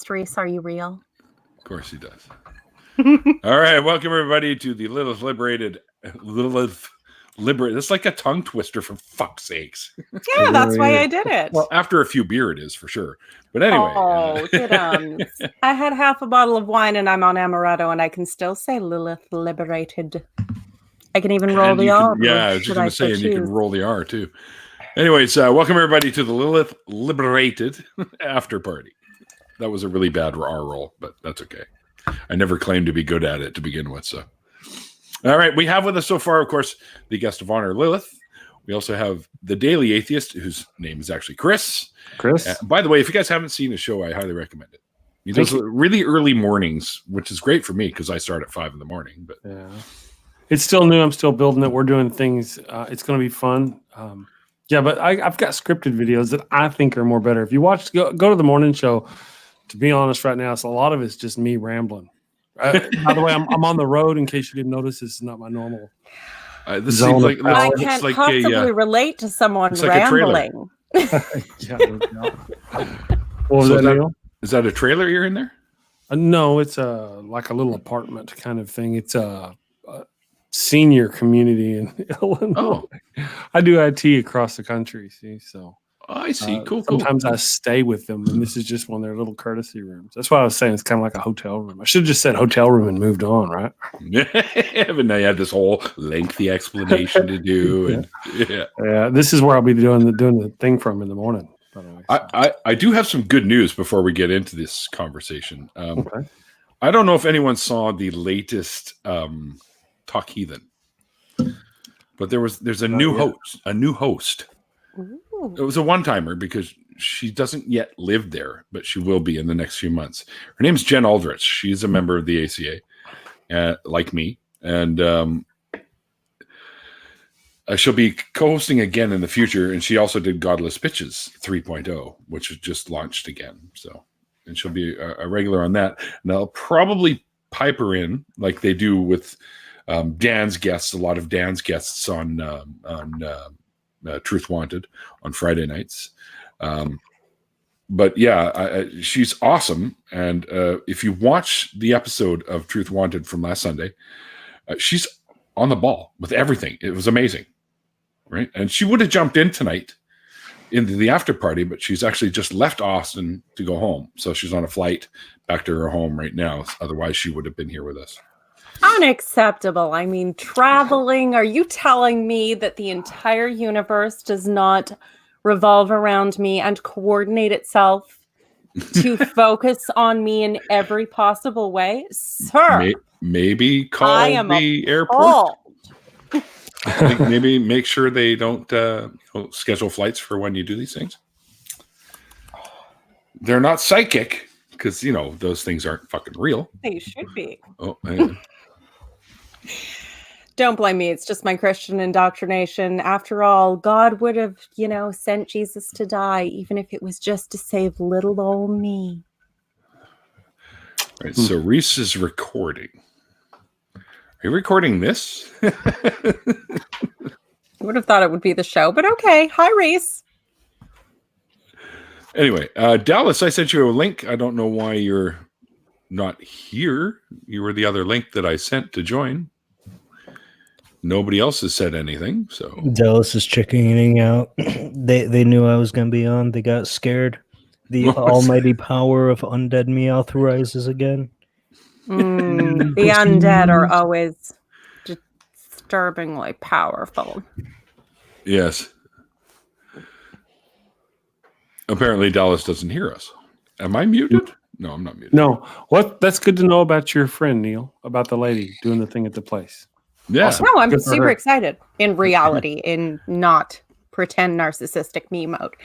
Reese, are you real? Of course he does. All right, welcome everybody to the Liberated. It's like a tongue twister, for fuck's sakes. Yeah, that's why I did it. Well, after a few beer, it is for sure. But anyway. I had half a bottle of wine and I'm on amaretto and I can still say Lilith Liberated. I can even roll the R. Yeah, I was just going to say, and you can roll the R too. Anyways, welcome everybody to the Lilith Liberated after party. That was a really bad R roll, but that's okay. I never claimed to be good at it to begin with. So, all right, we have with us so far, of course, the guest of honor, Lilith. We also have the Daily Atheist, whose name is actually Chris. By the way, if you guys haven't seen the show, I highly recommend it. He does really early mornings, which is great for me because I start at 5 in the morning. But yeah, it's still new. I'm still building it. We're doing things. It's going to be fun. Yeah, but I've got scripted videos that I think are more better. If you watch, go to the morning show. To be honest, right now, it's a lot of it's just me rambling. By the way, I'm on the road. In case you didn't notice, this is not my normal. This seems like I can't possibly relate to someone rambling. Yeah, what was that, Neil? Is that a trailer you're in there? No, it's like a little apartment kind of thing. It's a senior community in Illinois. Oh. I do IT across the country. See, so. I see. Cool. Sometimes I stay with them, and this is just one of their little courtesy rooms. That's why I was saying it's kind of like a hotel room. I should have just said hotel room and moved on, right? Yeah, but now you had this whole lengthy explanation to do. Yeah. This is where I'll be doing the thing from in the morning. By the way, so. I do have some good news before we get into this conversation. Okay. I don't know if anyone saw the latest Talk Heathen, but there's a new host. Ooh. It was a one-timer because she doesn't yet live there, but she will be in the next few months. Her name's Jen Aldrich. She's a member of the ACA, like me, and she'll be co-hosting again in the future. And she also did Godless Bitches 3.0, which was just launched again. So, and she'll be a regular on that. And they'll probably pipe her in like they do with Dan's guests. A lot of Dan's guests on Truth Wanted on Friday nights. But yeah, she's awesome. And if you watch the episode of Truth Wanted from last Sunday, she's on the ball with everything. It was amazing. Right. And she would have jumped in tonight into the after party, but she's actually just left Austin to go home. So she's on a flight back to her home right now. Otherwise she would have been here with us. Unacceptable. I mean, traveling. Are you telling me that the entire universe does not revolve around me and coordinate itself to focus on me in every possible way? Sir. Maybe call the airport. Maybe make sure they don't schedule flights for when you do these things. They're not psychic because, those things aren't fucking real. They should be. Oh, man. Don't blame me. It's just my Christian indoctrination. After all, God would have, sent Jesus to die, even if it was just to save little old me. Right, so Reese is recording. Are you recording this? I would have thought it would be the show, but okay. Hi, Reese. Anyway, Dallas, I sent you a link. I don't know why you're not here. You were the other link that I sent to join. Nobody else has said anything, so Dallas is chickening out. They knew I was going to be on. They got scared. The almighty power of undead Meowth rises again. The undead are always disturbingly powerful. Yes. Apparently, Dallas doesn't hear us. Am I muted? No, I'm not muted. No. That's good to know about your friend, Neil, about the lady doing the thing at the place. Yeah. Awesome. No, I'm super excited. In reality, in not pretend narcissistic me mode.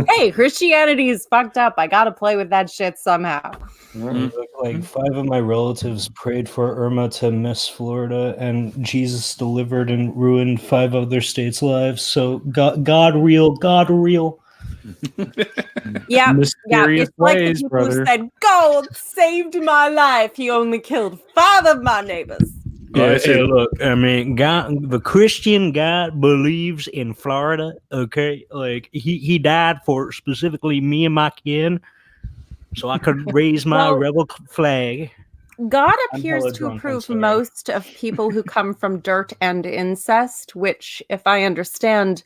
Hey, Christianity is fucked up. I gotta play with that shit somehow. Like 5 of my relatives prayed for Irma to miss Florida, and Jesus delivered and ruined 5 other states' lives. So God real. Yeah, mysterious it's like ways, the people brother. who said, "God saved my life. He only killed 5 of my neighbors." I say, look, I mean, God, the Christian God believes in Florida. Okay, like he died for specifically me and my kid, so I could raise my Well, rebel flag. God I'm appears hella to drunk, I'm approve sorry. most of people who come from dirt and incest, which, if I understand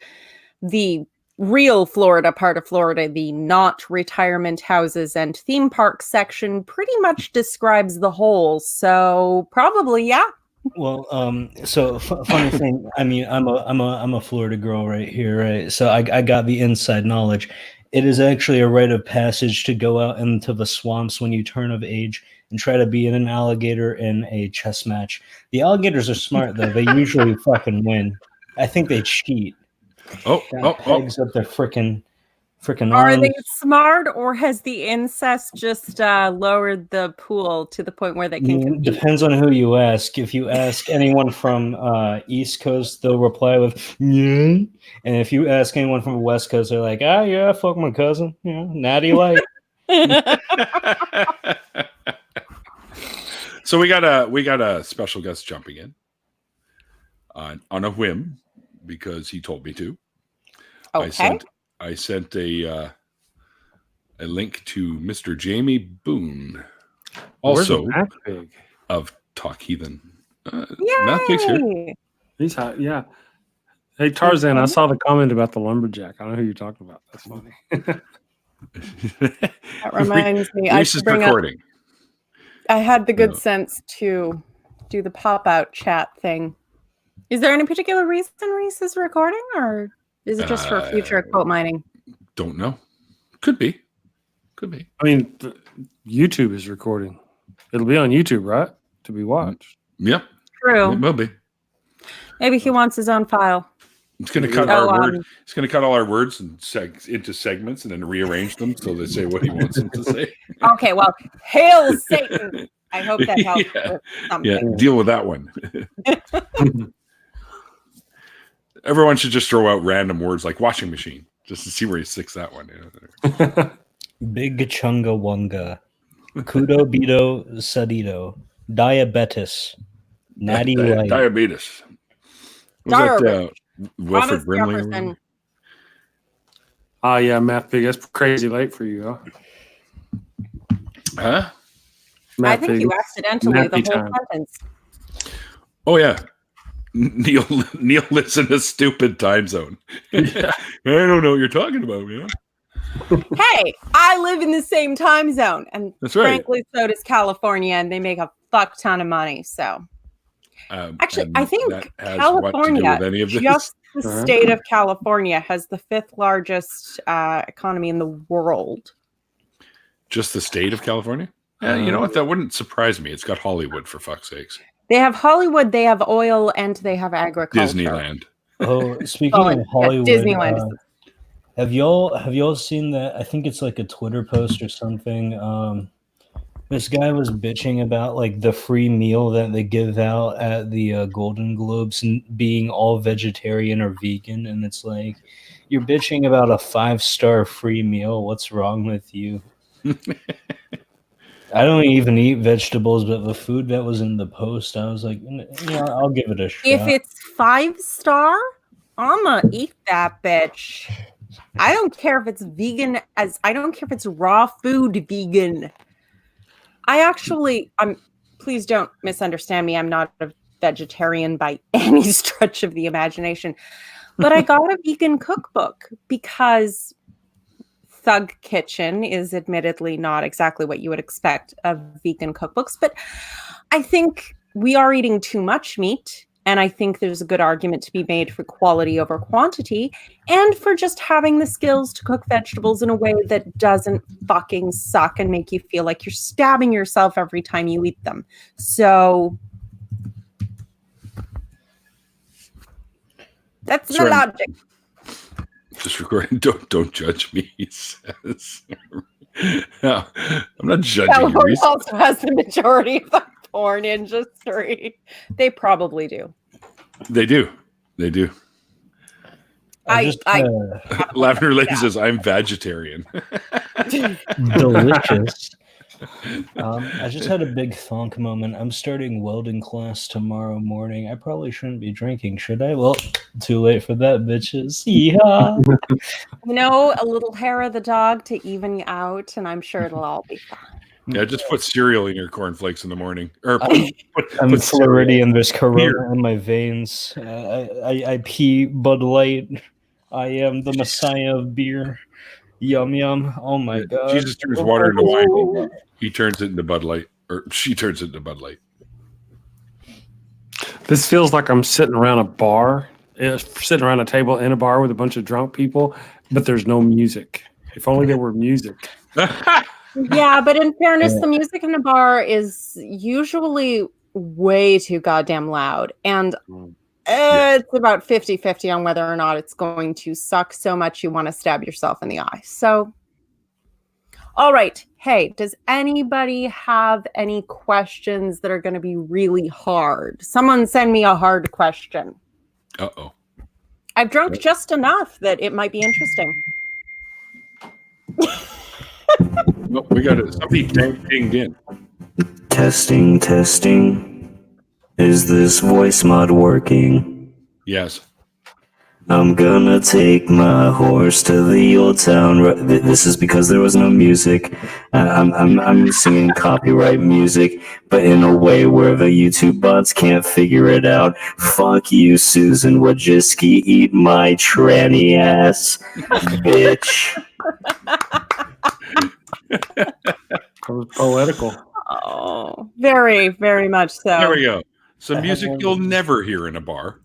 the real Florida part of Florida, the not retirement houses and theme park section, pretty much describes the whole. So probably, yeah. Well, so funny thing. I mean, I'm a Florida girl right here, right? So I got the inside knowledge. It is actually a rite of passage to go out into the swamps when you turn of age and try to be in an alligator in a chess match. The alligators are smart though; they usually fucking win. I think they cheat. Got pegs up their freaking Are arms. they smart, or has the incest just lowered the pool to the point where they can compete? Depends on who you ask. If you ask anyone from East Coast, they'll reply with "yeah," and if you ask anyone from the West Coast, they're like, "Ah, yeah, fuck my cousin, yeah, natty light." So we got a special guest jumping in on a whim because he told me to. Okay. I sent a link to Mr. Jamie Boone, also of Talk Heathen. Matt Pig's here. He's hot, yeah. Hey Tarzan, I saw the comment about the lumberjack. I don't know who you're talking about. That's funny. That reminds me. Reese is recording. I had the good sense to do the pop-out chat thing. Is there any particular reason Reese is recording, or is it just for future quote mining? Don't know. Could be. I mean, YouTube is recording. It'll be on YouTube, right? To be watched. Yep. True. It will be. Maybe he wants his own file. It's going to cut our words. It's going to cut all our words into segments and then rearrange them so they say what he wants them to say. Okay, well, hail Satan. I hope that helps with something. Yeah, deal with that one. Everyone should just throw out random words like washing machine just to see where he sticks that one. Big chunga wunga, kudo bido sadito, diabetes, natty light, diabetes. Was that Wilfred Brimley? Yeah, Matt Big. That's crazy late for you, huh? I think you accidentally the whole sentence. Oh yeah. Neil lives in a stupid time zone. Yeah. I don't know what you're talking about, man. Hey, I live in the same time zone, and that's right. Frankly, so does California, and they make a fuck ton of money. So, actually, I think California, just the state of California, has the 5th largest economy in the world. Just the state of California? Yeah, you know what? That wouldn't surprise me. It's got Hollywood, for fuck's sakes. They have Hollywood, they have oil, and they have agriculture. Disneyland. Oh, speaking of Hollywood, Disneyland. Have y'all seen that? I think it's like a Twitter post or something. This guy was bitching about like the free meal that they give out at the Golden Globes and being all vegetarian or vegan, and it's like, you're bitching about a 5-star free meal. What's wrong with you? I don't even eat vegetables, but the food that was in the post, I was like, I'll give it a shot. If it's 5-star, I'm gonna eat that bitch. I don't care if it's vegan, I don't care if it's raw food vegan. Please don't misunderstand me. I'm not a vegetarian by any stretch of the imagination, but I got a vegan cookbook because Thug Kitchen is admittedly not exactly what you would expect of vegan cookbooks, but I think we are eating too much meat, and I think there's a good argument to be made for quality over quantity, and for just having the skills to cook vegetables in a way that doesn't fucking suck and make you feel like you're stabbing yourself every time you eat them. So that's the logic. Just recording. Don't judge me, he says. No, I'm not judging you. California also has the majority of the porn industry. They probably do. They do. I Lavender Lady says, I'm vegetarian. Delicious. I just had a big thonk moment. I'm starting welding class tomorrow morning. I probably shouldn't be drinking, should I? Well, too late for that, bitches. Yeah. You know, a little hair of the dog to even you out, and I'm sure it'll all be fine. Yeah, just put cereal in your cornflakes in the morning. Or I'm put Floridian. There's corona Beer. in my veins. I pee Bud Light. I am the messiah of beer. Yum yum. Oh my god. Jesus turns water into wine. He turns it into Bud Light, or she turns it into Bud Light. This feels like I'm sitting around a bar, sitting around a table in a bar with a bunch of drunk people, but there's no music. If only there were music. Yeah, but in fairness, the music in the bar is usually way too goddamn loud. And it's about 50-50 on whether or not it's going to suck so much you want to stab yourself in the eye. So, all right. Hey, does anybody have any questions that are going to be really hard? Someone send me a hard question. Uh-oh. I've drunk just enough that it might be interesting. Well, we got it. Somebody dinged in. Testing. Is this voice mod working? Yes. I'm gonna take my horse to the old town. This is because there was no music. I'm singing copyright music, but in a way where the YouTube bots can't figure it out. Fuck you, Susan Wojcicki. Eat my tranny ass, bitch. Poetical. Oh, very, very much so. There we go. Some music you'll never hear in a bar.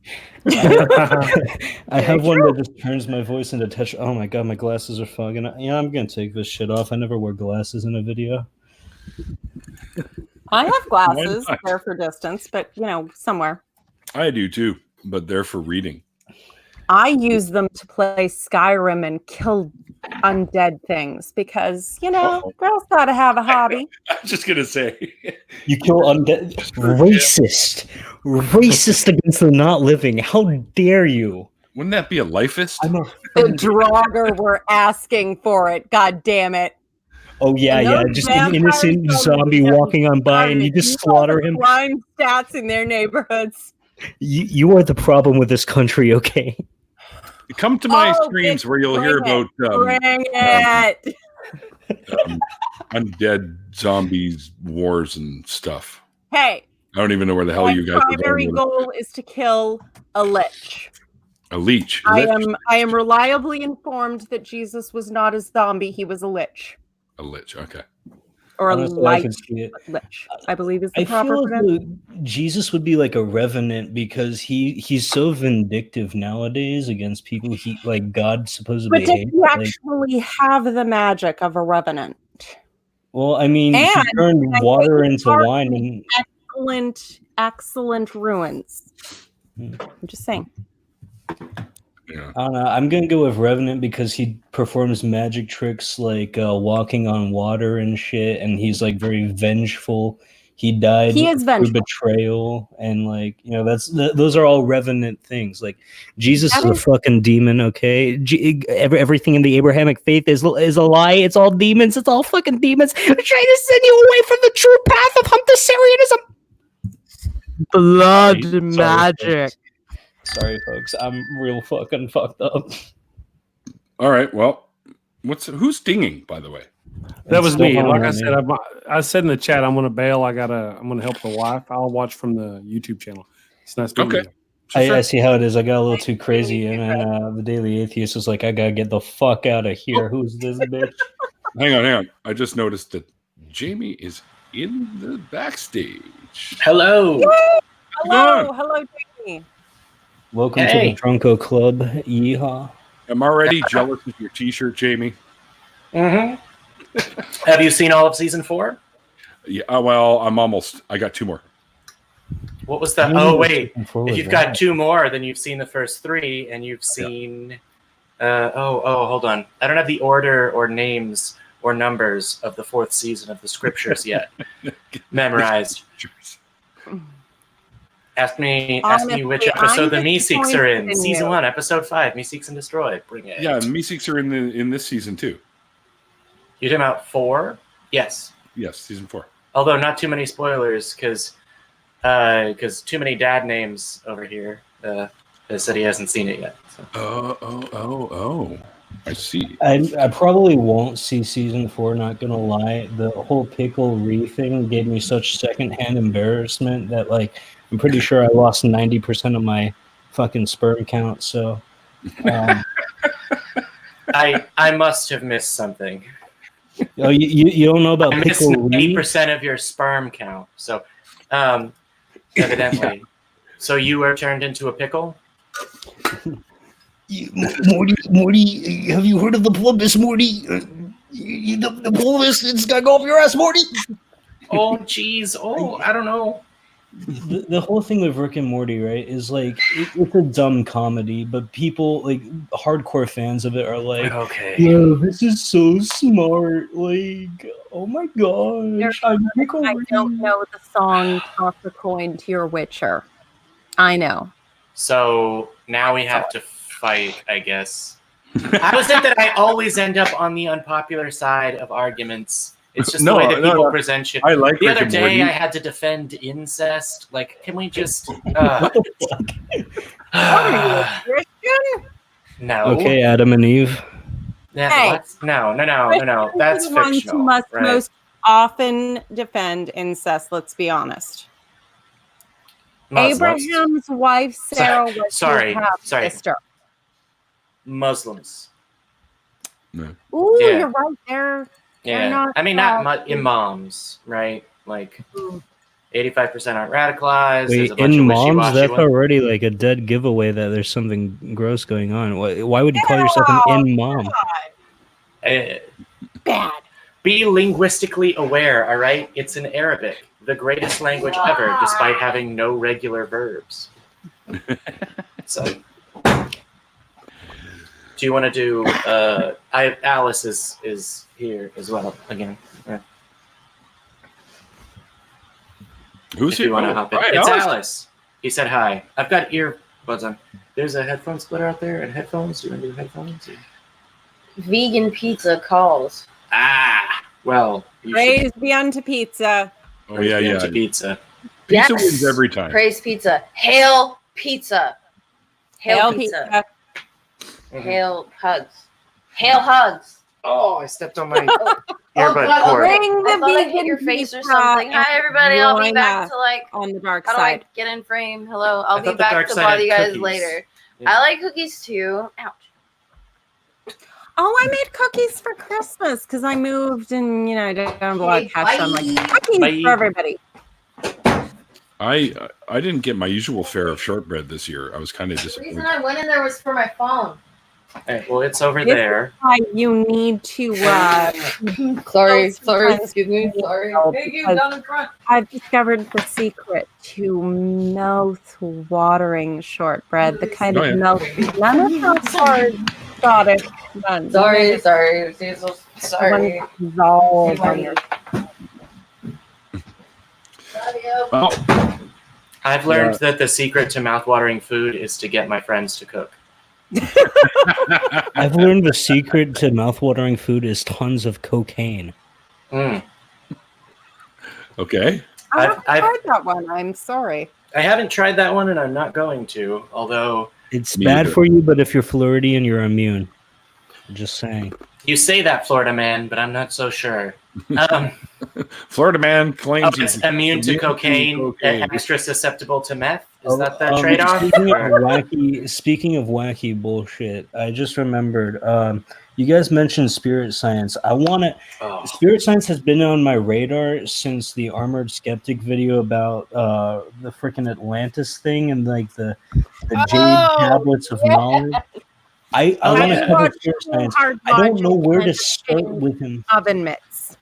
I have one that just turns my voice into touch. Oh my god, my glasses are fogging. Yeah, I'm gonna take this shit off. I never wear glasses in a video. I have glasses. They're for distance, but somewhere. I do too, but they're for reading. I use them to play Skyrim and kill undead things because, girls gotta have a hobby. I was just gonna say. You kill undead. Racist against the not living. How dare you? Wouldn't that be a lifeist? The Draugr were asking for it. God damn it. Oh yeah. Just an innocent zombie walking on by and you just slaughter him. Crime stats in their neighborhoods. You are the problem with this country, okay? Come to my streams where you'll hear about undead zombies, wars, and stuff. Hey, I don't even know where the hell you guys are going. My primary goal is to kill a lich. A leech. I am reliably informed that Jesus was not a zombie; he was a lich. A lich, okay. Or honestly, a light lich, I believe is the proper pronunciation. Jesus would be like a revenant because he's so vindictive nowadays against people God supposedly hates. But did you actually have the magic of a revenant? Well, I mean, he turned water into wine. And excellent ruins. I'm just saying. Yeah. I don't know. I'm gonna go with Revenant because he performs magic tricks like walking on water and shit, and he's very vengeful. He died through betrayal, and those are all Revenant things. Jesus is a fucking demon. Okay, everything in the Abrahamic faith is a lie. It's all demons. It's all fucking demons. They're trying to send you away from the true path of Huntarianism. Blood magic. Sorry, folks. I'm real fucking fucked up. All right. Well, who's dinging, by the way? That was me. Like I said, I said in the chat, I'm going to bail. I'm going to help the wife. I'll watch from the YouTube channel. It's nice meeting you. I see how it is. I got a little too crazy, and then the Daily Atheist was like, I got to get the fuck out of here. Who's this bitch? Hang on. I just noticed that Jamie is in the backstage. Hello. Hello, Jamie. Welcome to the Drunko Club. Yeehaw. I'm already jealous of your t-shirt, Jamie. Mm-hmm. Have you seen all of season 4? Yeah, well, I got 2 more. What was that? Oh, wait. If you've got 2 more, then you've seen the first 3, and you've seen... hold on. I don't have the order or names or numbers of the 4th season of the scriptures yet memorized. Ask me which episode the Meeseeks are in. Season 1, episode 5, Meeseeks and Destroy. Bring it. Yeah, Meeseeks are in this season too. You're talking about 4? Yes. Yes, season 4. Although not too many spoilers, because too many dad names over here. Said he hasn't seen it yet. So. Oh. I see. I probably won't see season 4, not gonna lie. The whole pickle thing gave me such secondhand embarrassment that, like, I'm pretty sure I lost 90% of my fucking sperm count. So I must have missed something. Oh, you don't know about I missed pickle 80% of your sperm count. So evidently. So you were turned into a pickle? Morty, have you heard of the Plumbus, Morty? The Plumbus, it's gotta go up your ass, Morty. Oh, jeez. Oh, I don't know. The whole thing with Rick and Morty, right, is like it's a dumb comedy, but people, like hardcore fans of it, are like, okay, "Yo, this is so smart! Like, oh my gosh, I don't know the song "Toss a Coin to Your Witcher." I know. So now we have to fight, I guess. How is it that I always end up on the unpopular side of arguments? It's just the way that people present shit. I like the Rick other and day Morty. I had to defend incest. Like, can we just What are you, a Christian? No. Okay, Adam and Eve. Yeah, Hey. what? No. That's the ones fictional. who must right? most often defend incest. Let's be honest. Muslims. Abraham's wife Sarah was Sorry. his half-sister. Muslims. No. Ooh, Yeah. you're right there. Yeah, not I mean, not imams, right? Like, 85% aren't radicalized. There's Wait, a bunch in of moms, wishy-washy that's ones. already like a dead giveaway that there's something gross going on. Why would you call yourself an in mom? Bad. Be linguistically aware, all right? It's in Arabic, the greatest language ever, despite having no regular verbs. So, do you want to do? Alice is here as well again. Yeah. Who's If here? you want to hop in, Right, it's Alice. Alice. He said hi. I've got earbuds on. There's a headphone splitter out there, and headphones. Do you want to do headphones? Vegan pizza calls. Well, you Praise be unto pizza. Oh yeah. To pizza. Pizza Yes. wins every time. Praise pizza. Hail pizza. Hail pizza. Hail hugs. Hail hugs. Oh, I stepped on my Oh, earbud God, cord. Bring the I thought I hit vegan your face or pizza something. Hi, everybody. I'll be join back us to like. on the dark How do side. I get in frame? Hello. I I'll be thought the back dark to side bother had you guys cookies. later. Yeah. I like cookies too. Ouch. Oh, I made cookies for Christmas because I moved and I don't have a lot of cash. So I'm like, cookies Bye. for everybody. I didn't get my usual fare of shortbread this year. I was kind of The reason disappointed. I went in there was for my phone. Hey, well, it's over This there. Why you need to Sorry. Sorry, Excuse me. Sorry. Thank you. Down in front. I've discovered the secret to mouth-watering shortbread. The kind of mouth none of those hard Scottish none. Sorry. Sorry. Dissolve on your Oh, I've learned that the secret to mouth-watering food is to get my friends to cook. I've learned the secret to mouthwatering food is tons of cocaine. okay. I haven't tried that one. I'm sorry. I haven't tried that one, and I'm not going to. Although It's Me bad either. for you, but if you're Floridian, you're immune. Just saying. you say that, Florida man, but I'm not so sure. Florida man claims It's immune to cocaine, and extra susceptible to meth. Is that the trade-off? Speaking of wacky bullshit, I just remembered. You guys mentioned spirit science. Spirit science has been on my radar since the Armored Skeptic video about the freaking Atlantis thing and like the jade tablets of knowledge. I want to cover spirit science. I don't know where to start with him. Oven mitts.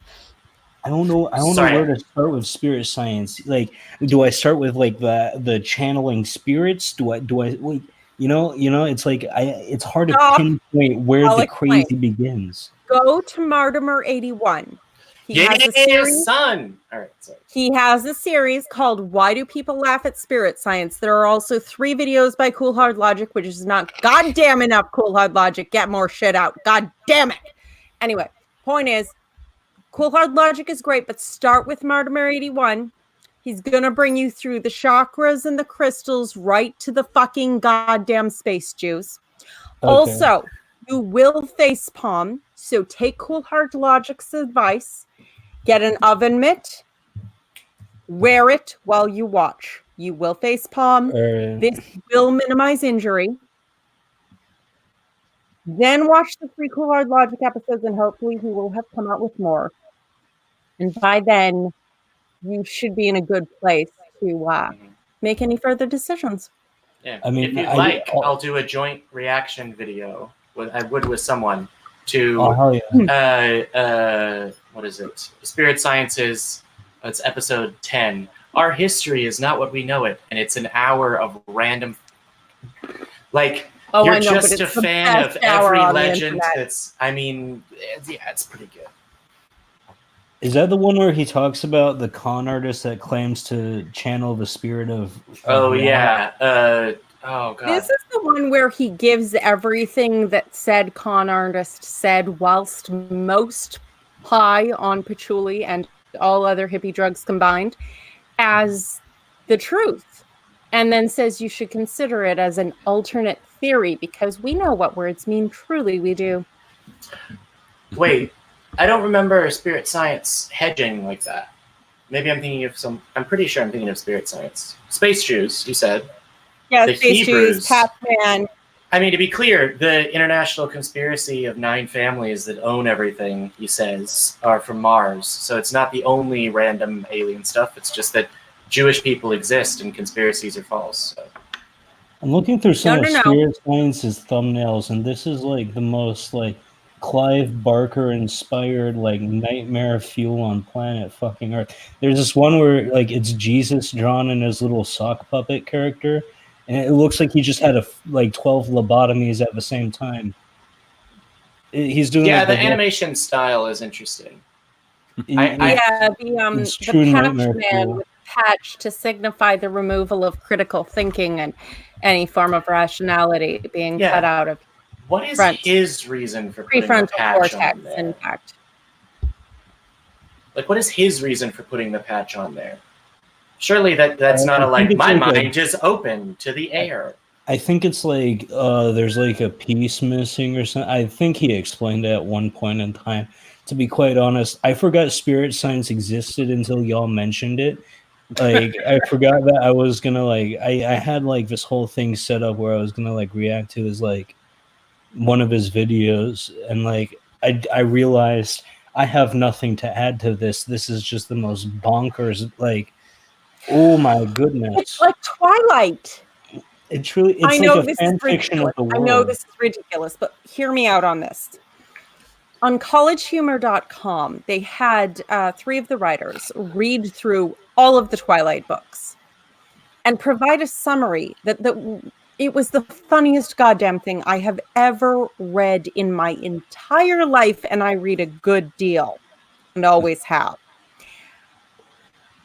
I don't know where to start with spirit science. Like, do I start with like the channeling spirits? Do I like, it's like it's hard to pinpoint where the crazy begins. Go to Martimer 81. He has a series. Son. All right, sorry. He has a series called "Why Do People Laugh at Spirit Science?" There are also 3 videos by Cool Hard Logic, which is not goddamn enough. Cool Hard Logic, get more shit out. God damn it. Anyway, point is, Cool Hard Logic is great, but start with Mortimer 81. He's going to bring you through the chakras and the crystals right to the fucking goddamn space juice. Okay. Also, you will facepalm, so take Cool Hard Logic's advice. Get an oven mitt. Wear it while you watch. You will facepalm. This will minimize injury. Then watch the 3 Cool Hard Logic episodes, and hopefully he will have come out with more. And by then, you should be in a good place to make any further decisions. Yeah. I mean, if you'd like, I'll do a joint reaction video. I would with someone to what is it? Spirit Sciences. It's episode 10. Our history is not what we know it, and it's an hour of random. Like you're just a fan of every legend. That's. I mean, yeah, it's pretty good. Is that the one where he talks about the con artist that claims to channel the spirit of oh yeah. Oh god. This is the one where he gives everything that said con artist said whilst most high on patchouli and all other hippie drugs combined as the truth, and then says you should consider it as an alternate theory because we know what words mean. Truly we do. Wait, I don't remember Spirit Science hedging like that. Maybe I'm thinking of some. I'm pretty sure I'm thinking of Spirit Science. Space Jews, you said. Yeah, the Space Hebrews. Jews, Pac-Man. I mean, to be clear, the international conspiracy of 9 families that own everything, he says, are from Mars. So it's not the only random alien stuff. It's just that Jewish people exist and conspiracies are false. So. I'm looking through some of Spirit Science's thumbnails, and this is like the most like Clive Barker inspired like nightmare fuel on planet fucking Earth. There's this one where like it's Jesus drawn in his little sock puppet character, and it looks like he just had like 12 lobotomies at the same time. He's doing the animation style is interesting. The patch man with the patch to signify the removal of critical thinking and any form of rationality being cut out of. What is his reason for putting the prefrontal patch cortex on there? intact? Like, what is his reason for putting the patch on there? Surely that's not my mind is open to the air. I think it's like there's like a piece missing or something. I think he explained it at one point in time. To be quite honest, I forgot Spirit Science existed until y'all mentioned it. Like I forgot that I was gonna like I had like this whole thing set up where I was gonna like react to his like one of his videos, and like I realized I have nothing to add to this. This is just the most bonkers like. Oh my goodness! It's like Twilight. It's really. It's I know like a this fan is fiction of ridiculous. the world. I know this is ridiculous, but hear me out on this. On collegehumor.com, they had 3 of the writers read through all of the Twilight books and provide a summary that it was the funniest goddamn thing I have ever read in my entire life, and I read a good deal and always have.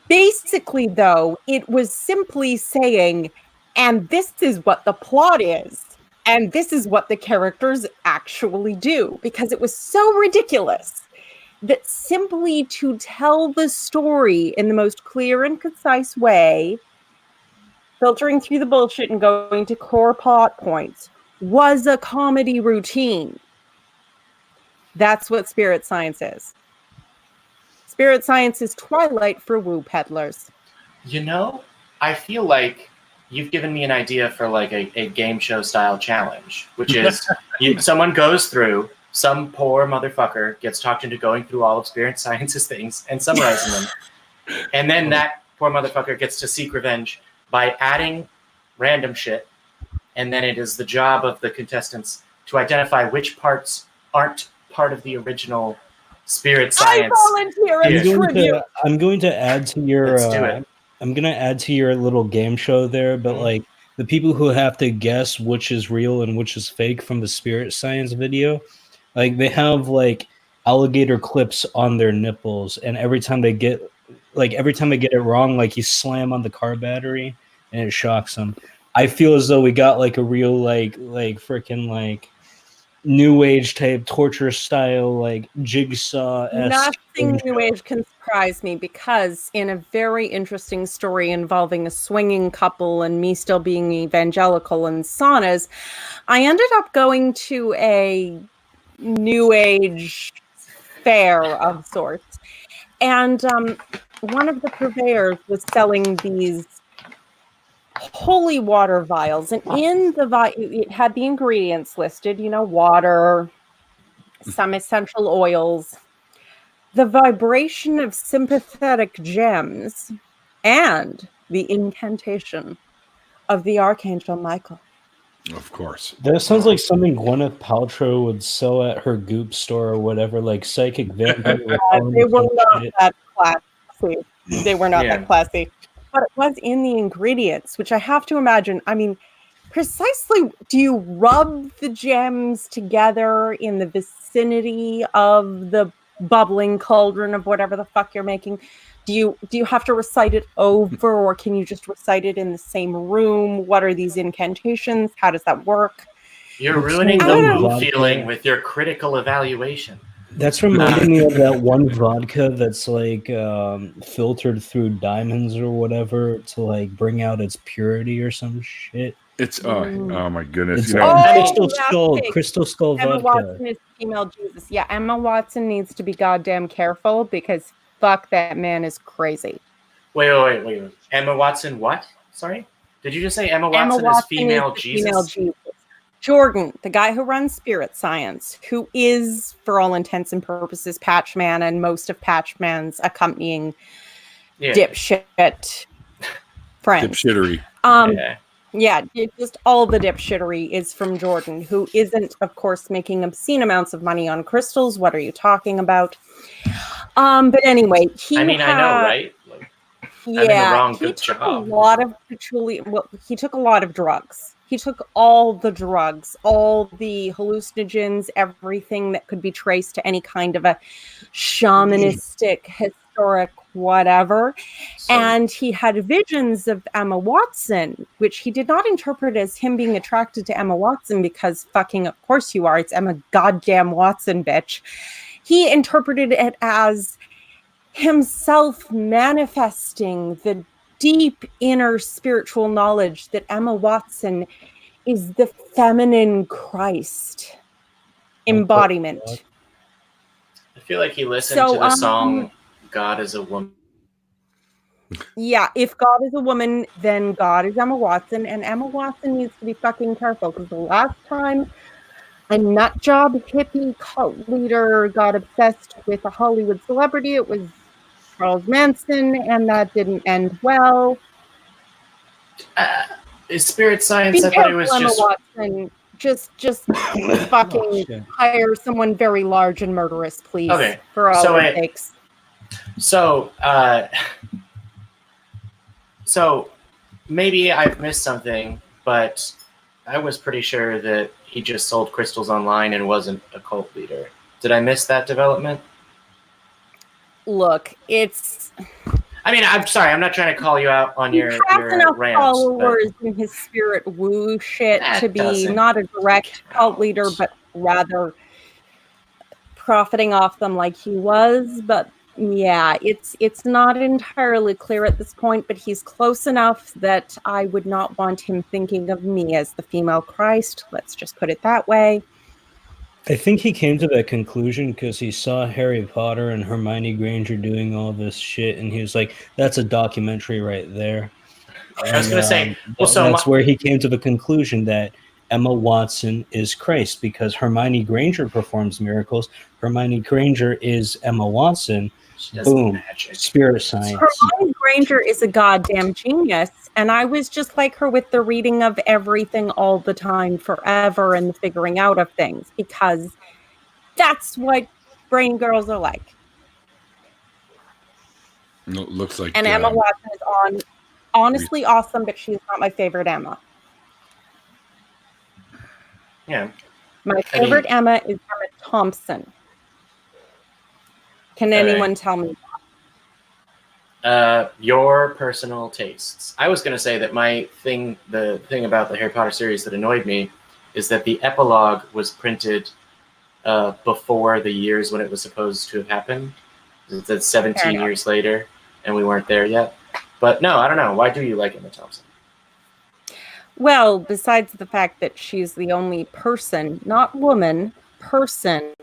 Basically, though, it was simply saying, and this is what the plot is, and this is what the characters actually do, because it was so ridiculous that simply to tell the story in the most clear and concise way, filtering through the bullshit and going to core plot points, was a comedy routine. That's what Spirit Science is. Spirit Science is Twilight for woo peddlers. You know, I feel like you've given me an idea for like a game show style challenge, which is someone goes through, some poor motherfucker gets talked into going through all of Spirit Science's things and summarizing them. And then that poor motherfucker gets to seek revenge by adding random shit. And then it is the job of the contestants to identify which parts aren't part of the original Spirit Science. I volunteer as tribute. I'm going to add to your. Let's do it. I'm going to add to your little game show there, but like the people who have to guess which is real and which is fake from the Spirit Science video, like they have like alligator clips on their nipples, and every time they get it wrong, like you slam on the car battery and it shocks them. I feel as though we got like a real like freaking like new age type torture style, like jigsaw. Nothing New Age can surprise me because in a very interesting story involving a swinging couple and me still being evangelical and saunas, I ended up going to a New Age fair of sorts. And one of the purveyors was selling these holy water vials. And in the vial, it had the ingredients listed, water, some essential oils, the vibration of sympathetic gems, and the incantation of the Archangel Michael. Of course. That sounds like something Gwyneth Paltrow would sell at her Goop store or whatever, like psychic vampire. They were not that classy. They were not that classy. But it was in the ingredients, which I have to imagine. I mean, precisely, do you rub the gems together in the vicinity of the bubbling cauldron of whatever the fuck you're making? Do you have to recite it over, or can you just recite it in the same room? What are these incantations? How does that work? You're ruining the woo feeling with your critical evaluation. That's reminding me of that one vodka that's like filtered through diamonds or whatever to like bring out its purity or some shit. It's oh my goodness! It's Crystal Skull Emma vodka. Watson is female Jesus. Yeah, Emma Watson needs to be goddamn careful because fuck, that man is crazy. Wait. Emma Watson, what? Sorry, did you just say Emma Watson is female Jesus? Female Jesus. Jordan, the guy who runs Spirit Science, who is, for all intents and purposes, Patchman and most of Patchman's accompanying dipshit friends. Dipshittery. Yeah, just all the dipshittery is from Jordan, who isn't, of course, making obscene amounts of money on crystals. What are you talking about? But anyway, I know, right? Like, yeah, he took a lot of patchouli. Well, he took a lot of drugs. He took all the drugs, all the hallucinogens, everything that could be traced to any kind of a shamanistic, historic, whatever. And he had visions of Emma Watson, which he did not interpret as him being attracted to Emma Watson because fucking, of course you are. It's Emma goddamn Watson, bitch. He interpreted it as himself manifesting the deep inner spiritual knowledge that Emma Watson is the feminine Christ embodiment. I feel like he listened to the song God is a Woman. Yeah, if God is a woman, then God is Emma Watson, and Emma Watson needs to be fucking careful because the last time a nutjob hippie cult leader got obsessed with a Hollywood celebrity, it was Charles Manson, and that didn't end well. Is Spirit Science? I thought it was Emma Watson. Just fucking hire someone very large and murderous, please. Okay. For all it takes. So maybe I've missed something, but I was pretty sure that he just sold crystals online and wasn't a cult leader. Did I miss that development? Look, it's... I mean, I'm sorry. I'm not trying to call you out on your enough rants. Followers in his spirit woo shit to be not a direct cult leader, but rather profiting off them like he was. But yeah, it's not entirely clear at this point, but he's close enough that I would not want him thinking of me as the female Christ. Let's just put it that way. I think he came to that conclusion because he saw Harry Potter and Hermione Granger doing all this shit, and he was like, "That's a documentary right there." I was going to say, that's where he came to the conclusion that Emma Watson is Christ because Hermione Granger performs miracles. Hermione Granger is Emma Watson. Boom. Spirit Science. Hermione Granger is a goddamn genius. And I was just like her with the reading of everything all the time forever and the figuring out of things because that's what brain girls are like. No, it looks like. And Emma Watson is honestly awesome, but she's not my favorite Emma. Yeah. My favorite Emma is Emma Thompson. Can anyone tell me that? Your personal tastes. I was going to say that the thing about the Harry Potter series that annoyed me is that the epilogue was printed before the years when it was supposed to have happened. It said 17 years later, and we weren't there yet. But no, I don't know. Why do you like Emma Thompson? Well, besides the fact that she's the only person, not woman, person,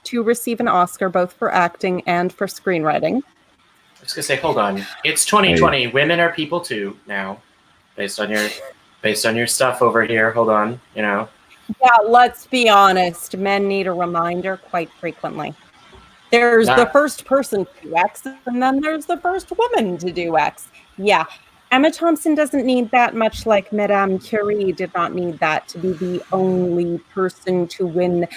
to receive an Oscar both for acting and for screenwriting. I was gonna say, hold on. It's 2020. Hey. Women are people too now, based on your stuff over here. Hold on, you know. Yeah, let's be honest. Men need a reminder quite frequently. There's the first person to do X, and then there's the first woman to do X. Yeah. Emma Thompson doesn't need that, much like Madame Curie did not need that to be the only person to win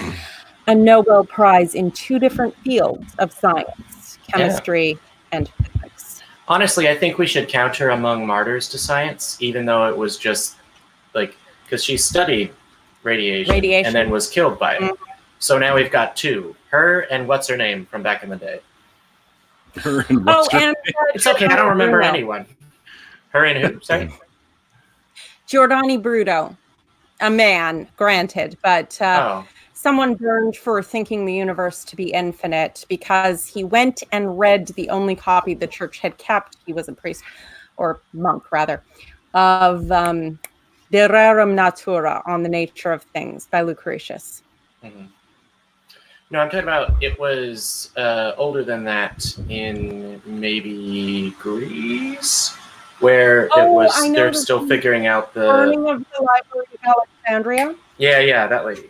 a Nobel Prize in 2 different fields of science, chemistry and physics. Honestly, I think we should count her among martyrs to science, even though it was just like, because she studied radiation and then was killed by it. Mm-hmm. So now we've got 2. Her and what's her name from back in the day? Her and what's her name? It's okay, I don't remember anyone. Her and who? Sorry? Giordani Bruno. A man, granted, but someone burned for thinking the universe to be infinite because he went and read the only copy the church had kept. He was a priest, or monk rather, of De Rerum Natura, on the nature of things, by Lucretius. Mm-hmm. No, I'm talking about, it was older than that, in maybe Greece, where they're still figuring out the burning of the Library of Alexandria. Yeah, that lady.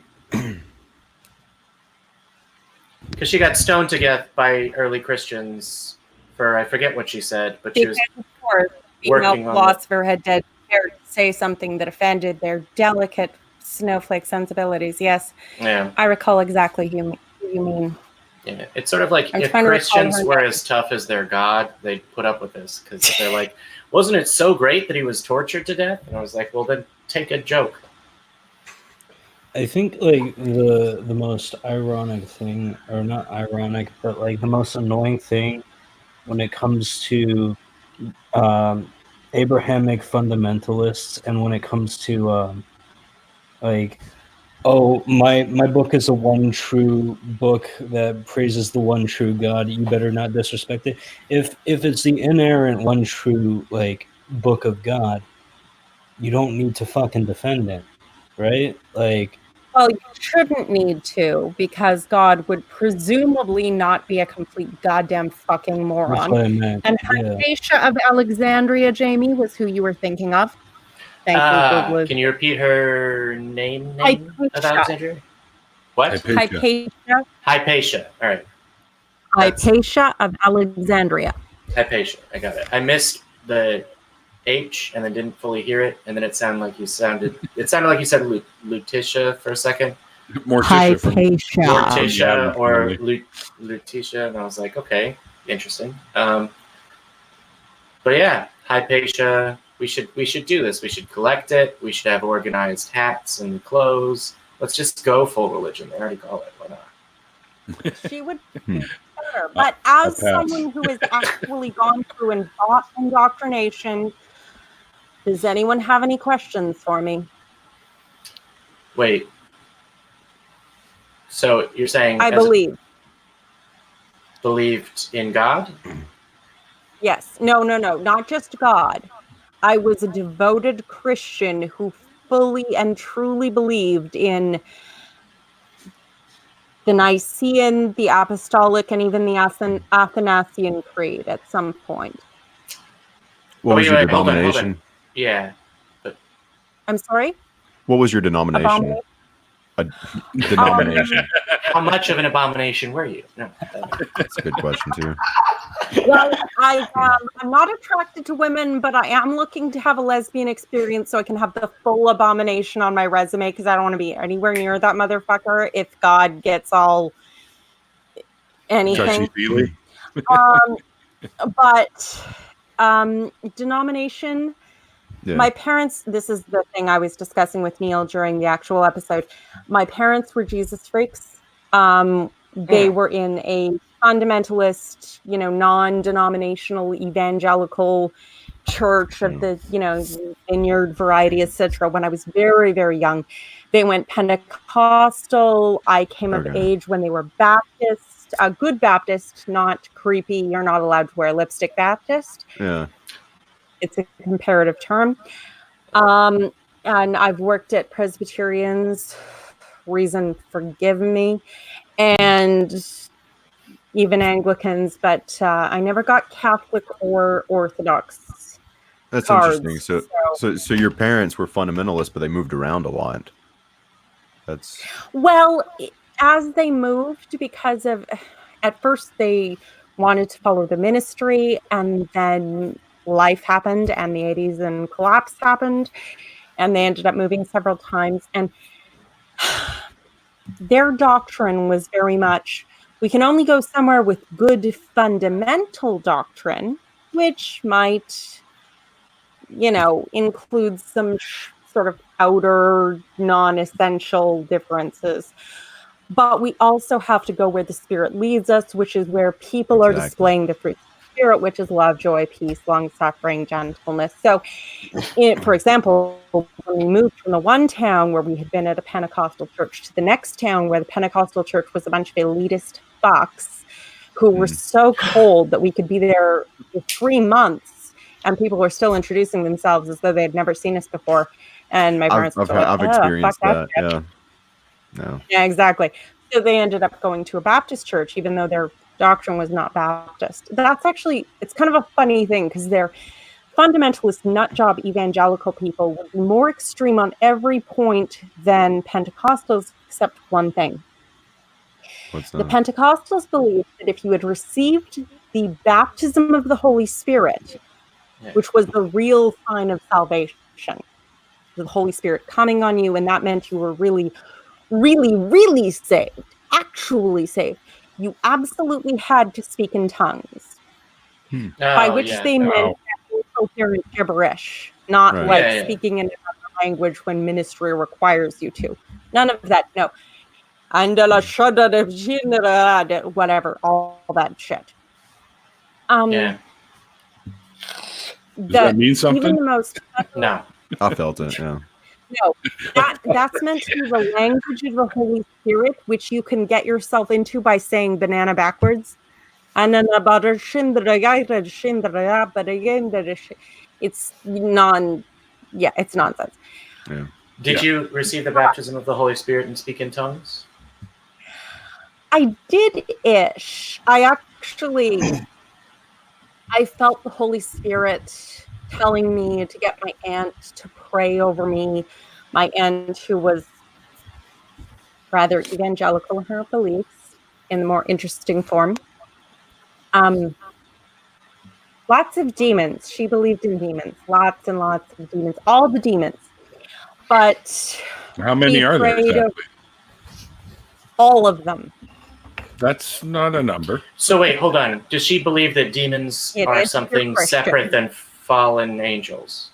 Because she got stoned to death by early Christians for, I forget what she said, but she was working on philosopher had dared to say something that offended their delicate snowflake sensibilities. Yes, yeah, I recall exactly who you mean. Yeah, it's sort of like if Christians were as tough as their God, they'd put up with this because they're like, wasn't it so great that he was tortured to death? And I was like, well, then take a joke. I think like the most ironic thing, or not ironic, but like the most annoying thing when it comes to Abrahamic fundamentalists, and when it comes to like, oh, my book is a one true book that praises the one true God, you better not disrespect it. If it's the inerrant one true like book of God, you don't need to fucking defend it, right? Like, well, you shouldn't need to, because God would presumably not be a complete goddamn fucking moron. That's what I meant. And Hypatia of Alexandria, Jamie, was who you were thinking of. Thank you, Google. Can you repeat her name of Alexandria? What? Hypatia. Hypatia. All right. Hypatia of Alexandria. Hypatia. I got it. I missed the H and then didn't fully hear it, and then it sounded like you said Lutetia for a second. Morticia or Lutetia, and I was like, okay, interesting. But yeah, Hypatia. We should do this. We should collect it. We should have organized hats and clothes. Let's just go full religion. They already call it. Why not? She would be better. But as someone who has actually gone through and taught indoctrination, does anyone have any questions for me? Wait. So you're saying I believed in God? Yes. No, not just God. I was a devoted Christian who fully and truly believed in the Nicene, the Apostolic, and even the Athanasian Creed at some point. What was your denomination? Hold on. Yeah. But... I'm sorry? What was your denomination? A denomination. How much of an abomination were you? No, that's a good question too. Well, I'm not attracted to women, but I am looking to have a lesbian experience so I can have the full abomination on my resume, because I don't want to be anywhere near that motherfucker if God gets all anything. But denomination. Yeah. My parents, this is the thing I was discussing with Neil during the actual episode. My parents were Jesus freaks. They were in a fundamentalist, non-denominational evangelical church of the, vineyard variety, etc. When I was very, very young. They went Pentecostal. I came of age when they were Baptist, a good Baptist, not creepy. You're not allowed to wear lipstick Baptist. Yeah. It's a comparative term. And I've worked at Presbyterians, reason forgive me, and even Anglicans, but I never got Catholic or Orthodox. That's cards, interesting. So your parents were fundamentalists, but they moved around a lot. Well, as they moved, because of, at first they wanted to follow the ministry, and then life happened, and the 80s and collapse happened, and they ended up moving several times. And their doctrine was very much, we can only go somewhere with good fundamental doctrine, which might, include some sort of outer non-essential differences. But we also have to go where the Spirit leads us, which is where people are displaying the fruits of the Spirit, which is love, joy, peace, long-suffering, gentleness. So, for example, when we moved from the one town where we had been at a Pentecostal church to the next town where the Pentecostal church was a bunch of elitist fucks who were so cold that we could be there for 3 months and people were still introducing themselves as though they had never seen us before. And my parents I've experienced that. Yeah. No. Yeah, exactly. So they ended up going to a Baptist church, even though their doctrine was not Baptist. That's actually, it's kind of a funny thing because they're fundamentalist nutjob evangelical people would be more extreme on every point than Pentecostals, except one thing. What's The that? Pentecostals believed that if you had received the baptism of the Holy Spirit, which was the real sign of salvation, the Holy Spirit coming on you, and that meant you were really, really, really saved, actually saved. You absolutely had to speak in tongues, by which they meant incoherent gibberish, not speaking in another language when ministry requires you to. None of that, no. And whatever, all that shit. Does that mean something? Even the most No. I felt it. Yeah. No, that's meant to be the language of the Holy Spirit, which you can get yourself into by saying banana backwards. And then it's it's nonsense. Yeah. Did you receive the baptism of the Holy Spirit and speak in tongues? I did-ish. I felt the Holy Spirit telling me to get my aunt to pray over me. My aunt, who was rather evangelical in her beliefs, in the more interesting form. Lots of demons. She believed in demons. Lots and lots of demons. All the demons. But how many are there exactly? All of them. That's not a number. So wait, hold on. Does she believe that demons are something separate than fallen angels?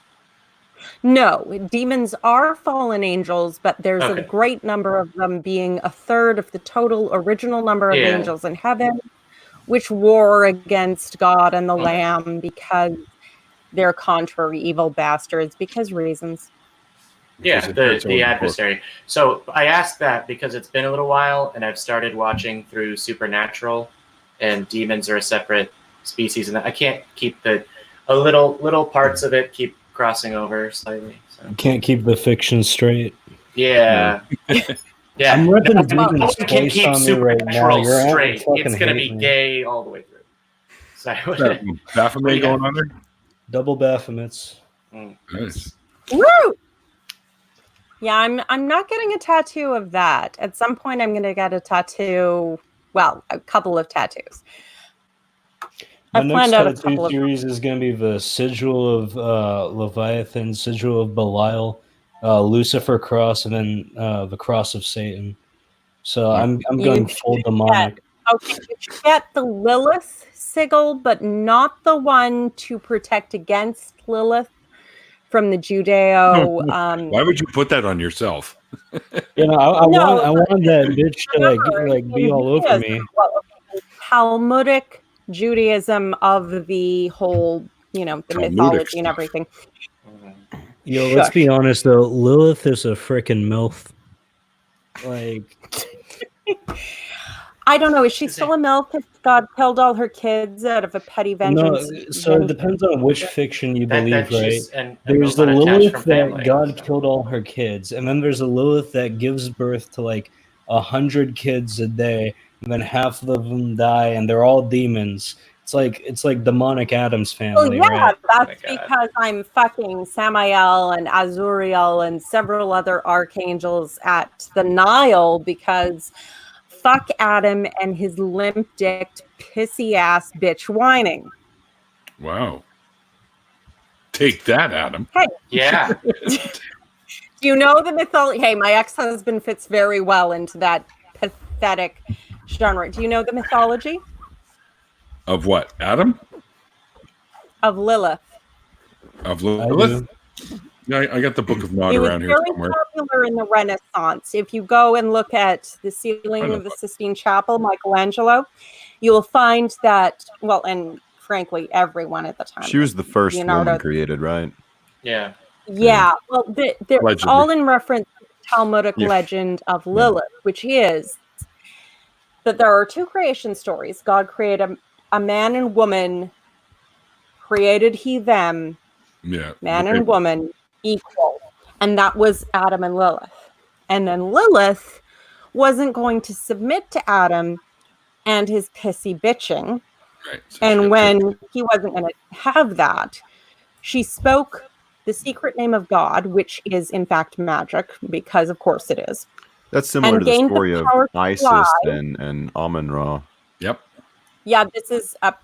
No, demons are fallen angels, but there's a great number of them, being a third of the total original number of angels in heaven, which war against God and the Lamb because they're contrary evil bastards, because reasons. Yeah, the adversary. So I asked that because it's been a little while, and I've started watching through Supernatural, and demons are a separate species, and I can't keep little parts of it keep crossing over slightly. So. You can't keep the fiction straight. Yeah. Yeah. I'm ripping demons you can keep on me right now. Supernatural You're straight. fucking It's going to be hating me. gay all the way through. So, Baphomet going on there? Double Baphomets. Nice. Woo! Yeah, I'm not getting a tattoo of that. At some point, I'm going to get a tattoo. Well, a couple of tattoos. My I've next planned out a tattoo couple of. series is going to be the sigil of Leviathan, sigil of Belial, Lucifer cross, and then the cross of Satan. So I'm going full demonic. Okay, you should get the Lilith sigil, but not the one to protect against Lilith from the Judeo. Why would you put that on yourself? You know, I want that bitch to like be all over me. Well, Talmudic Judaism of the whole, the Talmudic mythology and stuff. everything. Yo, let's be Shush. honest though. Lilith is a freaking MILF. Like, I don't know. Is she still a MILF if God killed all her kids out of a petty vengeance? no. So it depends on which fiction you believe, right? she's and There's was the unattached Lilith from that family. God killed all her kids, and then there's a Lilith that gives birth to like 100 kids a day, and then half of them die, and they're all demons. It's like demonic Adam's family, Well, yeah, right? that's because I'm fucking Samael and Azuriel and several other archangels at the Nile because fuck Adam and his limp-dicked, pissy-ass bitch whining. Wow. Take that, Adam. Hey. Yeah. Do you know the mythology? Hey, my ex-husband fits very well into that pathetic genre. Do you know the mythology? Of what? Adam? Of Lilith. Of Lilith? Yeah, I got the Book of Nod around here somewhere. It was very popular in the Renaissance. If you go and look at the ceiling of the Sistine Chapel, Michelangelo, you will find that, well, and frankly, everyone at the time. She was the first Leonardo woman created, right? Yeah. Yeah. Well, they're all in reference to the Talmudic legend of Lilith, which is that there are two creation stories. God created a man and woman, created he them, man and woman, equal. And that was Adam and Lilith. And then Lilith wasn't going to submit to Adam and his pissy bitching. Right. So and when he wasn't going to have that, she spoke the secret name of God, which is in fact magic, because of course it is. That's similar to the story of Isis and Amun-Ra. Yep. Yeah, this is up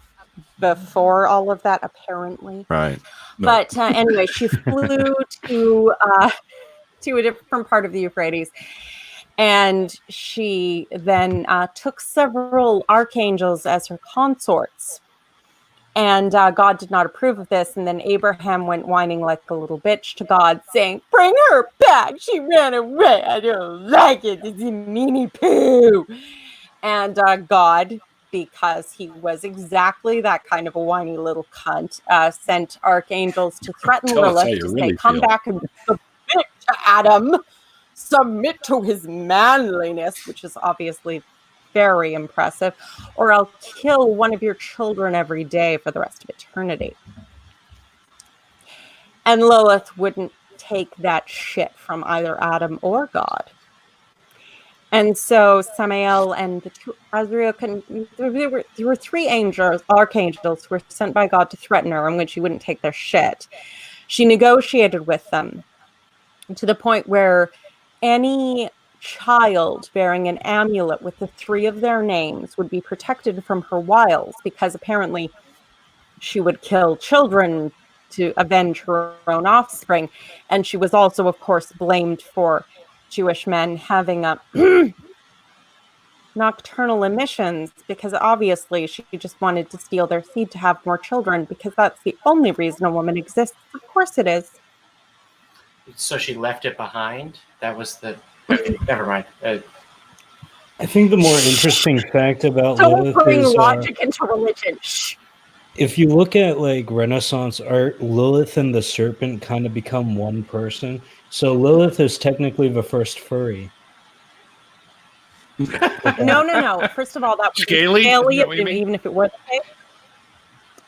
before all of that, apparently. Right. But anyway, she flew to a different part of the Euphrates, and she then took several archangels as her consorts. And God did not approve of this. And then Abraham went whining like a little bitch to God, saying, "Bring her back. She ran away. I don't like it. It's a meanie poo." And God, because he was exactly that kind of a whiny little cunt, sent archangels to threaten Lilith to say, "Come back and submit to Adam. Submit to his manliness," which is obviously very impressive, "or I'll kill one of your children every day for the rest of eternity." And Lilith wouldn't take that shit from either Adam or God. And so Samael and the two Azrael there were three archangels who were sent by God to threaten her, and when she wouldn't take their shit, she negotiated with them to the point where any child bearing an amulet with the three of their names would be protected from her wiles, because apparently she would kill children to avenge her own offspring. And she was also, of course, blamed for Jewish men having nocturnal emissions, because obviously she just wanted to steal their seed to have more children, because that's the only reason a woman exists. Of course it is. So she left it behind? That was the... Never mind. I think the more interesting fact about Lilith putting is logic into religion. if you look at like Renaissance art, Lilith and the serpent kind of become one person. So Lilith is technically the first furry. No. First of all, that was Scaly, even if it were the case.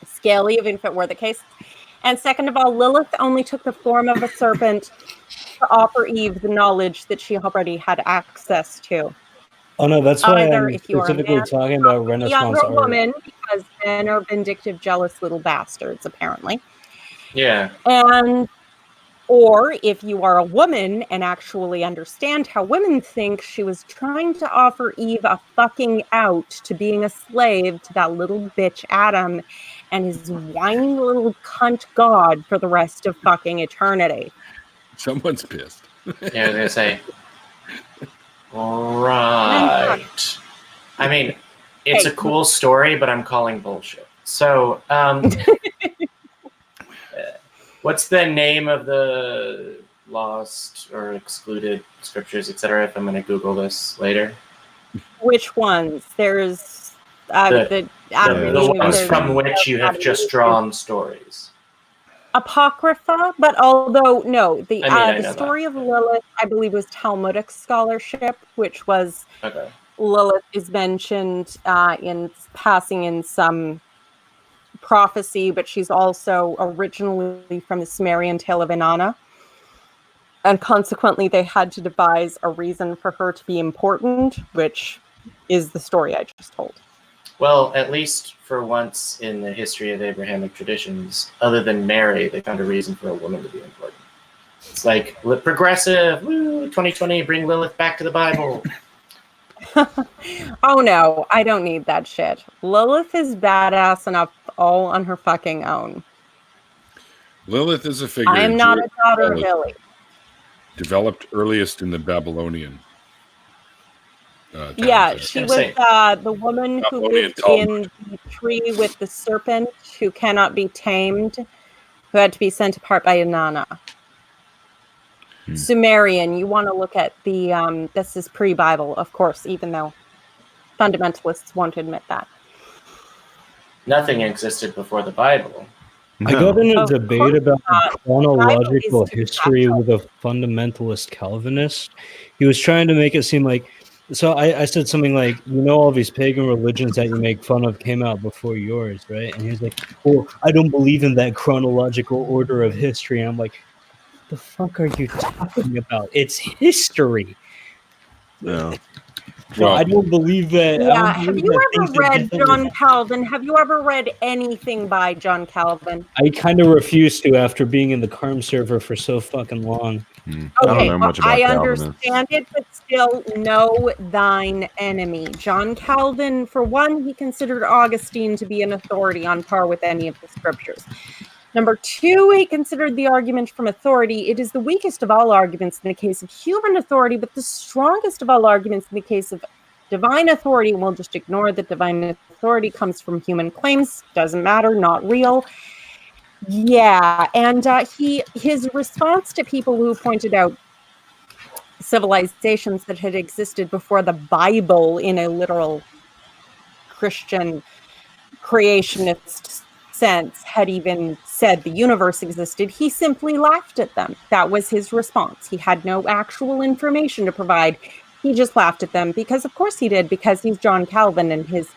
Scaly, even if it were the case. And second of all, Lilith only took the form of a serpent to offer Eve the knowledge that she already had access to. Oh no, that's why Either I'm if you are specifically talking about Renaissance younger art. woman, because men are vindictive, jealous little bastards, apparently. Yeah. Or if you are a woman and actually understand how women think, she was trying to offer Eve a fucking out to being a slave to that little bitch Adam and his whiny little cunt God for the rest of fucking eternity. Someone's pissed. Yeah, I was gonna say. Right. I mean, it's a cool story, but I'm calling bullshit. So, what's the name of the lost or excluded scriptures, etc.? If I'm going to Google this later. Which ones? There's The ones from which you have just drawn stories. Apocrypha, but although no, the the story of Lilith, I believe, was Talmudic scholarship, which was Lilith is mentioned in passing in some prophecy, but she's also originally from the Sumerian tale of Inanna, and consequently they had to devise a reason for her to be important, which is the story I just told. Well, at least for once in the history of Abrahamic traditions, other than Mary, they found a reason for a woman to be important. It's like progressive, woo, 2020, bring Lilith back to the Bible. Oh no, I don't need that shit. Lilith is badass enough all on her fucking own. Lilith is a figure. I am not a daughter of Billy. Developed earliest in the Babylonian. Yeah, she was the woman who lived in the tree with the serpent, who cannot be tamed, who had to be sent apart by Inanna. Sumerian, you want to look at the, this is pre-Bible, of course, even though fundamentalists won't admit that. Nothing existed before the Bible. I got in a debate about chronological history with a fundamentalist Calvinist. He was trying to make it seem like, so I said something like, all these pagan religions that you make fun of came out before yours, right? And he was like, well, I don't believe in that chronological order of history. And I'm like, what the fuck are you talking about? It's history. No. Well, I don't believe that. Yeah, have you ever read John Calvin? Have you ever read anything by John Calvin? I kind of refuse to after being in the Carm server for so fucking long. Okay, I don't know much about I Calvinists. understand it, but still, know thine enemy. John Calvin, for one, he considered Augustine to be an authority on par with any of the scriptures. Number two, he considered the argument from authority. It is the weakest of all arguments in the case of human authority, but the strongest of all arguments in the case of divine authority. We'll just ignore that divine authority comes from human claims. Doesn't matter, not real. Yeah, and his response to people who pointed out civilizations that had existed before the Bible in a literal Christian creationist sense had even said the universe existed, he simply laughed at them. That was his response. He had no actual information to provide. He just laughed at them because, of course he did, because he's John Calvin and his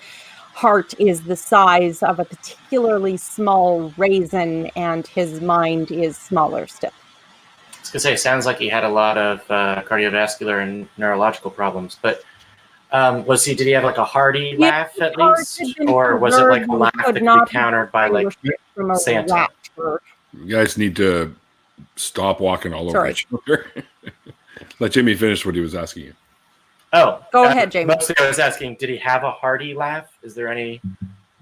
heart is the size of a particularly small raisin and his mind is smaller still. I was going to say, it sounds like he had a lot of cardiovascular and neurological problems, but did he have like a hearty laugh at least? Or was it like a laugh that could be countered by like Santa? You guys need to stop walking all over each other. Let Jamie finish what he was asking you. Oh, go ahead, Jamie. Mostly I was asking, did he have a hearty laugh? Is there any,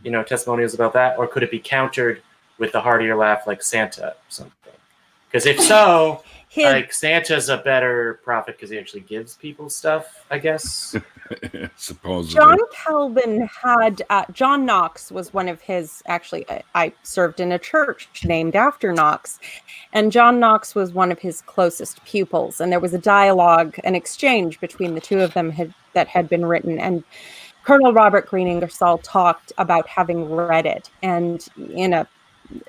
testimonials about that? Or could it be countered with a heartier laugh like Santa or something? Because if so, like Santa's a better prophet because he actually gives people stuff, I guess. Supposedly. John Calvin had, John Knox was one of his, actually, I served in a church named after Knox, and John Knox was one of his closest pupils, and there was a dialogue, an exchange between the two of them that had been written, and Colonel Robert Green Ingersoll talked about having read it, and in a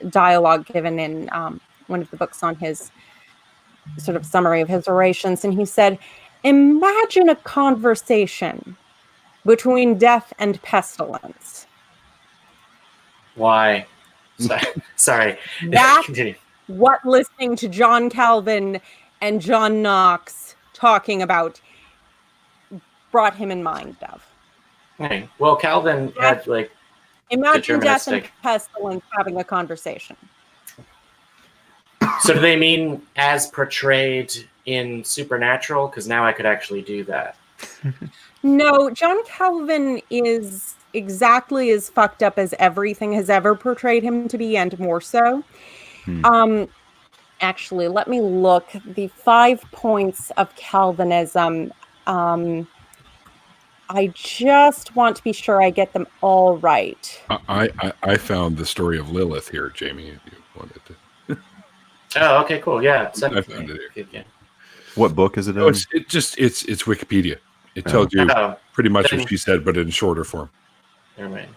dialogue given in one of the books on his sort of summary of his orations, and he said, imagine a conversation between death and pestilence. Why? Sorry. That's what listening to John Calvin and John Knox talking about brought him in mind of. Okay. Well, Calvin had like imagine death and pestilence having a conversation. So do they mean as portrayed in Supernatural? Because now I could actually do that. No, John Calvin is exactly as fucked up as everything has ever portrayed him to be, and more so. Actually, let me look. The 5 points of Calvinism. I just want to be sure I get them all right. I found the story of Lilith here, Jamie, if you wanted to. Oh, okay, cool. Yeah. I found it here. Yeah. What book is it in? Oh, it's Wikipedia. It tells you pretty much what she said, but in shorter form. Never mind.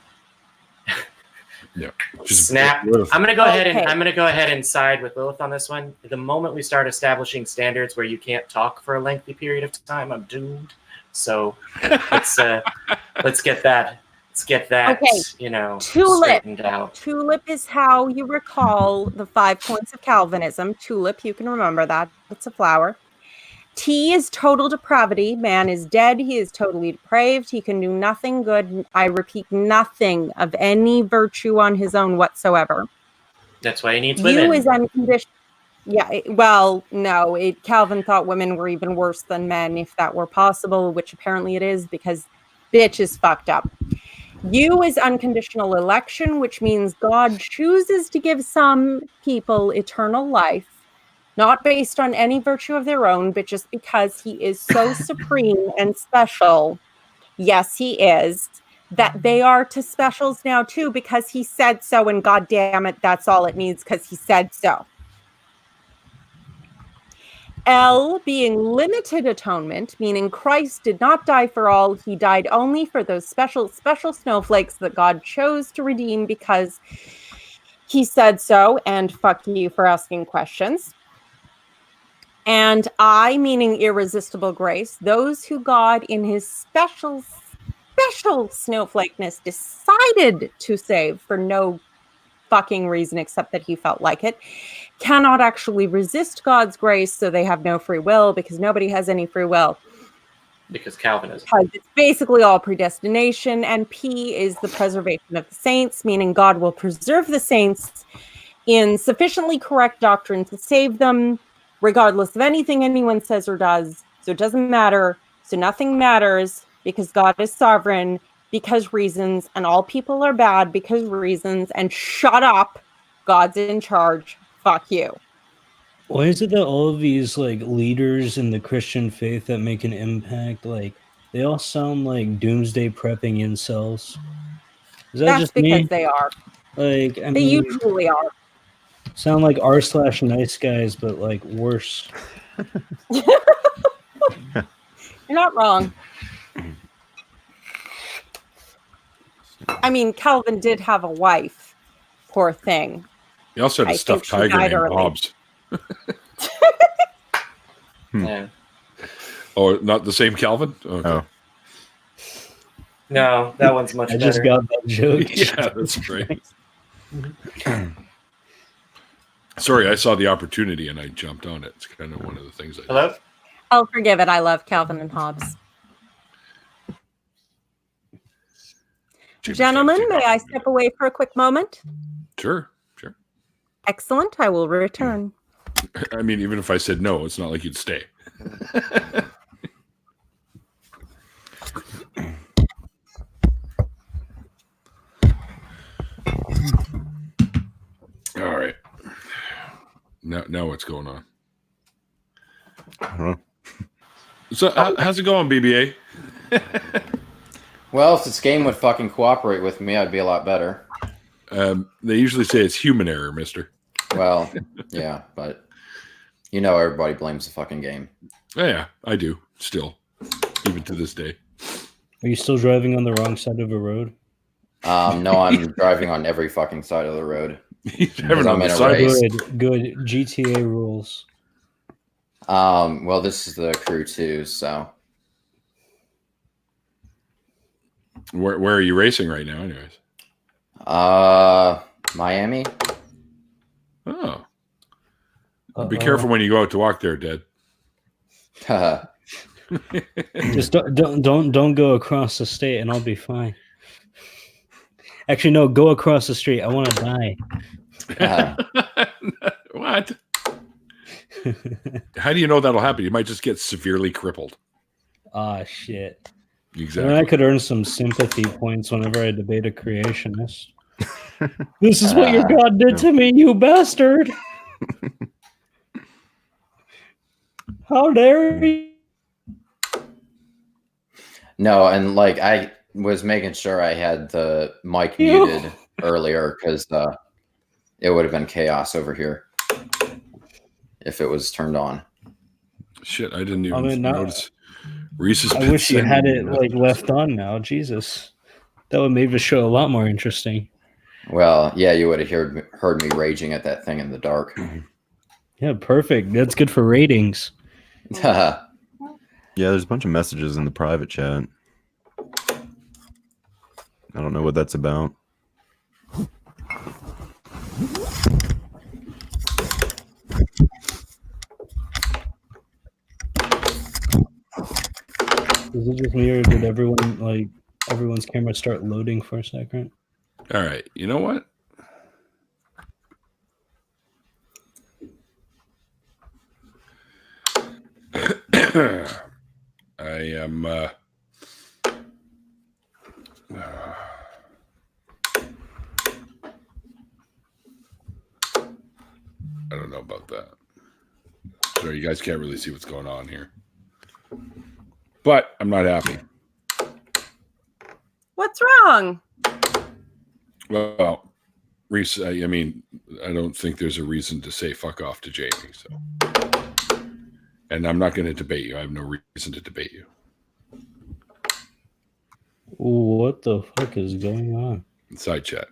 Yeah. Snap. Lilith. I'm gonna go ahead and Okay. I'm gonna go ahead and side with Lilith on this one. The moment we start establishing standards where you can't talk for a lengthy period of time, I'm doomed. So let's get that. Let's get that. Okay. Tulip straightened out. Tulip is how you recall the 5 points of Calvinism. Tulip, you can remember that. It's a flower. T is total depravity. Man is dead. He is totally depraved. He can do nothing good. I repeat, nothing of any virtue on his own whatsoever. That's why he needs U women. is unconditional. Yeah, well, no. Calvin thought women were even worse than men, if that were possible, which apparently it is, because bitch is fucked up. U is unconditional election, which means God chooses to give some people eternal life, not based on any virtue of their own, but just because he is so supreme and special. Yes, he is. That they are to specials now too, because he said so, and God damn it, that's all it needs, because he said so. L being limited atonement, meaning Christ did not die for all, he died only for those special snowflakes that God chose to redeem because he said so, and fuck you for asking questions. And I, meaning irresistible grace, those who God in his special snowflakeness decided to save for no fucking reason except that he felt like it, cannot actually resist God's grace, so they have no free will, because nobody has any free will. Because Calvinism. Because it's basically all predestination. And P is the preservation of the saints, meaning God will preserve the saints in sufficiently correct doctrine to save them, regardless of anything anyone says or does. So it doesn't matter. So nothing matters, because God is sovereign, because reasons, and all people are bad because reasons, and shut up, God's in charge, fuck you. Why is it that all of these like leaders in the Christian faith that make an impact, like they all sound like doomsday prepping incels? Is that That's just because me? they are. Like, I They mean, usually are. sound like r/nice guys, but like worse. You're not wrong. I mean, Calvin did have a wife. Poor thing. He also had a I stuffed think she tiger died named early. Hobbs. Yeah. Oh, not the same Calvin? Okay. Oh. No, that one's much I better. just got that joke. Yeah, that's great. Sorry, I saw the opportunity and I jumped on it. It's kind of one of the things I did. Hello? I'll forgive it. I love Calvin and Hobbes. Gentlemen, may I step away for a quick moment? Sure. Excellent. I will return. I mean, even if I said no, it's not like you'd stay. All right. Now what's going on? I don't know. So how's it going, BBA? Well, if this game would fucking cooperate with me, I'd be a lot better. They usually say it's human error, mister. Well, yeah, but you know everybody blames the fucking game. Oh, yeah, I do. Still. Even to this day. Are you still driving on the wrong side of a road? No, I'm driving on every fucking side of the road. He's driving I'm on the in a side. race. Good GTA rules. Well, this is the crew too, so Where are you racing right now, anyways? Miami. Oh. Be careful when you go out to walk there, Dad. Just don't go across the state, and I'll be fine. Actually, no, go across the street. I want to die. What? How do you know that'll happen? You might just get severely crippled. Ah, shit. Exactly. And I could earn some sympathy points whenever I debate a creationist. This is what your God did to me, you bastard! How dare you? No, and like I was making sure I had the mic muted earlier because it would have been chaos over here if it was turned on. Shit, I didn't even notice. Reese's. I wish you had it like left on now. Jesus. That would make the show a lot more interesting. Well, yeah, you would have heard me raging at that thing in the dark. Yeah, perfect. That's good for ratings. Yeah, there's a bunch of messages in the private chat. I don't know what that's about. Is it just me or did everyone's camera start loading for a second? All right. You know what? I am. I don't know about that. So you guys can't really see what's going on here. But I'm not happy. What's wrong? Well, Reese, I mean, I don't think there's a reason to say fuck off to Jamie. So, and I'm not going to debate you. I have no reason to debate you. What the fuck is going on? Side chat.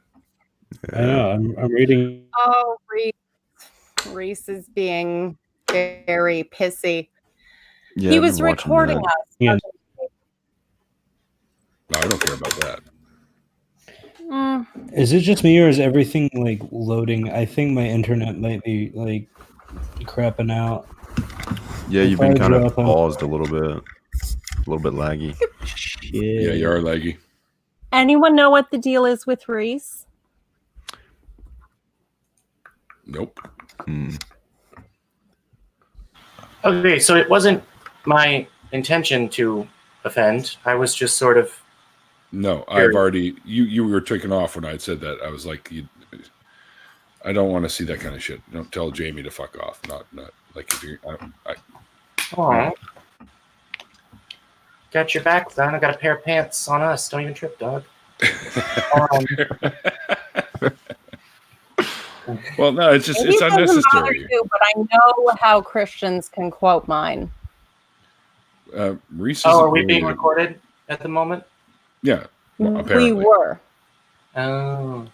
I know. I'm reading. Oh, Reese is being very pissy. Yeah, He I've was been watching recording that. us. Yeah. No, I don't care about that. Is it just me or is everything like loading? I think my internet might be like crapping out. Yeah, If you've been I kind of drop out- paused a little bit laggy. Shit. Yeah, you are leggy. Anyone know what the deal is with Reese? Nope. Okay, so it wasn't my intention to offend. I was just sort of. No, I've already. You were taken off when I said that. I was like, I don't want to see that kind of shit. Don't tell Jamie to fuck off. Not like if you're. Aw. Got your back, son. I got a pair of pants on us. Don't even trip, dog. Well, no, it's just Maybe it's it doesn't bother unnecessary. you, but I know how Christians can quote mine. Reese. Oh, are we being recorded at the moment? Yeah, apparently. We were. Oh,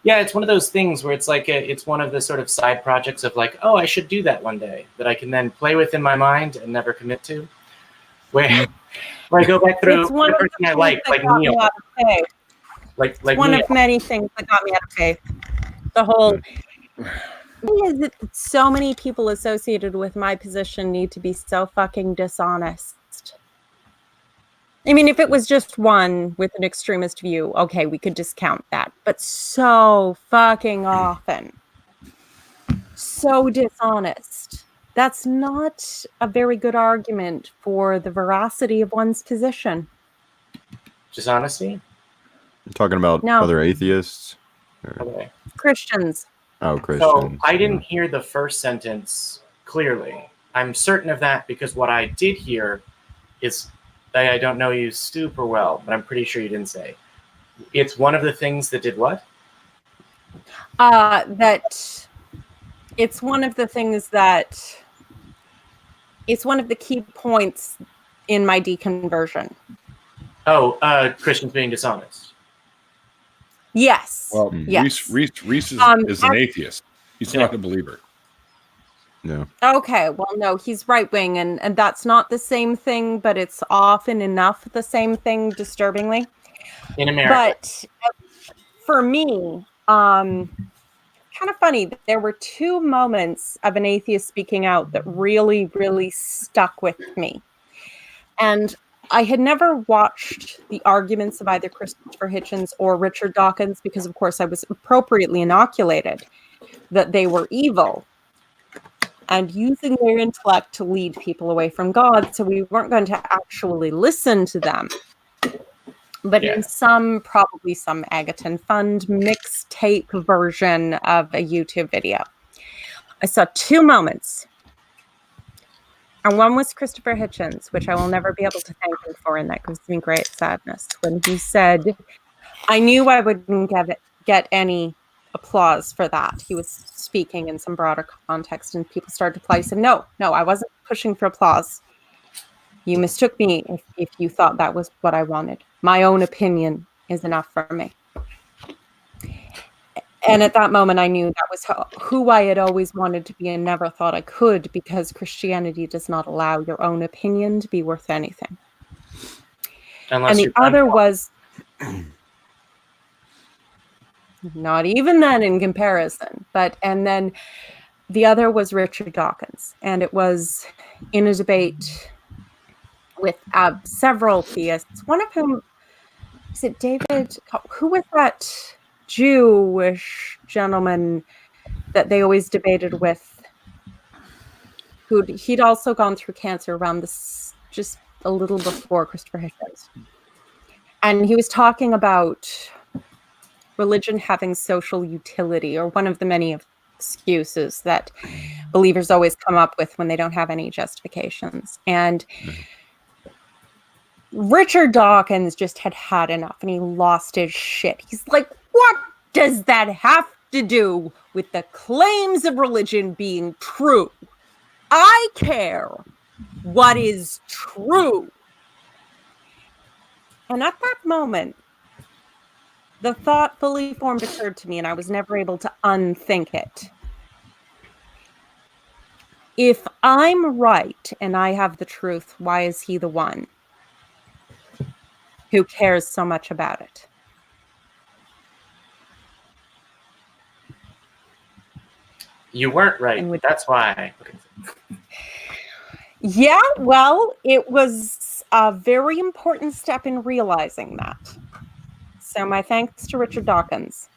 yeah. It's one of those things where it's like it's one of the sort of side projects of like, oh, I should do that one day that I can then play with in my mind and never commit to. Where I go back through It's one of the everything I things like that got me Neil, out of faith. like One Neil. of many things that got me out of faith. The whole thing is that so many people associated with my position need to be so fucking dishonest. I mean, if it was just one with an extremist view, okay, we could discount that. But so fucking often, so dishonest. That's not a very good argument for the veracity of one's position. Dishonesty? You're talking about No. other atheists? Okay. Christians. Oh, So Christians. I didn't hear the first sentence clearly. I'm certain of that because what I did hear is I don't know you super well, but I'm pretty sure you didn't say. It's one of the things that did what? That it's one of the things that it's one of the key points in my deconversion. Oh, Christians being dishonest. Yes. Well, yes. Reese is an atheist. He's not a believer. No. Okay, well, no, he's right wing, and that's not the same thing, but it's often enough the same thing, disturbingly. In America. But for me, kind of funny. There were two moments of an atheist speaking out that really, really stuck with me. And I had never watched the arguments of either Christopher Hitchens or Richard Dawkins because, of course, I was appropriately inoculated that they were evil and using their intellect to lead people away from God. So we weren't going to actually listen to them. But in probably some Agaton Fund mixtape version of a YouTube video, I saw two moments. And one was Christopher Hitchens, which I will never be able to thank him for, and that gives me great sadness, when he said, I knew I wouldn't get any applause for that. He was speaking in some broader context, and people started to apply. He said, no, I wasn't pushing for applause. You mistook me if you thought that was what I wanted. My own opinion is enough for me. And at that moment, I knew that was who I had always wanted to be and never thought I could, because Christianity does not allow your own opinion to be worth anything. Unless And the you're other was not even then in comparison. And then the other was Richard Dawkins. And it was in a debate with several theists, one of whom, is it David? Who was that Jewish gentleman that they always debated with? He'd also gone through cancer around this, just a little before Christopher Hitchens. And he was talking about religion having social utility, or one of the many excuses that believers always come up with when they don't have any justifications. And Richard Dawkins just had enough, and he lost his shit. He's like, what does that have to do with the claims of religion being true? I care what is true. And at that moment, the thought fully formed occurred to me, and I was never able to unthink it. If I'm right and I have the truth, why is he the one who cares so much about it? You weren't right. That's why. Yeah, well, it was a very important step in realizing that. So my thanks to Richard Dawkins.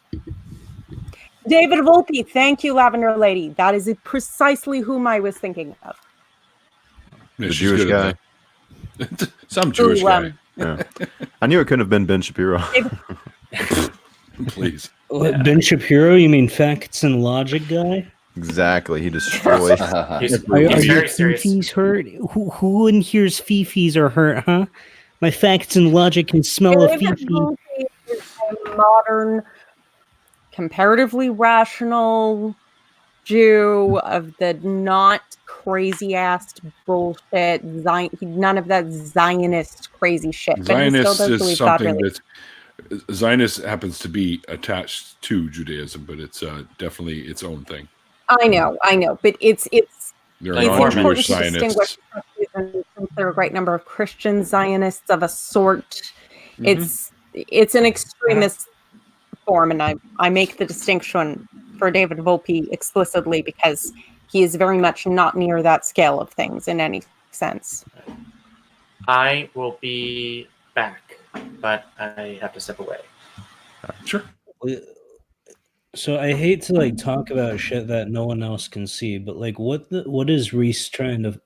David Volpe, thank you, Lavender Lady. That is precisely whom I was thinking of. The Jewish guy. Some Jewish guy. Yeah. I knew it couldn't have been Ben Shapiro. Please. Ben Shapiro, you mean facts and logic guy? Exactly. He destroyed. He's very serious. Fifis hurt? Who in here's fifis are hurt, huh? My facts and logic can smell a fifi. Is a modern, comparatively rational Jew of the not crazy ass bullshit, none of that Zionist crazy shit. Zionist is something that Zionist happens to be attached to Judaism, but it's definitely its own thing. I know, but it's There it's are important Jewish to distinguish, Zionists. since there are a great number of Christian Zionists of a sort. It's an extremist form, and I make the distinction for David Volpe explicitly because he is very much not near that scale of things in any sense. I will be back, but I have to step away. Sure. So I hate to like talk about shit that no one else can see, but like what is Reese trying to?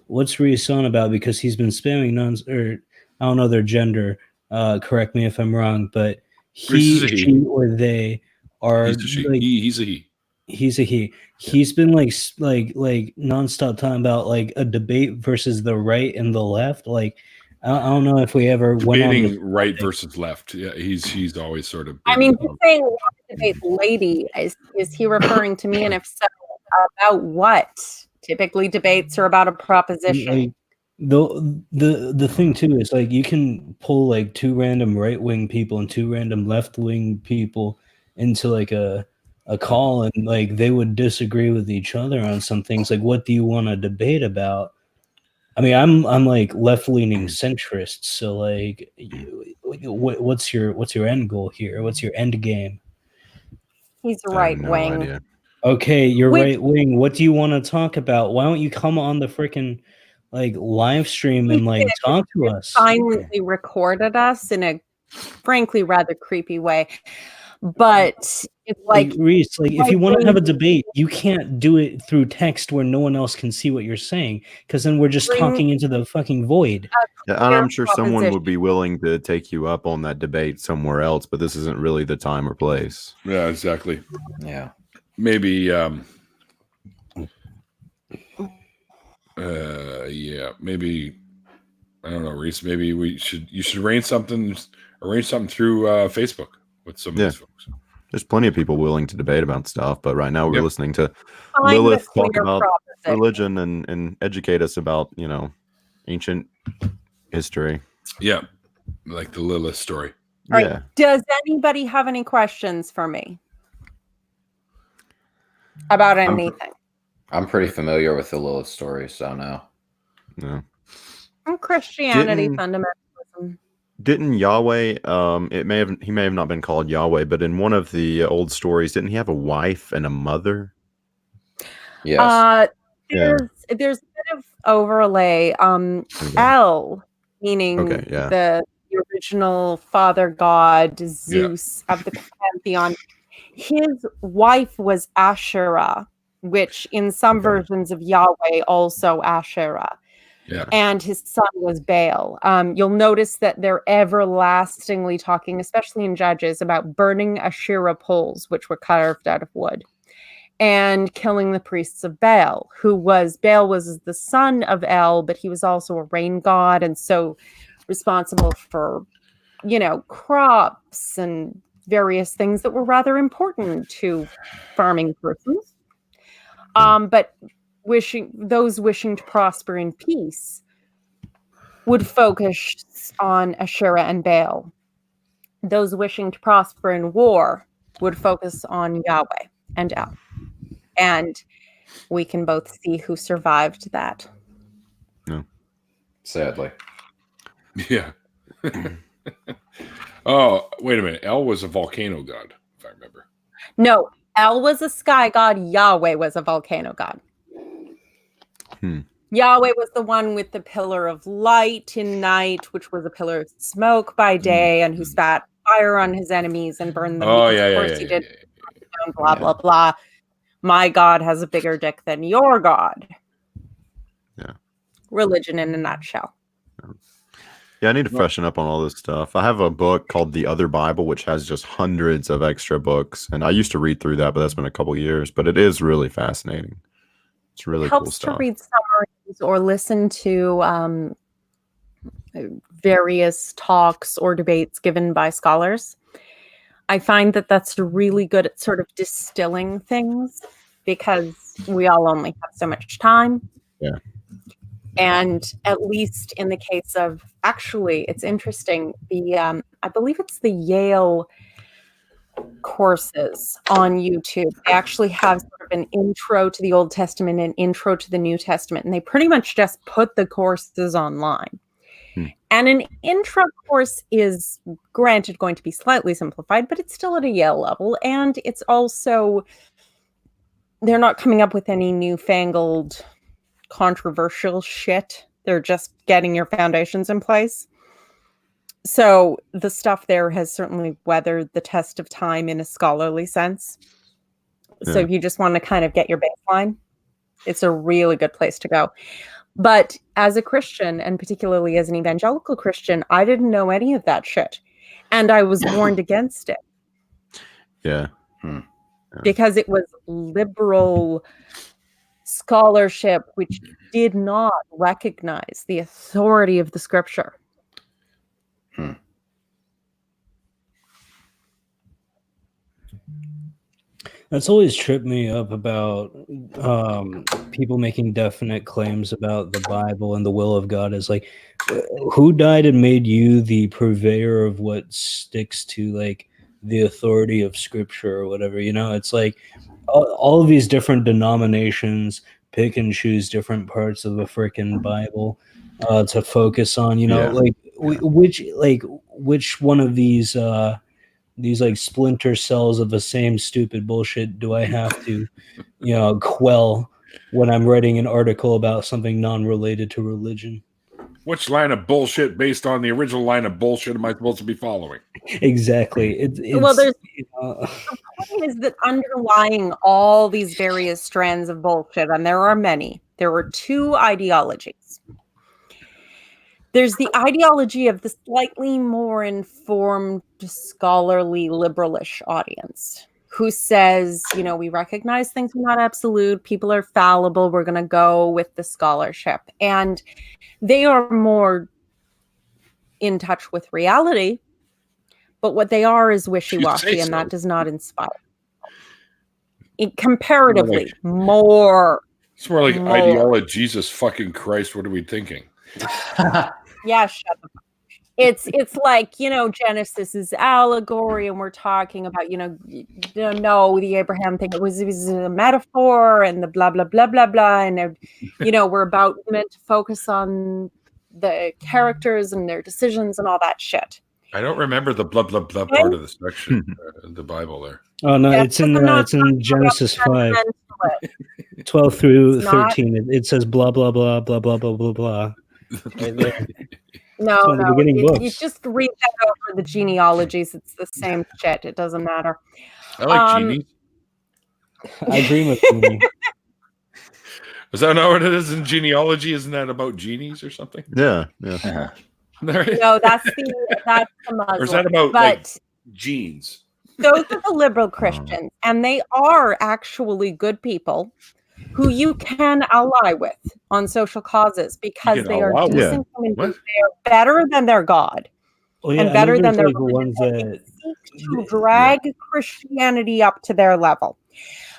What's Reese on about? Because he's been spamming or I don't know their gender. Correct me if I'm wrong, but he, she, or they are. He's a like, he's a he. He's a he. He's been like nonstop talking about like a debate versus the right and the left. Like I don't know if we ever Debating went on right versus left. Yeah, he's always sort of. I mean, he's saying debate lady. Is he referring to me? And if so, about what? Typically, debates are about a proposition. Like, the thing too is like you can pull like two random right wing people and two random left wing people into like a call, and like they would disagree with each other on some things. Like, what do you want to debate about? I mean, I'm like left leaning centrist, so like, what's your end goal here? What's your end game? He's right wing. Okay, you're right wing. What do you want to talk about? Why don't you come on the freaking like live stream and like talk to us? Silently recorded us in a frankly rather creepy way. But it's like Reese, like if you want to have a debate, you can't do it through text where no one else can see what you're saying, because then we're just talking into the fucking void. Yeah, and I'm sure someone would be willing to take you up on that debate somewhere else, but this isn't really the time or place. Yeah, exactly. Yeah. Maybe maybe I don't know, Reese, maybe you should arrange something through Facebook with some of these folks. There's plenty of people willing to debate about stuff, but right now we're listening to Lilith talk about religion and educate us about, you know, ancient history. Yeah, like the Lilith story. All right. Does anybody have any questions for me about anything? I'm pretty familiar with the Lilith story, so no. No. Christianity, fundamentalism. Didn't Yahweh? He may have not been called Yahweh, but in one of the old stories, didn't he have a wife and a mother? Yes. There's a bit of overlay. El, meaning the original father god, Zeus of the pantheon. His wife was Asherah, which in some versions of Yahweh also Asherah. Yeah. And his son was Baal. You'll notice that they're everlastingly talking, especially in Judges, about burning Asherah poles, which were carved out of wood, and killing the priests of Baal, Baal was the son of El, but he was also a rain god, and so responsible for, crops and various things that were rather important to farming persons. But those wishing to prosper in peace would focus on Asherah and Baal. Those wishing to prosper in war would focus on Yahweh and El. And we can both see who survived that. No. Sadly. Yeah. Oh, wait a minute. El was a volcano god, if I remember. No, El was a sky god. Yahweh was a volcano god. Yahweh was the one with the pillar of light in night, which was a pillar of smoke by day, and who spat fire on his enemies and burned them. Of course he did. Blah, blah, blah. My God has a bigger dick than your God. Yeah. Religion in a nutshell. Yeah, I need to freshen up on all this stuff. I have a book called The Other Bible, which has just hundreds of extra books. And I used to read through that, but that's been a couple years. But it is really fascinating. It's really cool stuff. Helps to read summaries or listen to various talks or debates given by scholars. I find that that's really good at sort of distilling things because we all only have so much time. Yeah. And at least in the case of, actually, it's interesting, I believe it's the Yale courses on YouTube. They actually have sort of an intro to the Old Testament and intro to the New Testament, and they pretty much just put the courses online. And an intro course is, granted, going to be slightly simplified, but it's still at a Yale level, and it's also, they're not coming up with any newfangled controversial shit. They're just getting your foundations in place. So the stuff there has certainly weathered the test of time in a scholarly sense. So if you just want to kind of get your baseline, it's a really good place to go. But as a Christian, and particularly as an evangelical Christian, I didn't know any of that shit. And I was warned against it. Yeah. Because it was liberal scholarship which did not recognize the authority of the scripture. That's always tripped me up about people making definite claims about the Bible and the will of God. Is like, who died and made you the purveyor of what sticks to like the authority of Scripture or whatever? It's like all of these different denominations pick and choose different parts of a freaking Bible to focus on. Which one of these like splinter cells of the same stupid bullshit do I have to, quell when I'm writing an article about something non-related to religion? Which line of bullshit based on the original line of bullshit am I supposed to be following? Exactly. Well, the point is that underlying all these various strands of bullshit, and there are many, there are two ideologies. There's the ideology of the slightly more informed, scholarly, liberalish audience who says, we recognize things are not absolute, people are fallible, we're going to go with the scholarship. And they are more in touch with reality, but what they are is wishy-washy, and that does not inspire. Comparatively, more. It's more like ideology. Jesus fucking Christ, what are we thinking? Yeah, shut up. it's like, Genesis is allegory, and we're talking about, no, the Abraham thing, it was a metaphor, and the blah blah blah blah blah, and we're meant to focus on the characters and their decisions and all that shit. I don't remember the blah blah blah part of the section in the Bible there. Oh no, it's in Genesis 5, 12 through 13. It says blah blah blah blah blah blah blah blah. Right there. No, you just read that over the genealogies. It's the same shit. It doesn't matter. I like genies. I dream of genie. Is that not what it is in genealogy? Isn't that about genies or something? Yeah. No, that's the Muslim. Or is that about genes? Those are the liberal Christians, and they are actually good people who you can ally with on social causes because they are decent human beings. They are better than their God and better than their ones that seek to drag Christianity up to their level.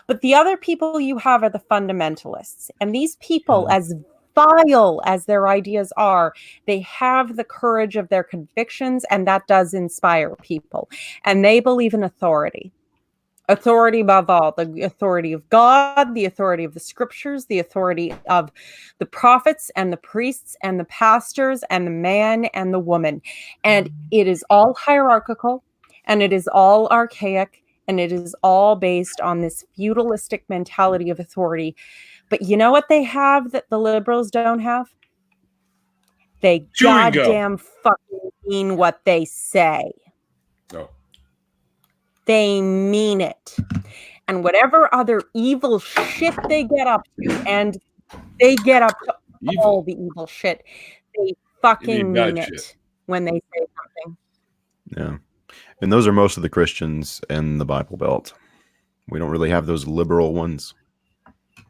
But the other people you have are the fundamentalists, and these people, as vile as their ideas are, they have the courage of their convictions, and that does inspire people. And they believe in authority. Authority above all, the authority of God, the authority of the scriptures, the authority of the prophets and the priests and the pastors and the man and the woman. And it is all hierarchical, and it is all archaic, and it is all based on this feudalistic mentality of authority. But you know what they have that the liberals don't have? They goddamn fucking mean what they say. No. They mean it. And whatever other evil shit they get up to, and they get up to all the evil shit, they fucking mean it when they say something. Yeah. And those are most of the Christians in the Bible Belt. We don't really have those liberal ones.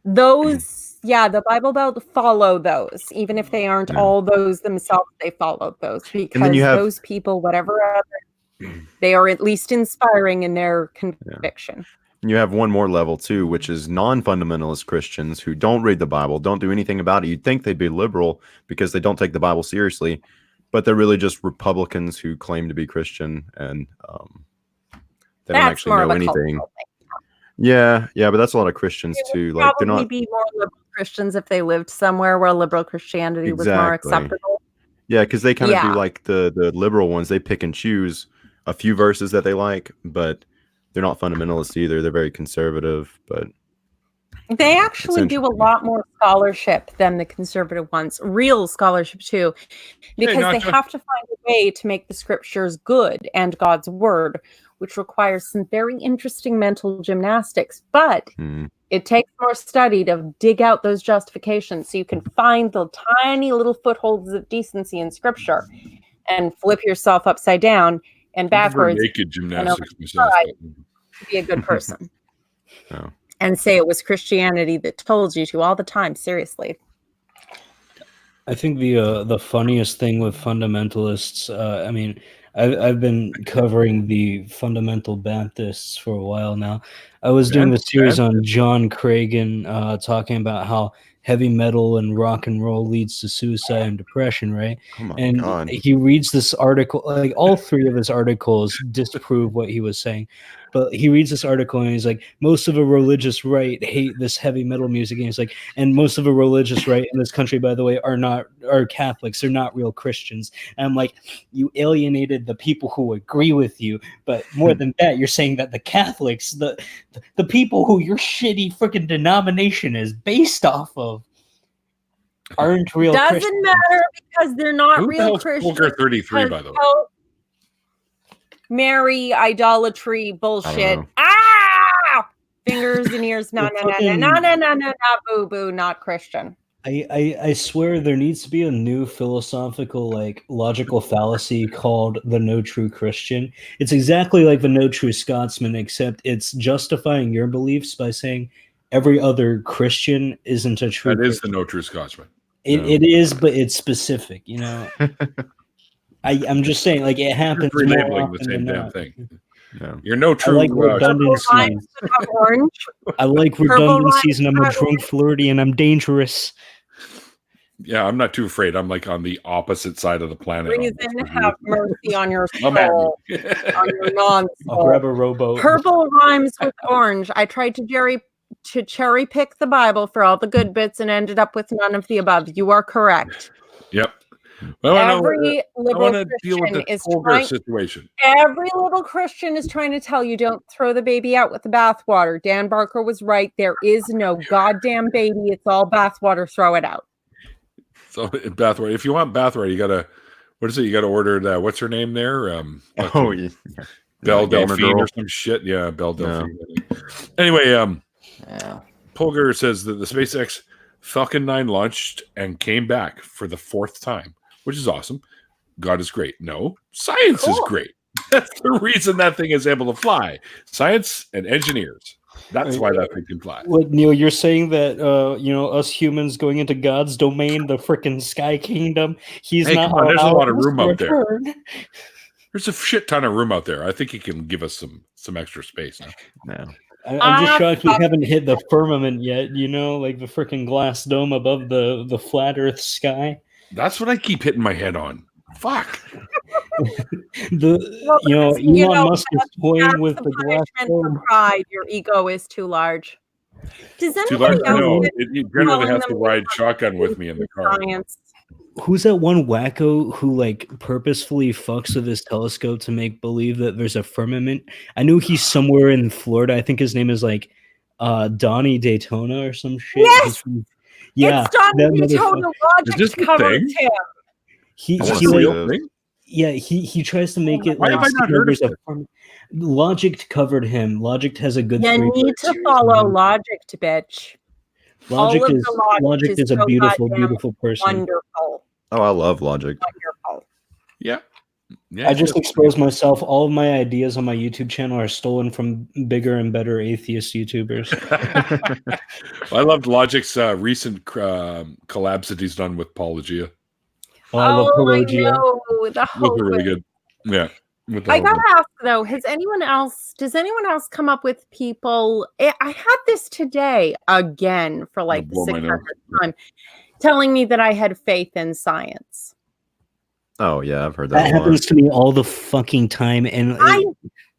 Those, the Bible Belt follow those. Even if they aren't all those themselves, they follow those. Because those people, whatever other, they are at least inspiring in their conviction. And you have one more level too, which is non-fundamentalist Christians who don't read the Bible, don't do anything about it. You'd think they'd be liberal because they don't take the Bible seriously, but they're really just Republicans who claim to be Christian, and they don't actually know anything. Yeah, but that's a lot of Christians too. Like they're not be more liberal Christians if they lived somewhere where liberal Christianity was more acceptable. Yeah, because they kind of do like the liberal ones. They pick and choose a few verses that they like, but they're not fundamentalists either. They're very conservative, but they actually do a lot more scholarship than the conservative ones. Real scholarship too, because they have to find a way to make the scriptures good and God's word, which requires some very interesting mental gymnastics. But it takes more study to dig out those justifications so you can find the tiny little footholds of decency in scripture and flip yourself upside down and backwards. Naked gymnastics myself. To be a good person. And say it was Christianity that told you to all the time. Seriously. I think the funniest thing with fundamentalists, I mean, I've been covering the fundamental Baptists for a while now. I was doing the series on John Cragen, talking about how heavy metal and rock and roll leads to suicide and depression, right? Oh God. He reads this article, like all three of his articles disprove what he was saying. But he reads this article and he's like, most of a religious right hate this heavy metal music. And he's like, and most of a religious right in this country, by the way, are Catholics. They're not real Christians. And I'm like, you alienated the people who agree with you. But more than that, you're saying that the Catholics, the people who your shitty freaking denomination is based off of, aren't real Christians. Doesn't matter because they're not real Christians. Poker 33, by the way. Mary idolatry bullshit. Fingers and ears. No, boo boo, not Christian. I swear there needs to be a new philosophical, like, logical fallacy called the no true Christian. It's exactly like the no true Scotsman, except it's justifying your beliefs by saying every other Christian isn't a true Christian. Is the no true Scotsman. It is, but it's specific, you know. I'm just saying, like, it happens. You're relabeling the same damn thing. Yeah. You're no true. I like redundancies. I like redundancies, and I'm a drunk Flirty, and I'm dangerous. Yeah, I'm not too afraid. I'm like on the opposite side of the planet. Reason, have mercy on your I'm at soul, me. on your non I'll grab a rowboat. Purple rhymes with orange. I tried to cherry pick the Bible for all the good bits and ended up with none of the above. You are correct. Yep. Well, Every I liberal want to deal with Christian the is Polgar trying. situation. Every little Christian is trying to tell you don't throw the baby out with the bathwater. Dan Barker was right. There is no goddamn baby. It's all bathwater. Throw it out. So bathwater. If you want bathwater, you gotta. What is it? You gotta order that. What's her name there? Oh, yeah. Belle Gamer Delphine girl. or some shit. Yeah, Belle Delphine. Anyway, Yeah. Polgar says that the SpaceX Falcon 9 launched and came back for the 4th time, which is awesome. God is great. No, science is great. That's the reason that thing is able to fly. Science and engineers. That's why that thing can fly. What, Neil, you're saying that us humans going into God's domain, the frickin' sky kingdom, he's Hey, not. come on, there's a lot of room out there. return. There's a shit ton of room out there. I think he can give us some extra space now. No. I'm just shocked we haven't hit the firmament yet. Like the frickin' glass dome above the flat Earth sky. That's what I keep hitting my head on. Fuck. Elon Musk is toying with the glass punishment dome. for pride. Your ego is too large. Does Too large? anybody No, else you generally have to them ride shotgun with me in the car. science? Who's that one wacko who like purposefully fucks with his telescope to make believe that there's a firmament? I know he's somewhere in Florida. I think his name is like Donnie Daytona or some shit. Yes! Yeah, It's Donnie that Daytona. Is this Logic the covers thing? him. He I wanna he see like, it. yeah, he tries to make it Why like have I not heard of there's a firmament. Logic covered him. Logic has a good. You 3 need to series follow on him. Logic, bitch. Logic All of is the Logic is a so beautiful, goddamn beautiful person. Wonderful. Oh, I love Logic. Wonderful. Yeah. I just exposed myself. All of my ideas on my YouTube channel are stolen from bigger and better atheist YouTubers. I loved Logic's recent collabs that he's done with Pelagia. Oh, I love I Pelagia. know. The Those hope. are really good. Yeah. with the I whole gotta group. ask though, does anyone else come up with people? I had this today again for like the blow my 600th nose. time, telling me that I had faith in science. Oh yeah, I've heard That that. a lot. happens to me all the fucking time, and I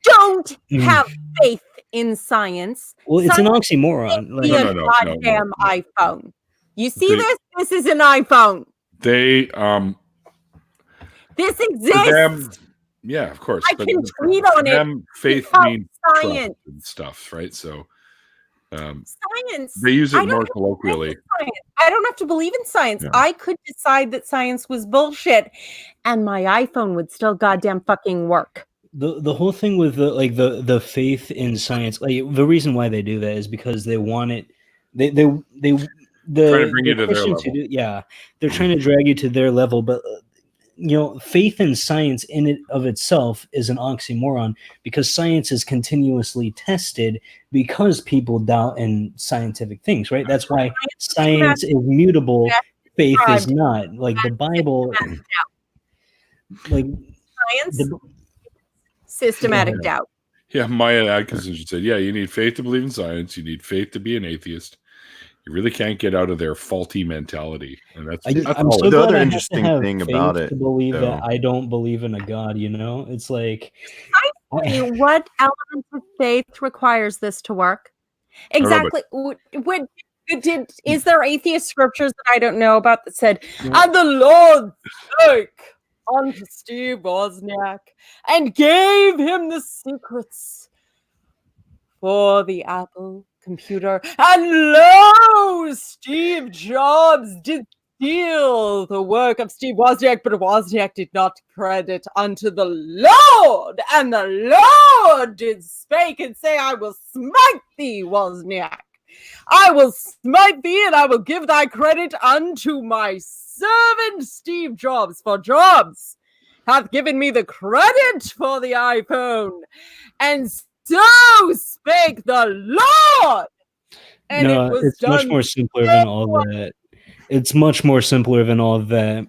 don't Mm. have faith in science. well, it's an Science oxymoron. Be Like, a No. goddamn iPhone. You see They- this? This is an iPhone. They This for exists. them, yeah, of course. I but can for tweet on it them, faith because means science. trust and stuff, right? So Science. they use I it don't more have to believe colloquially. in science. I don't have to believe in science. Yeah. I could decide that science was bullshit, and my iPhone would still goddamn fucking work. the whole thing with the faith in science, like the reason why they do that is because they want it. They Trying to bring you to their Christians who level. they're trying to drag you to their level, but faith in science in it of itself is an oxymoron because science is continuously tested because people doubt in scientific things, right? That's why science is mutable, faith is not. Like the Bible, like Science, systematic Yeah. doubt. Yeah, Maya Atkinson said, yeah, you need faith to believe in science. You need faith to be an atheist. You really can't get out of their faulty mentality. And that's I'm all so it is. The glad other I have interesting to have thing faith about it, to believe though- that I don't believe in a God. It's like What element of faith requires this to work? Exactly. Is there atheist scriptures that I don't know about that said, "And the Lord spake unto Steve Wozniak and gave him the secrets for the Apple computer, and lo, Steve Jobs did steal the work of Steve Wozniak, but Wozniak did not credit unto the Lord, and the Lord did spake and say, I will smite thee, Wozniak. I will smite thee, and I will give thy credit unto my servant Steve Jobs, for Jobs hath given me the credit for the iPhone, and so spake the Lord. And no, it was it's done. much more simpler than all that. It's much more simpler than all that.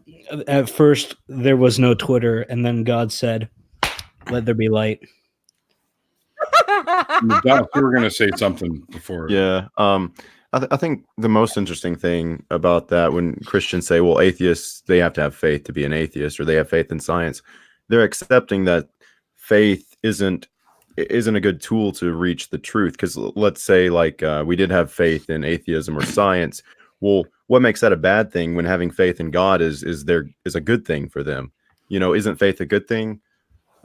At first, there was no Twitter, and then God said, "Let there be light." Doc, you were going to say something before. Yeah. I think the most interesting thing about that, when Christians say, well, atheists, they have to have faith to be an atheist, or they have faith in science, they're accepting that faith isn't a good tool to reach the truth. Because let's say, like, we did have faith in atheism or science. Well, what makes that a bad thing when having faith in God is a good thing for them? Isn't faith a good thing?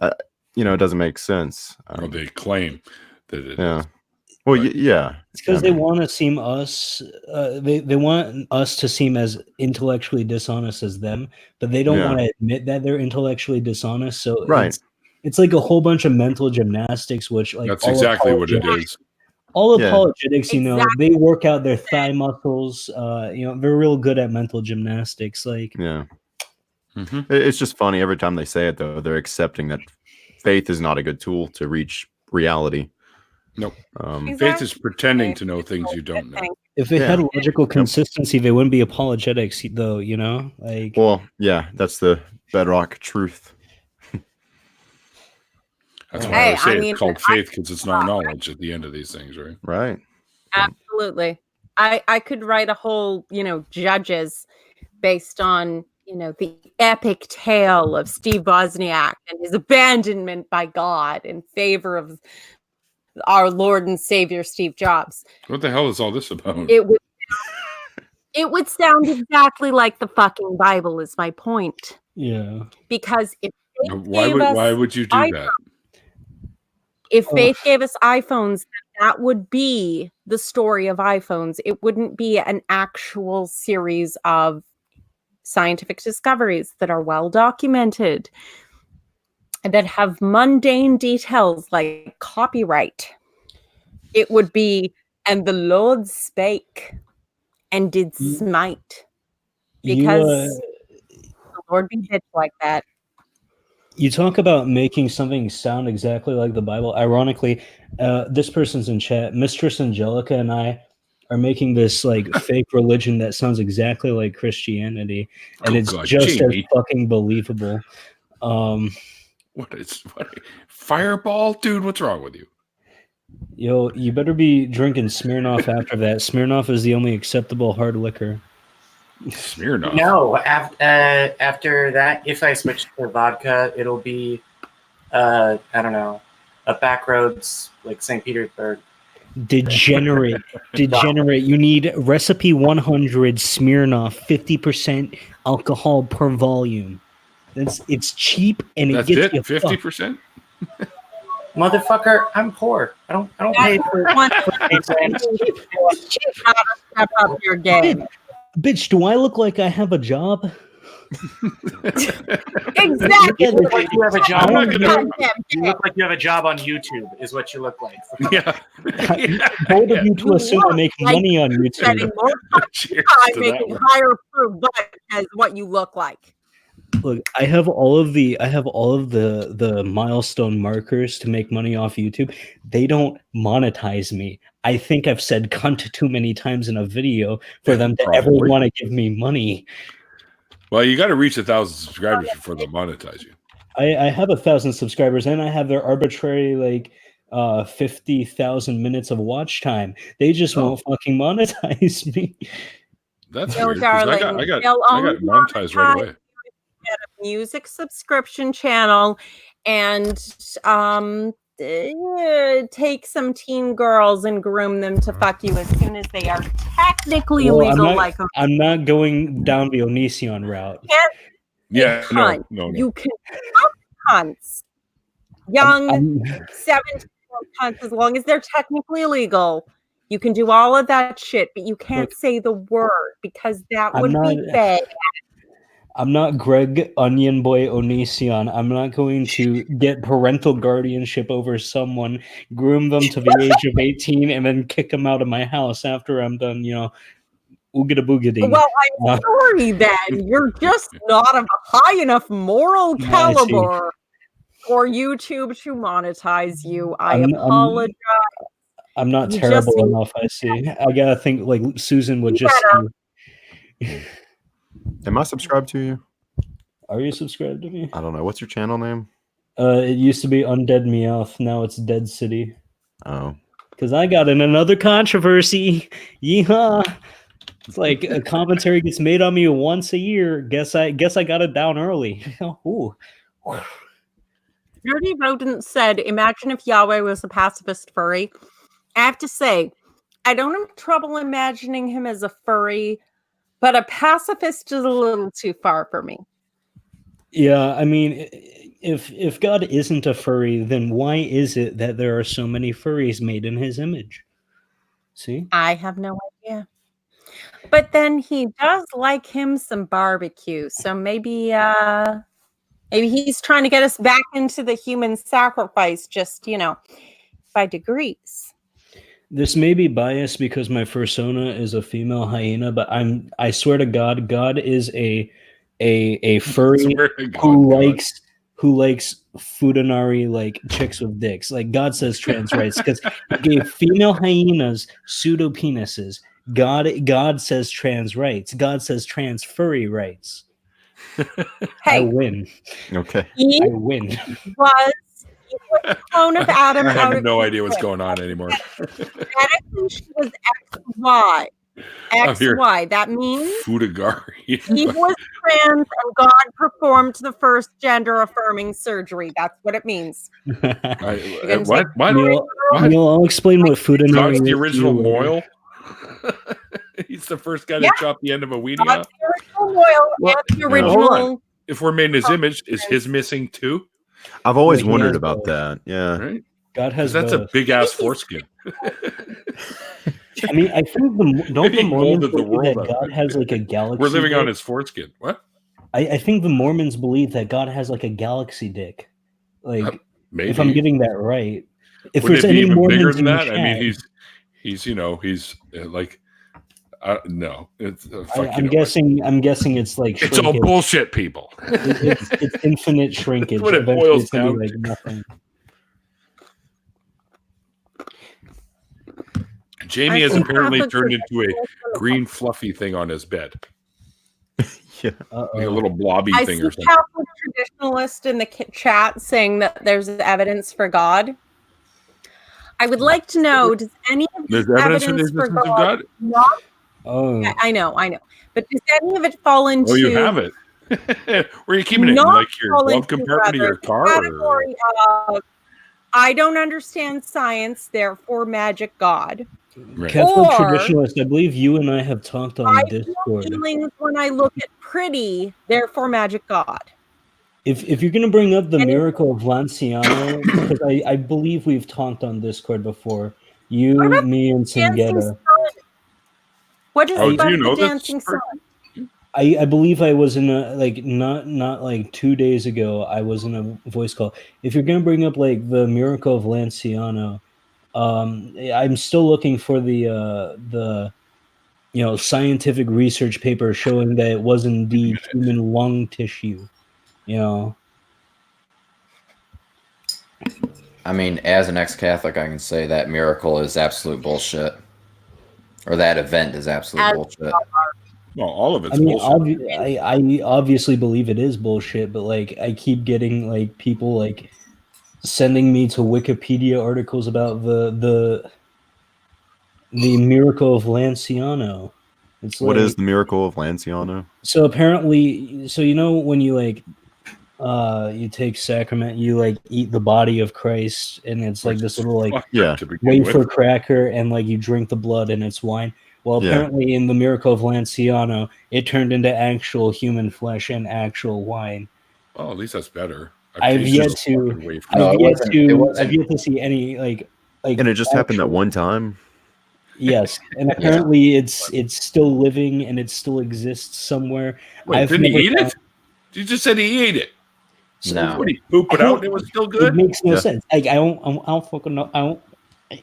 It doesn't make sense. Well, they claim that it Yeah. is. Well, yeah. It's because they want to seem us. They want us to seem as intellectually dishonest as them, but they don't want to admit that they're intellectually dishonest. So it's like a whole bunch of mental gymnastics, which like That's exactly what it is. All apologetics, they work out their thigh muscles. They're real good at mental gymnastics. Like, It's just funny every time they say it, though. They're accepting that faith is not a good tool to reach reality. Nope. Faith is pretending to know things you don't know. If it had logical consistency, they wouldn't be apologetics, though. Like, well, yeah, that's the bedrock truth. That's why it's called faith, because it's not knowledge at the end of these things, right? Right. Absolutely. I could write a whole, Judges based on, the epic tale of Steve Wozniak and his abandonment by God in favor of our Lord and Savior Steve Jobs. What the hell is all this about? It would sound exactly like the fucking Bible, is my point. Yeah. Because if why would you do that? If faith gave us iPhones, that would be the story of iPhones. It wouldn't be an actual series of scientific discoveries that are well documented and that have mundane details like copyright. It would be, and the Lord spake and did smite, because the Lord be bitch like that. You talk about making something sound exactly like the Bible. Ironically, this person's in chat. Mistress Angelica and I are making this like fake religion that sounds exactly like Christianity, and it's just as fucking believable. What Fireball, dude? What's wrong with you? Yo, you better be drinking Smirnoff after that. Smirnoff is the only acceptable hard liquor. Smirnoff. No, after that, if I switch to vodka, it'll be, I don't know, a backroads like St. Petersburg. Degenerate. You need recipe 100 Smirnoff, 50% alcohol per volume. It's cheap and it gets you 50%. Motherfucker, I'm poor. I don't pay for Step up your game. Bitch, do I look like I have a job? Exactly. You look like you have a job. You look like you have a job on YouTube, is what you look like. Yeah. Bold of you to assume I make money on YouTube. Spending more time making higher proof, but as what you look like. Look, I have all of the milestone markers to make money off YouTube. They don't monetize me. I think I've said cunt too many times in a video for them to ever want to give me money. Well, you got to reach 1,000 subscribers before they monetize you. I have 1,000 subscribers, and I have their arbitrary 50,000 minutes of watch time. They just won't fucking monetize me. That's weird. Darling, I got monetized right away. Get a music subscription channel and take some teen girls and groom them to fuck you as soon as they are technically legal. I'm not going down the Onision route. No. You can fuck cunts, young 17-year-old cunts, as long as they're technically illegal. You can do all of that shit, but you can't say the word because that would be bad. I'm not Greg Onion Boy Onision. I'm not going to get parental guardianship over someone, groom them to the age of 18, and then kick them out of my house after I'm done, oogada boogading. Well, I'm sorry then. You're just not of a high enough moral caliber for YouTube to monetize you. I apologize. I'm not terrible enough, I see. I gotta think like Susan would just... Am I subscribed to you? Are you subscribed to me? I don't know. What's your channel name? It used to be Undead Meowth. Now it's Dead City. Oh. because I got in another controversy. Yeehaw! It's like a commentary gets made on me once a year. Guess I got it down early. Ooh. Dirty Rodent said, imagine if Yahweh was a pacifist furry. I have to say, I don't have trouble imagining him as a furry, but a pacifist is a little too far for me. Yeah, I mean, if God isn't a furry, then why is it that there are so many furries made in his image? See? I have no idea. But then he does like him some barbecue, so maybe he's trying to get us back into the human sacrifice, just by degrees. This may be biased because my fursona is a female hyena, but I swear to God, God is a furry who likes futanari like chicks with dicks. Like God says trans rights because he gave female hyenas pseudo penises. God says trans rights. God says trans furry rights. I win. Okay. I win. He was a clone of Adam. I have no idea what's going on anymore. Genetically, she was XY. XY. That means Futagari. he was trans and God performed the first gender affirming surgery. That's what it means. What? Neil, I'll explain what futanari God's is. the original Moyle. He's the first guy to chop the end of a weenie off. The original. If we're made in his image, is his missing too? I've always wondered about that. Yeah. Right? God has that's both. a big ass foreskin. I mean, I think the Mormons the believe world that God has like a galaxy. We're living on dick. his foreskin. What? I think the Mormons believe that God has like a galaxy dick. Like, maybe. if I'm getting that right. If Would there's it be any even Mormons bigger than in that? chat, I mean, he's like, no. It's I'm guessing it's like it's all bullshit, people. It's infinite shrinkage. That's what it Eventually boils it's gonna be down like to. nothing. Jamie has apparently turned into a green fluffy thing on his bed. Yeah. Like a little blobby I thing see or something. Catholic traditionalist in the chat saying that there's evidence for God. I would like to know, does any of this There's evidence for the evidence for existence of God? God? Not, Oh, yeah, I know. But does any of it fall into? Oh, you have it. Where are you keeping it? In not like your fall glove into, compartment of rather, your the car? category of, I don't understand science, therefore magic God. Right. Catholic Or- traditionalist. I believe you and I have talked on I feel Discord. feelings when I look at pretty, therefore magic God. If you're gonna bring up the miracle of Lanciano, because I believe we've talked on Discord before. You, me, and Dancing Singeta. sun. What is Oh, about do you the know this dancing sun? part? I believe I was in a like not like 2 days ago. I was in a voice call. If you're gonna bring up like the miracle of Lanciano, I'm still looking for the scientific research paper showing that it was indeed human lung tissue. I mean, as an ex-Catholic, I can say that miracle is absolute bullshit, or that event is absolute bullshit. Well, all of it's I mean, bullshit. I obviously believe it is bullshit, but like I keep getting like people like sending me to Wikipedia articles about the miracle of Lanciano. It's What like, is the miracle of Lanciano? so apparently, so when you like you take sacrament, you like eat the body of Christ, and it's like this little like wafer cracker, and like you drink the blood, and it's wine. Well, apparently in the miracle of Lanciano, it turned into actual human flesh and actual wine. Oh, at least that's better. I've yet to see any like and it just happened that one time. Yes, and apparently it's still living and it still exists somewhere. Wait, didn't he eat it? You just said he ate it. No. What, he poop it out and it was still good? It makes no sense. Like I don't fucking know.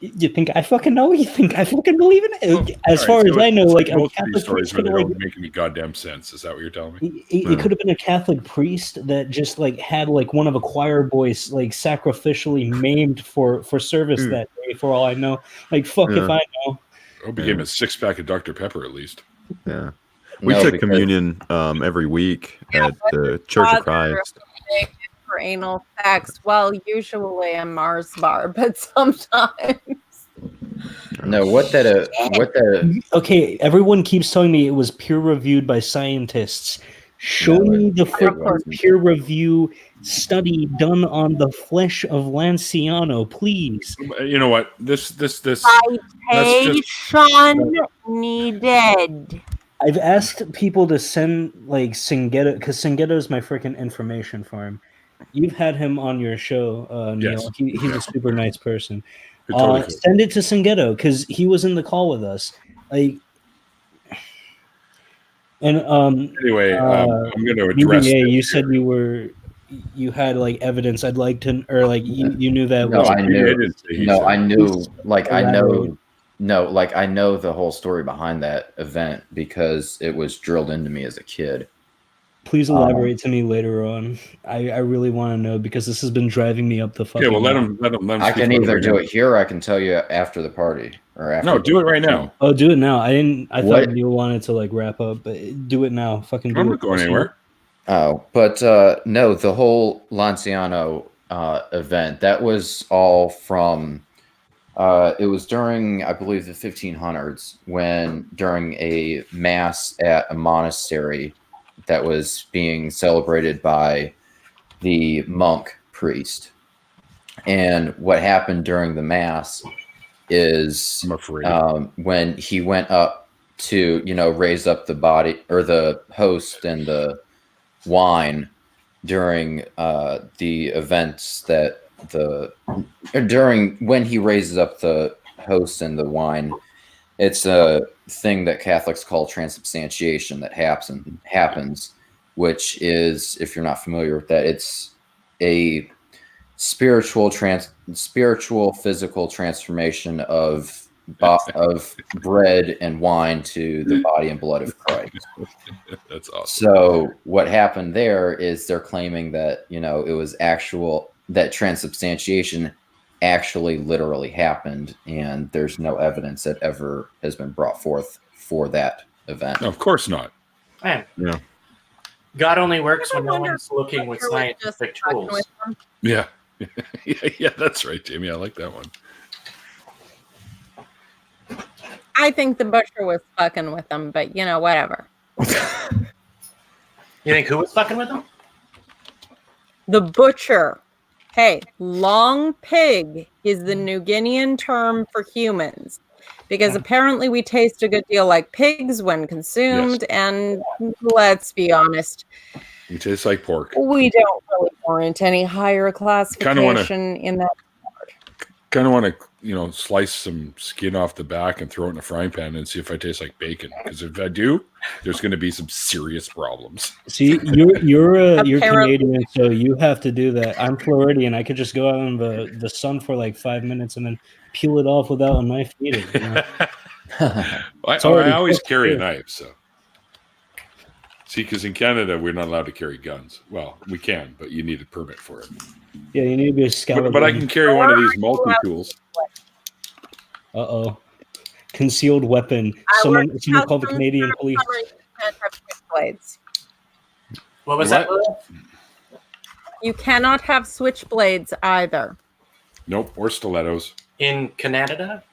You think I fucking know? You think I fucking believe in it? As far as I know, like a most of these Catholic stories priest where could they have don't make any goddamn sense. Is that what you're telling me? it could have been a Catholic priest that just like had like one of a choir boys like sacrificially maimed for service that day. For all I know, like fuck if I know. I hope he gave him a 6-pack of Dr. Pepper at least. Yeah, we took communion every week at the Church of Christ. For anal sex, well, usually a Mars bar, but sometimes. No, what that Okay, everyone keeps telling me it was peer reviewed by scientists. Show No, me the it freaking wasn't. peer review study done on the flesh of Lanciano, please. You know what? This that's just Citation needed. I've asked people to send like Singhetto, because Singhetto is my freaking information for him. You've had him on your show, Neil. Yes. He's a super nice person. Totally cool. Send it to Singhetto because he was in the call with us. Like, and Anyway, I'm going to address. BBA, you said you had like evidence. I'd like to, or like you knew that. No, was I knew. No, I knew. Please Like I elaborate. know. No, like I know the whole story behind that event because it was drilled into me as a kid. Please elaborate to me later on. I really want to know because this has been driving me up the fucking. Yeah, well, let him. I can either do it here or I can tell you after the party or after. No, do it right now. Oh, do it now. I What? thought you wanted to like wrap up, but do it now. Fucking do I'm it. not going anywhere. Oh, but no, the whole Lanciano event, that was all from, it was during, I believe, the 1500s when during a mass at a monastery that was being celebrated by the monk priest. And what happened during the mass is I'm afraid. when he went up to, raise up the body or the host and the wine during the events that when he raises up the host and the wine, it's a thing that Catholics call transubstantiation that happens, which is, if you're not familiar with that, it's a spiritual physical transformation of bread and wine to the body and blood of Christ. That's awesome. So what happened there is they're claiming that, it was that transubstantiation actually literally happened, and there's no evidence that ever has been brought forth for that event. No, of course not. Man, Yeah. God only works when no wonder one's looking with Butcher was just scientific fucking tools. with them. Yeah. Yeah, that's right, Jamie. I like that one. I think the butcher was fucking with them, but whatever. You think who was fucking with them? The butcher. Hey, long pig is the New Guinean term for humans because apparently we taste a good deal like pigs when consumed, and let's be honest, It tastes like pork. we don't really warrant any higher classification in that. Kind of want to, slice some skin off the back and throw it in a frying pan and see if I taste like bacon. Because if I do, there's going to be some serious problems. See, you're Apparently. Canadian, so you have to do that. I'm Floridian. I could just go out in the sun for like 5 minutes and then peel it off without a knife needed. I always carry a knife, so. See, because in Canada, we're not allowed to carry guns. Well, we can, but you need a permit for it. Yeah, you need to be a scout. But I can carry one of these multi-tools. Uh-oh. Concealed weapon. Someone called the Canadian police. You can't have switchblades. What was that? You cannot have switchblades either. Nope, or stilettos. In Canada?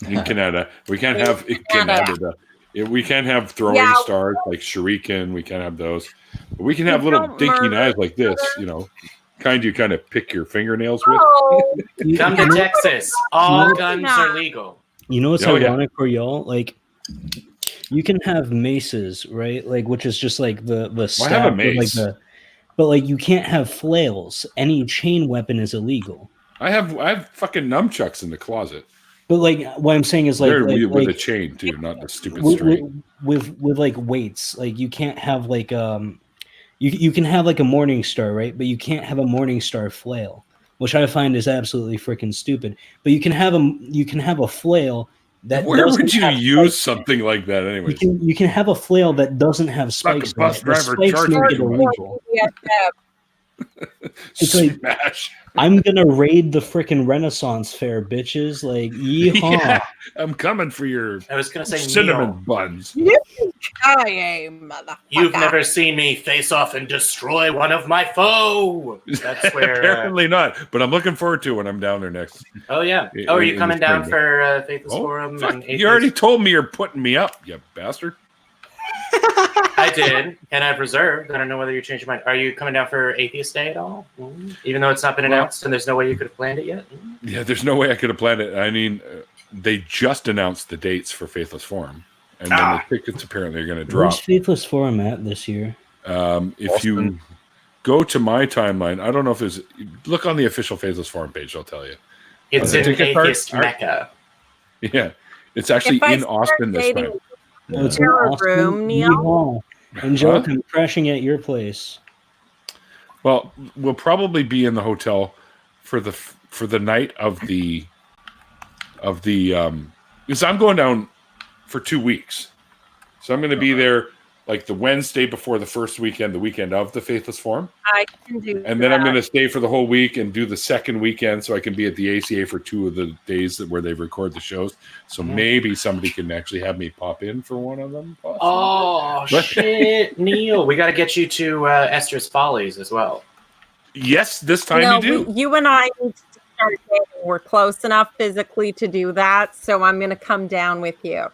In Canada. We can't have in Canada. We can't have throwing stars like shuriken. We can't have those. But we can have little dinky knives like this, you kind of pick your fingernails with. Oh, Come to Texas. All guns are legal. You know what's Oh, yeah. ironic for y'all? Like, you can have maces, right? Like, which is just like the staff. I have a mace. But like, you can't have flails. Any chain weapon is illegal. I have fucking nunchucks in the closet. But like, what I'm saying is like, They're with like a chain too, not the stupid with, string. with like weights. Like, you can't have like you can have like a Morning Star, right? But you can't have a Morning Star flail, which I find is absolutely freaking stupid. But you can have a flail that. Where would you use something like that, anyways? You can have a flail that doesn't have spikes. Bus The driver spikes charging make it you. illegal. It's like, Smash. I'm gonna raid the freaking Renaissance fair, bitches! Like, yeehaw! Yeah, I'm coming for your I was going to say cinnamon Neil. buns. motherfucker. You've never seen me face off and destroy one of my foe. That's where. Apparently not, but I'm looking forward to when I'm down there next. Oh yeah. Oh, are you coming down for Faithless Forum? Fuck, And you already told me you're putting me up, you bastard. I did, and I've reserved. I don't know whether you changed your mind. Are you coming down for Atheist Day at all? Even though it's not been announced, and there's no way you could have planned it yet. Yeah, there's no way I could have planned it. I mean, they just announced the dates for Faithless Forum, and then the tickets apparently are going to drop. Where's Faithless Forum at this year? If you go to my timeline, I don't know if there's. Look on the official Faithless Forum page. I'll tell you. It's in Atheist Mecca. Yeah, it's actually in Austin this time. Oh, it's in Austin? Neil? Angelica, I'm crashing at your place. Well, we'll probably be in the hotel for the night of the because I'm going down for 2 weeks, so I'm going to be there like the Wednesday before the first weekend, the weekend of the Faithless Forum. I can do and then I'm going to stay for the whole week and do the second weekend so I can be at the ACA for 2 of the days where they record the shows. So maybe somebody can actually have me pop in for one of them. Possibly. Oh, shit, Neil. We got to get you to Esther's Follies as well. Yes, this time you do. You and I need to start dating. We're close enough physically to do that, so I'm going to come down with you.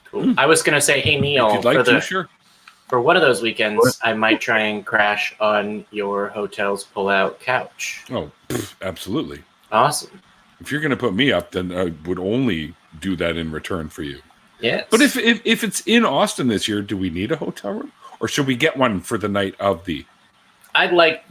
Cool. I was going to say, hey, Neil, if you'd like sure. For one of those weekends, I might try and crash on your hotel's pull-out couch. Oh, absolutely. Awesome. If you're going to put me up, then I would only do that in return for you. Yes. But if it's in Austin this year, do we need a hotel room? Or should we get one for the night of the... I like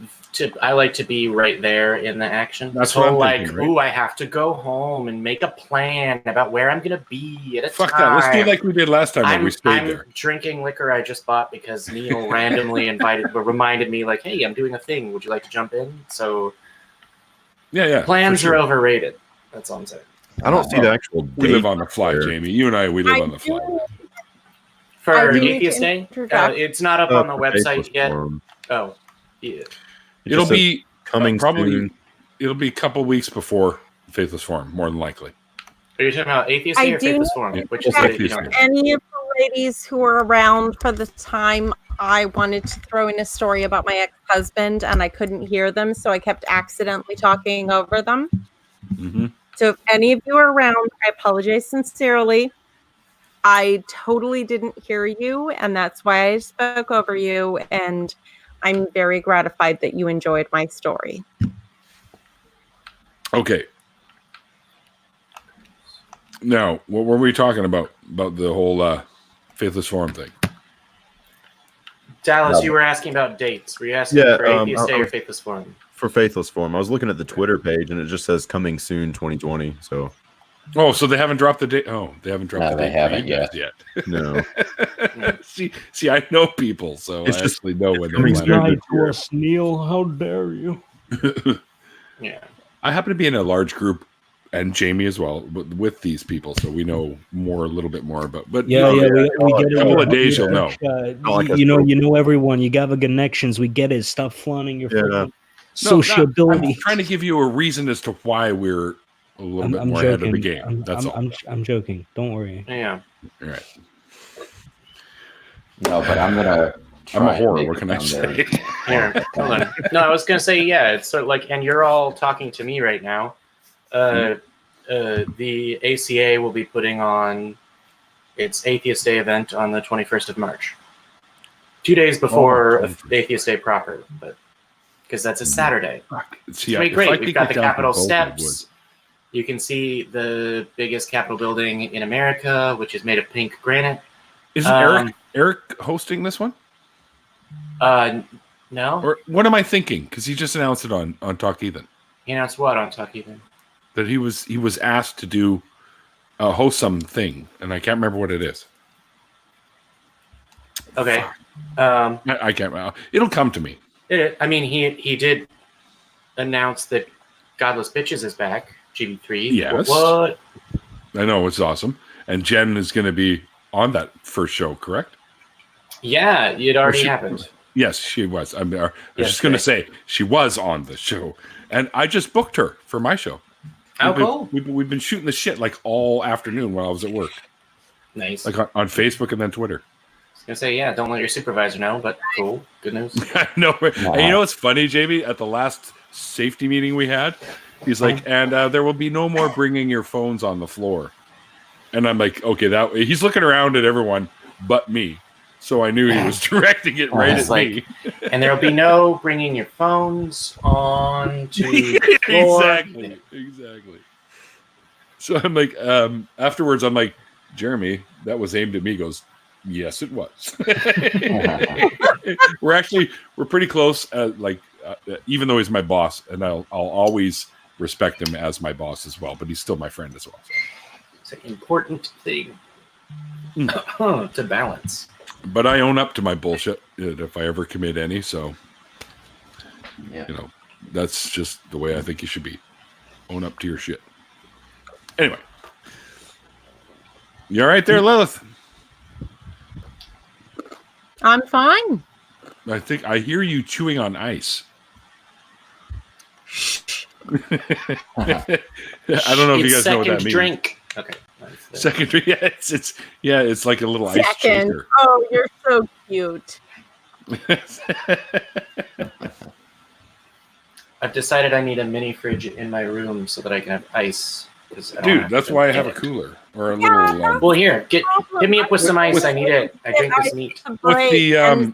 to be right there in the action. That's what I'm thinking, right? Ooh, I have to go home and make a plan about where I'm going to be at a Fuck time. that. Let's do like we did last time when we stayed there. I'm drinking liquor I just bought because Neil randomly reminded me, like, hey, I'm doing a thing. Would you like to jump in? So yeah. Plans are overrated. That's all I'm saying. I don't see the actual We live on the fly, Jamie. You and we live on the fly. For Atheist Day? It's not up on the website yet. Oh, yeah. It'll be coming probably soon. It'll be a couple weeks before Faithless Forum, more than likely. Are you talking about Atheist Day or Faithless Forum? Which is any of the ladies who were around for the time I wanted to throw in a story about my ex-husband and I couldn't hear them, so I kept accidentally talking over them. Mm-hmm. So if any of you are around, I apologize sincerely. I totally didn't hear you, and that's why I spoke over you, and I'm very gratified that you enjoyed my story. Okay. Now, what were we talking about the whole Faithless Forum thing? Dallas, you were asking about dates. Were you asking for Atheist Day or Faithless Forum? For Faithless Forum. I was looking at the Twitter page and it just says coming soon 2020. So so they haven't dropped the date. Oh, they haven't dropped the date. They haven't yet. No. see, I know people, so It's I just actually know when coming they're soon. planning. To us, Neil. How dare you? Yeah. I happen to be in a large group, and Jamie as well, with these people, so we know more, a little bit more about. But we get it. A couple of days, you'll know. You know everyone. You got the connections. We get it. Stop flaunting your sociability. I'm trying to give you a reason as to why we're a little bit more ahead of the game. That's all. I'm joking. Don't worry. Yeah. All right. No, but I'm gonna. I'm a whore. What can I say? Here, hold on. No, I was gonna say, yeah. It's sort of like, and you're all talking to me right now. The ACA will be putting on its Atheist Day event on the 21st of March, 2 days before Atheist Day proper, but because that's a Saturday. It's gonna be great. We've got the Capitol steps. You can see the biggest Capitol building in America, which is made of pink granite. Isn't Eric hosting this one? No. Or what am I thinking? Because he just announced it on Talk Ethan. He announced what on Talk Ethan? That he was asked to do host something, and I can't remember what it is. Okay. I can't. It'll come to me. I mean, he did announce that Godless Bitches is back. GB3. Yes. What? I know, it's awesome. And Jen is going to be on that first show, correct? Yeah, it already happened. Yes, she was. I was just going to say she was on the show, and I just booked her for my show. Cool. We've been shooting the shit like all afternoon while I was at work. Nice. like on Facebook and then Twitter. I was gonna say, yeah, don't let your supervisor know, but cool. Good news. No, and you know what's funny, Jamie? At the last safety meeting we had, he's like, and there will be no more bringing your phones on the floor. And I'm like, okay, that he's looking around at everyone but me. So I knew he was directing it right at me. And there'll be no bringing your phones on to the floor. Exactly. So I'm like, afterwards, I'm like, Jeremy, that was aimed at me. He goes, yes, it was. we're pretty close. Even though he's my boss, and I'll always respect him as my boss as well. But he's still my friend as well. So. It's an important thing to balance. But I own up to my bullshit if I ever commit any. So, that's just the way I think you should be. Own up to your shit. Anyway, you all right there, Lilith? I'm fine. I think I hear you chewing on ice. I don't know if you guys know what that means. Drink. Okay. Second drink. Yeah, it's like a little ice shaker. Oh, you're so cute. I've decided I need a mini fridge in my room so that I can have ice. Dude, that's why I have a cooler or a little. Well, here, hit me up with some ice. I need it. I drink this neat. With the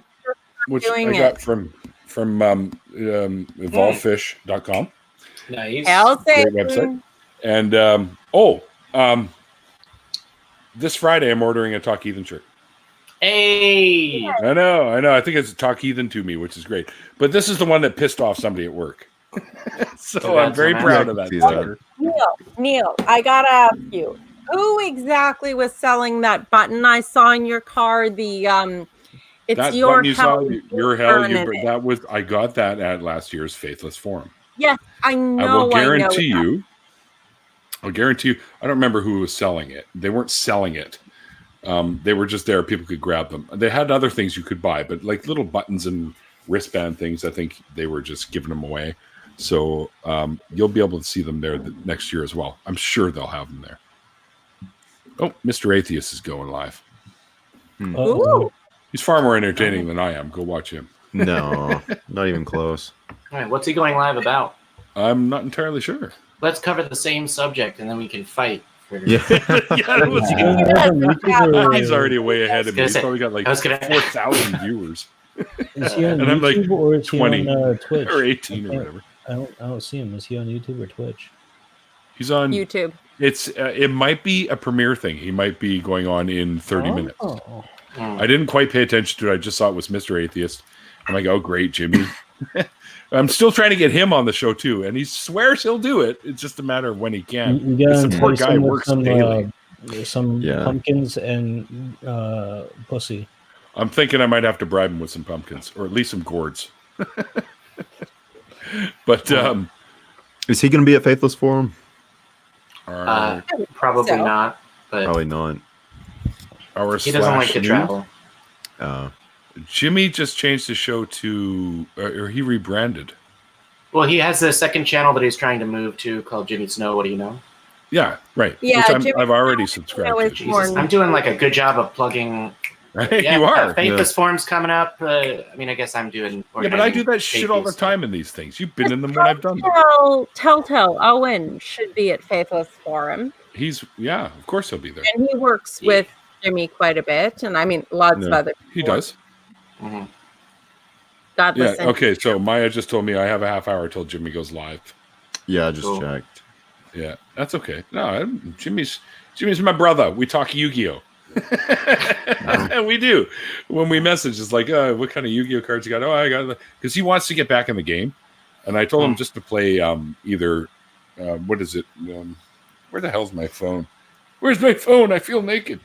which I got from evolvefish.com. Nice. Great website. And this Friday I'm ordering a Talk Heathen shirt. Hey! I know. I think it's Talk Heathen to me, which is great. But this is the one that pissed off somebody at work. So I'm very proud of that. Neil, I gotta ask you, who exactly was selling that button I saw in your car? The it's that your button you hell. saw, your hell. That was I got that at last year's Faithless Forum. Yes, I know. I will guarantee you. I'll guarantee you. I don't remember who was selling it. They weren't selling it. They were just there. People could grab them. They had other things you could buy, but like little buttons and wristband things, I think they were just giving them away. So you'll be able to see them there next year as well. I'm sure they'll have them there. Oh, Mr. Atheist is going live. Ooh. He's far more entertaining than I am. Go watch him. No, not even close. All right, what's he going live about? I'm not entirely sure. Let's cover the same subject and then we can fight. Yeah. He's already way ahead of me. He's probably got like 4,000 viewers. Is he on and I'm YouTube like or is 20 he on Twitch? or 18 or whatever. I don't see him. Is he on YouTube or Twitch? He's on YouTube. It might be a premiere thing. He might be going on in 30 minutes. I didn't quite pay attention to it. I just saw it was Mr. Atheist. I'm like, oh, great, Jimmy. I'm still trying to get him on the show too, and he swears he'll do it. It's just a matter of when he can. The poor guy works daily. Some pumpkins and pussy. I'm thinking I might have to bribe him with some pumpkins, or at least some gourds. But is he going to be at Faithless Forum? Probably not. But probably not. He doesn't like to travel. Jimmy just changed the show to, or he rebranded. Well, he has a second channel that he's trying to move to called Jimmy Snow. What do you know? Yeah, right. Yeah, I've already subscribed to. I'm doing like a good job of plugging. Right? You are. Faithless Forum's coming up. I mean, I guess I'm doing. Yeah, but I do that shit all the time in these things. You've been in them when I've done them. Telltale Owen should be at Faithless Forum. Of course he'll be there. And he works with Jimmy quite a bit. And I mean, lots of other people. He does. Mm-hmm. Okay, so Maya just told me I have a half hour till Jimmy goes live. Yeah, I just checked. Yeah, that's okay. No, Jimmy's my brother. We talk Yu-Gi-Oh. And we do. When we message, it's like, what kind of Yu-Gi-Oh cards you got? Oh, I got, because he wants to get back in the game. And I told him just to play either, what is it? Where the hell's my phone? Where's my phone? I feel naked.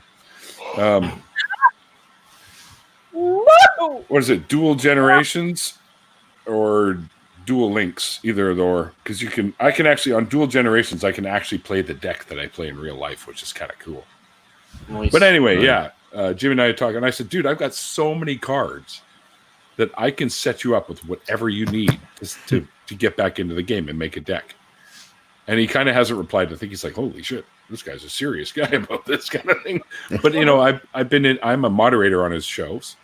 What is it? Dual Generations or Dual Links? Either or, because I can actually on Dual Generations I can actually play the deck that I play in real life, which is kind of cool. Nice. But anyway, Jimmy and I are talking. And I said, dude, I've got so many cards that I can set you up with whatever you need to get back into the game and make a deck. And he kind of hasn't replied. I think he's like, holy shit. this guy's a serious guy about this kind of thing. But you know, I'm a moderator on his shows,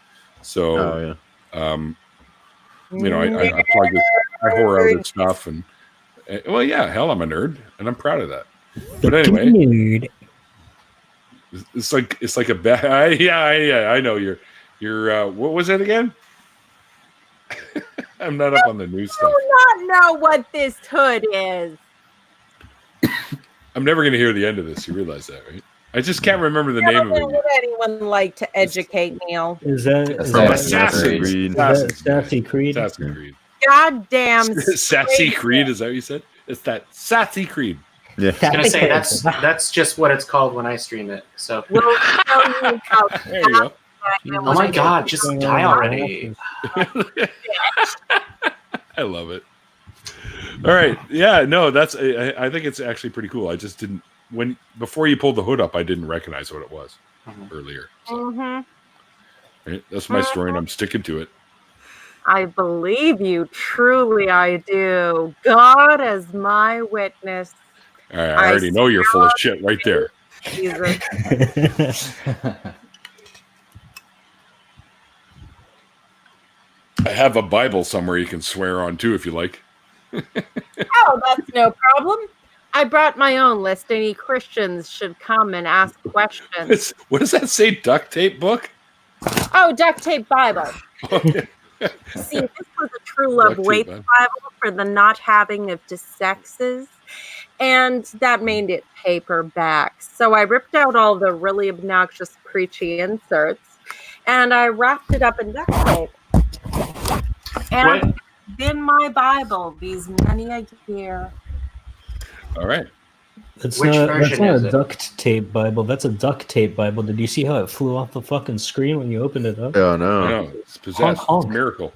so you know, I plug this, I whore out stuff, and well, yeah, hell, I'm a nerd, and I'm proud of that. But anyway, it's like a bad. Yeah, I know you're. What was it again? I'm not up on the news stuff. I do not know what this hood is. I'm never going to hear the end of this. You realize that, right? I just can't remember the name of it. Would anyone like to educate Neil? Is that Assassin's Creed? Sassy Creed? Assassin's Creed. Goddamn Sassy Creed, is that what you said? It's that Sassy Creed. Yeah. I was gonna say that's just what it's called when I stream it. So we'll tell you how there you go. Oh my god, just die already. I love it. All right. Yeah, no, that's I think it's actually pretty cool. I just didn't before you pulled the hood up, I didn't recognize what it was earlier. So. Right? That's my story and I'm sticking to it. I believe you. Truly I do. God as my witness. All right, I already know you're full of shit right there. Jesus. I have a Bible somewhere you can swear on too if you like. Oh, that's no problem. I brought my own list. Any Christians should come and ask questions. What does that say? Duct tape book? Oh, duct tape Bible. See, this was a true love waits Bible for the not having of sexes, and that made it paperback. So I ripped out all the really obnoxious preachy inserts, and I wrapped it up in duct tape. And in my Bible these many a year. All right. That's not a duct tape Bible. That's a duct tape Bible. Did you see how it flew off the fucking screen when you opened it up? Oh no! No, it's possessed. It's a miracle.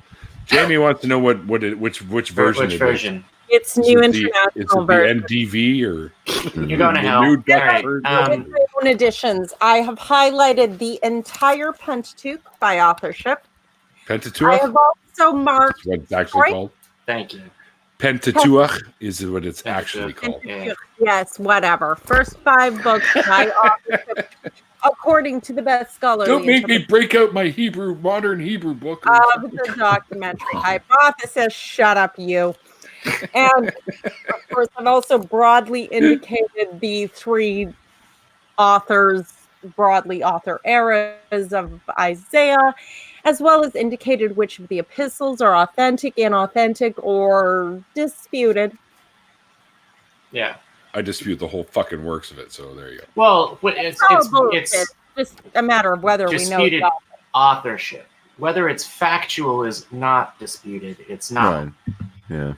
Jamie wants to know which version. Which version? It's New International Version. The NDV or you're going to hell. New own editions. I have highlighted the entire Pentateuch by authorship. Pentateuch. I have also marked. That's what it's actually called. Thank you. Pentateuch is what it's actually called. Yes, whatever. First 5 books by authorship, according to the best scholarly. Don't make me break out my modern Hebrew book. Of the documentary hypothesis. Shut up, you. And of course, I've also broadly indicated the 3 broadly author eras of Isaiah, as well as indicated which of the epistles are authentic, inauthentic, or disputed. Yeah. I dispute the whole fucking works of it, so there you go. Well, it's just a matter of whether we know disputed authorship. Whether it's factual is not disputed. It's not. Right. Yeah.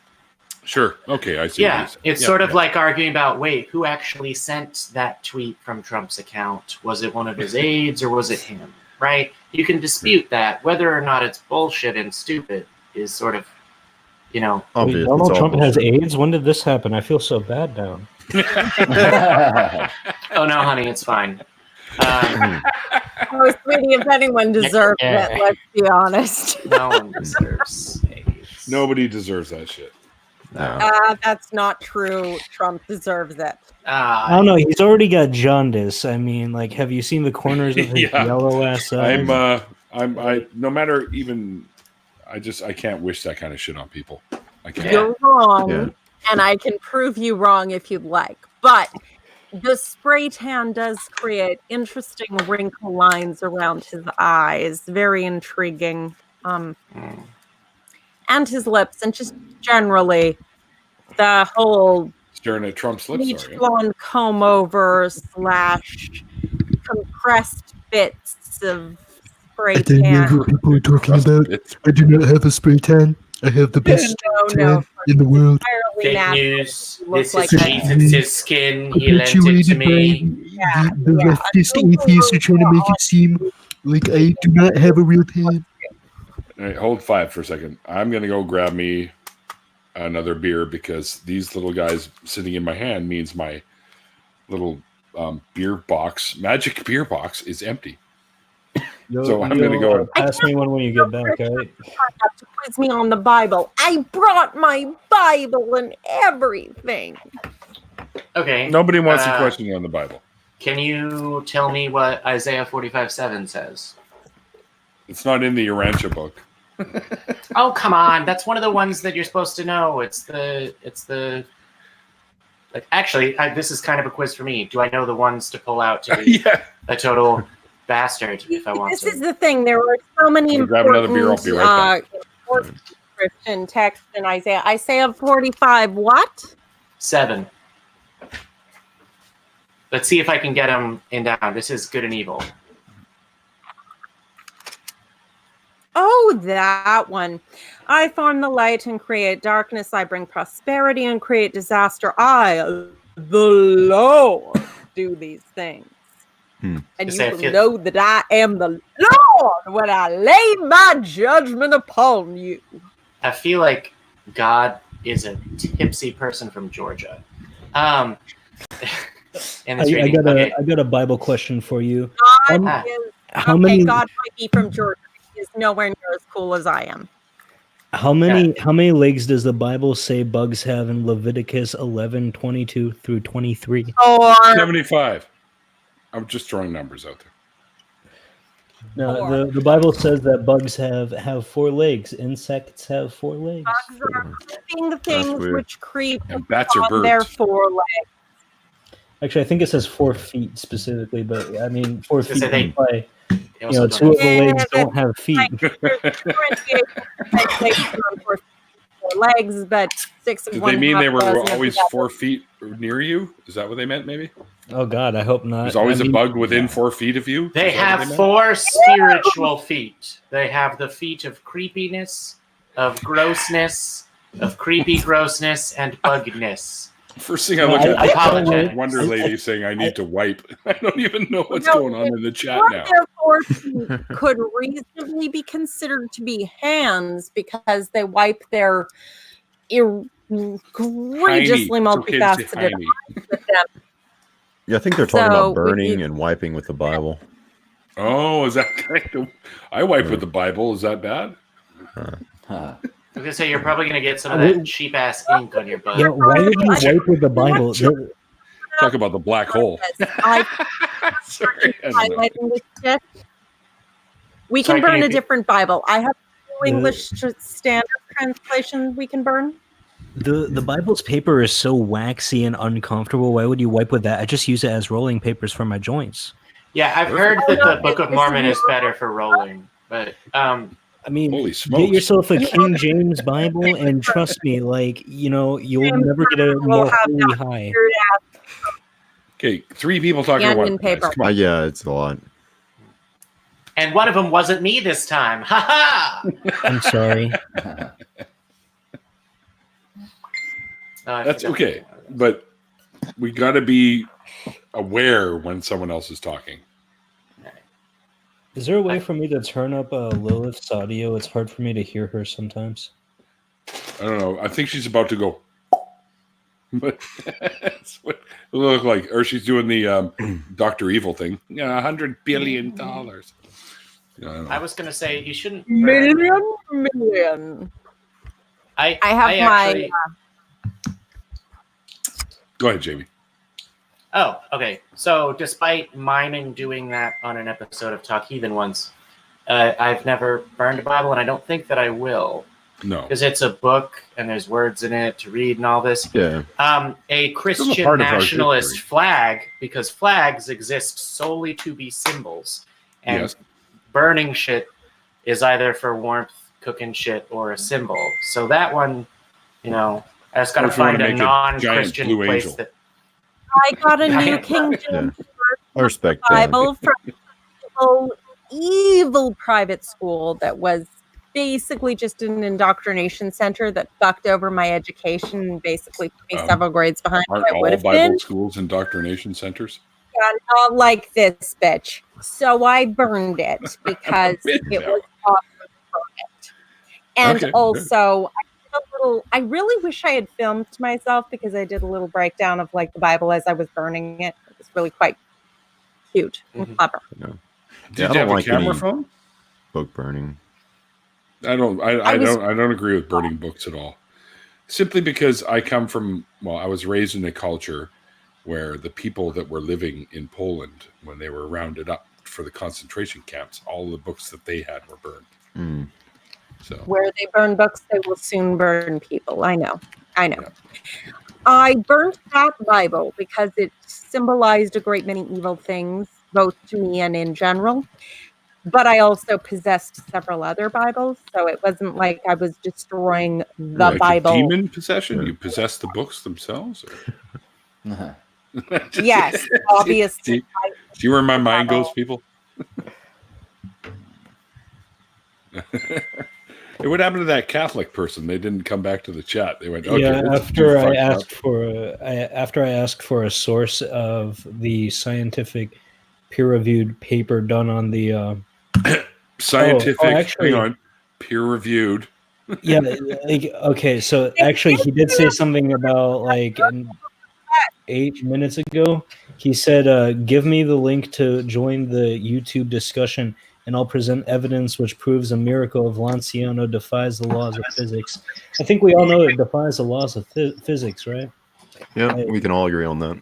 Sure. Okay, I see. Yeah, it's sort of like arguing about, wait, who actually sent that tweet from Trump's account? Was it one of his aides or was it him? Right? You can dispute that. Whether or not it's bullshit and stupid is sort of, obvious. Donald Trump has AIDS? When did this happen? I feel so bad now. Oh, no, honey, it's fine. Oh, sweetie, if anyone deserves it, let's be honest. No one deserves AIDS. Nobody deserves that shit. That's not true. Trump deserves it. I don't know. He's already got jaundice. I mean, like, have you seen the corners of his yellow ass eyes? I no matter even, I can't wish that kind of shit on people. I can't. You're wrong, and I can prove you wrong if you'd like. But the spray tan does create interesting wrinkle lines around his eyes. Very intriguing. And his lips, and just generally the whole staring at Trump's lips. Bleach blonde comb over / compressed bits of spray tan. I don't know what people are talking about. I do not have a spray tan. I have the best tan in the world. Fake news. This is Jesus' skin. He lent it to Perpetuated me. by the leftist atheists are trying to make it seem like I do not have a real tan. All right, hold 5 for a second. I'm going to go grab me another beer because these little guys sitting in my hand means my little magic beer box is empty. So I'm going to go. Pass me one when you get back, all right? To quiz me on the Bible. I brought my Bible and everything. Okay. Nobody wants to question you on the Bible. Can you tell me what Isaiah 45:7 says? It's not in the Urantia book. Oh, come on. That's one of the ones that you're supposed to know. It's the like, actually, this is kind of a quiz for me. Do I know the ones to pull out to be a total bastard if I want This to? is the thing. There were so many Grab another beer. I'll be right back. important Christian texts in Isaiah. Isaiah 45, what? 7. Let's see if I can get them in down. This is good and evil. Oh, that one. I form the light and create darkness. I bring prosperity and create disaster. I, the Lord, do these things. And you will know that I am the Lord when I lay my judgment upon you. I feel like God is a tipsy person from Georgia. I got a Bible question for you. God might be from Georgia. He is nowhere near as cool as I am. How many legs does the Bible say bugs have in Leviticus 11:22 through 23? 75. I'm just throwing numbers out there. No, the Bible says that bugs have 4 legs. Insects have 4 legs. Bugs are creeping things which creep and bats are on their 4 legs. Actually, I think it says 4 feet specifically, but I mean 4 feet. By, you know, 2 of the legs don't have feet. Legs, but 6 of Did one. they mean they were doesn't always have 4 feet near you? Is that what they meant? Maybe. Oh God, I hope not. There's always a bug within 4 feet of you. They have 4 spiritual feet. They have the feet of creepiness, of grossness, of creepy grossness, and bugness. First thing I look at Wonder Lady saying, "I need to wipe." I don't even know what's going on in the chat now. Their 4 feet could reasonably be considered to be hands because they wipe their egregiously multifaceted eyes with them. Yeah, I think they're talking about burning and wiping with the Bible. Oh, is that kind of? I wipe with the Bible. Is that bad? I was gonna say you're probably gonna get some of that cheap ass ink on your butt. Yeah, why would you wipe with the Bible? Talk about the black hole. Sorry, we can burn a different Bible. I have English Standard Translation we can burn. The Bible's paper is so waxy and uncomfortable. Why would you wipe with that? I just use it as rolling papers for my joints. Yeah, I've heard that the Book of Mormon is better for rolling, but I mean, holy smokes. Get yourself a King James Bible, and trust me, like, you know, you'll never get a more holy high. Okay, 3 people talking at once. Yeah, it's a lot. And one of them wasn't me this time. Ha ha! I'm sorry. That's okay, but we got to be aware when someone else is talking. Is there a way for me to turn up Lilith's audio? It's hard for me to hear her sometimes. I don't know. I think she's about to go. But that's what it look like. Or she's doing the Dr. Evil thing. Yeah, $100 billion. I was going to say you shouldn't. Million. I have my. Go ahead, Jamie. Oh, okay. So, despite miming doing that on an episode of Talk Heathen once, I've never burned a Bible, and I don't think that I will. No. Because it's a book, and there's words in it to read and all this. Yeah. A Christian nationalist flag, because flags exist solely to be symbols. And burning shit is either for warmth, cooking shit, or a symbol. So that one, you know, I just got to find a non-Christian place that... I got a new King James respect Bible from an evil private school that was basically just an indoctrination center that fucked over my education and basically put me several grades behind what I would have been. Bible schools indoctrination centers? Yeah, not like this bitch. So I burned it because it was awesome for it. And also, I really wish I had filmed myself because I did a little breakdown of like the Bible as I was burning it. It was really quite cute and clever. No. Did you have a camera phone? Book burning. I don't agree with burning books at all. Simply because I come from, I was raised in a culture where the people that were living in Poland, when they were rounded up for the concentration camps, all the books that they had were burned. Mm. So Where they burn books, they will soon burn people. I know. Yeah. I burnt that Bible because it symbolized a great many evil things, both to me and in general. But I also possessed several other Bibles, so it wasn't like I was destroying the like Bible. a demon possession? You possess the books themselves? Or? Yes, obviously. Do you where my mind goes, people? Hey, what happened to that Catholic person? They didn't come back to the chat. They went, okay, Yeah, this is after I fucked asked for a source of the scientific peer-reviewed paper done on the scientific. actually, hang on, peer-reviewed. Yeah, like, okay, so actually he did say something about like 8 minutes ago. He said, give me the link to join the YouTube discussion and I'll present evidence which proves a miracle of Lanciano defies the laws of physics. I think we all know it defies the laws of physics, right? Yeah, we can all agree on that.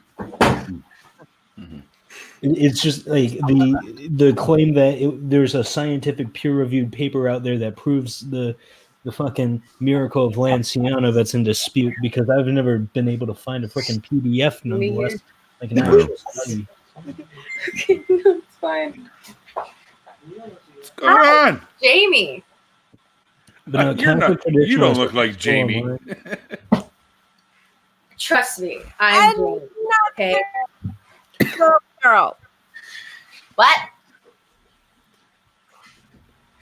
It's just like the claim that there's a scientific peer-reviewed paper out there that proves the fucking miracle of Lanciano that's in dispute, because I've never been able to find a freaking PDF nonetheless, like an actual study. It's fine. What's going on? Jamie. But you don't look like Jamie. Trust me, I'm Jamie. Okay. Girl. What?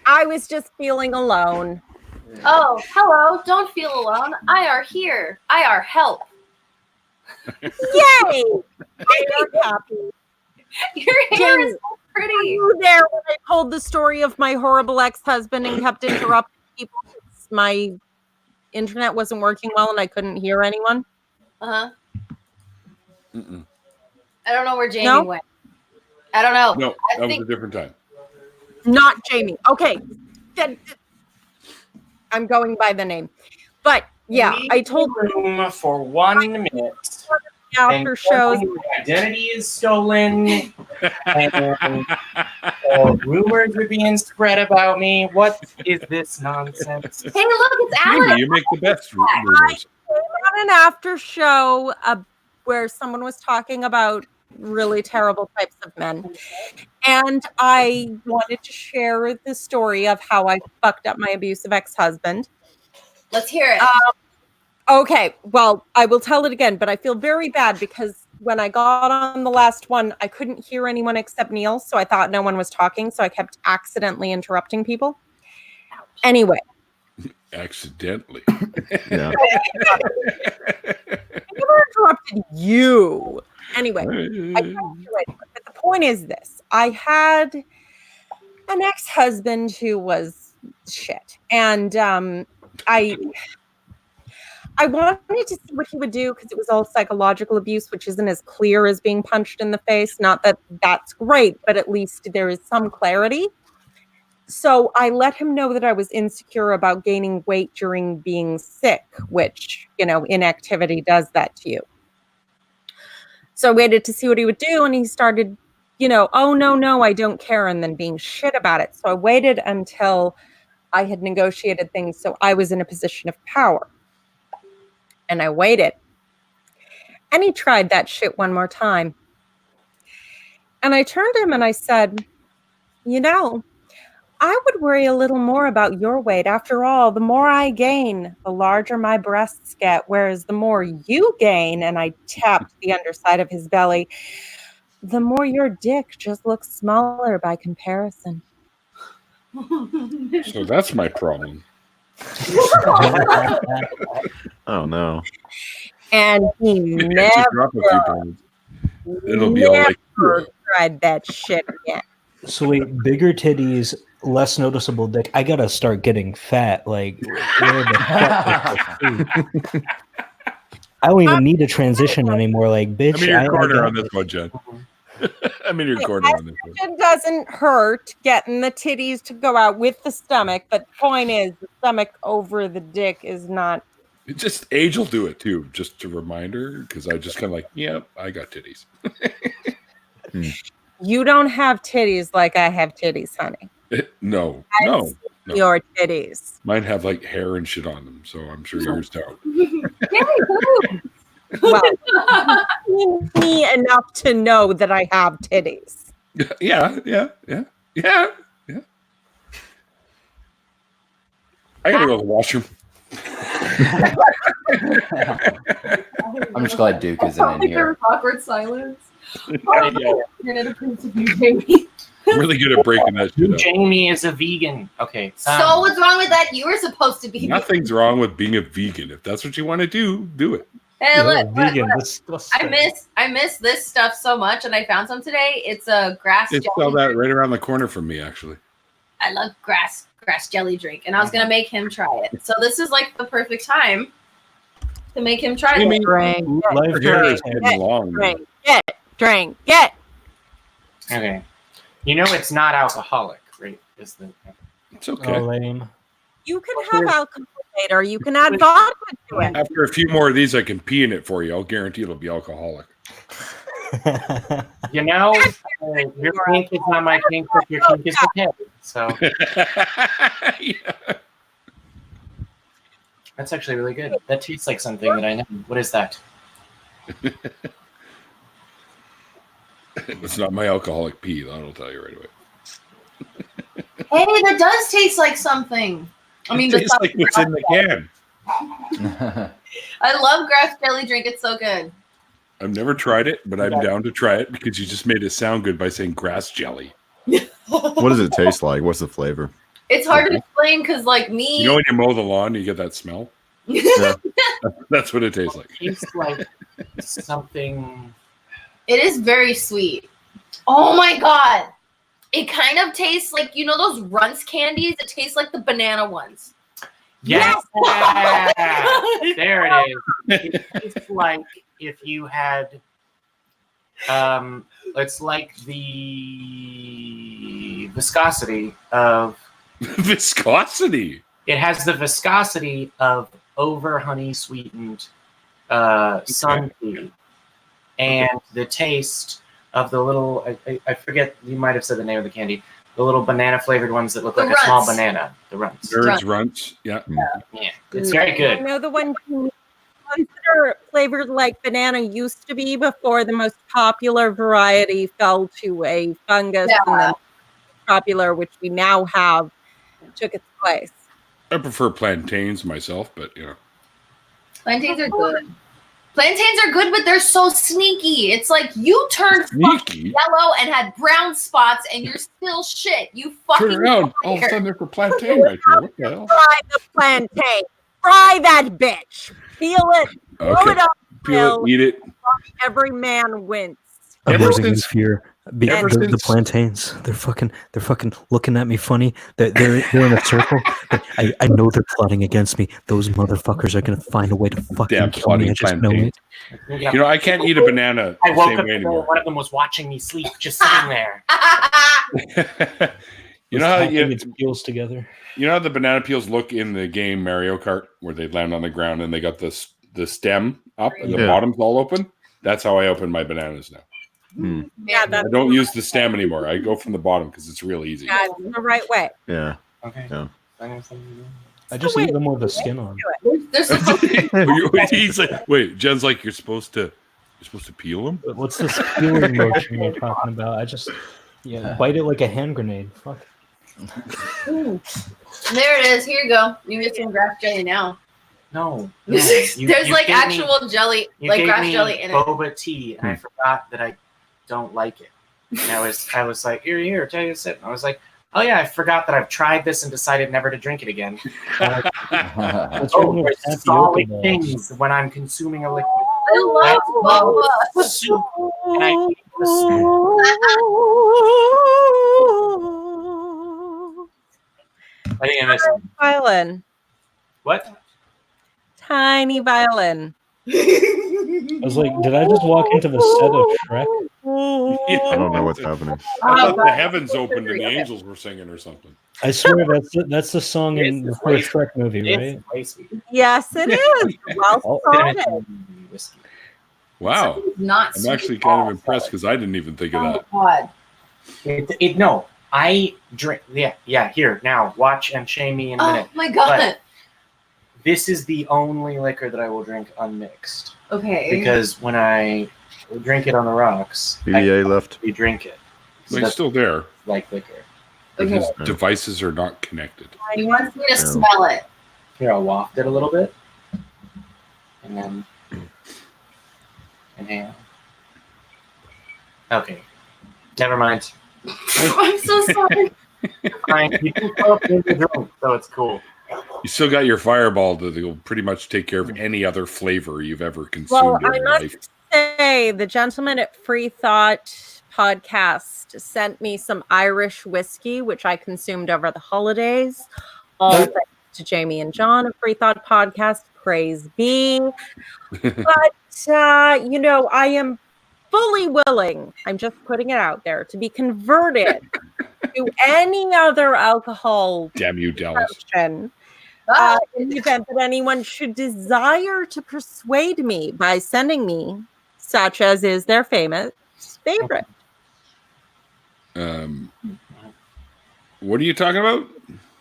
I was just feeling alone. Oh, hello. Don't feel alone. I are here. I are help. Yay! I am happy. Your hair is so pretty. Were you there when I told the story of my horrible ex-husband and kept interrupting people because my internet wasn't working well and I couldn't hear anyone? Uh-huh. Mm-mm. I don't know where Jamie went. I don't know. No, that was a different time. Not Jamie. Okay. I'm going by the name. But yeah, I told room for 1 minute. After shows, identity is stolen, and rumors are being spread about me. What is this nonsense? Hey, look, it's Alex. Jamie, you make the best rumors. I came on an after show where someone was talking about really terrible types of men. And I wanted to share the story of how I fucked up my abusive ex-husband. Let's hear it. Okay, well, I will tell it again, but I feel very bad because when I got on the last one, I couldn't hear anyone except Neil, so I thought no one was talking, so I kept accidentally interrupting people. Ouch. Anyway. Accidentally. Yeah. I never interrupted you. Anyway, I can't do it. But the point is this. I had an ex-husband who was shit. And I wanted to see what he would do because it was all psychological abuse, which isn't as clear as being punched in the face. Not that that's great, but at least there is some clarity. So I let him know that I was insecure about gaining weight during being sick, which, inactivity does that to you. So I waited to see what he would do, and he started, oh, no, I don't care, and then being shit about it. So I waited until I had negotiated things so I was in a position of power. And I waited. And he tried that shit one more time. And I turned to him and I said, I would worry a little more about your weight. After all, the more I gain, the larger my breasts get, whereas the more you gain, and I tapped the underside of his belly, the more your dick just looks smaller by comparison. So that's my problem. Oh, no. And he never It'll be all like tried that shit again. So wait, bigger titties, less noticeable dick. I gotta start getting fat. Like, where the fuck? I don't even need to transition anymore. Like, bitch. I'm in your corner on this one, Jen. I'm in your corner on this one. It doesn't hurt getting the titties to go out with the stomach, but the point is, the stomach over the dick is not It just age will do it too, just a reminder, because I just kind of like, yep, I got titties. You don't have titties like I have titties, honey. No. Your titties. Mine have like hair and shit on them, so I'm sure yours don't. Well, me enough to know that I have titties. Yeah. I gotta go to the washroom. I'm just glad Duke isn't in There here. was awkward silence. Yeah. Internet approves of you, Jamie. I'm really good at breaking that shit up. Jamie is a vegan. Okay. So what's wrong with that? You were supposed to be. Nothing's wrong with being a vegan. If that's what you want to do, do it. Hey, look, vegan. look. I miss this stuff so much, and I found some today. It's a grass They jelly. sell that right around the corner from me, actually. I love grass jelly drink, and I was gonna make him try it. So this is like the perfect time to make him try it. Drink. Okay. You know it's not alcoholic, right? It's okay. Lame. You can have alcohol later. You can add vodka to it. After a few more of these, I can pee in it for you. I'll guarantee it'll be alcoholic. You know, your kink is not my kink, but your kink is okay. So that's actually really good. That tastes like something that I know. What is that? It's not my alcoholic pee. That'll tell you right away. Hey, that does taste like something. I mean, it tastes like what's in the can. I love grass jelly drink. It's so good. I've never tried it, but I'm down to try it because you just made it sound good by saying grass jelly. What does it taste like? What's the flavor? It's hard to explain because, like me, You know when you mow the lawn, you get that smell? That's what it tastes like. It tastes like something. it is very sweet. Oh my god! It kind of tastes like those Runts candies. It tastes like the banana ones. Yes, there it is. It tastes like if you had, it's like the viscosity of viscosity. It has the viscosity of over honey sweetened sun tea, and the taste of the little. I forget. You might have said the name of the candy. The little banana flavored ones that look like a small banana. The Runts. Runts. Yeah. Yeah. It's very good. You know the ones that are flavored like banana used to be before the most popular variety fell to a fungus and then popular, which we now have, took its place. I prefer plantains myself, but Plantains are good. Plantains are good, but they're so sneaky. It's like you turned fucking yellow and had brown spots, and you're still shit. You fucking turn around. All of a sudden, they're for plantain right there. What the hell? Fry the plantain. Fry that bitch. Peel it. Throw it up. Peel it. Eat it. Every man wins. I'm losing in fear. The plantains, they're fucking looking at me funny. They're in a circle. I know they're plotting against me. Those motherfuckers are gonna find a way to fucking kill me. I just know it. I can't eat a banana I the woke same up way and anymore. one of them was watching me sleep, just sitting there. You know how its peels together. You know how the banana peels look in the game Mario Kart, where they land on the ground and they got the stem up and the bottom's all open? That's how I open my bananas now. Yeah, I don't use the stem anymore. I go from the bottom because it's real easy. That's the right way. Yeah. Okay. Yeah. I just eat them with the skin on. He's like, wait, Jen's like, you're supposed to peel them? What's this peeling motion you're talking about? I just bite it like a hand grenade. Fuck. There it is. Here you go. You get some grass jelly now. No. There's like actual jelly, like grass jelly in it. Boba tea, and I forgot that I don't like it. And I was like, here, take a sip. And I was like, oh yeah, I forgot that I've tried this and decided never to drink it again. There's solid things when I'm consuming a liquid. I love boba soup, and I eat the soup. I think I missed violin. What? Tiny violin. I was like, did I just walk into the set of Shrek? I don't know what's happening. I thought the heavens opened and the angels were singing or something. I swear that's the song in the first Shrek movie, right? Yes, it is. Well spotted. Wow. Not I'm actually kind of impressed because I didn't even think of that. God. No, I drink. Yeah. Here now, watch and shame me in a minute. Oh my God. But this is the only liquor that I will drink unmixed. Okay. Because when I drink it on the rocks, BBA left. You drink it. So he's still there. Like liquor. But Okay. his devices are not connected. He wants me to smell it. Here, I'll waft it a little bit. And then inhale. Okay. Never mind. I'm so sorry. Fine. You can fill up the drink, so it's cool. You still got your fireball that will pretty much take care of any other flavor you've ever consumed Well, in I your must life. say, the gentleman at Free Thought Podcast sent me some Irish whiskey, which I consumed over the holidays. All thanks to Jamie and John of Free Thought Podcast. Praise be. But, I am fully willing, I'm just putting it out there, to be converted to any other alcohol. Damn you, Dallas. In the event that anyone should desire to persuade me by sending me, such as is their famous favorite. What are you talking about?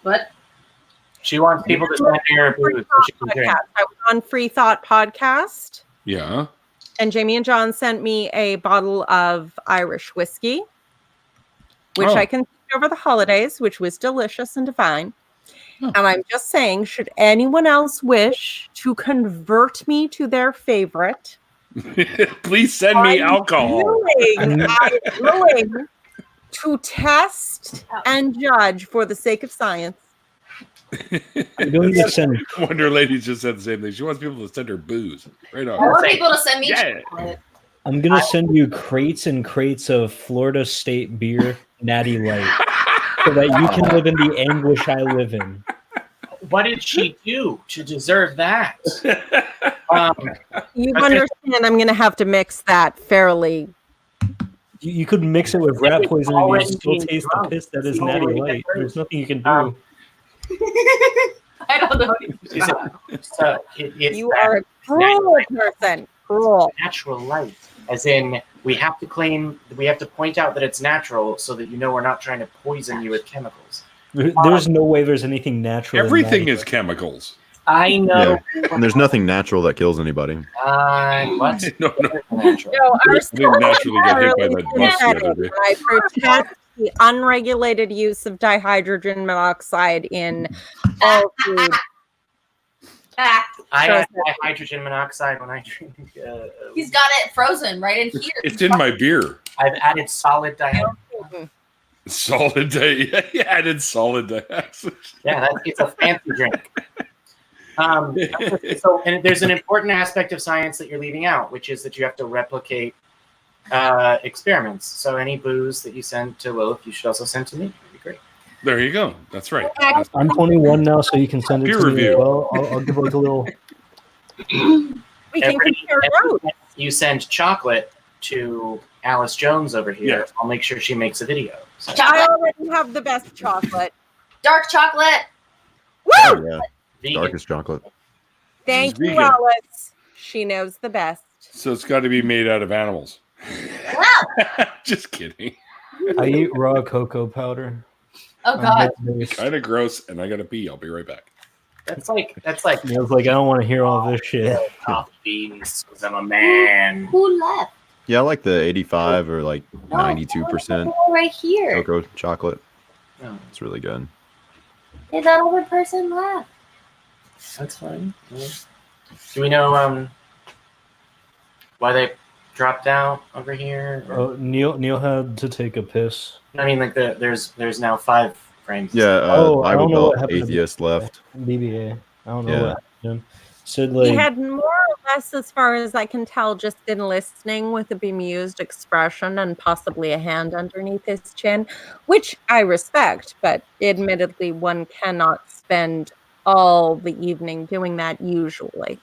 What? She wants people to send her booze so she can drink. I was on Free Thought Podcast, Yeah. and Jamie and John sent me a bottle of Irish whiskey, which I consumed over the holidays, which was delicious and divine. And I'm just saying, should anyone else wish to convert me to their favorite, please send me alcohol. I'm willing to test and judge for the sake of science. Wonder Lady just said the same thing. She wants people to send her booze. Right on. I want people to send me chocolate. I'm gonna send you crates and crates of Florida State beer, Natty Light, so that you can live in the anguish I live in. What did she do to deserve that? You understand I'm going to have to mix that fairly. You could mix it with rat poison and you still taste the piss that is Natty Light. There's nothing you can do. I don't know. You are a cruel person. Cruel. Natural light, as in we have to point out that it's natural so that we're not trying to poison you with chemicals. There's no way there's anything natural. Everything is chemicals. I know. Yeah. And there's nothing natural that kills anybody. What? No. No, I didn't naturally get hit by that bus the other day. I protest the unregulated use of dihydrogen monoxide in all food. I have hydrogen monoxide when I drink. He's got it frozen right in here. It's in my beer. I've added solid dihydrogen. Solid day. He added solid dioxide. Yeah, it's a fancy drink. And there's an important aspect of science that you're leaving out, which is that you have to replicate experiments. So any booze that you send to Lilith, you should also send to me. That'd be great. There you go. That's right. I'm 21 now, so you can send it Peer to me review. as well. I'll give like a little. We can compare notes. You send chocolate to Alice Jones over here. Yeah. I'll make sure she makes a video. So. I already have the best chocolate. Dark chocolate. Woo! Oh, yeah. Vegan. Darkest chocolate. Thank She's you, vegan. Alice. She knows the best. So it's got to be made out of animals. Wow. Just kidding. I eat raw cocoa powder. Oh God. Kind of gross, and I got to pee. I'll be right back. That's like I was like, I don't want to hear all this shit. coffee beans because I'm a man. Who left? Yeah, I like the 85 or like 92% Right here. cocoa chocolate. Oh, It's really good. Hey, that other person left. that's fine. Yeah. Do we know why they dropped out over here? Or- Oh, Neil had to take a piss. I mean, like there's now 5 frames. Yeah, I Bible don't know what Belt happened to Atheist left. BBA. I don't know Yeah. what happened to him. Said He like had more or less, as far as I can tell, just been listening with a bemused expression and possibly a hand underneath his chin, which I respect, but admittedly, one cannot spend all the evening doing that usually.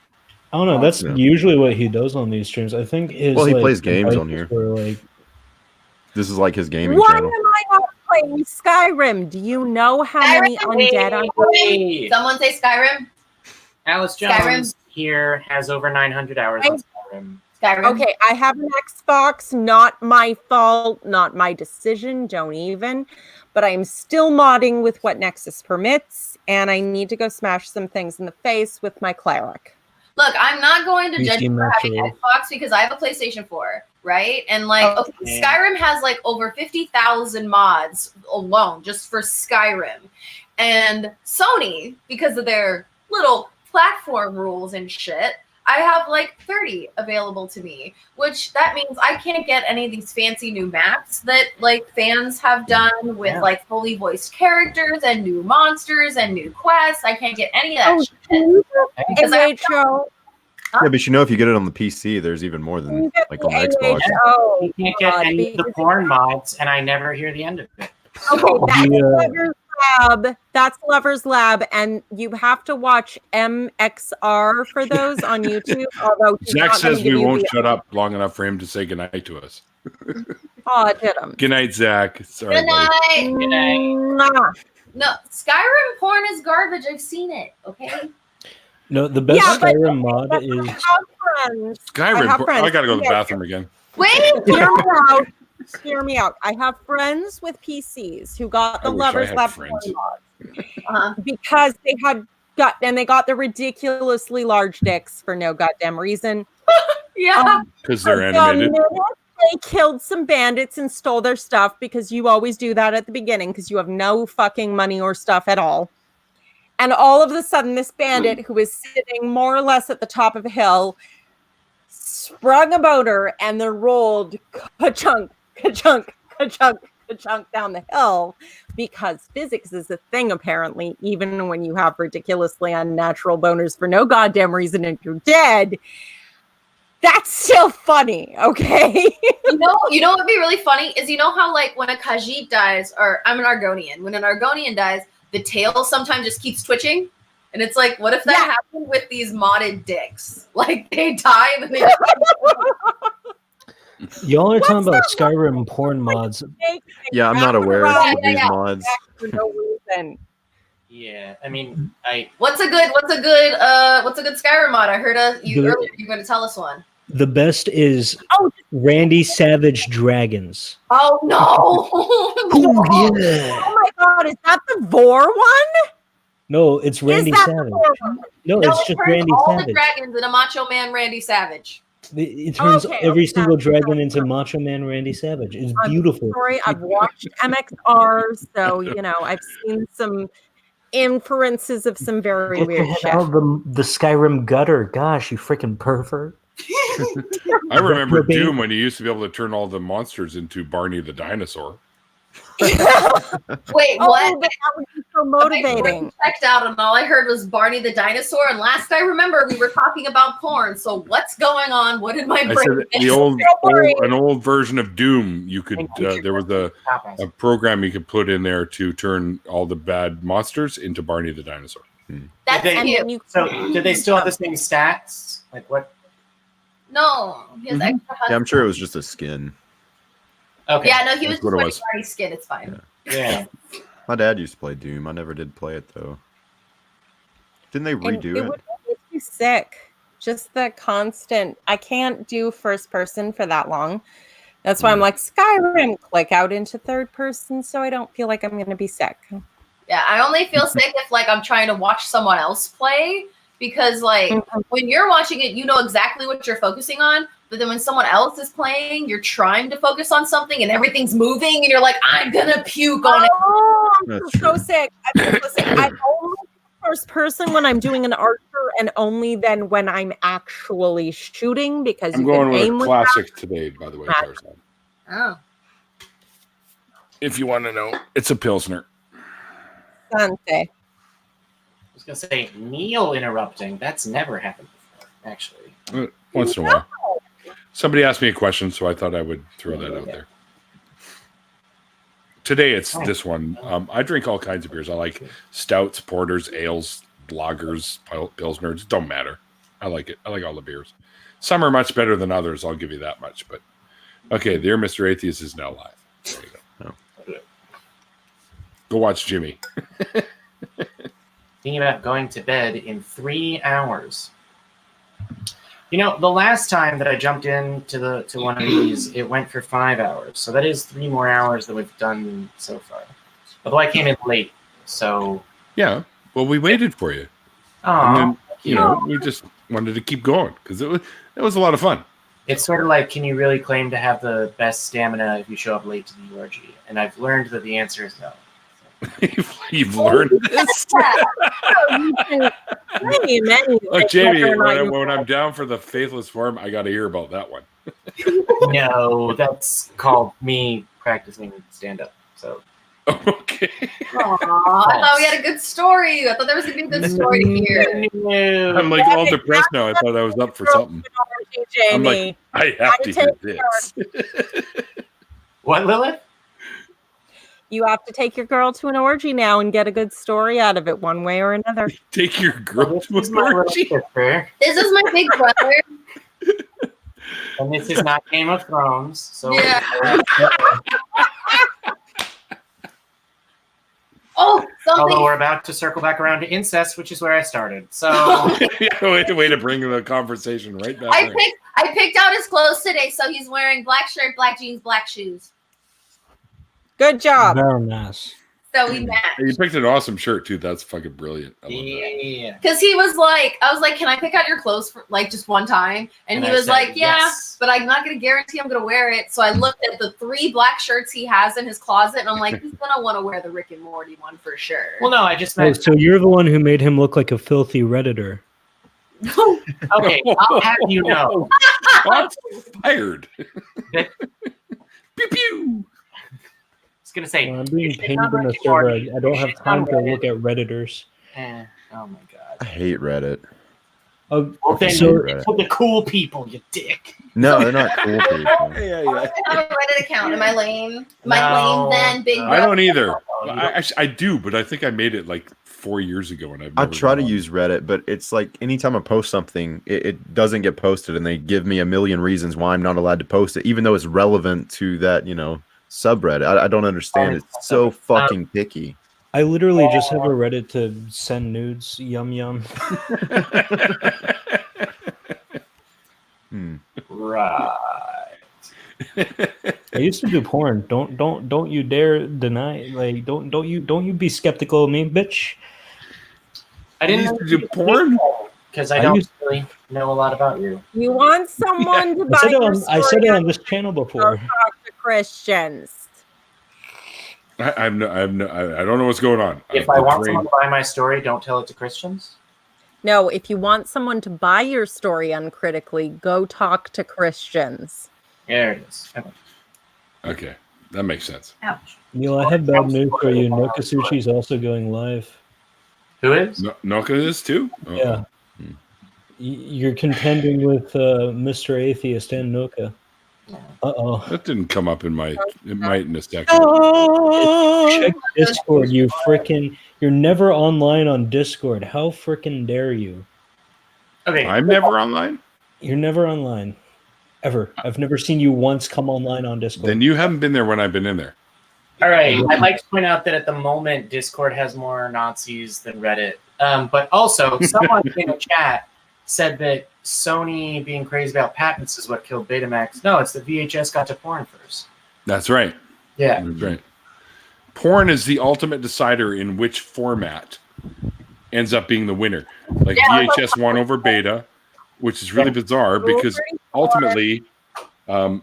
I don't know. That's Yeah. usually what he does on these streams. I think his Well, he like, plays games on devices here. were, like This is like his gaming Why channel. am I not playing Skyrim? Do you know how many undead are Hey. Someone say Skyrim. Alice Jones Skyrim? here has over 900 hours on Skyrim. Skyrim. Okay, I have an Xbox, not my fault, not my decision, don't even. But I am still modding with what Nexus permits, and I need to go smash some things in the face with my cleric. Look, I'm not going to You judge you seem for having natural. Xbox because I have a PlayStation 4, right? And like, okay, Okay. Skyrim has like over 50,000 mods alone just for Skyrim. And Sony, because of their little platform rules and shit, I have like 30 available to me, which that means I can't get any of these fancy new maps that like fans have done with Yeah. like fully voiced characters and new monsters and new quests. I can't get any of that shit. Because I AHO. Yeah, but you know, if you get it on the PC, there's even more than like on the Xbox. Oh, You can't get God, any of the because- porn mods, and I never hear the end of it. Okay, that's Yeah. Lover's Lab. That's Lover's Lab, and you have to watch MXR for those on YouTube. Although he's Zach not gonna says give we you won't the- shut up long enough for him to say goodnight to us. Oh, I did him. Good night, Zach. Sorry, Good buddy. night. Mwah. No, Skyrim porn is garbage. I've seen it. Okay. No, the best Yeah, but- Skyrim mod But is I have friends. Skyrim. have friends. I gotta go to the Yeah. bathroom again. Wait. Hear me out. Hear me out. I have friends with PCs who got I the wish I Lovers had Lab friends. because they got the ridiculously large dicks for no goddamn reason. Yeah. Because they're The animated. minute they killed some bandits and stole their stuff, because you always do that at the beginning because you have no fucking money or stuff at all. And all of a sudden, this bandit who was sitting more or less at the top of a hill sprung a boater and then rolled ka-chunk, ka-chunk, ka-chunk, ka-chunk down the hill because physics is a thing, apparently, even when you have ridiculously unnatural boners for no goddamn reason and you're dead. That's still funny, okay? You know what would be really funny is how like when a Khajiit dies, or I'm an Argonian. When an Argonian dies, the tail sometimes just keeps twitching. And it's like, what if that happened with these modded dicks? Like they die and then they y'all are talking about Skyrim porn mods. Yeah, I'm not aware of these mods. For no reason. Yeah, I mean, What's a good Skyrim mod? I heard you The- earlier. You're going to tell us one. The best is Randy Savage Dragons. Oh no! Oh yeah. Oh my god, is that the Vor one? No, it's Randy Is that Savage. the Vor one? No, it's just it turns Randy all the Savage. dragons into Macho Man Randy Savage. It turns Okay, every okay. single dragon into Macho Man Randy Savage. It's I'm beautiful. Sorry, I've watched MXR, so I've seen some inferences of some very Get the weird heck shit. out of the Skyrim gutter. Gosh, you freaking pervert. I remember Reprobate. Doom when you used to be able to turn all the monsters into Barney the dinosaur. Wait, Oh, what? but that would be so motivating. I checked out, and all I heard was Barney the dinosaur. And last I remember, we were talking about porn. So what's going on? What did my I said brain? that miss? an old version of Doom. You could there was a program you could put in there to turn all the bad monsters into Barney the dinosaur. That's Did they- cute. so did they still have the same stats? Like what? No, he has extra Yeah, I'm sure it was just a skin. Okay. Yeah, no, he was That's just what it wearing was. Barney skin. It's fine. Yeah. My dad used to play Doom. I never did play it though. Didn't they And redo it it? would make me sick. Just the constant. I can't do first person for that long. That's why I'm like, Skyrim, click out into third person so I don't feel like I'm going to be sick. Yeah, I only feel sick if like I'm trying to watch someone else play because like when you're watching it, you know exactly what you're focusing on. But then when someone else is playing, you're trying to focus on something and everything's moving, and you're like, I'm gonna puke on it. Oh, I'm That's so true. sick. I'm only first person when I'm doing an archer, and only then when I'm actually shooting because I'm you going can with aim a with classic today, by the way, Ah. Tarzan. Oh, If you want to know, it's a Pilsner. Sante. I was gonna say Neil interrupting. That's never happened before, actually. Once in a while. Somebody asked me a question, so I thought I would throw that out there. Today it's this one. I drink all kinds of beers. I like stouts, porters, ales, lagers, pilsners. Don't matter. I like it. I like all the beers. Some are much better than others. I'll give you that much. But okay, dear Mr. Atheist is now live. There you go. No. Go watch Jimmy. Thinking about going to bed in 3 hours. You know, the last time that I jumped into one of these, it went for 5 hours. So that is 3 more hours than we've done so far. Although I came in late, so Yeah. Well, we waited for you. And then, you know, we just wanted to keep going because it was a lot of fun. It's sort of like, can you really claim to have the best stamina if you show up late to the orgy? And I've learned that the answer is no. You've learned this. Look, Jamie, when I'm down for the faithless form, I got to hear about that one. No, that's called me practicing stand-up. So. Okay. Aww, I thought we had a good story. I thought there was going to be a good story to hear. I'm like all depressed now. I thought I was up for something. I'm like, I have to hear this. What, Lilith? You have to take your girl to an orgy now and get a good story out of it one way or another. Take your girl to an orgy? This is my big brother. And this is not Game of Thrones. So Yeah. Oh, something. Although we're about to circle back around to incest, which is where I started. So way to bring the conversation right back. I picked out his clothes today, so he's wearing black shirt, black jeans, black shoes. Good job. Very nice. So we matched. You picked an awesome shirt too. That's fucking brilliant. I love Yeah. Because he was like, I was like, can I pick out your clothes for like just one time? And he I was said, like, yeah, yes. but I'm not going to guarantee I'm going to wear it. So I looked at the 3 black shirts he has in his closet, and I'm like, he's going to want to wear the Rick and Morty one for sure. Well, no, I just Oh, meant. so you're the one who made him look like a filthy Redditor. Okay, I'll have you know. Shots fired. That- Pew pew. I was gonna say. When I'm being you should painted not in a Rick and server, Morty. I don't You have should time not to Reddit. look at Redditors. Oh my god. I hate Reddit. Oh, Well, then so it's for the cool people, you dick. No, they're not cool people. Yeah, I have a Reddit account. Am I lame? Am I No. lame then? Big I don't either. Oh, I do, but I think I made it like 4 years ago, and I try to use Reddit, but it's like anytime I post something, it doesn't get posted, and they give me a million reasons why I'm not allowed to post it, even though it's relevant to that, subreddit. I don't understand. It's so fucking picky. I literally just have a Reddit to send nudes. Yum yum. Right. I used to do porn. Don't you dare deny. Like don't you be skeptical of me, bitch. I didn't used to do porn? because I I don't used- really know a lot about you. You want someone to buy I said it your on this channel before. talk to Christians. I don't know what's going on. If I'm I want trained. someone to buy my story, don't tell it to Christians. No, if you want someone to buy your story uncritically, go talk to Christians. There it is. Okay, that makes sense. Ouch. Neil, I have bad news for you. Nokasushi's also going live. Who is? Noka is too? Oh. Yeah. You're contending with Mr. Atheist and Noka. Uh-oh. That didn't come up in my in a second. Check Discord, you frickin'. You're never online on Discord. How frickin' dare you? Okay. I'm never online. You're never online. Ever. I've never seen you once come online on Discord. Then you haven't been there when I've been in there. All right. I'd like to point out that at the moment, Discord has more Nazis than Reddit. But also, someone in the chat said that Sony being crazy about patents is what killed Betamax. No, it's the VHS got to porn first. That's right. Yeah. That's right. Porn is the ultimate decider in which format ends up being the winner. Like VHS won over Beta, which is really bizarre because ultimately Blu-ray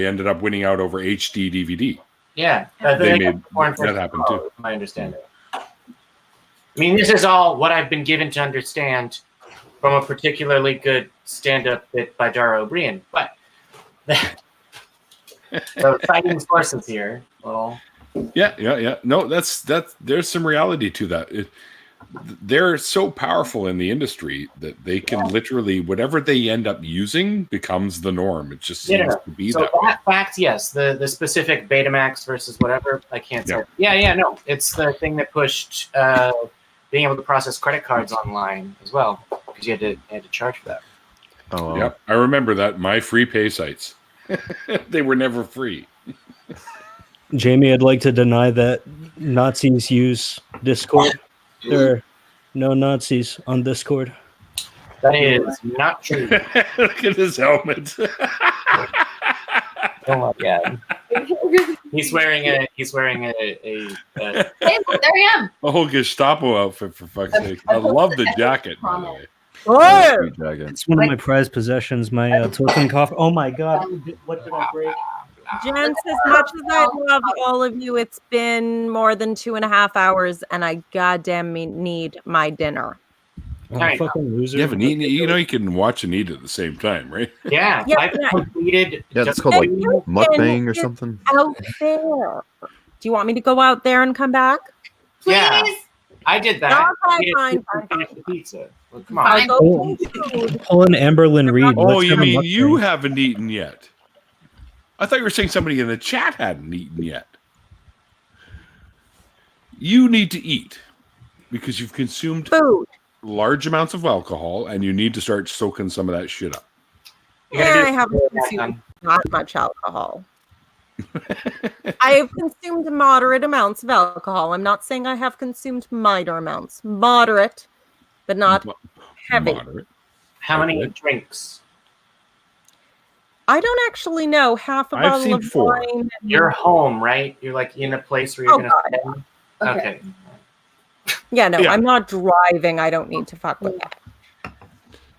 ended up winning out over HD DVD. Yeah. They made porn that first. happen too. My understanding. I mean, this is all what I've been given to understand from a particularly good stand-up bit by Dara O'Brien. But so citing sources here. Well, Yeah. No, that's there's some reality to that. They're so powerful in the industry that they can literally whatever they end up using becomes the norm. It just seems to be so that fact, yes, the specific Betamax versus whatever, I can't say. Yeah, no, it's the thing that pushed being able to process credit cards online as well because you had to charge for that. Oh, Yep, I remember that. My free pay sites. They were never free. Jamie, I'd like to deny that Nazis use Discord. There are no Nazis on Discord. That is not true. Look at his helmet. Oh my god. He's wearing a Hey, look, there I am. A whole Gestapo outfit, for fuck's sake. I love the jacket, by the way. Sweet jacket. It's one of my prized possessions, my token coffee. Oh my god, what did I break? Gents, as much as I love all of you, it's been more than 2.5 hours, and I goddamn need my dinner. Right. Fucking loser. You haven't eaten. You know, you can watch and eat at the same time, right? yeah. Yeah, I've yeah. completed. Yeah, it's called like mukbang or something. Out there. Do you want me to go out there and come back? Please. Yeah. I did that. No, I ate fine. the pizza. Well, come on. I'll go Oh. get food. Pull an Amberlyn Reed. Oh, Let's you have a mean mukbang. you haven't eaten yet? I thought you were saying somebody in the chat hadn't eaten yet. You need to eat because you've consumed Food. large amounts of alcohol and you need to start soaking some of that shit up. You gotta do I haven't that, consumed not much alcohol. I have consumed moderate amounts of alcohol. I'm not saying I have consumed minor amounts. Moderate, but not heavy. Moderate. How many Okay. drinks? I don't actually know. Half a I've bottle seen of 4. wine. and- You're home, right? You're like in a place where you're Oh, gonna God. spend. Okay. Yeah, no, Yeah. I'm not driving. I don't need to fuck with that.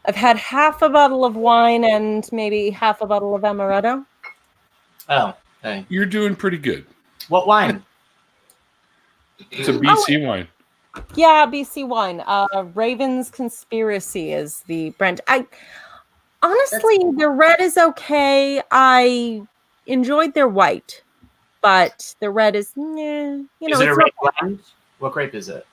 I've had half a bottle of wine and maybe half a bottle of amaretto. Oh, hey. You're doing pretty good. What wine? It's a BC wine. Yeah, BC wine. Raven's Conspiracy is the brand. Honestly, their red is okay. I enjoyed their white, but the red is, you know, Is it a it's red not- blend? What grape is it?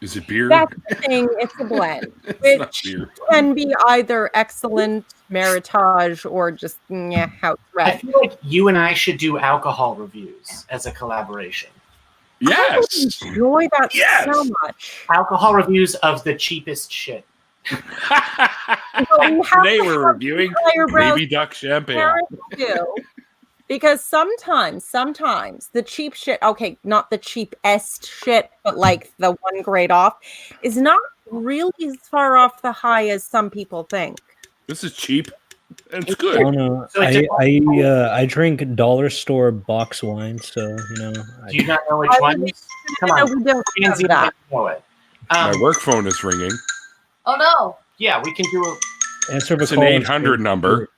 Is it beer? that's the thing. It's a blend, It's not which beer. can be either excellent Meritage or just house I red. feel like you and I should do alcohol reviews as a collaboration. I would Yes. enjoy that Yes. so much. Alcohol reviews of the cheapest shit. Well, you have Today to we're have reviewing higher brow Baby Duck Champagne. parents do. Because sometimes the cheap shit, okay, not the cheapest shit, but like the one grade off, is not really as far off the high as some people think. This is cheap. And it's I good. don't know. So it's I drink dollar store box wine, so you know. Do you not know which I ones? Come No, on. we don't have Pansy that. might know it. My work phone is ringing. Oh no. Yeah, we can do a. Answer the It's an call. 800 number.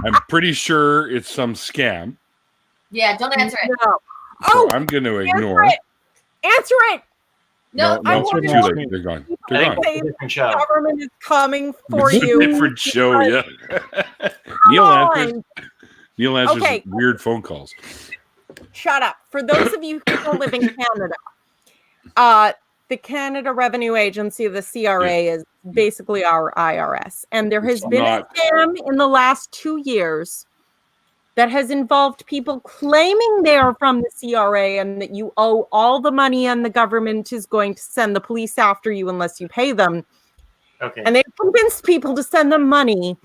I'm pretty sure it's some scam. Yeah, don't answer it. No. So Oh, I'm going to answer ignore. it. Answer it. No, I no, want too to late. They're gone. I They're think gone. it's a different show. Government is coming for It's a you. different show, yeah. Neil answers. Neil answers Okay. weird phone calls. Shut up. For those of you who don't live in Canada, the Canada Revenue Agency, the CRA, is basically our IRS. And there has It's been not- a scam in the last 2 years that has involved people claiming they are from the CRA and that you owe all the money and the government is going to send the police after you unless you pay them. Okay. And they've convinced people to send them money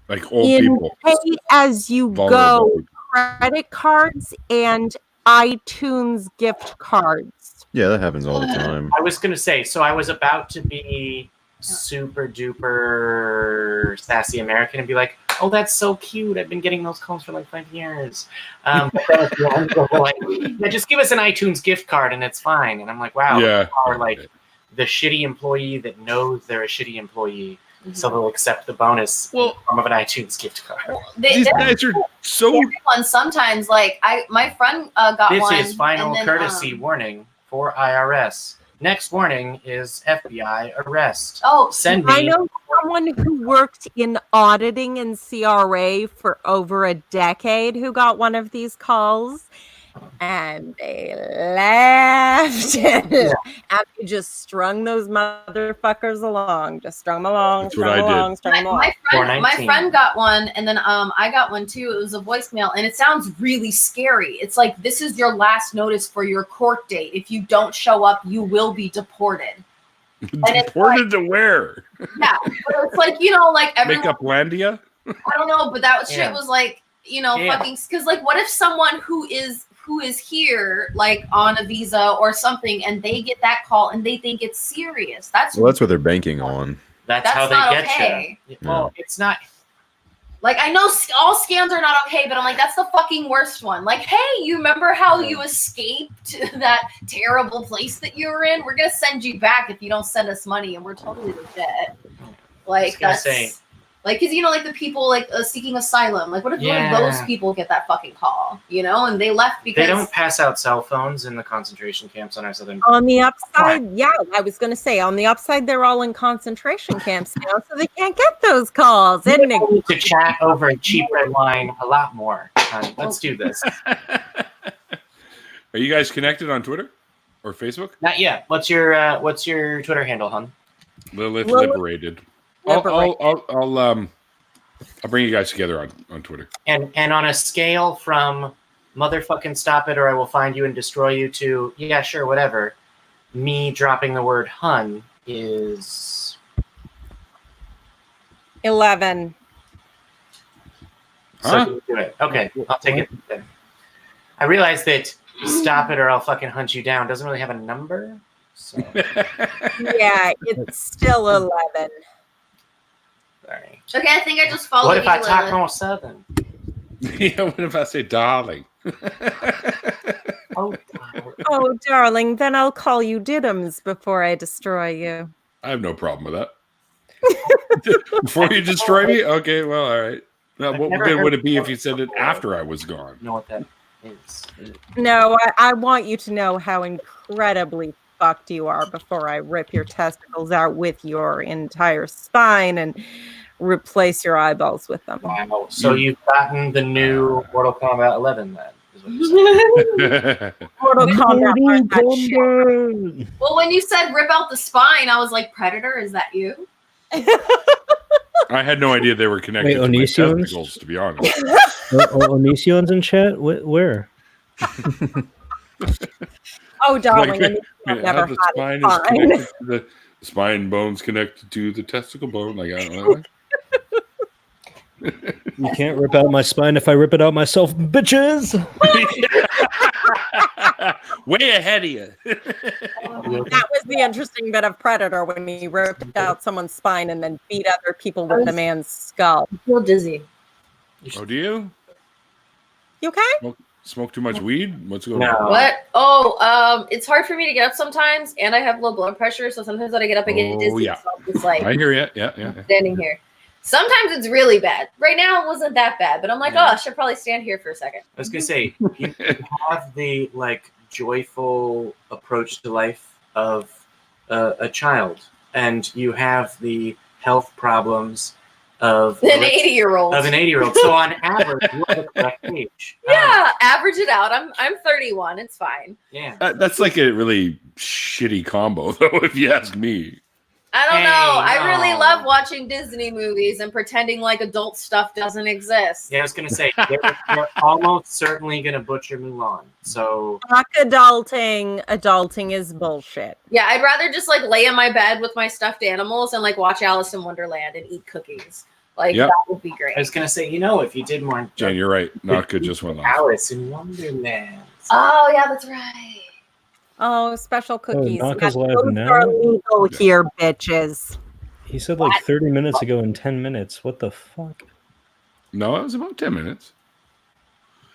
Like old in people. pay-as-you-go Vulnerable. credit cards and iTunes gift cards. Yeah, that happens all the time. I was gonna say, so I was about to be super duper sassy American and be like, "Oh, that's so cute. I've been getting those calls for like 5 years." But then at the end, they're like, "Yeah, just give us an iTunes gift card and it's fine." And I'm like, "Wow, Yeah. or like the shitty employee that knows they're a shitty employee, so they'll accept the bonus in the form of an iTunes gift card." These guys are so. Everyone sometimes like my friend got This one. is final and then, courtesy warning for IRS. Next warning is FBI arrest. Oh, Send I me. know someone who worked in auditing in CRA for over a decade who got one of these calls, and they laughed and they just strung those motherfuckers along. Just strung them along, That's what strung I them did. along, strung them along. My friend got one, and then I got one too. It was a voicemail, and it sounds really scary. It's like, this is your last notice for your court date. If you don't show up, you will be deported. And it's Deported to where? Yeah, but it's like, you know, like Make everyone. up Landia? I don't know, but that shit Yeah. was like, Yeah. fucking, because like, what if someone who is here, like on a visa or something, and they get that call and they think it's serious? That's Well, that's what they're banking on. That's That's how they not get okay. you. Well, it's not. like, I know all scams are not okay, but I'm like, that's the fucking worst one. Like, hey, you remember how you escaped that terrible place that you were in? We're gonna send you back if you don't send us money, and we're totally legit. Like, that's like, because like the people like seeking asylum. Like, what if one of those people get that fucking call? And they left because They don't pass out cell phones in the concentration camps on our southern. On the upside, yeah, I was going to say, on the upside, they're all in concentration camps now, so they can't get those calls. We Isn't it? need to chat over a cheap red line a lot more. Let's do this. Are you guys connected on Twitter or Facebook? Not yet. What's your Twitter handle, hun? Lilith Liberated. I'll bring you guys together on Twitter. And on a scale from motherfucking stop it or I will find you and destroy you to yeah, sure, whatever, me dropping the word hun is 11. So you do it. Okay, I'll take it then. I realize that stop it or I'll fucking hunt you down doesn't really have a number. So Yeah, it's still 11. sorry. Okay, I think I just followed What if you, I talk Lilith. more southern? Yeah, what if I say darling? Oh, Oh, darling, then I'll call you Diddums before I destroy you. I have no problem with that. Before you destroy me? Okay, well, all right. Now, what good would it be if you said it after I was gone? You know what that is? No, I want you to know how incredibly fucked you are before I rip your testicles out with your entire spine and replace your eyeballs with them. Wow. So you've gotten the new Mortal Kombat 11 then? Is what you're saying. Mortal Kombat learned that shit. Well, when you said rip out the spine, I was like, Predator, is that you? I had no idea they were connected to my Onision's? testicles, to be honest. Onision's in chat? Where? Oh, darling, Like, I've never the had spine a is spine. connected to the spine bone's connected to the testicle bone. Like, I don't know. You can't rip out my spine if I rip it out myself, bitches. Way ahead of you. That was the interesting bit of Predator when he ripped out someone's spine and then beat other people with the man's skull. I feel dizzy. Oh, do you? You okay? Smoke too much weed? What's going on? What? Oh, it's hard for me to get up sometimes, and I have low blood pressure, so sometimes when I get up, I get dizzy. Yeah. So I'm just like I hear you. Yeah. standing here. Sometimes it's really bad. Right now, it wasn't that bad, but I'm like, oh, I should probably stand here for a second. I was gonna say you have the like joyful approach to life of a child, and you have the health problems of An 80-year-old. Of an 80-year-old. So on average, you're the correct age. Yeah, average it out. I'm 31. It's fine. Yeah. That's like a really shitty combo, though, if you ask me. I don't know. I no. really love watching Disney movies and pretending like adult stuff doesn't exist. Yeah, I was gonna say you're almost certainly gonna butcher Mulan. So Fuck adulting. Adulting is bullshit. Yeah, I'd rather just like lay in my bed with my stuffed animals and like watch Alice in Wonderland and eat cookies. Like Yep. that would be great. I was gonna say, if you did more Jane, you're right. Not good. Just one last. Alice in Wonderland. Oh yeah, that's right. Oh, special cookies. Naka's live Those now? are legal here, bitches. He said like 30 minutes ago in 10 minutes. What the fuck? No, it was about 10 minutes.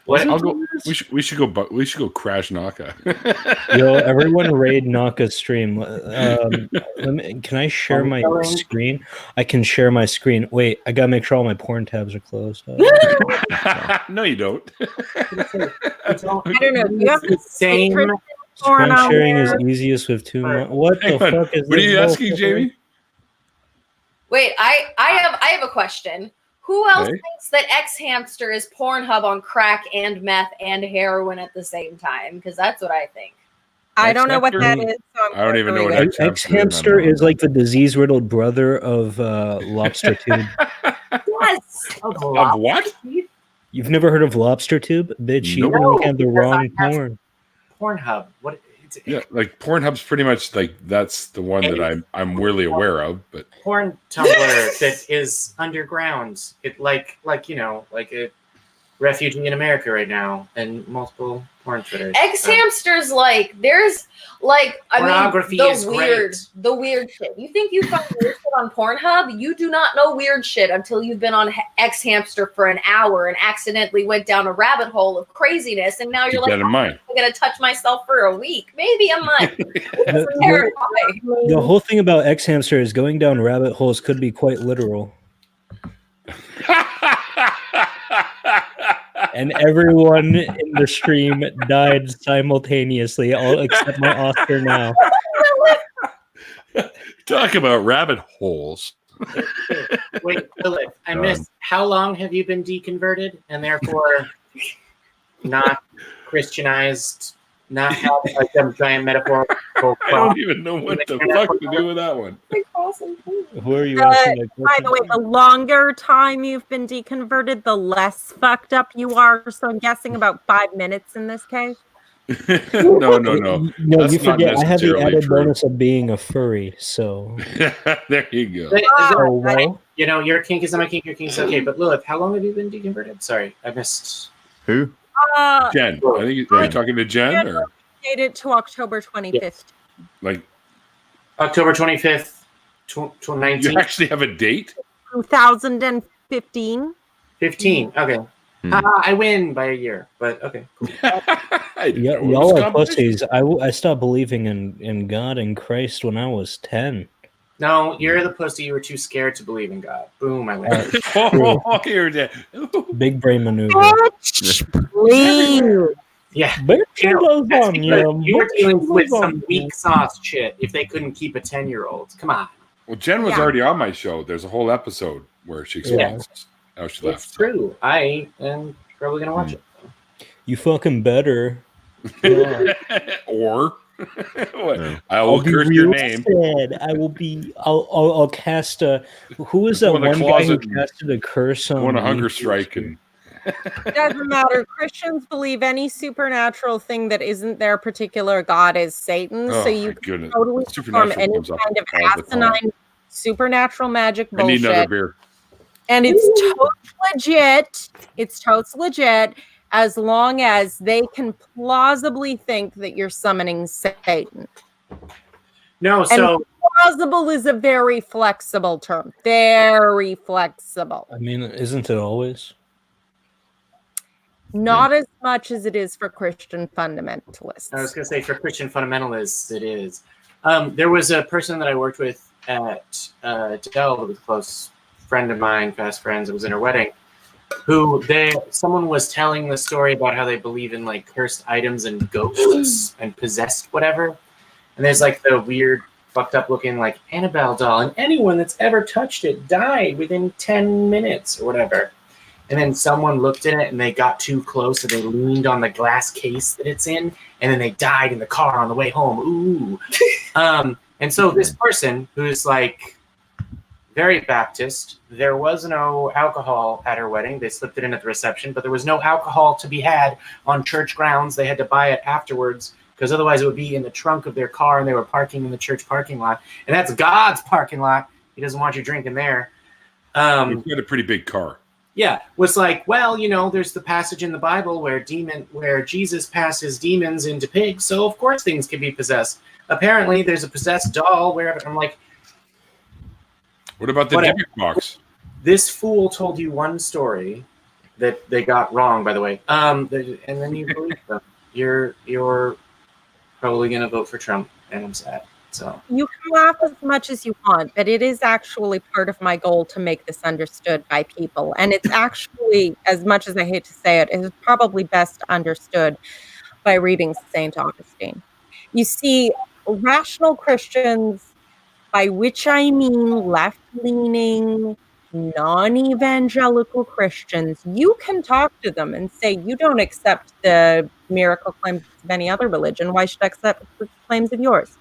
What? I'll go, we should go crash Naka. Yo, everyone raid Naka's stream. Can I share my screen? I can share my screen. Wait, I gotta make sure all my porn tabs are closed. No, you don't. I don't know. Do you have the Same. secret porn Screen on sharing is there? easiest with 2 months. What the Hang on. fuck is What are this you asking, bullshit? Jamie? Wait, I have a question. Who else Okay. thinks that X Hamster is Pornhub on crack and meth and heroin at the same time? Because that's what I think. I don't know what that X-Hamster? is. So I'm I don't even know what Googling it. X-Hamster X hamster is like the disease riddled brother of lobster tube. Yes. Of what? You've never heard of lobster tube? Bitch, you Nope. have the because wrong I have- porn. Pornhub. What? Yeah, like Pornhub's pretty much like that's the one that I'm really aware of. But porn Tumblr that is underground. It like a refugee in America right now, and multiple porn Twitters. X-Hamster's there's pornography is the weird shit. You think you find weird shit on Pornhub? You do not know weird shit until you've been on X-Hamster for an hour and accidentally went down a rabbit hole of craziness, and now you're keep that in mind. I'm gonna touch myself for a week, maybe a month. It's terrifying. The whole thing about X-Hamster is going down rabbit holes could be quite literal. And everyone in the stream died simultaneously, all except my Oscar now. Talk about rabbit holes. Wait, Lilith, I missed. How long have you been deconverted and therefore not Christianized? Not have like some giant metaphor. I don't even know what the fuck to do with that one. Who are you asking? By the way, the longer time you've been deconverted, the less fucked up you are. So I'm guessing about 5 minutes in this case. No. No, That's you forget. I have the necessarily added true. bonus of being a furry. So there you go. well, Your kink is not my kink. Your kink is okay. But Lilith, how long have you been deconverted? Sorry, I missed. Who? Jen. I think are you talking to Jen or Dated to October 25th. like October 25th, 2019. you actually have a date? 2015. 15. Okay. I win by a year, but okay. y'all are pussies. I stopped believing in God and Christ when I was 10. No, you're the pussy. You were too scared to believe in God. Boom, I win. You're dead. Big brain maneuver. Please. Yeah. But You were dealing with some weak sauce shit if they couldn't keep a 10-year-old. Come on. Well, Jen was already on my show. There's a whole episode where she explains how she left. It's true. I am probably going to watch it. You fucking better. Or I I will curse your name. I will be. I'll cast a. Who is that Go in the one guy who closet and casted a curse on? Go on a hunger me? strike and Doesn't matter. Christians believe any supernatural thing that isn't their particular God is Satan. Oh, so you my can goodness. totally perform Supernatural any comes up kind of all the time. asinine supernatural magic I need another bullshit. beer. And it's totes legit. It's totes legit as long as they can plausibly think that you're summoning Satan. No, so And plausible is a very flexible term. Very flexible. I mean, isn't it always? Not as much as it is for Christian fundamentalists. I was going to say for Christian fundamentalists, it is. There was a person that I worked with at Dell, who was a close friend of mine, fast friends. It was in her wedding. Someone was telling the story about how they believe in like cursed items and ghosts and possessed whatever. And there's like the weird, fucked up looking like Annabelle doll, and anyone that's ever touched it died within 10 minutes or whatever. And then someone looked at it and they got too close and they leaned on the glass case that it's in, and then they died in the car on the way home. Ooh. And so this person who's like very Baptist, there was no alcohol at her wedding. They slipped it in at the reception, but there was no alcohol to be had on church grounds. They had to buy it afterwards because otherwise it would be in the trunk of their car, and they were parking in the church parking lot. And that's God's parking lot. He doesn't want you drinking there. You've got a pretty big car. Yeah, was like, well, there's the passage in the Bible where Jesus passes demons into pigs, so of course things can be possessed. Apparently, there's a possessed doll wherever. I'm like, what about the gimmick box? This fool told you one story that they got wrong, by the way, and then you believe them. You're probably gonna vote for Trump, and I'm sad. So you can laugh as much as you want, but it is actually part of my goal to make this understood by people. And it's actually, as much as I hate to say it, is probably best understood by reading St. Augustine. You see, rational Christians, by which I mean left-leaning, non-evangelical Christians, you can talk to them and say, you don't accept the miracle claims of any other religion. Why should I accept the claims of yours?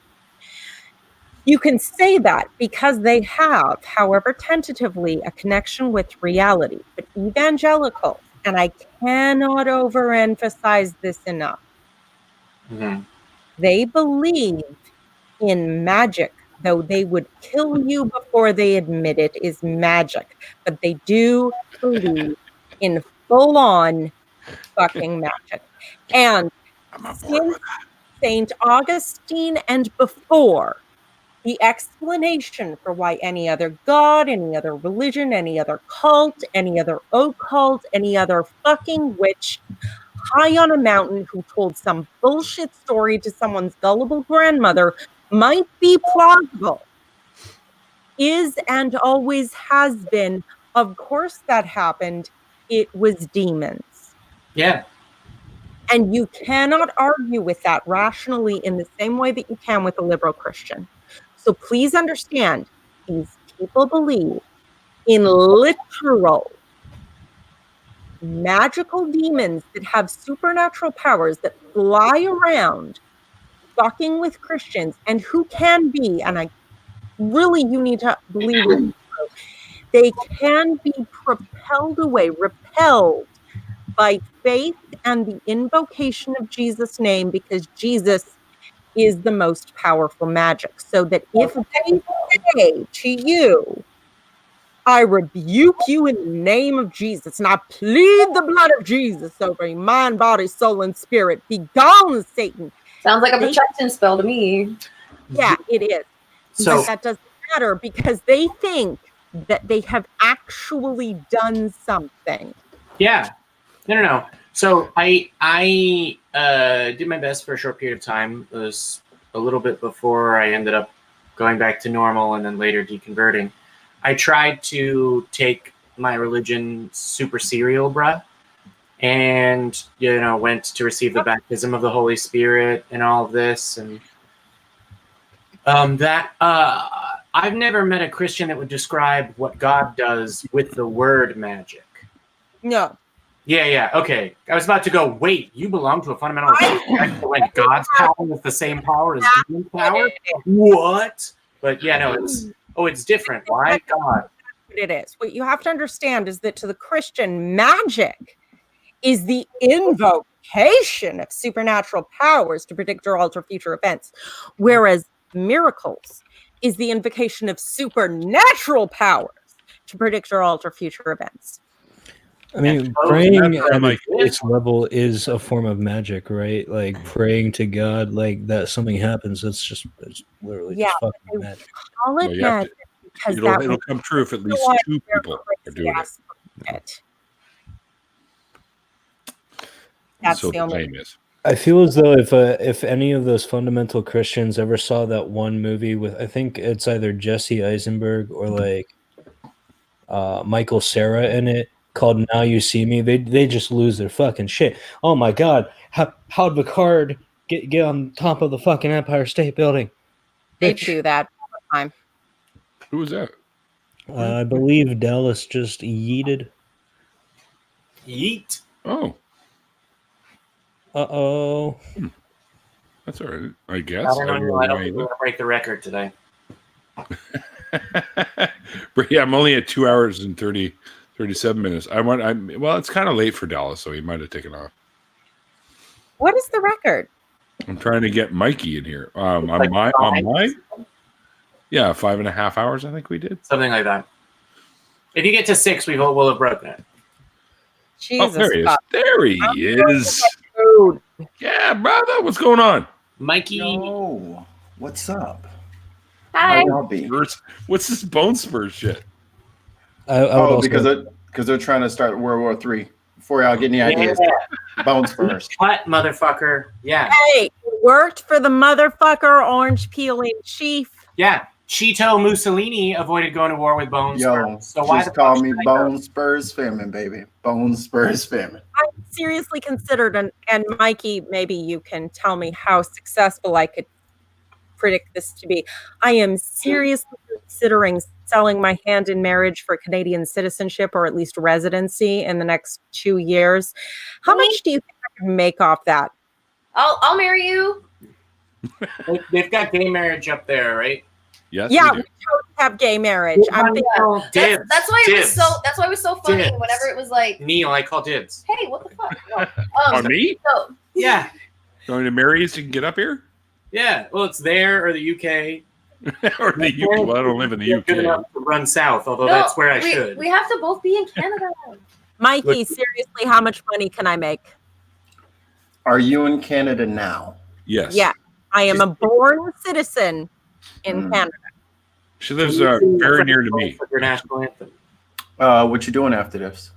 You can say that because they have, however tentatively, a connection with reality. But evangelicals, and I cannot overemphasize this enough, They believe in magic, though they would kill you before they admit it is magic. But they do believe in full-on fucking magic. And since St. Augustine and before, the explanation for why any other god, any other religion, any other cult, any other occult, any other fucking witch high on a mountain who told some bullshit story to someone's gullible grandmother might be plausible is and always has been, of course that happened, it was demons. Yeah. And you cannot argue with that rationally in the same way that you can with a liberal Christian. So please understand, these people believe in literal magical demons that have supernatural powers that fly around fucking with Christians and who can be, and I really, you need to believe it, they can be propelled away, repelled by faith and the invocation of Jesus' name, because Jesus is the most powerful magic. So that if they say to you, I rebuke you in the name of Jesus, and I plead the blood of Jesus over your mind, body, soul, and spirit. Be gone, Satan. Sounds like a protection spell to me. Yeah, it is. So but that doesn't matter because they think that they have actually done something. Yeah. No. So I did my best for a short period of time. It was a little bit before I ended up going back to normal and then later deconverting. I tried to take my religion super serial, bruh, and went to receive the baptism of the Holy Spirit and all of this, and I've never met a Christian that would describe what God does with the word magic. No. Yeah. Okay. I was about to go, wait, you belong to a fundamental when God's power is the same power as human power? What? But yeah, no, it's different. Why? God. It is. What you have to understand is that to the Christian, magic is the invocation of supernatural powers to predict or alter future events, whereas miracles is the invocation of supernatural powers to predict or alter future events. I mean, praying at a base level is a form of magic, right? Like praying to God, like that something happens. It's literally just fucking magic. Call it magic because it'll come true if at least two people are doing it. That's so the only. I feel as though if any of those fundamental Christians ever saw that one movie with, I think it's either Jesse Eisenberg or like Michael Cera in it, called Now You See Me, they just lose their fucking shit. Oh my god, how'd Picard get on top of the fucking Empire State Building? They do that all the time. Who was that? I believe Dallas just yeeted. Yeet. Oh. Uh-oh. That's all right, I guess. I don't think we're going to break the record today. But yeah, I'm only at 2 hours and 37 minutes. Well, it's kind of late for Dallas, so he might have taken off. What is the record? I'm trying to get Mikey in here. On mine? Yeah, 5.5 hours, I think we did. Something like that. If you get to 6, we'll have broken it. Jesus. Oh, there he is. There he is. Yeah, brother. What's going on? Mikey. Yo, what's up? Hi. What's this Bone Spurs shit? Because they're trying to start World War III. Before y'all get any ideas, Bones first. What, motherfucker? Yeah. Hey, it worked for the motherfucker orange peeling chief. Yeah. Cheeto Mussolini avoided going to war with Bone Spurs. So why just call me Bone Spurs Famine, baby. Bone Spurs Famine. I seriously considered, and Mikey, maybe you can tell me how successful I could predict this to be. I am seriously considering selling my hand in marriage for Canadian citizenship or at least residency in the next 2 years. How much do you think I could make off that? I'll marry you. They've got gay marriage up there, right? Yes. Yeah, we totally have gay marriage. I'm thinking, that's why it was so. That's why it was so funny Dibs. whenever it was like Neil, I call dibs. Hey, what the fuck? On me? So, Yeah. Going to marry us so you can get up here? Yeah, well, it's there or the UK. Or the UK. Well, I don't live in the UK. To run south, although No, that's where I should. We have to both be in Canada. Mikey, seriously, how much money can I make? Are you in Canada now? Yes. Yeah, I am a born citizen in Canada. She lives very near to me. Your national anthem. What you doing after this?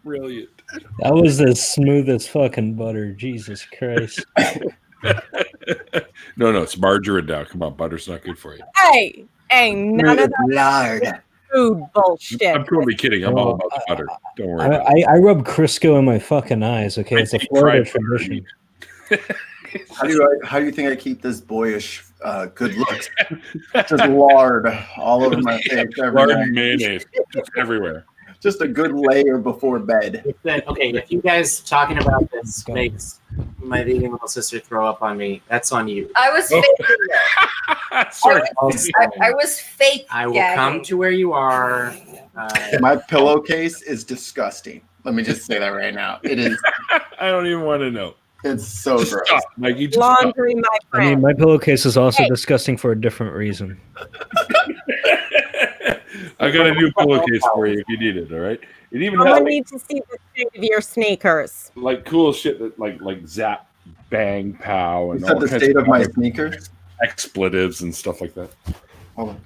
Brilliant. That was as smooth as fucking butter. Jesus Christ. No, it's margarine now. Come on, butter's not good for you. Hey, none of that food bullshit. I'm totally kidding. I'm all about the butter. Don't worry about it. I rub Crisco in my fucking eyes. Okay, it's a Florida tradition. How do you think I keep this boyish good looks? Just lard all over my face. Lard and mayonnaise just everywhere. Just a good layer before bed. Okay, if you guys talking about this makes my vegan little sister throw up on me, that's on you. I was faking it. Sorry. I was fake. I will come to where you are. My pillowcase is disgusting. Let me just say that right now. It is. I don't even want to know. It's so gross. Stop. Like, you just Laundry, my I mean, friend. my pillowcase is also disgusting for a different reason. I got a new pillowcase for you if you need it. All right. It even has Someone needs to see the state of your sneakers. like cool shit that like zap, bang, pow, and You said all the kinds state of my other sneakers. expletives and stuff like that. Hold on.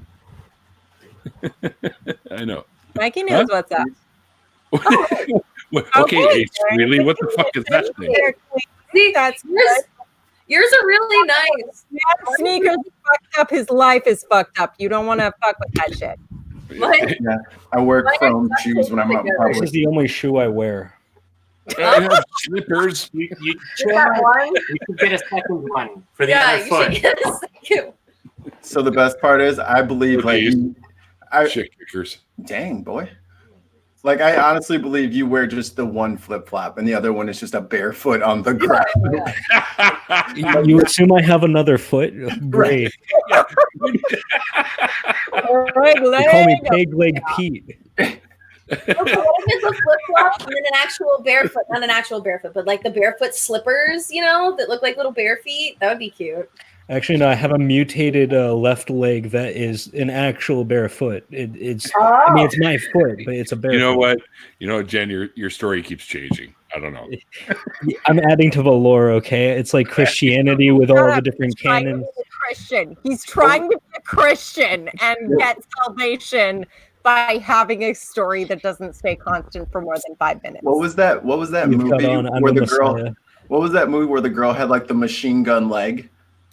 I know. Mikey knows what's up. Okay, Ace, really? What the fuck is that thing? See, That's yours are really nice. Sneakers is fucked up. His life is fucked up. You don't want to fuck with that shit. Yeah, I wear chrome shoes when I'm out in This public. is the only shoe I wear. I have slippers. You That one? could get a second one for the Yeah, other you foot. should get a second. So the best part is, I believe like Shit kickers. Dang boy. Like I honestly believe you wear just the one flip flop and the other one is just a barefoot on the ground. You assume I have another foot? Great. They call me Pig Leg Pete. Okay, what if it's a flip flop and then an actual barefoot? Not an actual barefoot, but like the barefoot slippers, you know, that look like little bare feet. That would be cute. Actually, no, I have a mutated left leg that is an actual barefoot. It's I mean, it's my foot, but it's a barefoot. You know what, Jen, your story keeps changing. I don't know. I'm adding to the lore, okay? It's like Christianity with all the different canons. Christian. He's trying to be a Christian and get salvation by having a story that doesn't stay constant for more than 5 minutes. What was that You've movie got on where the Messiah. girl what was that movie where the girl had like the machine gun leg?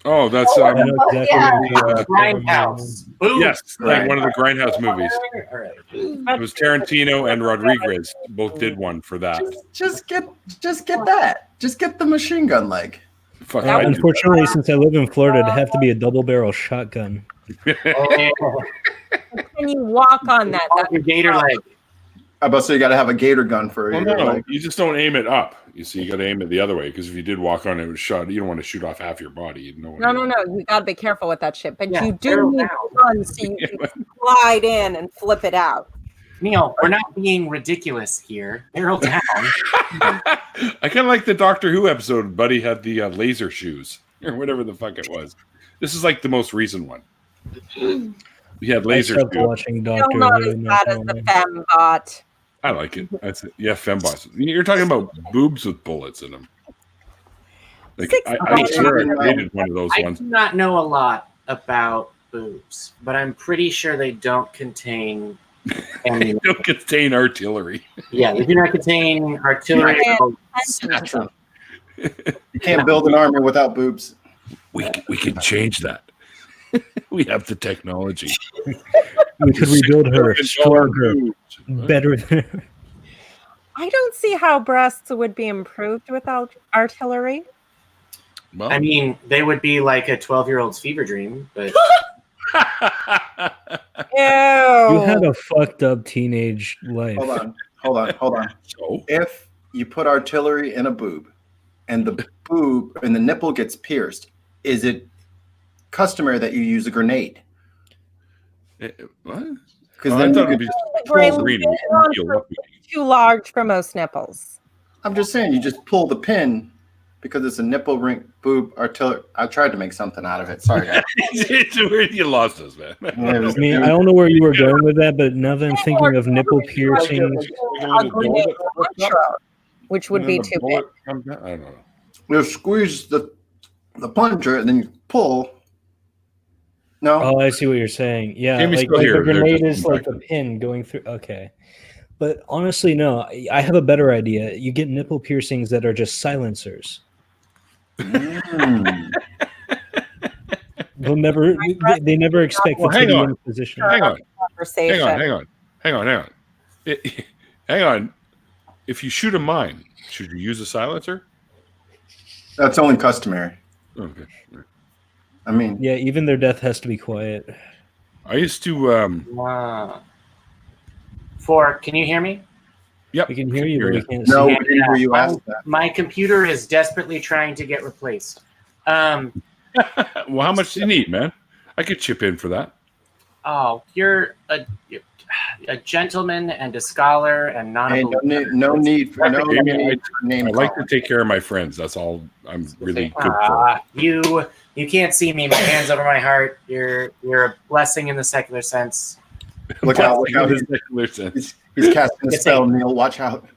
Oh, that's I know exactly what you Grindhouse. Boom. yes, like one of the Grindhouse movies. All right. It was Tarantino and Rodriguez both did one for that. Just get that. Just get the machine gun leg. Fuck, Unfortunately, since I live in Florida, it'd have to be a double barrel shotgun. Can you walk on that? Your gator leg. I about to say you got to have a gator gun for Well, your no, leg. you just don't aim it up. You see, you got to aim it the other way because if you did walk on it with shot, you don't want to shoot off half your body. You know. No. You got to be careful with that shit. But Yeah, you do need guns so you can slide in and flip it out. Neil, we're not being ridiculous here. Barrel down. I kind of like the Doctor Who episode. Buddy had the laser shoes or whatever the fuck it was. This is like the most recent one. We had I laser stopped shoes. watching Still Doctor not Who. as no bad as the comment. fembot. I like it. That's it. Yeah, fembots. You're talking about boobs with bullets in them. Like I swear I created one of those I ones. do not know a lot about boobs, but I'm pretty sure they don't contain They don't contain artillery. Yeah, they do not contain artillery. You can't build an army without boobs. We can change that. We have the technology. We could rebuild her stronger, better than. I don't see how breasts would be improved without artillery. Well, I mean, they would be like a 12-year-old's fever dream, but Ew. You had a fucked up teenage life. Hold on. So? If you put artillery in a boob and the boob and the nipple gets pierced, is it customary that you use a grenade? What? Because I then thought you it'd be could- full green. Too large for most nipples. I'm just saying, you just pull the pin because it's a nipple ring boob artillery. I tried to make something out of it. Sorry, guys. You lost us, man. I mean, I don't know where you were going with that, but now that I'm thinking of nipple piercings, which would be too big. I don't know. You squeeze the plunger and then you pull. No. Oh, I see what you're saying. Yeah, Jimmy's like still here. the grenade They're is just like a pin going through. Okay. But honestly, no, I have a better idea. You get nipple piercings that are just silencers. Mm. They never expect Well, the hang on. position. Hang on. Hang on. If you shoot a mine, should you use a silencer? That's only customary. Okay. I mean, yeah, even their death has to be quiet. I used to. Can you hear me? Yep. We can hear you, but we can't no, see. we didn't hear you ask that. My computer is desperately trying to get replaced. Well, how much do you need, man? I could chip in for that. Oh, you're a gentleman and a scholar and not a no need for name. I like to take care of my friends. That's all I'm really good for. You can't see me. My hands over my heart. You're a blessing in the secular sense. Look out! He's casting a spell, Neil. Watch out.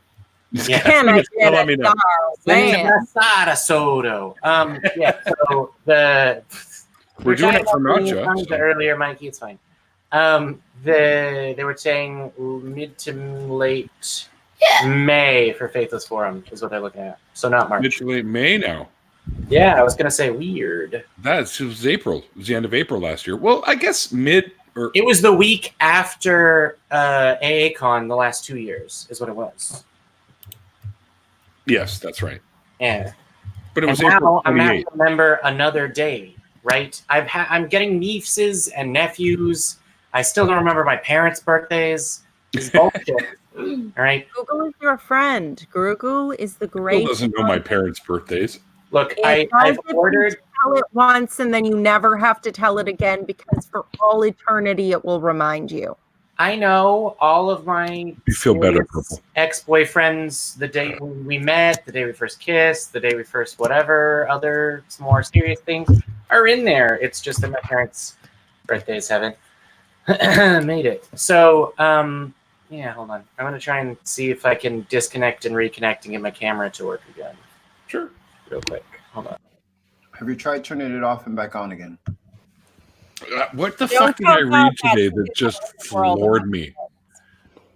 Yeah. Can I get Let me know. Masada Soto. Yeah. So we're doing it for Nacha. Earlier, Mikey. It's fine. They were saying mid to late May for Faithless Forum is what they're looking at. So not March. Mid to late May now. Yeah, I was gonna say weird. It was April. It was the end of April last year. Well, I guess mid. It was the week after AACon the last 2 years is what it was. Yes, that's right. Yeah. But it was now April I'm not 28th. remember another day, right? I'm getting nieces and nephews. I still don't remember my parents' birthdays. It's bullshit. All right. Google is your friend. Google is the great. Still doesn't know my parents' birthdays. Look, I've ordered. Tell it once and then you never have to tell it again because for all eternity it will remind you. I know all of my You feel better, Purple. ex-boyfriends, the day we met, the day we first kissed, the day we first whatever, other more serious things are in there. It's just that my parents' birthdays haven't made it. So, yeah, hold on. I'm going to try and see if I can disconnect and reconnect and get my camera to work again. Sure. Real quick. Hold on. Have you tried turning it off and back on again? What the fuck did I read today that just floored me?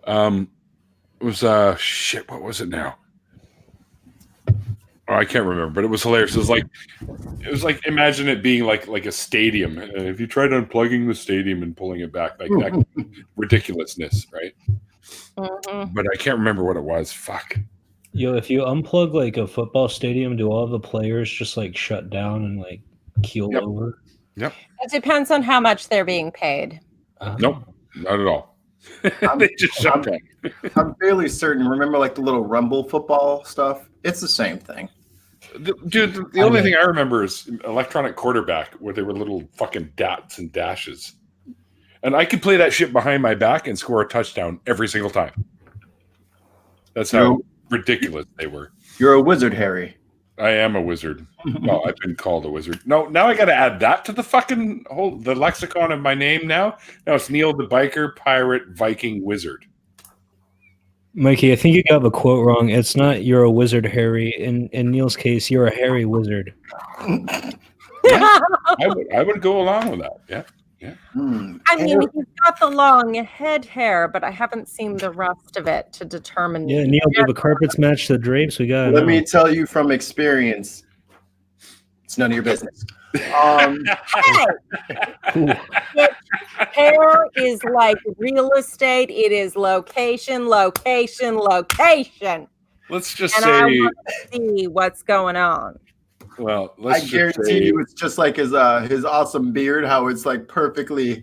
It was shit. What was it now? Oh, I can't remember, but it was hilarious. It was like imagine it being like a stadium. If you tried unplugging the stadium and pulling it back, like that ridiculousness, right? Mm-hmm. But I can't remember what it was. Fuck. Yo, if you unplug like a football stadium, do all the players just like shut down and like keel over? Yep. It depends on how much they're being paid. Nope, not at all. They just shut down. I'm fairly certain. Remember, like the little Rumble football stuff? It's the same thing. Dude, the only thing I remember is electronic quarterback, where they were little fucking dots and dashes, and I could play that shit behind my back and score a touchdown every single time. That's how ridiculous they were. You're a wizard, Harry. I am a wizard. Well, I've been called a wizard. No, now I got to add that to the fucking the lexicon of my name. Now it's Neil the Biker Pirate Viking Wizard. Mikey, I think you got the quote wrong. It's not "you're a wizard, Harry." In Neil's case, you're a hairy wizard. Yeah, I would go along with that. Yeah. Yeah. I mean, he's got the long head hair, but I haven't seen the rest of it to determine. Yeah, Neil, do the carpets match the drapes? We got. Let me tell you from experience, it's none of your business. Hair is like real estate. It is location, location, location. Let's just and say. I want to see what's going on. Well, I guarantee you, it's just like his awesome beard. How it's like perfectly.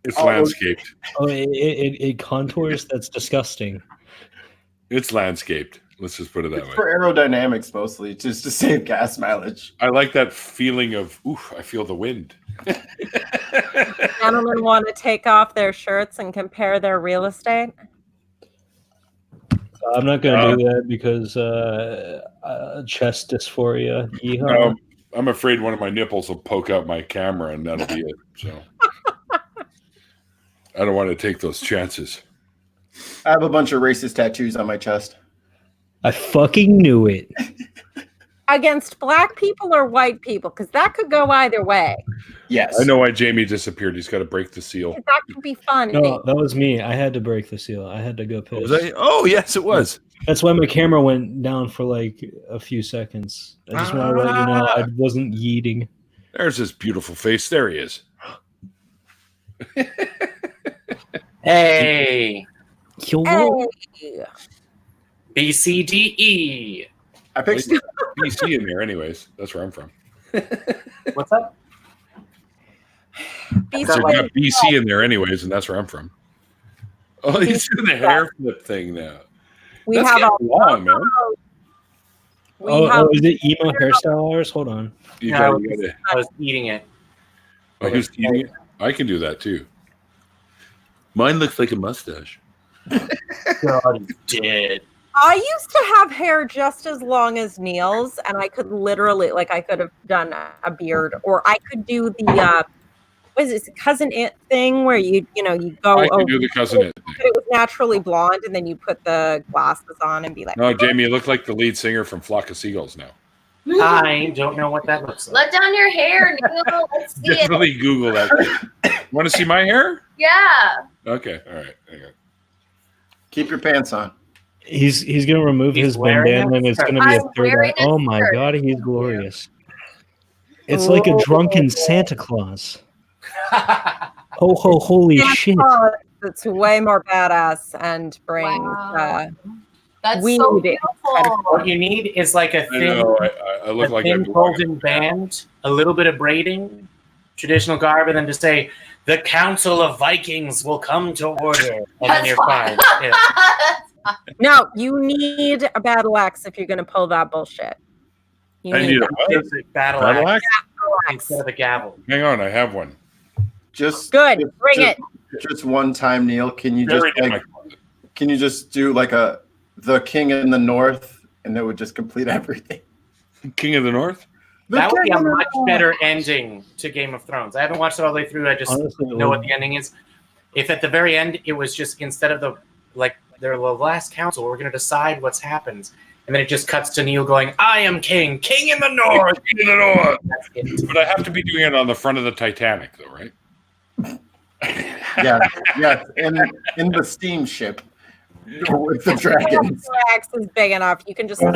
It's landscaped. Oh, it contours. That's disgusting. It's landscaped. Let's just put it that way. For aerodynamics, mostly, just to save gas mileage. I like that feeling of oof. I feel the wind. Gentlemen want to take off their shirts and compare their real estate. I'm not going to do that because chest dysphoria. Yeehaw. No, I'm afraid one of my nipples will poke out my camera, and that'll be it. So I don't want to take those chances. I have a bunch of racist tattoos on my chest. I fucking knew it. Against black people or white people? Because that could go either way. Yes. I know why Jamie disappeared. He's got to break the seal. That could be fun. No, that was me. I had to break the seal. I had to go piss. Was that? Oh, yes, it was. That's why my camera went down for like a few seconds. I just want to let you know I wasn't yeeting. There's his beautiful face. There he is. Hey. Yo. Hey. B, C, D, E. I picked BC in there, anyways. That's where I'm from. What's up? So we got BC in there, anyways, and that's where I'm from. Oh, he's doing the hair flip thing now. We That's have a long, man. Oh, is it emo hairstyle hours? Hold on. I was eating it. Oh, he's eating it? I can do that too. Mine looks like a mustache. God, he did. I used to have hair just as long as Neil's, and I could literally, like, I could have done a beard, or I could do the, what is this, cousin it thing where you go. I can do the cousin it thing. But it was naturally blonde, and then you put the glasses on and be like, No, Jamie, you look like the lead singer from Flock of Seagulls now. I don't know what that looks like. Let down your hair, Neil. Let's see it. Definitely Google that. Want to see my hair? Yeah. Okay, all right. Hang on. Keep your pants on. He's gonna remove his bandana and it's gonna be a third eye. Oh my god, he's glorious. It's like a drunken Santa Claus. Ho ho holy shit. It's way more badass and brings That's weed. so beautiful. What you need is like a thin, I look like thin I'm golden band, a little bit of braiding, traditional garb, and then to say, the Council of Vikings will come to order. And then you're fine. Yeah. No, you need a battle axe if you're going to pull that bullshit. You I need a It's a battle Battle axe axe? instead of a gavel. Hang on, I have one. Just Good. Bring it. Just one time, Neil. Can you Buried just in my can you just do like the King in the North, and that would just complete everything. King of the North? That would be a much better ending to Game of Thrones. I haven't watched it all the way through. I just know what the ending is. If at the very end it was just instead of the last council, we're going to decide what's happened, and then it just cuts to Neil going, "I am king, king in the north, king in the north." That's it. But I have to be doing it on the front of the Titanic, though, right? Yeah, in the steamship with the dragons. The axe is big enough. You can just leave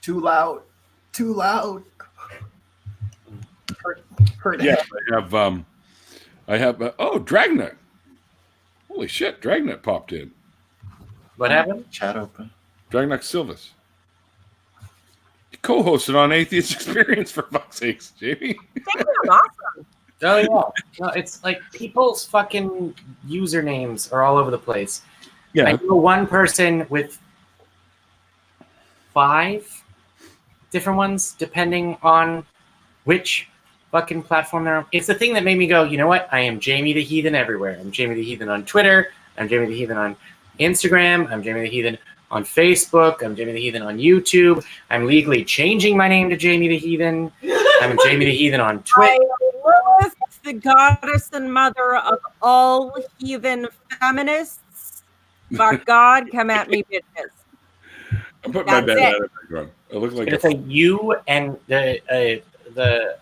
Too loud. Yeah, I have. Oh, Dragnet! Holy shit, Dragnet popped in. What happened? Chat open. Dragnet Silvis. You co-hosted on Atheist Experience, for fuck's sakes, Jamie. awesome. Oh yeah, no, it's like people's fucking usernames are all over the place. Yeah, I know one person with 5 different ones, depending on which fucking platform they're on. It's the thing that made me go, you know what? I am Jamie the Heathen everywhere. I'm Jamie the Heathen on Twitter. I'm Jamie the Heathen on Instagram. I'm Jamie the Heathen on Facebook. I'm Jamie the Heathen on YouTube. I'm legally changing my name to Jamie the Heathen. I'm Jamie the Heathen on Twitter. Lilith, the goddess and mother of all heathen feminists. Fuck God, come at me, bitches. I put my That's bandana it. back on. I look like It's like you and the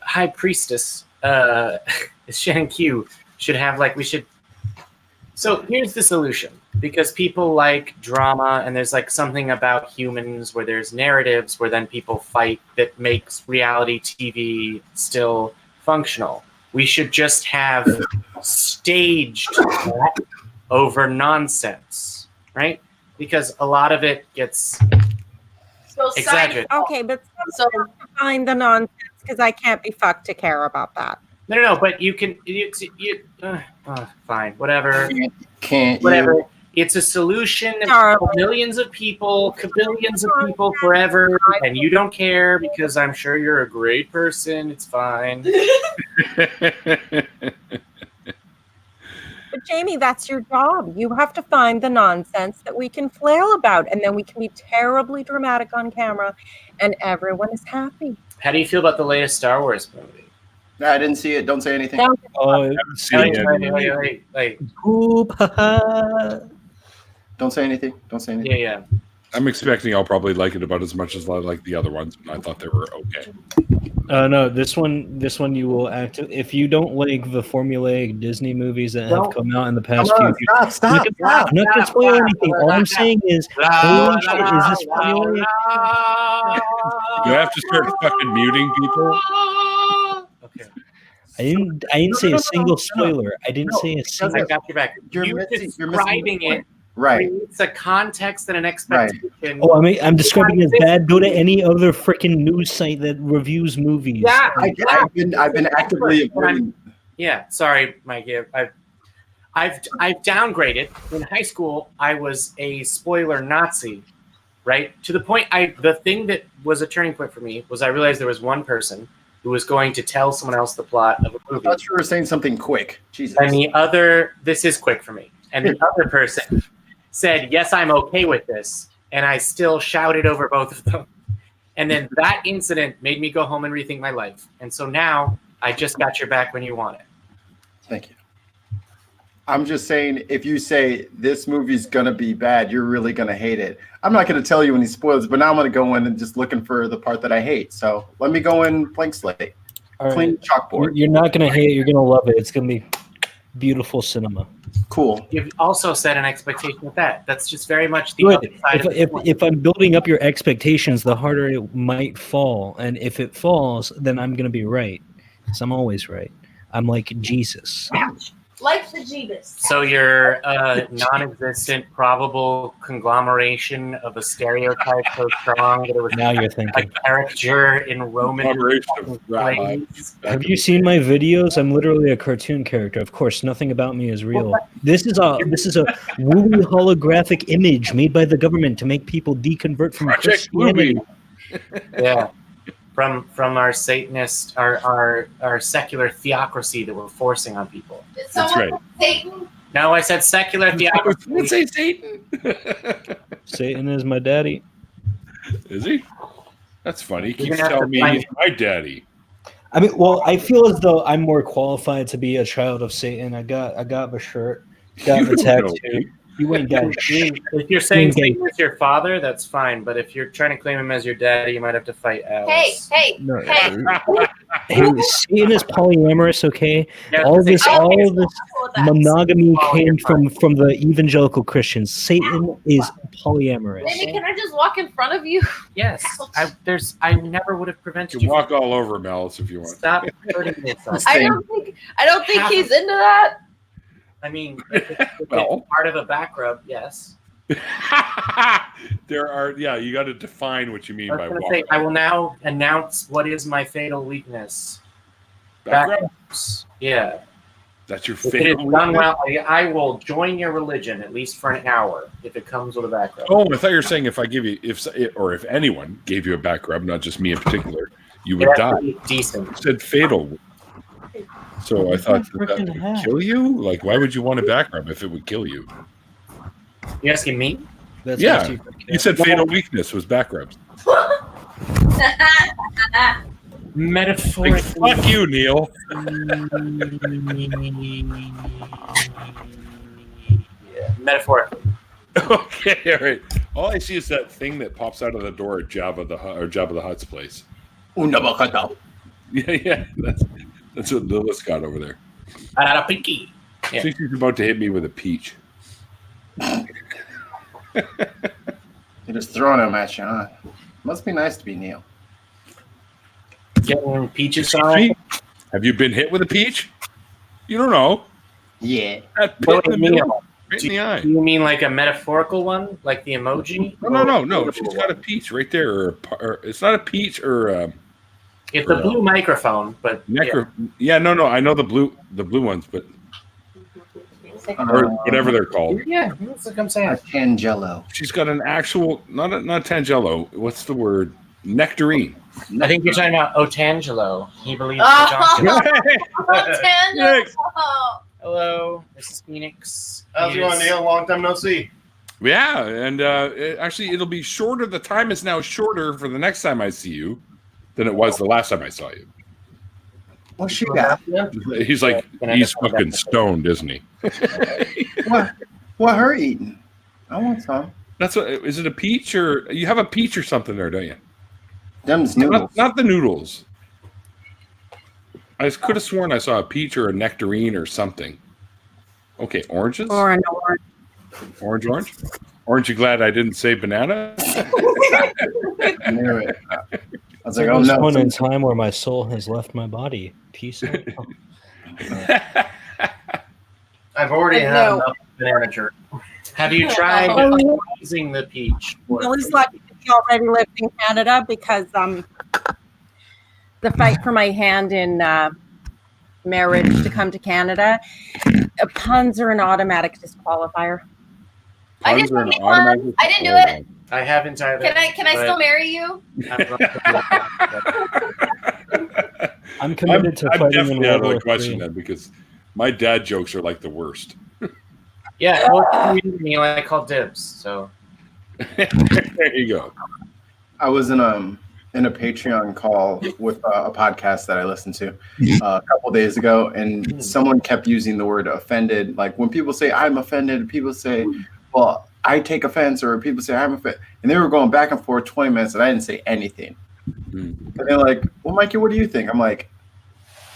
high priestess, Shannon Q, should have we should. So here's the solution, because people like drama, and there's something about humans where there's narratives where then people fight that makes reality TV still functional. We should just have staged that over nonsense, right? Because a lot of it gets exaggerated. Okay, but so find the nonsense because I can't be fucked to care about that. No. But you can. Fine. Whatever. Can't Whatever. you? It's a solution for millions of people, billions of people forever, and you don't care because I'm sure you're a great person. It's fine. But Jamie, that's your job. You have to find the nonsense that we can flail about, and then we can be terribly dramatic on camera, and everyone is happy. How do you feel about the latest Star Wars movie? No, I didn't see it. Don't say anything. Wait. Don't say anything. Don't say anything. Yeah. I'm expecting I'll probably like it about as much as I like the other ones. I thought they were okay. No, this one you will act. If you don't like the formulaic Disney movies that have come out in the past few years, stop. I'm not gonna spoil anything. All I'm saying is, holy shit, is this formulaic? You have to start fucking muting people. Okay. I didn't say a single spoiler. I didn't say a single. I got your back. You're describing it. Right. It's a context and an expectation. Oh, I'm describing it as bad. Go to any other freaking news site that reviews movies. Yeah, I've been actively avoiding. Yeah, sorry, Mike. I've downgraded. In high school, I was a spoiler Nazi, right? To the point, the thing that was a turning point for me was I realized there was one person who was going to tell someone else the plot of a movie. I thought you were saying something quick. Jesus. And the other, this is quick for me. And the other person said, yes, I'm okay with this. And I still shouted over both of them. And then that incident made me go home and rethink my life. And so now I just got your back when you want it. Thank you. I'm just saying, if you say this movie's going to be bad, you're really going to hate it. I'm not going to tell you any spoilers, but now I'm going to go in and just looking for the part that I hate. So let me go in blank slate. Clean chalkboard. You're not going to hate it. You're going to love it. It's going to be beautiful cinema. Cool. You've also set an expectation with that. That's just very much the other side of the if I'm building up your expectations, the harder it might fall. And if it falls, then I'm going to be right. Because I'm always right. I'm like Jesus. Like the Jeebus. So you're a non-existent, probable conglomeration of a stereotype so strong that it was now you're thinking a character in Roman. Have you seen my videos? I'm literally a cartoon character. Of course, nothing about me is real. This is a woolly holographic image made by the government to make people deconvert from Christianity. Yeah. From our Satanist, our secular theocracy that we're forcing on people. That's right. Satan? No, I said secular theocracy. Let's say Satan. Satan is my daddy. Is he? That's funny. He keeps telling me he's my daddy. I mean, well, I feel as though I'm more qualified to be a child of Satan. I got the shirt, got the tattoo. You ain't got shit. If you're saying Satan is your father, that's fine. But if you're trying to claim him as your daddy, you might have to fight Alice. Hey. Hey, Satan is polyamorous, okay? All this monogamy came from the evangelical Christians. Satan is polyamorous. Maybe can I just walk in front of you? Yes. I never would have prevented you. Walk all over him, Alice, if you want. Stop hurting yourself. I don't think he's into that. I mean, if it's part of a back rub, yes. There are, you got to define what you mean by walk. I will now announce what is my fatal weakness. Back rubs. Yeah. That's your fatal weakness? Done well, I will join your religion at least for an hour if it comes with a back rub. Oh, I thought you were saying if I give you, if anyone gave you a back rub, not just me in particular, you would die. Decent. You said fatal. So I thought that would kill you? Like, why would you want a back rub if it would kill you? You asking me? Yeah. You said fatal weakness was back rubs. Metaphorically. Like, fuck you, Neil. Metaphorically. Okay, all right. All I see is that thing that pops out of the door at Jabba the Hutt's place. Yeah. That's what Lilith got over there. I got a pinky. I think she's about to hit me with a peach. You're just throwing them at you, huh? Must be nice to be Neil. Getting peaches on. Have you been hit with a peach? You don't know. Yeah. That pit in the middle, right in the eye. Do you mean like a metaphorical one, like the emoji? No. She's got a peach right there, or it's not a peach, or It's a blue microphone, but yeah, no, I know the blue ones, but or whatever they're called. Yeah, that's what I'm saying. A Tangelo. She's got an actual, not Tangelo. What's the word? Nectarine. I think you're talking about Otangelo. He believes Otangelo. Hello, this is Phoenix. How's it going, Neil? Long time no see. Yeah, and actually, it'll be shorter. The time is now shorter for the next time I see you than it was the last time I saw you. What's she got? He's like, he's fucking stoned, isn't he? What her eating? I want some. That's what. Is it a peach or you have a peach or something there, don't you? Them's noodles. Not the noodles. I could have sworn I saw a peach or a nectarine or something. Okay, oranges? Or an orange. Orange? Aren't you glad I didn't say banana? I knew it. I was like, oh There's no. one in time where my soul has left my body. Peace out. I've already had enough banana jerk. Have you tried using the peach? Billy's lucky he already lived in Canada because the fight for my hand in marriage to come to Canada, puns are an automatic disqualifier. I didn't do it. I didn't do it. I haven't either. Can I still marry you? I'm committed to fighting in definitely out World of the War question III. then because my dad jokes are like the worst. Yeah, well, I called dibs. So there you go. I was in a Patreon call with a podcast that I listened to a couple days ago, and someone kept using the word offended. Like when people say I'm offended, people say, well, I take offense, or people say I'm offended. And they were going back and forth 20 minutes, and I didn't say anything. And they're like, well, Mikey, what do you think? I'm like,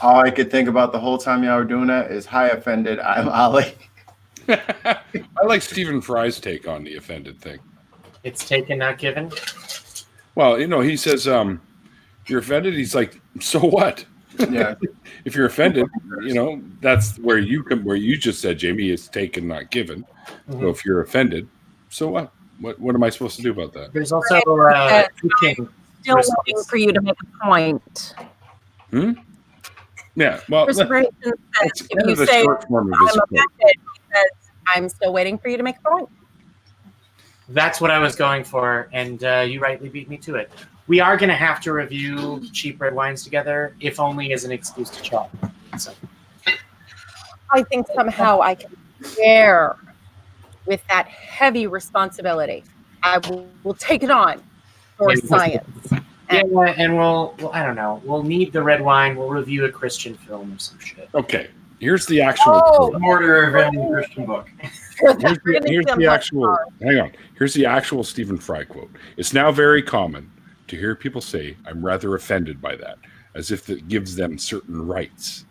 all I could think about the whole time y'all were doing that is, hi, offended, I'm Ali. I like Stephen Fry's take on the offended thing. It's taken, not given. Well, he says, you're offended. He's like, so what? Yeah. If you're offended, that's where you just said, Jamie, it's taken, not given. Mm-hmm. So if you're offended, so what? What am I supposed to do about that? There's also Still waiting for you to make a point. Yeah. Well, Perspiration says, if you say I'm offended, he says, I'm still waiting for you to make a point. That's what I was going for, and you rightly beat me to it. We are going to have to review cheap red wines together, if only as an excuse to chat. So. I think somehow I can share with that heavy responsibility. I will take it on for science. And we'll I don't know. We'll need the red wine. We'll review a Christian film or some shit. Okay. Here's the actual Order of any Christian book. Here's the actual. Hang on. Here's the actual Stephen Fry quote. It's now very common to hear people say, "I'm rather offended by that," as if it gives them certain rights.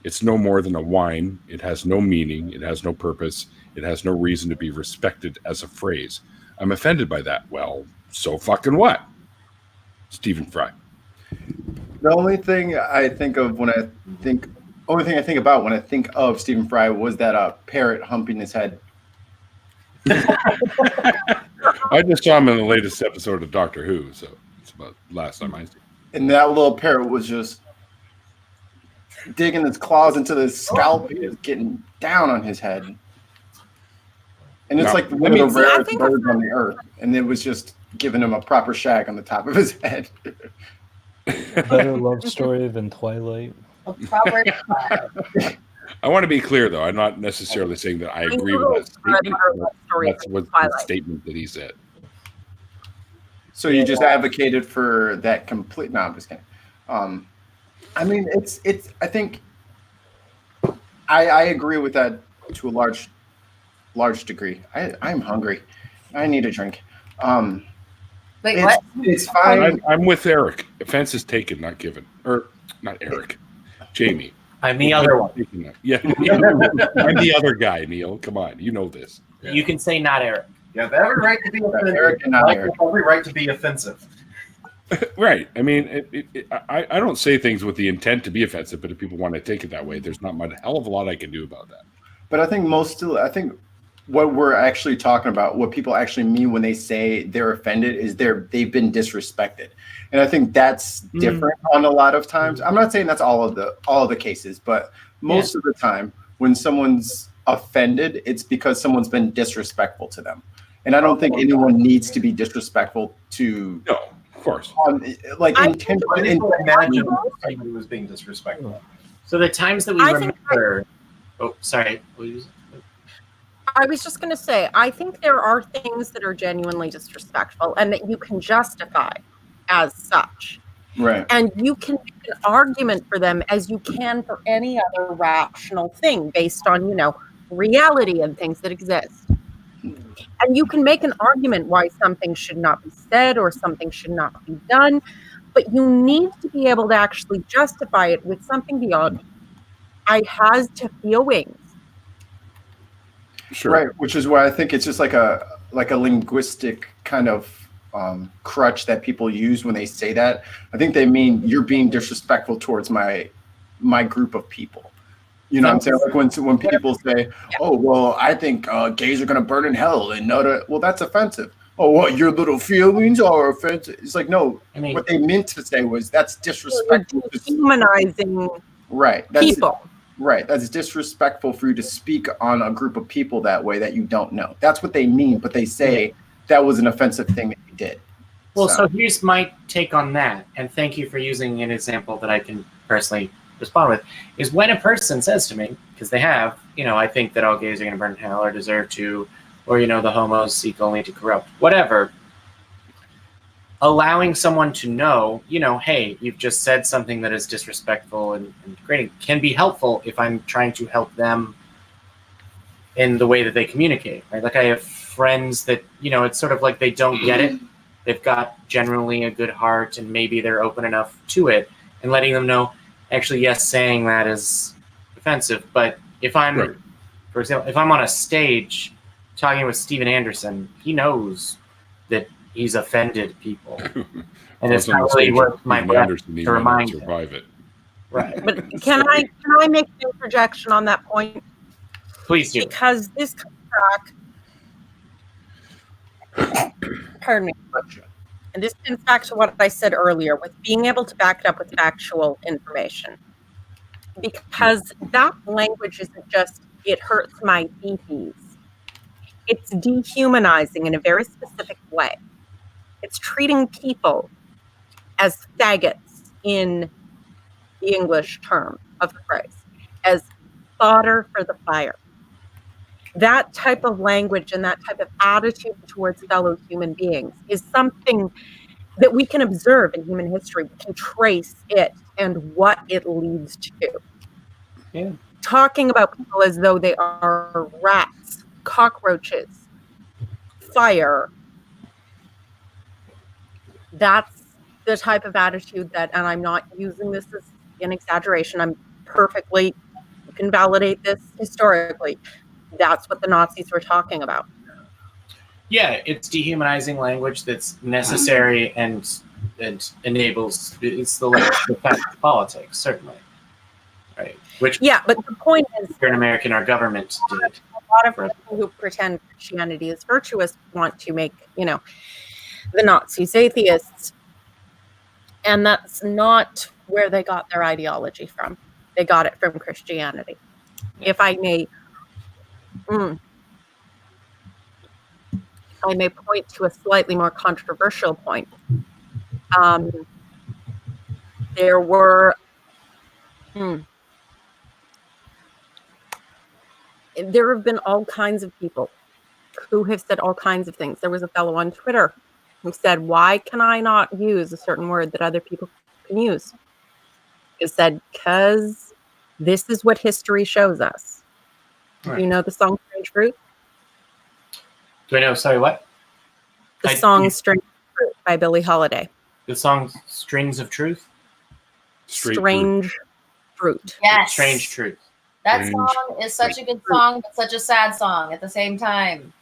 It's no more than a wine. It has no meaning. It has no purpose. It has no reason to be respected as a phrase. I'm offended by that. Well, so fucking what? Stephen Fry. The only thing I think of when I think about when I think of Stephen Fry was that parrot humping his head. I just saw him in the latest episode of Doctor Who, so it's about last time I seen him. And that little parrot was just digging its claws into the scalp. He was getting down on his head. And it's like one of the rarest birds on the earth. And it was just giving him a proper shag on the top of his head. Better love story than Twilight. I want to be clear, though. I'm not necessarily saying that I agree with that statement. That's what the statement that he said. So you just advocated for that complete? No, I'm just kidding. I mean, it's. I think I agree with that to a large degree. I'm hungry. I need a drink. Wait, what? It's fine. I'm with Eric. Offense is taken, not given. Or not Eric. Jamie. I'm the other one. Yeah, I'm the other guy, Neil. Come on, you know this. You can say not Eric. You have every right to be offensive. Eric and not Eric. Every right to be offensive. Right. I mean, I don't say things with the intent to be offensive, but if people want to take it that way, there's not much hell of a lot I can do about that. But I think what we're actually talking about, what people actually mean when they say they're offended, is they've been disrespected. And I think that's different on a lot of times. I'm not saying that's all of the cases, but most of the time when someone's offended, it's because someone's been disrespectful to them. And I don't think anyone needs to be disrespectful to. No, of course. Like imagine somebody was being disrespectful. So the times that we remember. Oh, sorry. I was just going to say, I think there are things that are genuinely disrespectful and that you can justify as such. Right. And you can make an argument for them as you can for any other rational thing based on, reality and things that exist. And you can make an argument why something should not be said or something should not be done, but you need to be able to actually justify it with something beyond, I has to feel wings. Sure. Right, which is why I think it's just like a linguistic kind of crutch that people use when they say that. I think they mean you're being disrespectful towards my group of people. You know what I'm saying? Like when people say, "Oh, well, I think gays are going to burn in hell," and well, that's offensive. Oh, what, your little feelings are offensive? It's like, no. What they meant to say was that's disrespectful. Humanizing people. Right. That's disrespectful for you to speak on a group of people that way that you don't know. That's what they mean, but they say that was an offensive thing that you did. Well, so here's my take on that, and thank you for using an example that I can personally respond with, is when a person says to me, because they have, I think that all gays are going to burn in hell or deserve to, or, the homos seek only to corrupt, whatever, allowing someone to know, hey, you've just said something that is disrespectful and degrading can be helpful if I'm trying to help them in the way that they communicate, right? Like I have friends that, it's sort of like they don't get it. They've got generally a good heart and maybe they're open enough to it, and letting them know, actually, yes, saying that is offensive. But if I'm, for example, if I'm on a stage talking with Steven Anderson, he knows that he's offended people. And it's not really worth my breath to remind him. It. Right. But can I make a projection on that point? Please do. Because this comes back, pardon me, and this comes back to what I said earlier with being able to back it up with factual information. Because that language isn't just, it hurts my feelings. It's dehumanizing in a very specific way. It's treating people as faggots in the English term of the phrase, as fodder for the fire. That type of language and that type of attitude towards fellow human beings is something that we can observe in human history. We can trace it and what it leads to. Yeah. Talking about people as though they are rats, cockroaches, fire. That's the type of attitude that, and I'm not using this as an exaggeration, you can validate this historically. That's what the Nazis were talking about. Yeah, it's dehumanizing language that's necessary and enables, it's the fact of politics, certainly. Right. Which, but the point is, here in America, our government did. A lot of people who pretend Christianity is virtuous want to make, the Nazis atheists. And that's not where they got their ideology from. They got it from Christianity. If I may, point to a slightly more controversial point. There were there have been all kinds of people who have said all kinds of things. There was a fellow on Twitter who said, "Why can I not use a certain word that other people can use?" He said, "Because this is what history shows us." Right. You know the song "Strange Fruit"? Do I know? Sorry, what? The song "Strange Fruit" by Billie Holiday. The song "Strings of Truth"? Strange Fruit. Yes. Strange Truth. That song is such a good song, but such a sad song at the same time.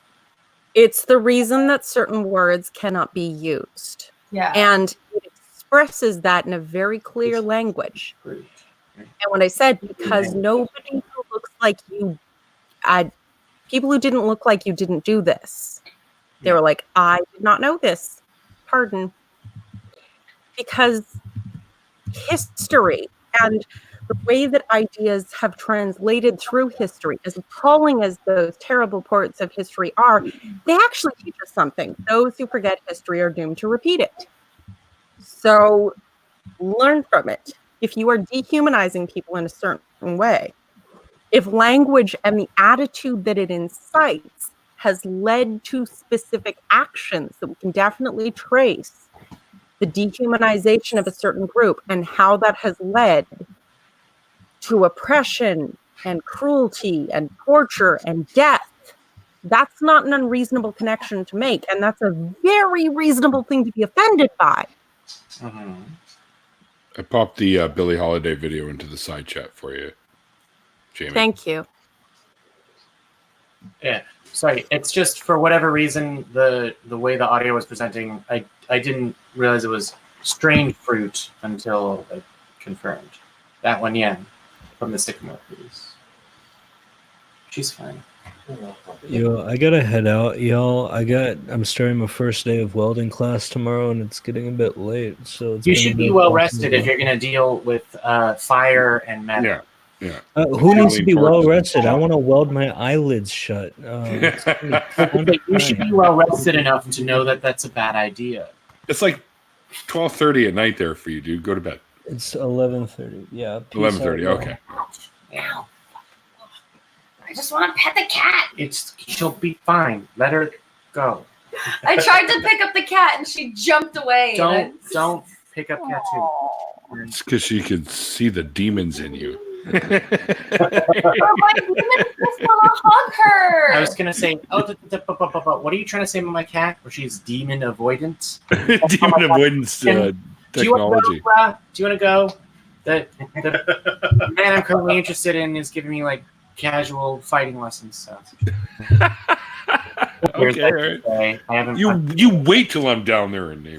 It's the reason that certain words cannot be used. Yeah. And it expresses that in a very clear language. And when I said, because nobody who looks like you People who didn't look like you didn't do this. They were like, I did not know this. Pardon. Because history and the way that ideas have translated through history, as appalling as those terrible parts of history are, they actually teach us something. Those who forget history are doomed to repeat it. So learn from it. If you are dehumanizing people in a certain way, if language and the attitude that it incites has led to specific actions that we can definitely trace, the dehumanization of a certain group and how that has led to oppression and cruelty and torture and death, that's not an unreasonable connection to make. And that's a very reasonable thing to be offended by. I popped the Billie Holiday video into the side chat for you, Jamie. Thank you. Yeah, sorry. It's just for whatever reason the way the audio was presenting, I didn't realize it was strained fruit until I confirmed. That one, yeah, from the Sycamore piece. She's fine. Yo, I gotta head out, y'all. I'm starting my first day of welding class tomorrow, and it's getting a bit late. So You should be well rested if you're going to deal with fire and metal. Yeah. Who needs to be well rested? I want to weld my eyelids shut. You should be well rested enough to know that that's a bad idea. It's like 12:30 at night there for you, dude. Go to bed. It's 11:30. Yeah. 11:30. Okay. Yeah. I just want to pet the cat. She'll be fine. Let her go. I tried to pick up the cat and she jumped away. Don't pick up cat too. It's because she could see the demons in you. Oh, my demon just want to hug her. I was gonna say, what are you trying to say about my cat? Where she's demon avoidant? Demon avoidance technology. Do you want to go? The man I'm currently interested in is giving me like casual fighting lessons. So. Okay, right. I haven't. You wait till I'm down there in May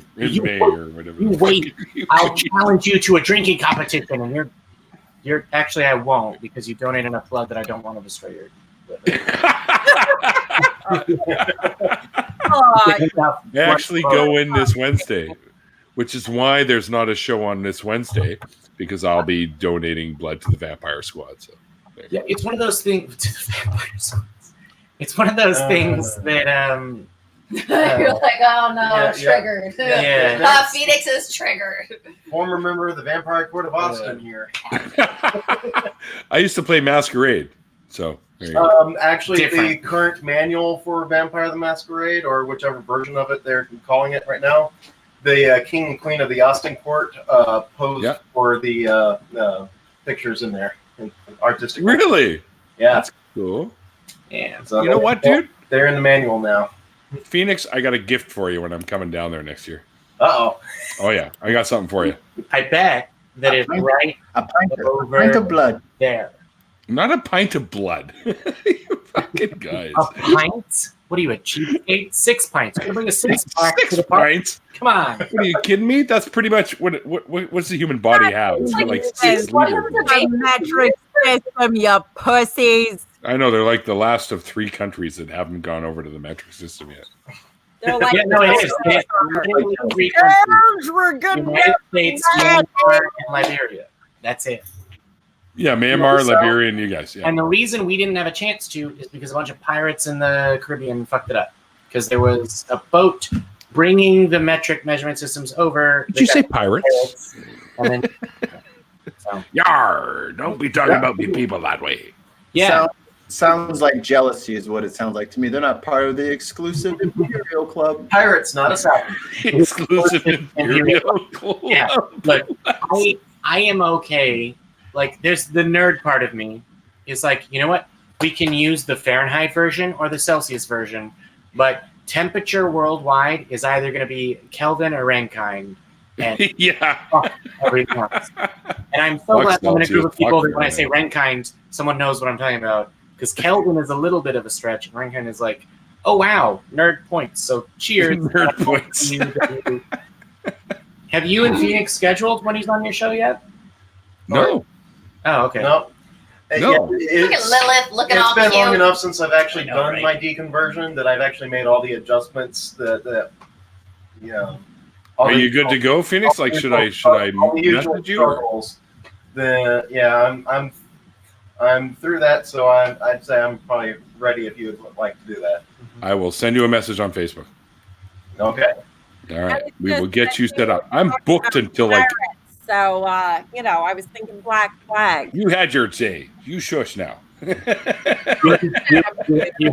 or whatever. You wait. I'll challenge you to a drinking competition, and you're actually I won't because you donate enough blood that I don't want to destroy your. I actually go in this Wednesday, which is why there's not a show on this Wednesday because I'll be donating blood to the Vampire Squad. So yeah, it's one of those things. It's one of those things that you're like, oh no, triggered. Yeah. Phoenix is triggered. Former member of the Vampire Court of Austin here. I used to play Masquerade, so there you go. Actually, the current manual for Vampire the Masquerade, or whichever version of it they're calling it right now, the King and Queen of the Austin Court posed for the pictures in there, in artistic. Really? Yeah, that's cool. Yeah. So you know what, dude? They're in the manual now. Phoenix, I got a gift for you when I'm coming down there next year. Uh-oh. Oh, yeah. I got something for you. I bet that it's right a pint of blood. There. Not a pint of blood. You fucking guys. A pint? What are you, a cheapskate? 6 pints. We're going to bring a 6-pack to the pints? Come on. What are you kidding me? That's pretty much what's the human body have? It's like 6 liters. A metric system, you pussies. I know they're like the last of 3 countries that haven't gone over to the metric system yet. They're like, yeah, no, it is. It is 3 countries. United States, Myanmar, and Liberia. That's it. Yeah, Myanmar, Liberia, and you guys. Yeah. And the reason we didn't have a chance to is because a bunch of pirates in the Caribbean fucked it up. Because there was a boat bringing the metric measurement systems over. Did you say pirates? And then, Yar! Don't be talking about me people that way. Yeah. Sounds like jealousy is what it sounds like to me. They're not part of the exclusive Imperial Club. Pirates, not a South. Exclusive Imperial Club. Yeah. Look, I am okay. Like, there's the nerd part of me is like, you know what? We can use the Fahrenheit version or the Celsius version, but temperature worldwide is either going to be Kelvin or Rankine. And fuck everything else. And I'm so glad I'm in a group of people that when I say Rankine, someone knows what I'm talking about. Because Kelvin is a little bit of a stretch, and Rankine is like, oh wow, nerd points. So cheers. Nerd points. Have you and Phoenix scheduled when he's on your show yet? No. Oh, okay. No. No. Look at Lilith, looking all It's been long cute. enough since I've actually I know, done right? my deconversion that I've actually made all the adjustments that all Are the you good to go, Phoenix? all Like, the should I all the usual message you? Or? struggles. I'm through that, so I'd say I'm probably ready if you would like to do that. I will send you a message on Facebook. Okay. All right. We will get you set up. I'm booked until like. So, I was thinking Black Flag. You had your say. You shush now. You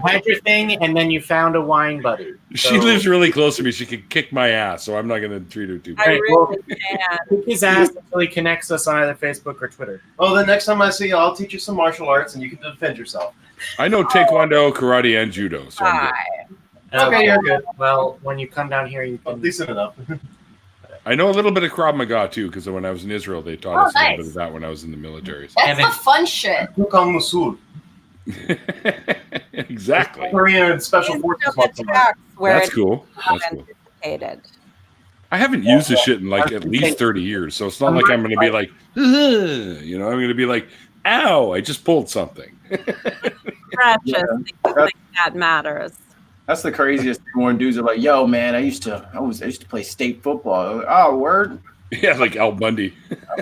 had your thing, and then you found a wine buddy. She lives really close to me. She could kick my ass, so I'm not going to treat her too bad. I really can. Kick his ass until he connects us on either Facebook or Twitter. Oh, the next time I see you, I'll teach you some martial arts, and you can defend yourself. I know Taekwondo, karate, and judo. So I'm good. Okay, you're good. Well, when you come down here, you can. Decent enough. I know a little bit of Krav Maga too, because when I was in Israel, they taught us a little nice. bit of that when I was in the military. So. That's the fun shit. Exactly. Korean special forces. That's cool. That's cool. Anticipated. I haven't used this shit in like at least 30 years, so it's not like I'm going to be like, I'm going to be like, ow, I just pulled something. Precious. I think that matters. That's the craziest thing when dudes are like, "Yo, man, I used to play state football." Like, oh, word. Yeah, like Al Bundy.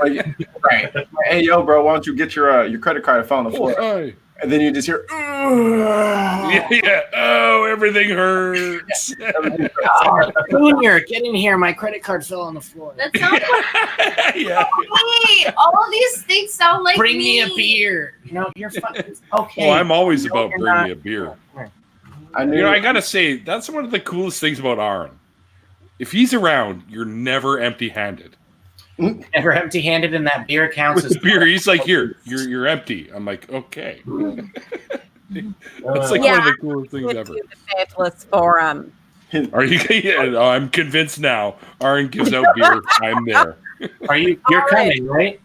Like, right. Hey, yo, bro, why don't you get your credit card? I fell on the floor. Hi. And then you just hear, Yeah. Oh, everything hurts. Junior, get in here. My credit card fell on the floor. That sounds like Yeah. me. All of these things sound like Bring me a beer. No, you're fucking okay. Oh, I'm always about you're bring not. me a beer. I knew. I gotta say, that's one of the coolest things about Aaron. If he's around, you're never empty-handed. Never empty-handed, and that beer counts With as the beer, he's like, "Here, you're empty." I'm like, "Okay." That's like one of the coolest things ever. The Faithless Forum. Are you? Yeah, I'm convinced now. Aaron gives out beer. I'm there. You're coming, right?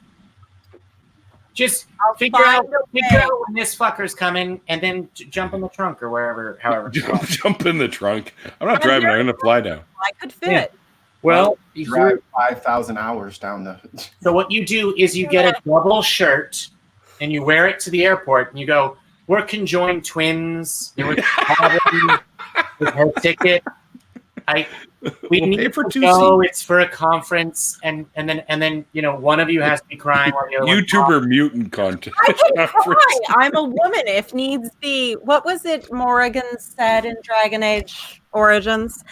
Just figure out when this fucker's coming, and then jump in the trunk or wherever, however. Jump in the trunk. I'm not driving. I'm gonna fly down. I could fit. Well, drive 5,000 hours down the. So what you do is you get a double shirt, and you wear it to the airport, and you go, "We're conjoined twins. It was with her ticket. We We'll need pay for to 2 go. seats." It's for a conference, and then one of you has to be crying while the other one's YouTuber mutant contest. I can cry. I'm a woman if needs be. What was it Morrigan said in Dragon Age Origins?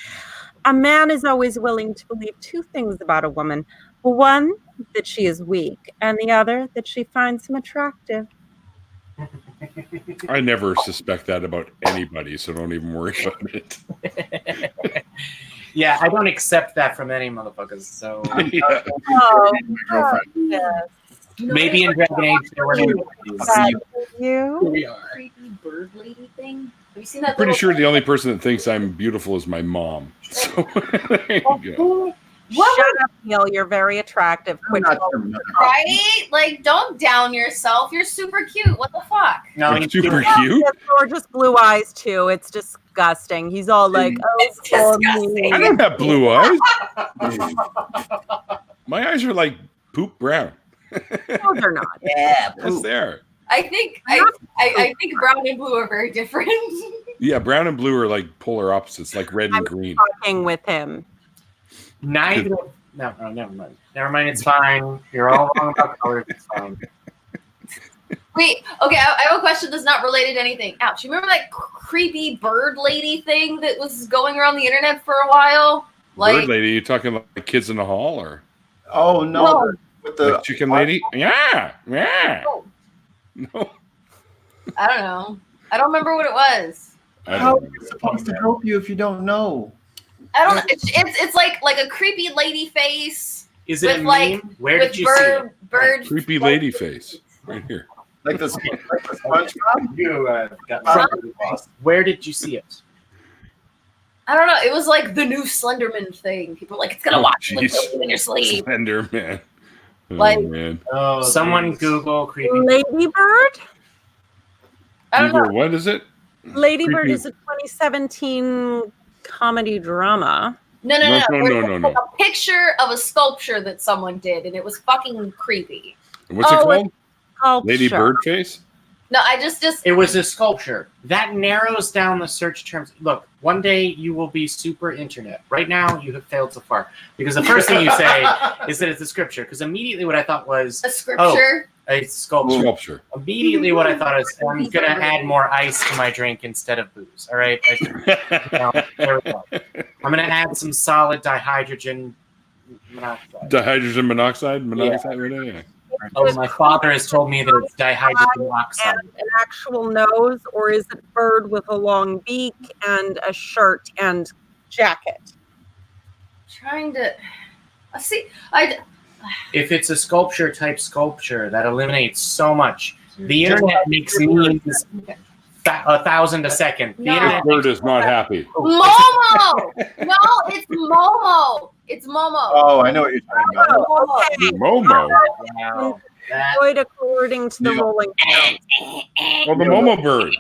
A man is always willing to believe 2 things about a woman. One, that she is weak, and the other, that she finds him attractive. I never suspect that about anybody, so don't even worry about it. Yeah, I don't accept that from any motherfuckers. So Yeah. Oh, girlfriend. yes. maybe in Dragon Age there were no You? we are. creepy bird lady thing. Have you seen that? I'm pretty little sure the only person that thinks I'm beautiful is my mom. So there you go. Shut up, Neil. You're very attractive. Quit Right? Like, don't down yourself. You're super cute. What the fuck? No, I'm super He cute. has gorgeous blue eyes, too. It's disgusting. He's all like, oh, It's poor disgusting. me. I don't have blue eyes. My eyes are like poop brown. No, they're not. Yeah, Yes, they are. I think I think brown and blue are very different. Yeah, brown and blue are like polar opposites, like red and I'm green. talking with him. Neither. No, never mind. Never mind. It's fine. You're all wrong about colors. It's fine. Wait, okay, I have a question that's not related to anything. Ouch, you remember that creepy bird lady thing that was going around the internet for a while? Bird lady, you talking like kids in the hall or? Oh no, No. with the Like chicken lady? Yeah, yeah. Oh, No, I don't know. I don't remember what it was. I How don't are know. you supposed to help you if you don't know? I don't know. It's like a creepy lady face Is it a with like meme? Where with did you see it? bird Creepy lady face right here. Like the SpongeBob? You got Where did you see it? I don't know. It was like the new Slenderman thing. People were like, it's gonna Oh, watch you jeez. in your sleep. Slender man. Oh, Like- man. Oh, Someone geez. Google creepy. Ladybird? I don't know. Google, what is it? Ladybird Creepy. is a 2017 comedy drama. No. No. There's like a picture of a sculpture that someone did, and it was fucking creepy. What's it Oh, called? Sculpture. Lady Bird face? No, I just It was a sculpture. That narrows down the search terms. Look, one day you will be super internet. Right now, you have failed so far. Because the first thing you say is that it's a scripture. Because immediately what I thought was... a scripture? A sculpture. Immediately what I thought is, I'm going to add more ice to my drink instead of booze. All right? There we go. I'm going to add some solid dihydrogen monoxide. Dihydrogen monoxide? Yeah. Oh, my father has told me that it's dihydrogen monoxide. And an actual nose, or is it bird with a long beak and a shirt and jacket? Trying to see. If it's a sculpture type sculpture, that eliminates so much. The internet makes memes 1,000 a second. The internet bird is not happy. Momo! No, it's Momo. It's Momo. Oh, I know what you're talking about. Momo. Wow. Avoid according to the rolling. Well, the Momo bird.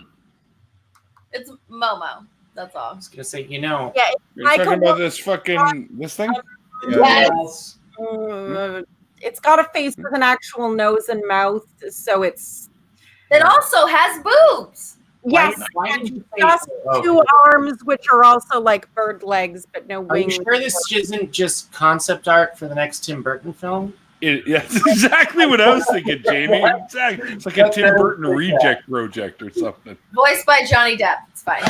It's Momo. That's all. I was gonna say, yeah, You're talking about this thing? Yes. It's got a face with an actual nose and mouth, so it's. It also has boobs. Yes, why did you say just so? 2 arms, which are also like bird legs, but no Are you wings. sure this isn't just concept art for the next Tim Burton film? That's exactly what I was thinking, Jamie. Exactly. It's like a Tim Burton reject project or something. Voiced by Johnny Depp. It's fine.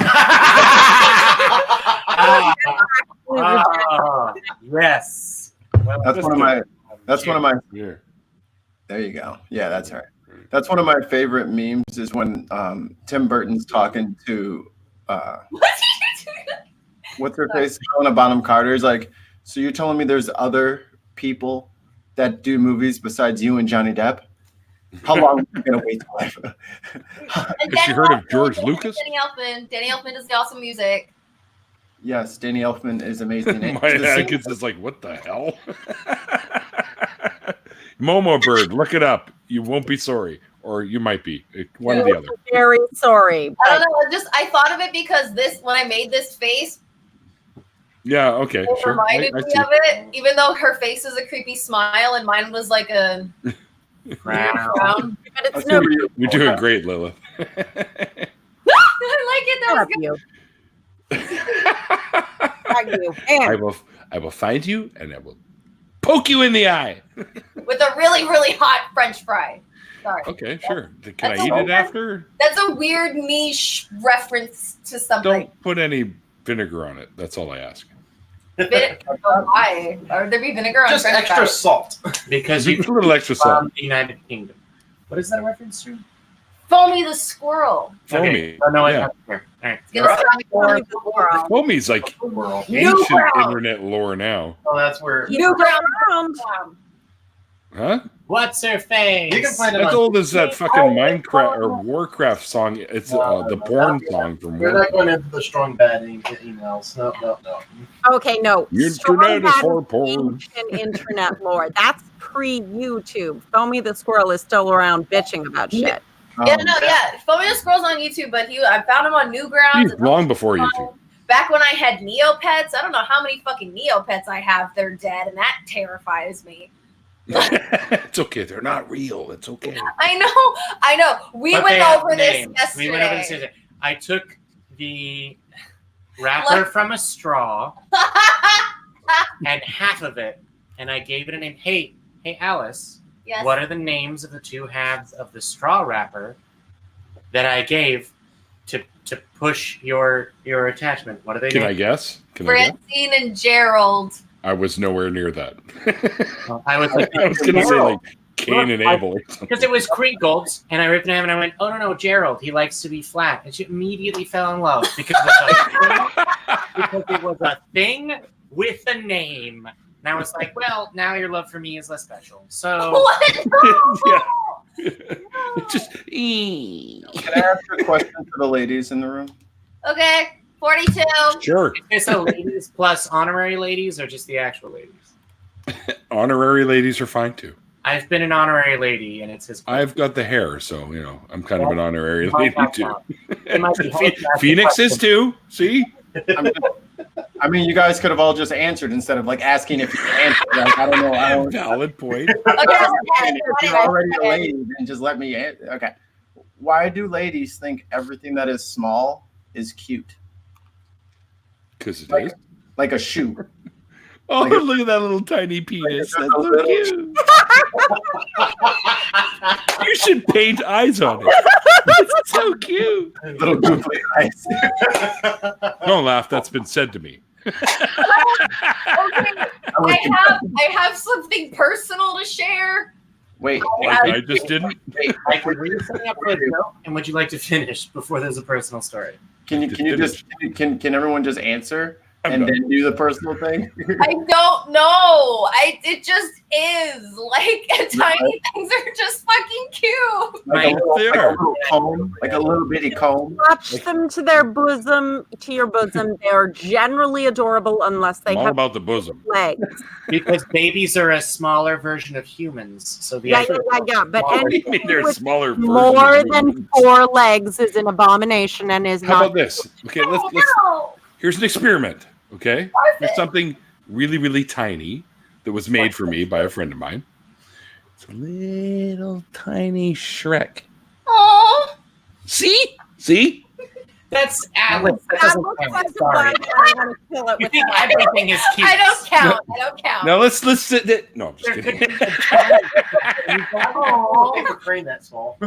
Yes. Well, That's one of my. That's one of my. There you go. Yeah, that's right. That's one of my favorite memes. Is when Tim Burton's talking to what's her face, Helena Bonham Carter. Is like, so you're telling me there's other people that do movies besides you and Johnny Depp? How long are you gonna wait till Have you heard of George Lucas? Danny Elfman. Danny Elfman does the awesome music. Yes, Danny Elfman is amazing. Mike Atkins is like, what the hell? Momo bird, look it up. You won't be sorry, or you might be. One or the other. Very sorry. I don't know. I thought of it because when I made this face, Yeah. Okay. it Sure. reminded I me see. of it. Even though her face is a creepy smile and mine was like a frown. But it's no. You're doing great, Lilith. I like it. That was good. I will find you and I will poke you in the eye. With a really, really hot French fry. Sorry. Okay, sure. Can I eat it after? That's a weird niche reference to something. Don't put any vinegar on it. That's all I ask. Why? Would there be vinegar on Just French extra fries? salt. Because Just a little extra salt. The United Kingdom. What is that a reference to? Foamy the squirrel. Foamy. Oh, no, Yeah. All right. It's gonna start with Foamy the squirrel. Foamy's like ancient internet lore now. Oh, that's where. Newground. Huh? What's her face? You can find it As on. old as that fucking Minecraft or Warcraft song. It's the porn song from We're not Warcraft. going into the strong bad emails. No. Okay, no. The Strong internet is had for porn. ancient internet lore. That's pre-YouTube. Foamy the squirrel is still around bitching about shit. Yeah, Foamy the squirrel's on YouTube, but I found him on Newgrounds. He's long before YouTube. Back when I had Neopets, I don't know how many fucking Neopets I have. They're dead, and that terrifies me. It's okay. They're not real. It's okay. I know. We But went they have over this names. yesterday. We went over this yesterday. I took the wrapper from a straw and half of it, and I gave it a name. Hey, Alice. Yes. What are the names of the two halves of the straw wrapper that I gave to push your attachment? What are they? Can named? I guess? Can I guess? Francine and Gerald. I was nowhere near that. I was like, I was gonna say like Cain and Abel. Because it was crinkled, and I ripped it in half, and I went, "Oh no, Gerald, he likes to be flat," and she immediately fell in love because it was a thing with a name. Now it's like, well, now your love for me is less special. So What? Just Can I ask a question to the ladies in the room? Okay, 42. Sure. Is this a ladies plus honorary ladies, or just the actual ladies? Honorary ladies are fine too. I've been an honorary lady, and it's his. I've got the hair, so I'm kind of an honorary lady too. It might be Phoenix is too. See? I mean, you guys could have all just answered instead of like asking if you answered. Like, I don't know. Valid point. If you're already a lady, then just let me answer. Okay. Why do ladies think everything that is small is cute? Because it is. Like a shoe. Oh, Like look at that little tiny penis. That's so little- cute. You should paint eyes on it. It's so cute. Little goofy eyes. Don't laugh. That's been said to me. Okay, I have something personal to share. Wait, I just didn't. Mike, were you setting up for a joke? And would you like to finish before there's a personal story? Can everyone just answer I'm and done. then do the personal thing? I don't know. It just is. Like tiny things are just fucking cute. Like a little comb, like a little bitty comb. Touch them to their bosom, to your bosom. They're generally adorable unless they I'm all have about the bosom. legs. Because babies are a smaller version of humans. So the Yeah. But What do you mean anything they're with smaller version more of than humans? 4 legs is an abomination and is How not. about this? Okay, let's. Here's an experiment. Okay, here's something really, really tiny that was made for me by a friend of mine. It's a little tiny Shrek. Aww. See? That's Alice. That That doesn't looks count. like a Sorry. bug, and I want to kill it You with think my everything is cute? I don't count. I don't count. Now let's sit. No, I'm just There kidding. could be a Paper crane that small.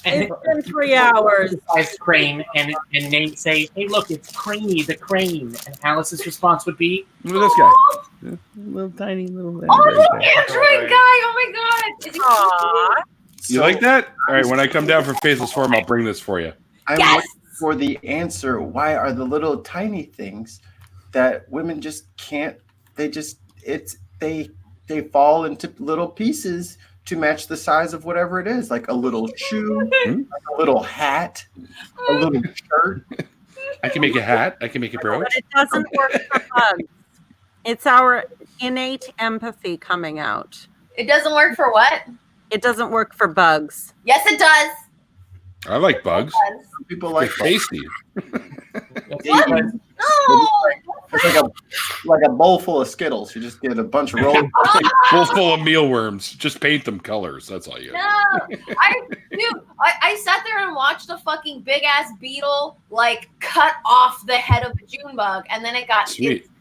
It's been 3 hours. Ice crane, and Nate say, "Hey, look, it's Craney the crane," and Alice's response would be, Look at this guy. Little tiny little. Oh, the Android guy! Oh my god! Is he Aww. You like that? All right. When I come down for Faceless Form, I'll bring this for you. I'm Yes! waiting for the answer. Why are the little tiny things that women just can't? They fall into little pieces to match the size of whatever it is, like a little shoe, like a little hat, a little shirt. I can make a hat. I can make a brooch. But it doesn't work for bugs. It's our innate empathy coming out. It doesn't work for what? It doesn't work for bugs. Yes, it does. I like bugs. It does. People They're like tasty. No. It's like a bowl full of Skittles. You just get a bunch of rolls. Bowl full of mealworms. Just paint them colors. That's all you. No, I sat there and watched a fucking big ass beetle like cut off the head of a June bug, and then it got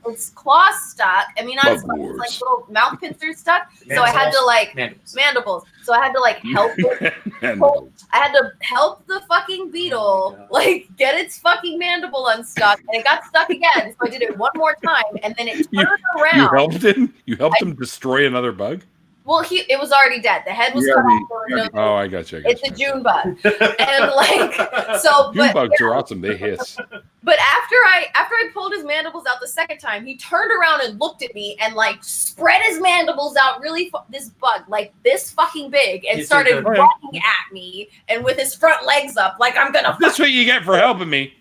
its claws stuck. I mean, not its claws, it's like little mouth pincers stuck. So I had to like mandibles. So I had to like help it. I had to help the fucking beetle like get its fucking mandible unstuck, and it got stuck again. So I did it one more time, and then it turned around. You helped him. You helped him destroy another bug. Well, it was already dead. The head was cut off. Oh, I got you. It's a June bug, and like so. June bugs are awesome. They hiss. But after I pulled his mandibles out the second time, he turned around and looked at me and like spread his mandibles out really this bug like this fucking big and started running at me and with his front legs up like I'm gonna. That's what you get for helping me.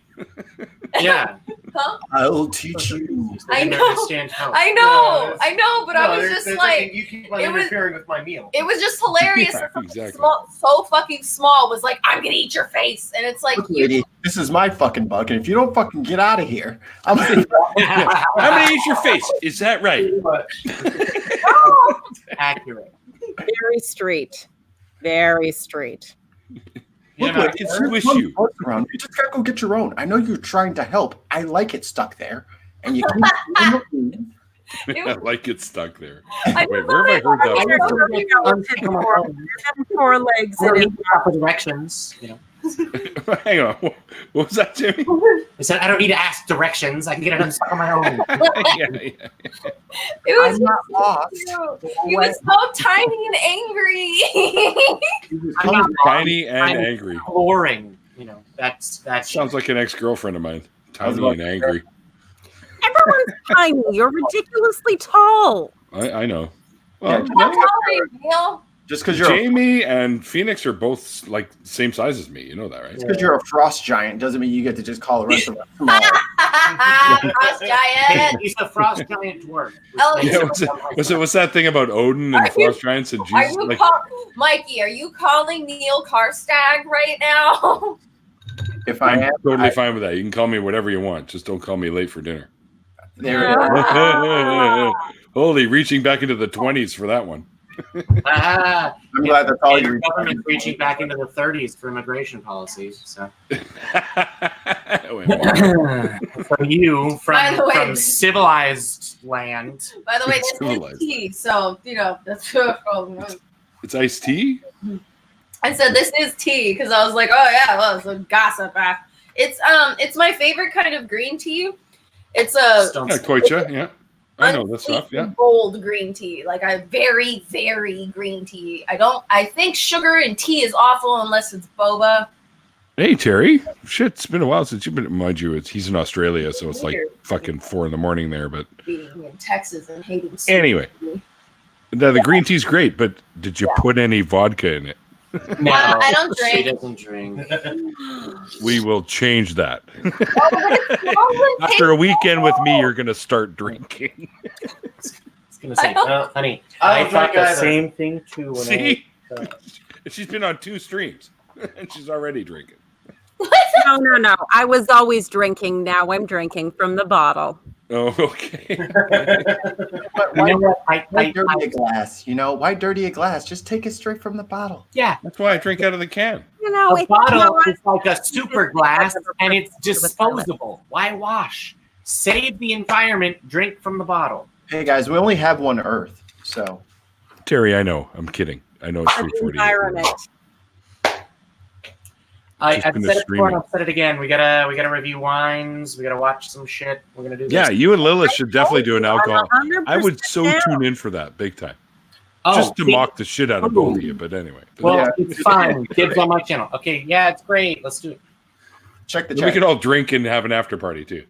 Yeah. Huh? I'll teach you. I know. No, I know, but I was just like, you keep interfering with my meal. it was just hilarious. Yeah, that something exactly. small, so fucking small was like, I'm gonna eat your face, and it's like, Look, lady, this is my fucking bug, and if you don't fucking get out of here, I'm gonna. I'm gonna eat your face. Is that right? Accurate. Very street. Very street. Look, lady, it's wish your you. bugs around. You just gotta go get your own. I know you're trying to help. I like it stuck there, and you keep eating the food. I like it stuck there. I Wait, where have I heard that? 4 legs Or in you it. proper directions. You know. Hang on. What was that, Jimmy? I said I don't need to ask directions. I can get it unstuck on my own. Yeah. it was I'm not lost. he was so tiny and angry. Tiny and angry. Boring. You know, that's Sounds like an ex-girlfriend of mine. Tiny and angry. Everyone's tiny. You're ridiculously tall. I know. Yeah, Well, How tall are you, Neil? just because you're Jamie and Phoenix are both like same size as me. You know that, right? because you're a frost giant doesn't mean you get to just call the rest of us small. Frost giant. He's the frost giant dwarf. Oh, Yeah, what's that thing about Odin and frost giants and Are Jesus? you Like, Mikey? Are you calling Neil Karstag right now? If I I'm am, totally fine with that. You can call me whatever you want. Just don't call me late for dinner. there it is. Holy, reaching back into the 20s for that one. I'm glad that's all your government reaching back into the 30s for immigration policy. So, from you, By the way, from civilized land. By the way, this is tea, so that's It's iced tea. I said this is tea because I was like, oh yeah, well, it's a gossip app. It's my favorite kind of green tea. It's a koicha, yeah. I know this stuff, yeah. Bold green tea, like a very, very green tea. I think sugar in tea is awful unless it's boba. Hey, Terry. Shit, it's been a while since you've been, mind you, he's in Australia, so it's like fucking 4 a.m. there, but. Being in Texas and hating anyway, the green tea's great, but did you put any vodka in it? No, I don't drink. She doesn't drink. We will change that. After a weekend with me, you're going to start drinking. I was going to say, honey, I thought the same thing too. See? She's been on 2 streams, and she's already drinking. No. I was always drinking. Now I'm drinking from the bottle. Oh, okay. Why dirty a glass? Why dirty a glass? Just take it straight from the bottle. Yeah, that's why I drink out of the can. A bottle is like a super glass, and it's disposable. Why wash? Save the environment. Drink from the bottle. Hey guys, we only have one Earth, so. Terry, I know. I'm kidding. I know it's 3:40. Environment. I've said it before and I've said it again. We gotta review wines. We gotta watch some shit. We're gonna do this. Yeah, you and Lilith should definitely do an alcohol. I would so tune in for that big time. Just to mock the shit out of both of you, but anyway. Well, it's fine. Kids on my channel. Okay, yeah, it's great. Let's do it. Check the chat. We could all drink and have an after party too.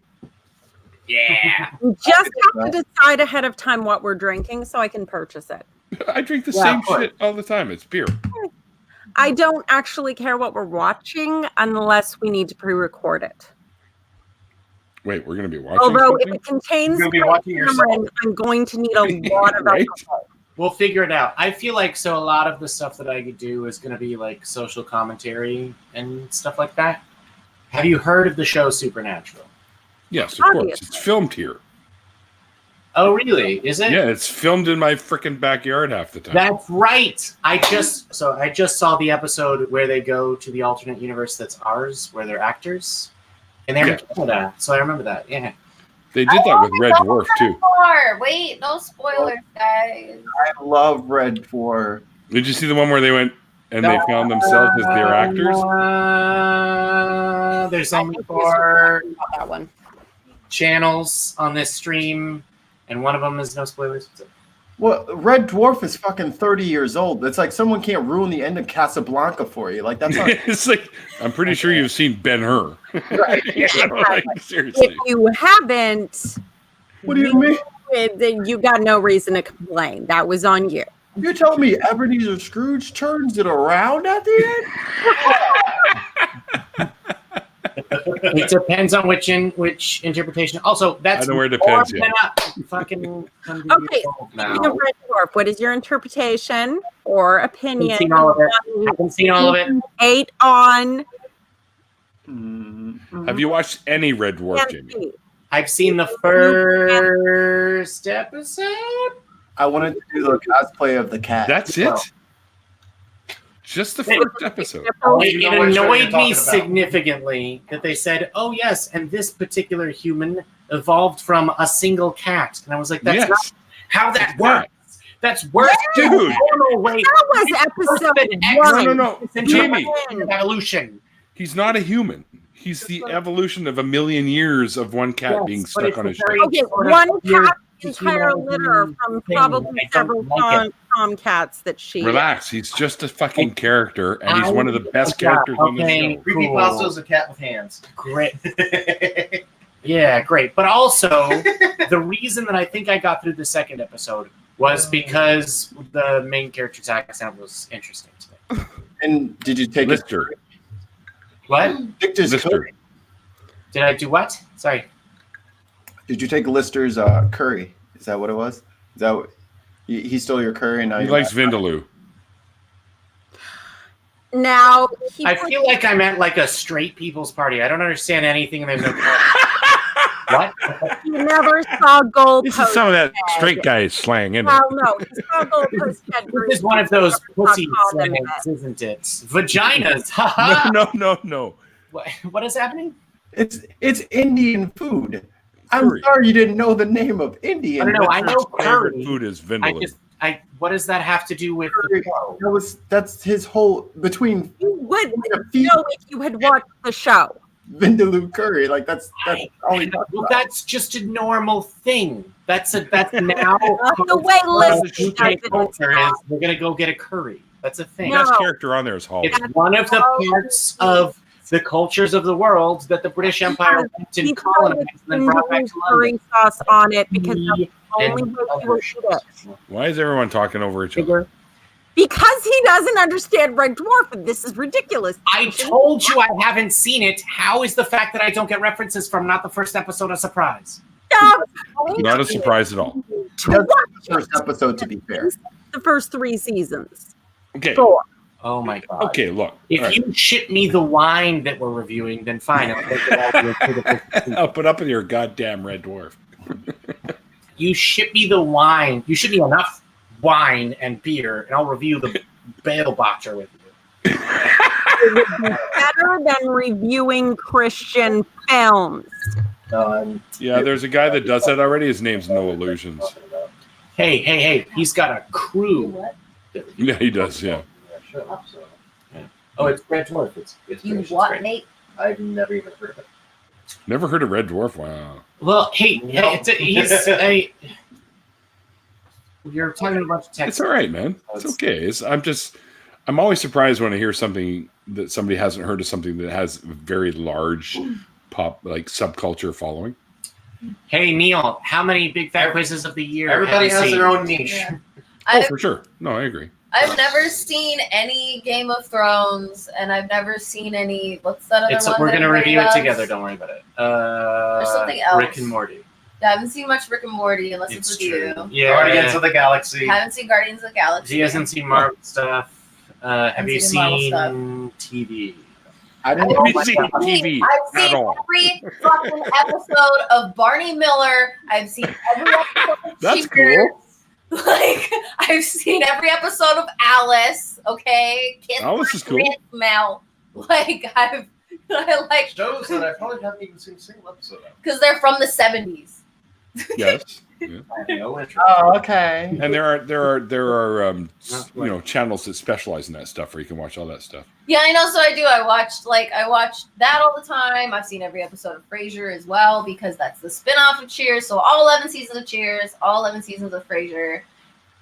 Yeah. We just have to decide ahead of time what we're drinking so I can purchase it. I drink the same shit all the time. It's beer. I don't actually care what we're watching unless we need to pre-record it. Wait, we're going to be watching Although something? if it contains You're gonna be watching yourself. I'm going to need a lot of Right? alcohol. We'll figure it out. I feel like a lot of the stuff that I could do is going to be like social commentary and stuff like that. Have you heard of the show Supernatural? Yes, of course. It's filmed here. Oh, really? Is it? Yeah, it's filmed in my freaking backyard half the time. That's right. I just saw the episode where they go to the alternate universe that's ours, where they're actors, and they're in Canada. So I remember that. Yeah, they did that with Red Dwarf too. Wait, no spoilers, guys. I love Red Dwarf. Did you see the one where they went and they found themselves as their actors? There's only 4 that one. channels on this stream, and one of them is no spoilers. Well, Red Dwarf is fucking 30 years old. It's like someone can't ruin the end of Casablanca for you. Like that's not. It's like I'm pretty sure you've seen Ben-Hur. Right. Like, seriously. If you haven't, what do you mean? Then you got no reason to complain. That was on you. You're telling me Ebenezer Scrooge turns it around at the end? It depends on which interpretation. Also, that's I know where it depends. Yeah. Fucking Okay, speaking of Red Dwarf, what is your interpretation or opinion? Haven't seen all of it. Haven't seen all of it. 8 on. Have you watched any Red Dwarf, Jamie? I've seen the first episode. I wanted to do the cosplay of the cat. That's it? Just the first episode. It annoyed me significantly that they said, "Oh yes, and this particular human evolved from a single cat," and I was like, "That's not how that works. That's worse, dude. That was episode 1. No, Jamie. Evolution. He's not a human. He's the evolution of a million years of one cat being stuck on a ship. Okay, one cat entire litter from probably several tomcats that she. Relax. He's just a fucking character, and he's one of the best characters on the show. Creepypasta is a cat with hands. Great. Yeah, great. But also, the reason that I think I got through the second episode was because the main character's accent was interesting to me. And did you take Lister? What? Lister. Did I do what? Sorry. Did you take Lister's curry? Is that what it was? Is that what, he stole your curry? And now He likes Vindaloo. Now, I feel like I'm at like a straight people's party. I don't understand anything, and there's no. What? He never saw goalpost. This is some of that straight guy slang, isn't it? Well, no, he saw goalpost head. This is one of those pussy slangs, isn't it? Vaginas. Haha. No. What is happening? It's Indian food. I'm sorry you didn't know the name of Indian. I don't know. I know Favorite curry. food is vindaloo. What does that have to do with the show? That's his whole between. You would know if you had watched the show. Vindaloo curry, like that's all he talks Well, about. that's just a normal thing. That's now the way Liz culture is. We're gonna go get a curry. That's a thing. The best character on there is Hall. It's one of the parts of the cultures of the world that the British Empire went and colonized and then brought back to curry London. sauce on it because that's the only way you will eat it. Why is everyone talking over each other? Because he doesn't understand Red Dwarf, and this is ridiculous. I told you I haven't seen it. How is the fact that I don't get references from not the first episode a surprise? Not a surprise at all. That's the first episode, to be fair. The first 3 seasons. Okay. 4. Oh my god. Okay, look. If you ship me the wine that we're reviewing, then fine. I'll put up with your goddamn Red Dwarf. You ship me the wine. You ship me enough wine and beer, and I'll review the Bale Botcher with you. It would be better than reviewing Christian films. Yeah, there's a guy that does that already. His name's No Illusions. Hey. He's got a crew. Yeah, he does, yeah. Oh, it's Red Dwarf. It's You great. what, It's great. Nate? I've never even heard of it. Never heard of Red Dwarf? Wow. Well, you're talking about text. It's all right, man. It's okay. I'm always surprised when I hear something that somebody hasn't heard of, something that has a very large pop, like subculture following. Hey, Neil, how many Big Fat Quizzes of the year? Everybody have you has seen? their own niche. Yeah. Oh, for sure. No, I agree. I've never seen any Game of Thrones, and I've never seen any. What's that other one? We're that going to everybody review it loves? together. Don't worry about it. There's something else. Rick and Morty. Yeah, I haven't seen much Rick and Morty unless it's with you. Yeah. Guardians of the Galaxy. Haven't seen Guardians of the Galaxy. He hasn't seen Marvel stuff. Have you seen Marvel seen TV? I didn't Oh Have you my seen God. TV I've at seen all? every fucking episode of Barney Miller. I've seen every episode of That's Cheers. cool. Like, I've seen every episode of Alice. Okay, Kiss Alice is cool. Mel. Like, I like Shows that I probably haven't even seen a single episode of. because they're from the 70s. Yes. Yeah. I have no interest. Oh, okay. And there are channels that specialize in that stuff where you can watch all that stuff. Yeah, I know. So I do. I watched that all the time. I've seen every episode of Frasier as well because that's the spinoff of Cheers. So all 11 seasons of Cheers, all 11 seasons of Frasier.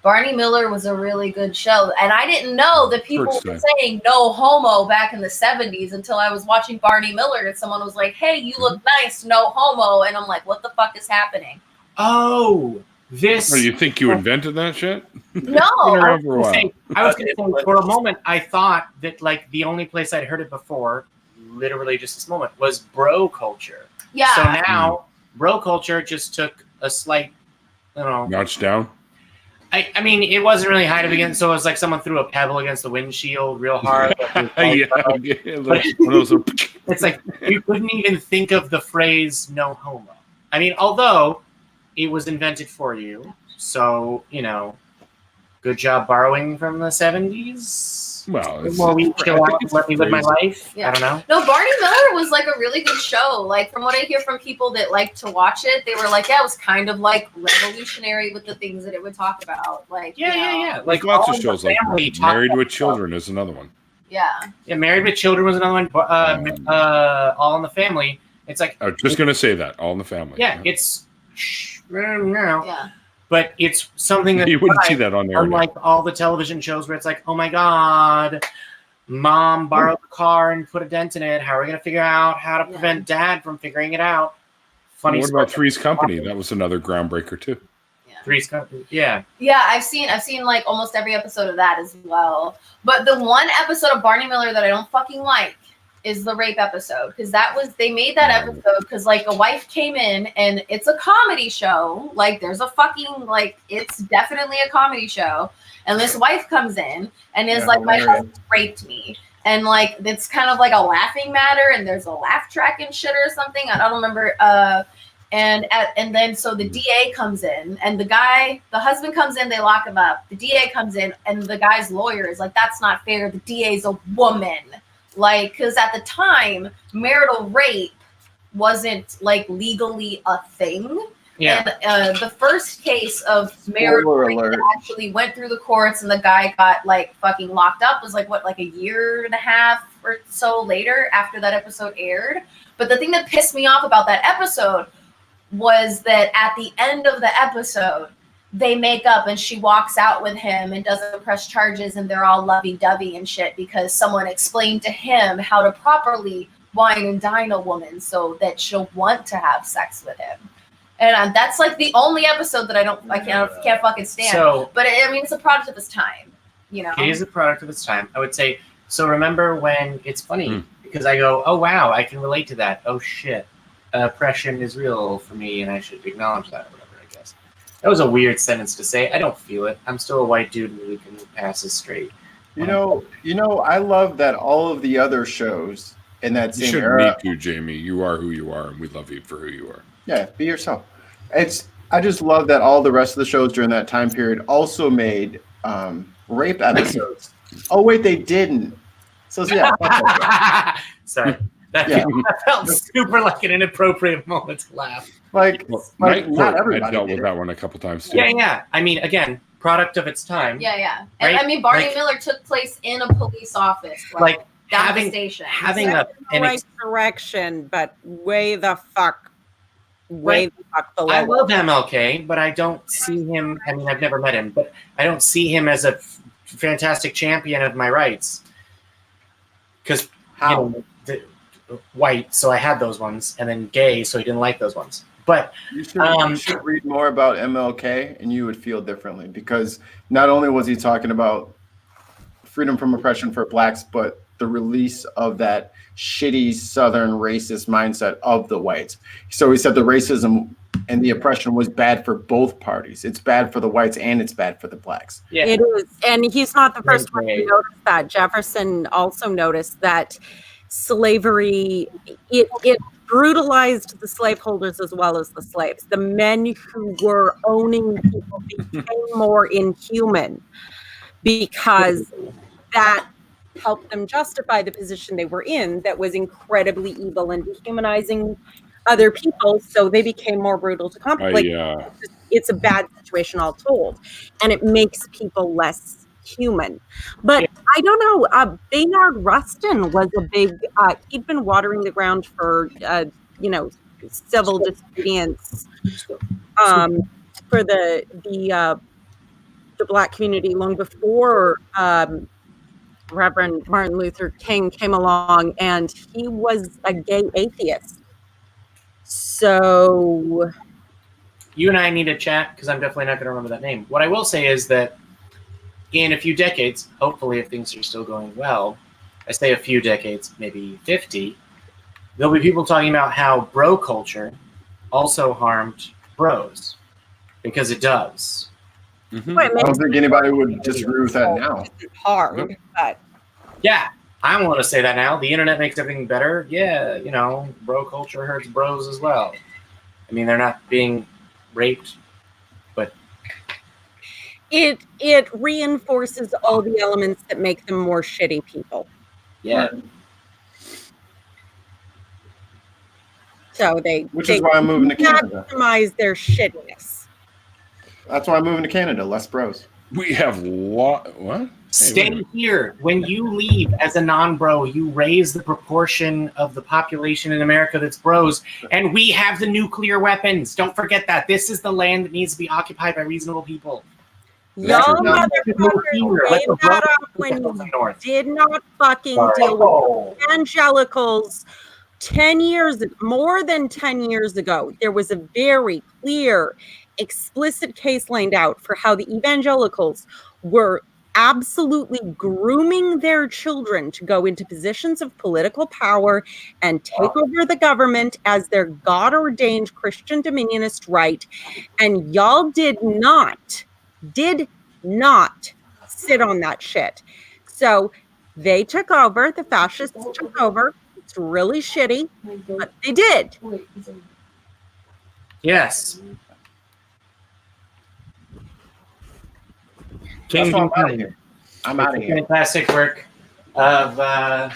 Barney Miller was a really good show, and I didn't know that people were saying no homo back in the 70s until I was watching Barney Miller and someone was like, "Hey, you look nice, no homo," and I'm like, "What the fuck is happening?" Oh, this. Oh, you think you invented that shit? No. I was going to say, for a moment, I thought that like the only place I'd heard it before, literally just this moment, was bro culture. Yeah. So now, bro culture just took a slight, notch down. I mean, it wasn't really high to begin, so it was like someone threw a pebble against the windshield real hard. It's like you couldn't even think of the phrase "no homo." I mean, although it was invented for you, so good job borrowing from the 70s. Well, we chill out and let me live my life. Yeah. I don't know. No, Barney Miller was like a really good show. Like from what I hear from people that like to watch it, they were like, "Yeah, it was kind of like revolutionary with the things that it would talk about." Like, Yeah. Like lots all of shows, the like family talk Married about with Children is another one. Yeah. Married with Children was another one. All in the Family. It's like I was just gonna say that All in the Family. yeah, it's Yeah. but it's something that You wouldn't see that on there. Unlike all the television shows where it's like, oh my god, mom borrowed the car and put a dent in it. How are we gonna figure out how to prevent dad from figuring it out? Funny. What about Three's Company? That was another groundbreaker too. Three's Company? Yeah. Yeah, I've seen like almost every episode of that as well. But the one episode of Barney Miller that I don't fucking like is the rape episode because they made that episode because like a wife came in and it's a comedy show. Like there's a fucking it's definitely a comedy show. And this wife comes in and is like, my husband raped me. And like it's kind of like a laughing matter and there's a laugh track and shit or something. I don't remember. And then so the DA comes in, and the husband comes in, they lock him up. The DA comes in, and the guy's lawyer is like, that's not fair. The DA's a woman. Like, because at the time, marital rape wasn't like legally a thing. Yeah. And the first case of marital rape that actually went through the courts and the guy got like fucking locked up was like a year and a half or so later after that episode aired. But the thing that pissed me off about that episode was that at the end of the episode, they make up and she walks out with him and doesn't press charges, and they're all lovey-dovey and shit because someone explained to him how to properly wine and dine a woman so that she'll want to have sex with him. And that's like the only episode that I can't fucking stand. So, but I mean, it's a product of its time, you know. It is a product of its time. I would say. So remember when it's funny because I go, oh wow, I can relate to that. Oh shit, oppression is real for me, and I should acknowledge that. Or whatever. I guess that was a weird sentence to say. I don't feel it. I'm still a white dude who can pass as straight. You know. I love that all of the other shows in that same era. Me too, Jamie. You are who you are, and we love you for who you are. Yeah, be yourself. I just love that all the rest of the shows during that time period also made rape episodes. Oh wait, they didn't. So yeah. Sorry, that felt super like an inappropriate moment to laugh. Like not everybody. I dealt with that one a couple times too. Yeah. I mean, again, product of its time. Yeah. And Right? I mean, Barney Miller took place in a police office. Like down the station. having an right direction, but way the fuck below. I love MLK, but I don't see him. I mean, I've never met him, but I don't see him as a fantastic champion of my rights. Because white, so I had those ones, and then gay, so he didn't like those ones. But you should read more about MLK, and you would feel differently. Because not only was he talking about freedom from oppression for blacks, but the release of that shitty Southern racist mindset of the whites. So he said the racism and the oppression was bad for both parties. It's bad for the whites and it's bad for the blacks. Yeah. It is. And he's not the first one to notice that. Jefferson also noticed that slavery, it brutalized the slaveholders as well as the slaves. The men who were owning people became more inhuman because that helped them justify the position they were in that was incredibly evil and dehumanizing other people, so they became more brutal to combat. It's a bad situation all told, and it makes people less human. But I don't know, Bayard Rustin was a big, he'd been watering the ground for, civil disobedience for the Black community long before Reverend Martin Luther King came along, and he was a gay atheist. So you and I need to chat because I'm definitely not going to remember that name. What I will say is that in a few decades, hopefully if things are still going well, I say a few decades, maybe 50, there'll be people talking about how bro culture also harmed bros, because it does. Mm-hmm. I don't think anybody would disagree with that now. Hard, but yeah, I want to say that now. The internet makes everything better. Yeah, bro culture hurts bros as well. I mean, they're not being raped, but it reinforces all the elements that make them more shitty people. Yeah. So which is why I'm moving to Canada. Maximize their shittiness. That's why I'm moving to Canada. Less bros. We have what? Stay here. When you leave as a non-bro, you raise the proportion of the population in America that's bros, and we have the nuclear weapons. Don't forget that. This is the land that needs to be occupied by reasonable people. Y'all motherfuckers made that up when you did not fucking deal with evangelicals more than 10 years ago. There was a very clear, explicit case laid out for how the evangelicals were absolutely grooming their children to go into positions of political power and take over the government as their God-ordained Christian dominionist right. And y'all did not sit on that shit. So they took over, the fascists took over. It's really shitty, but they did. Yes. That's why I'm out of here. I'm out of here. Fantastic work of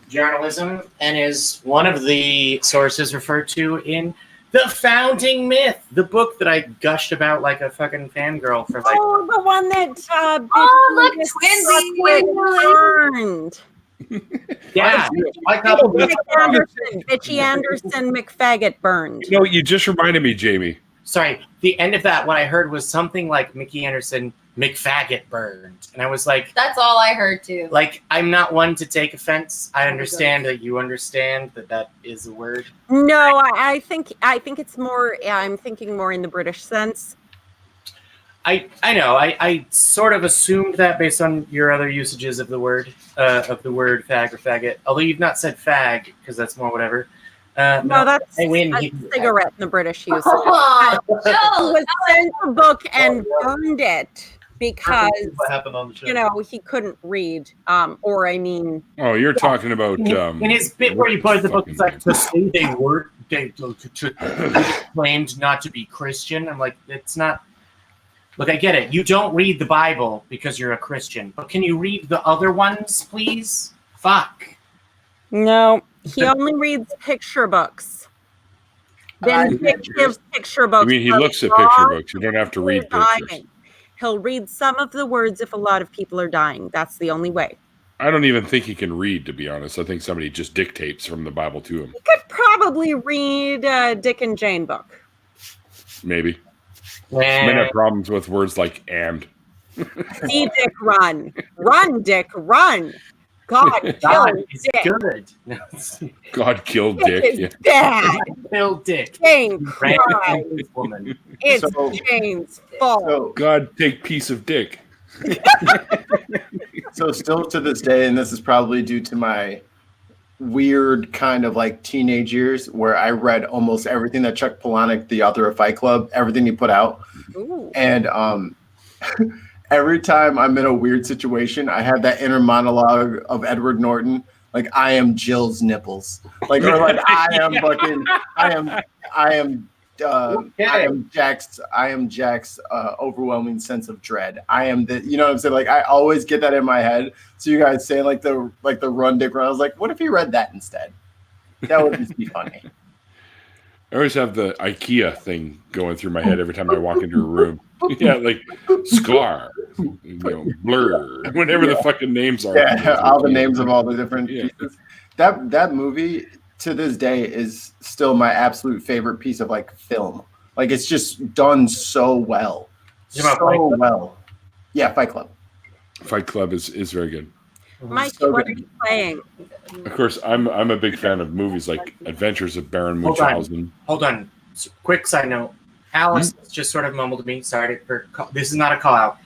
journalism, and is one of the sources referred to in The Founding Myth, the book that I gushed about like a fucking fangirl for like. Oh, the one that burned. Yeah, Bitchy Anderson McFaggot burned. You know, you just reminded me, Jamie. Sorry, the end of that, what I heard was something like Mickey Anderson McFaggot burned. And I was like... That's all I heard, too. Like, I'm not one to take offense. I understand that you understand that that is a word. No, I think it's more... I'm thinking more in the British sense. I know. I sort of assumed that based on your other usages of the word fag or faggot. Although you've not said fag, because that's more whatever. No, that's I win. a cigarette in the British use. Oh, He was sent a book and burned it because What happened on the show? you know he couldn't read. Or I mean, Oh, you're talking about in his bit where he put the book, it's like to say they were claimed not to be Christian. I'm like, it's not. Look, I get it. You don't read the Bible because you're a Christian, but can you read the other ones, please? Fuck. no, he only reads picture books. Then gives picture books. I mean, he of looks at God picture books. You don't have to read pictures. dying. He'll read some of the words if a lot of people are dying. That's the only way. I don't even think he can read, to be honest. I think somebody just dictates from the Bible to him. He could probably read a Dick and Jane book. Maybe. He might have problems with words like "and." See Dick run. Run, Dick, run. God kill Dick. Good. God killed Dick Dick. is Yeah. bad. Kill Dick. Jane cried. Woman. It's Jane's fault. God take piece of Dick. So still to this day, and this is probably due to my weird kind of like teenage years where I read almost everything that Chuck Palahniuk, the author of Fight Club, everything he put out. Ooh. And every time I'm in a weird situation, I have that inner monologue of Edward Norton, like I am Jill's nipples, like or like I am fucking, I am Jack's overwhelming sense of dread. I am the, you know what I'm saying? Like I always get that in my head. So you guys saying like the run Dick run, I was like, what if he read that instead? That would just be funny. I always have the IKEA thing going through my head every time I walk into a room. Yeah, like Scar, you know, Blur, whatever the fucking names are. Yeah, all the names of all the different pieces. That movie to this day is still my absolute favorite piece of like film. Like it's just done so well. So well. Yeah, Fight Club. Fight Club is very good. Mikey, So what good. are you playing? Of course, I'm a big fan of movies like Adventures of Baron Munchausen. Hold on. Quick side note. Alice just sort of mumbled to me. Sorry for this is not a call out.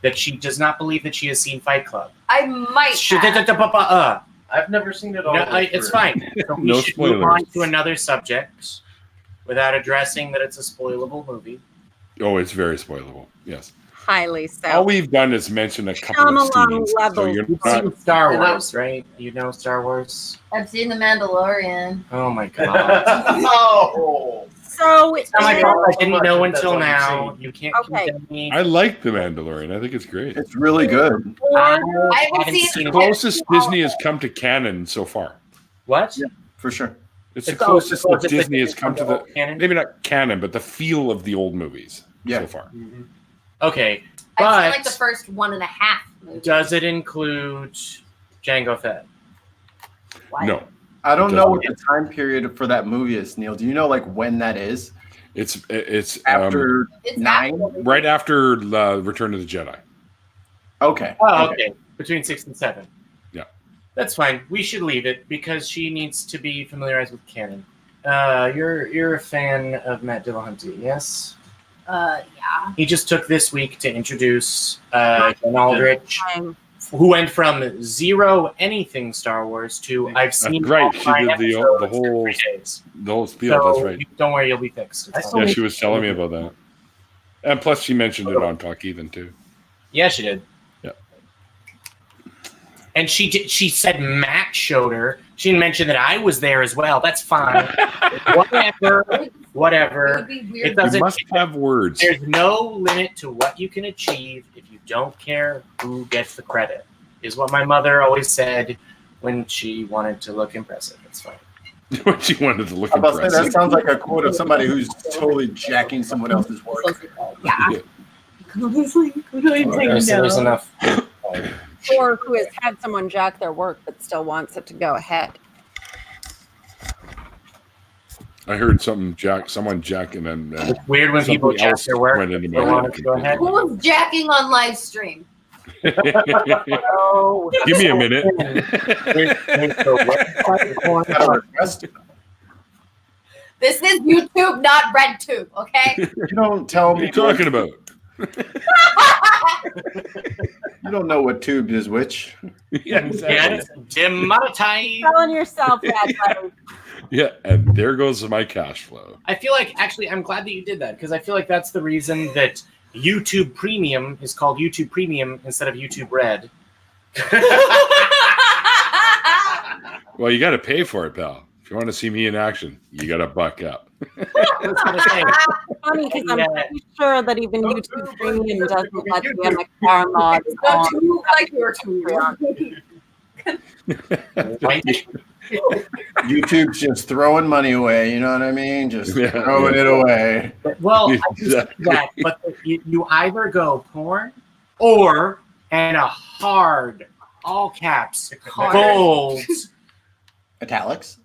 That she does not believe that she has seen Fight Club. I might have. I've never seen it all. No, it's fine. So we No should move spoilers. on to another subject without addressing that it's a spoilable movie. Oh, it's very spoilable. Yes. Highly so. All we've done is mention a couple of Shyamalan scenes. So level. you're You've not, seen Star Wars, right? You know Star Wars? I've seen The Mandalorian. Oh my god. Oh. So It's not my fault. I didn't much know if that's until all you've now. seen. You can't Okay. condemn me. I like The Mandalorian. I think it's great. It's really good. I haven't haven't seen seen it. Closest Disney has come to canon so far. What? Yeah. For sure. It's the It's closest close that to Disney has come to the canon? maybe not canon, but the feel of the old movies Yeah. so far. Okay. I've But seen like the first 1.5 movies. does it include Jango Fett? What? No, I don't It know doesn't. what the time period for that movie is, Neil. Do you know like when that is? it's After It's 9? after- right after Return of the Jedi. Okay. Oh, okay. Between 6 and 7. Yeah. That's fine. We should leave it because she needs to be familiarized with canon. You're a fan of Matt Dillahunty, yes? Yeah. He just took this week to introduce Ken Aldrich, Um, who went from zero anything Star Wars to I've seen right. all She 5 did the episodes in whole 3 days. the whole spiel. So That's right. don't worry, you'll be fixed. It's fine. Yeah, she was telling me about that. And plus, she mentioned it on Talk Even too. Yeah, she did. Yeah. And she said Matt showed her She didn't mention that I was there as well. That's fine. Whatever. It doesn't. You must have words. There's no limit to what you can achieve if you don't care who gets the credit. Is what my mother always said when she wanted to look impressive. It's fine. When she wanted to look I'm about to say, impressive. that sounds like a quote of somebody who's totally jacking someone else's work. Yeah. There's enough. Or who has had someone jack their work but still wants it to go ahead. I heard someone jacking and it's weird when people jack their work. Went into my head. Who was jacking on live stream? Give me a minute. This is YouTube, not RedTube, okay? You don't tell me. What are you talking about? You don't know what tube is which. Yeah, exactly. Demonetized. Telling yourself that, buddy. Yeah, and there goes my cash flow. I feel like, actually, I'm glad that you did that, because I feel like that's the reason that YouTube Premium is called YouTube Premium instead of YouTube Red. Well, you got to pay for it, pal. If you want to see me in action, you got to buck up. Funny because I'm pretty sure that even YouTube Premium doesn't let the MXR mods on. Like your YouTube's just throwing money away. You know what I mean? Just throwing it away. Well, I can see that, but you either go porn or and a hard, all caps, bold, italics,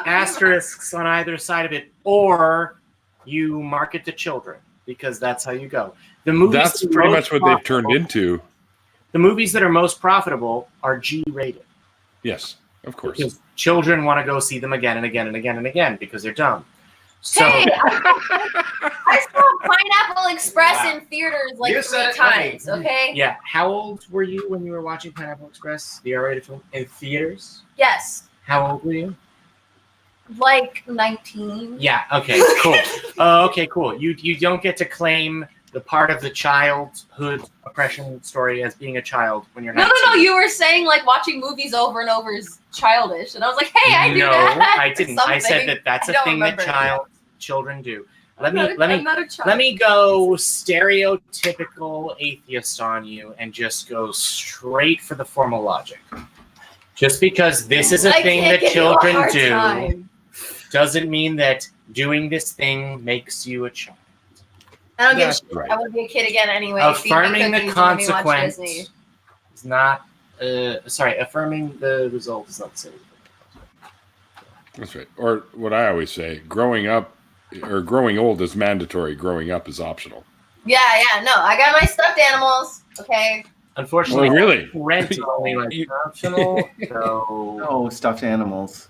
asterisks on either side of it, or you market to children because that's how you go. The movies that's pretty much what they've turned into. The movies that are most profitable are G-rated. Yes, of course. Because children want to go see them again and again and again and again because they're dumb. So, hey, I saw Pineapple Express in theaters like 3 times, okay? Yeah. How old were you when you were watching Pineapple Express, the R-rated film, in theaters? Yes. How old were you? Like 19. Yeah, okay, cool. Okay, cool. You don't get to claim the part of the childhood oppression story as being a child when you're not. No. You were saying like watching movies over and over is childish, and I was like, hey, I do that. No, I didn't. I said that that's a thing that children do. Let me go stereotypical atheist on you and just go straight for the formal logic. Just because this is a thing that children do doesn't mean that doing this thing makes you a child. I don't give a shit. I would be a kid again anyway. Affirming the consequence is not. Affirming the result is not the same. That's right. Or what I always say: growing up or growing old is mandatory. Growing up is optional. Yeah. No, I got my stuffed animals. Okay. Unfortunately, really, rent is only like optional. So no stuffed animals.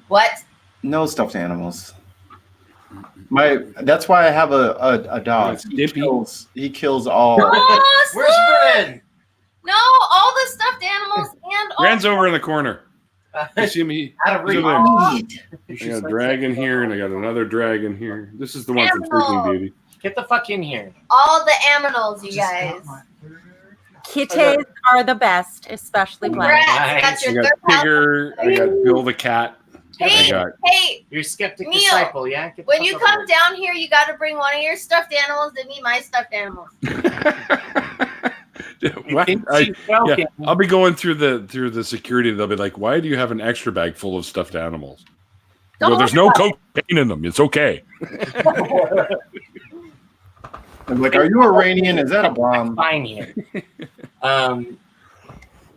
What? No stuffed animals. That's why I have a dog. He kills all. Oh, where's Bren? No, all the stuffed animals and all. Bren's over in the corner. You see me? Out of reach. I got a dragon here, and I got another dragon here. This is the one from Sleeping Beauty. Get the fuck in here. All the aminals, you guys. Kittens are the best, especially black. That's I your got Tigger. I got Bill the cat. Hey, you're skeptic Neil, disciple, yeah? When you come down here, you got to bring one of your stuffed animals to meet my stuffed animals. I'll be going through the security. They'll be like, "Why do you have an extra bag full of stuffed animals?" Well, there's no cocaine in them. It's okay. I'm like, "Are you Iranian? Is that a bomb?" Fine here. I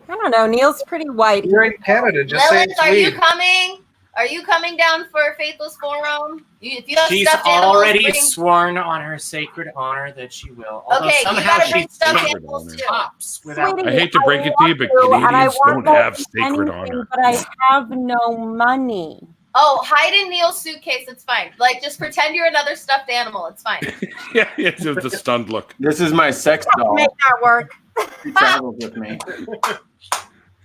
don't know. Neil's pretty white. You're in Canada. Just Lilith, say are it's you weed. coming? Are you coming down for Faithless Forum? If you have She's stuffed animals, already sworn on her sacred honor that she will. Although Okay, you somehow gotta bring she's stuffed animals too. tops without. I hate to break it to you, but And I Canadians want don't have to sacred anything, honor. but I have no money. Oh, hide in Neil's suitcase. It's fine. Like, just pretend you're another stuffed animal. It's fine. Yeah, it's just the stunned look. This is my sex doll. Make that work. He travels with me.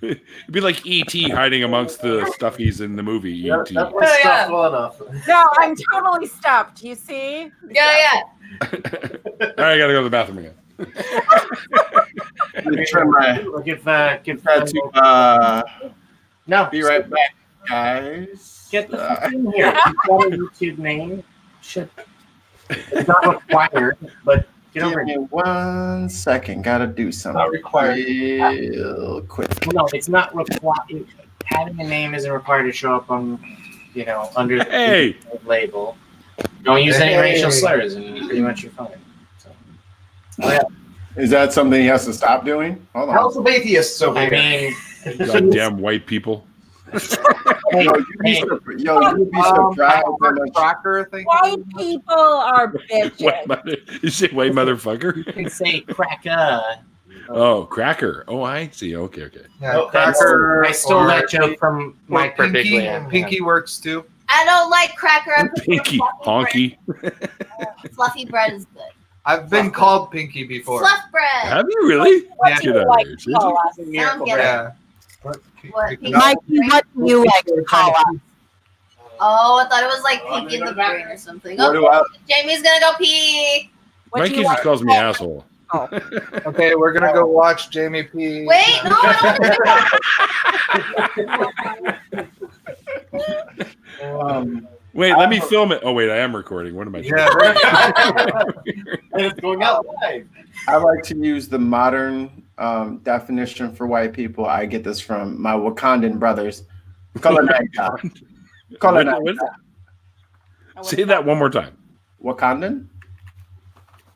It'd be like E.T. hiding amongst the stuffies in the movie E.T. That was stuffed well enough. No, I'm totally stuffed. You see? Yeah. All right, I gotta go to the bathroom again. Give no. Be right back, guys. Get the fuck in here. You've got a YouTube name. Shit. It's not required, but give me 1 second. Gotta do something. Not required. Real quick. No, it's not required. Having a name isn't required to show up on, under the label. Don't use any racial slurs, and pretty much you're fine. So. Oh, yeah. Is that something he has to stop doing? Hold on. House of Atheists over here. Goddamn white people. You'd be surprised how much cracker thing. White people are bitches. You say white motherfucker? You can say cracker. Oh, cracker. Oh, I see. Okay. Yeah, cracker. I stole that joke from Mike Birbiglia. Pinky works too. I don't like cracker. I prefer Pinky, honky. fluffy bread is good. I've been called Pinky before. Fluff bread. Have you really? Yeah. Get out of here. Seriously? I don't get it. Yeah. Mikey, what do you like to call us? Oh, I thought it was like Pinky in the Brain or something. What do Oh, Jamie's gonna go pee. Mikey just calls me asshole. Oh. Okay, we're gonna go watch Jamie P. Wait, no. Wait, let me film it. Oh, wait, I am recording. What am I doing? And it's going out live. I like to use the modern definition for white people. I get this from my Wakandan brothers. Say that one more time. Wakandan?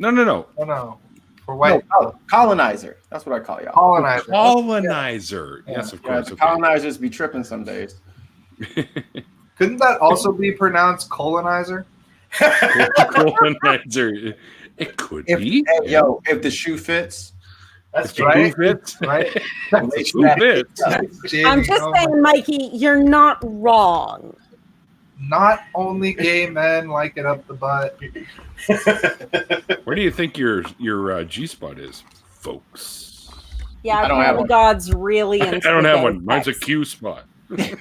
No. Oh, no. For white. No, colonizer. That's what I call y'all. Colonizer. Colonizer. Yes, of course. Yeah, colonizers be tripping some days. Couldn't that also be pronounced colonizer? Colonizer. It could be. If the shoe fits. That's right. Right. I'm just saying, Mikey, you're not wrong. Not only gay men like it up the butt. Where do you think your G-spot is, folks? Yeah, I don't have one. God's really I into don't have gay one. Mine's a sex. Q spot. You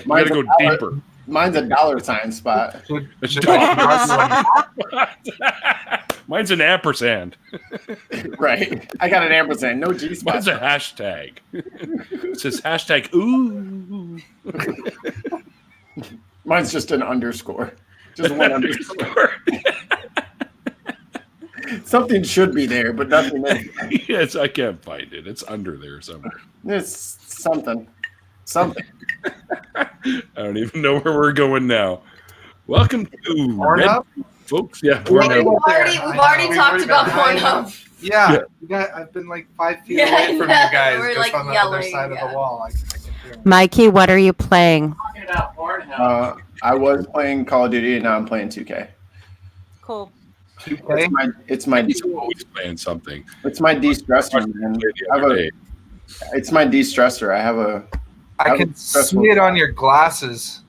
Mine's gotta go deeper. Mine's a $sign spot. Mine's an ampersand. Right. I got an ampersand. No G spot. Mine's a hashtag. It says hashtag ooh. Mine's just an underscore. Just one underscore. Something should be there, but nothing is. Yes, I can't find it. It's under there somewhere. It's something. Something. I don't even know where we're going now. Welcome to Pornhub, folks. Yeah, We've Pornhub. already talked about Pornhub. Yeah. I've been like 5 feet away from you guys, We're, just like, on the other side of the wall. I can hear them. Mikey, what are you playing? Talking about Pornhub. I was playing Call of Duty and now I'm playing 2K. Cool. 2K? It's my He's always playing something. It's my de-stressor, man. It's my de-stressor. I can see it on your glasses.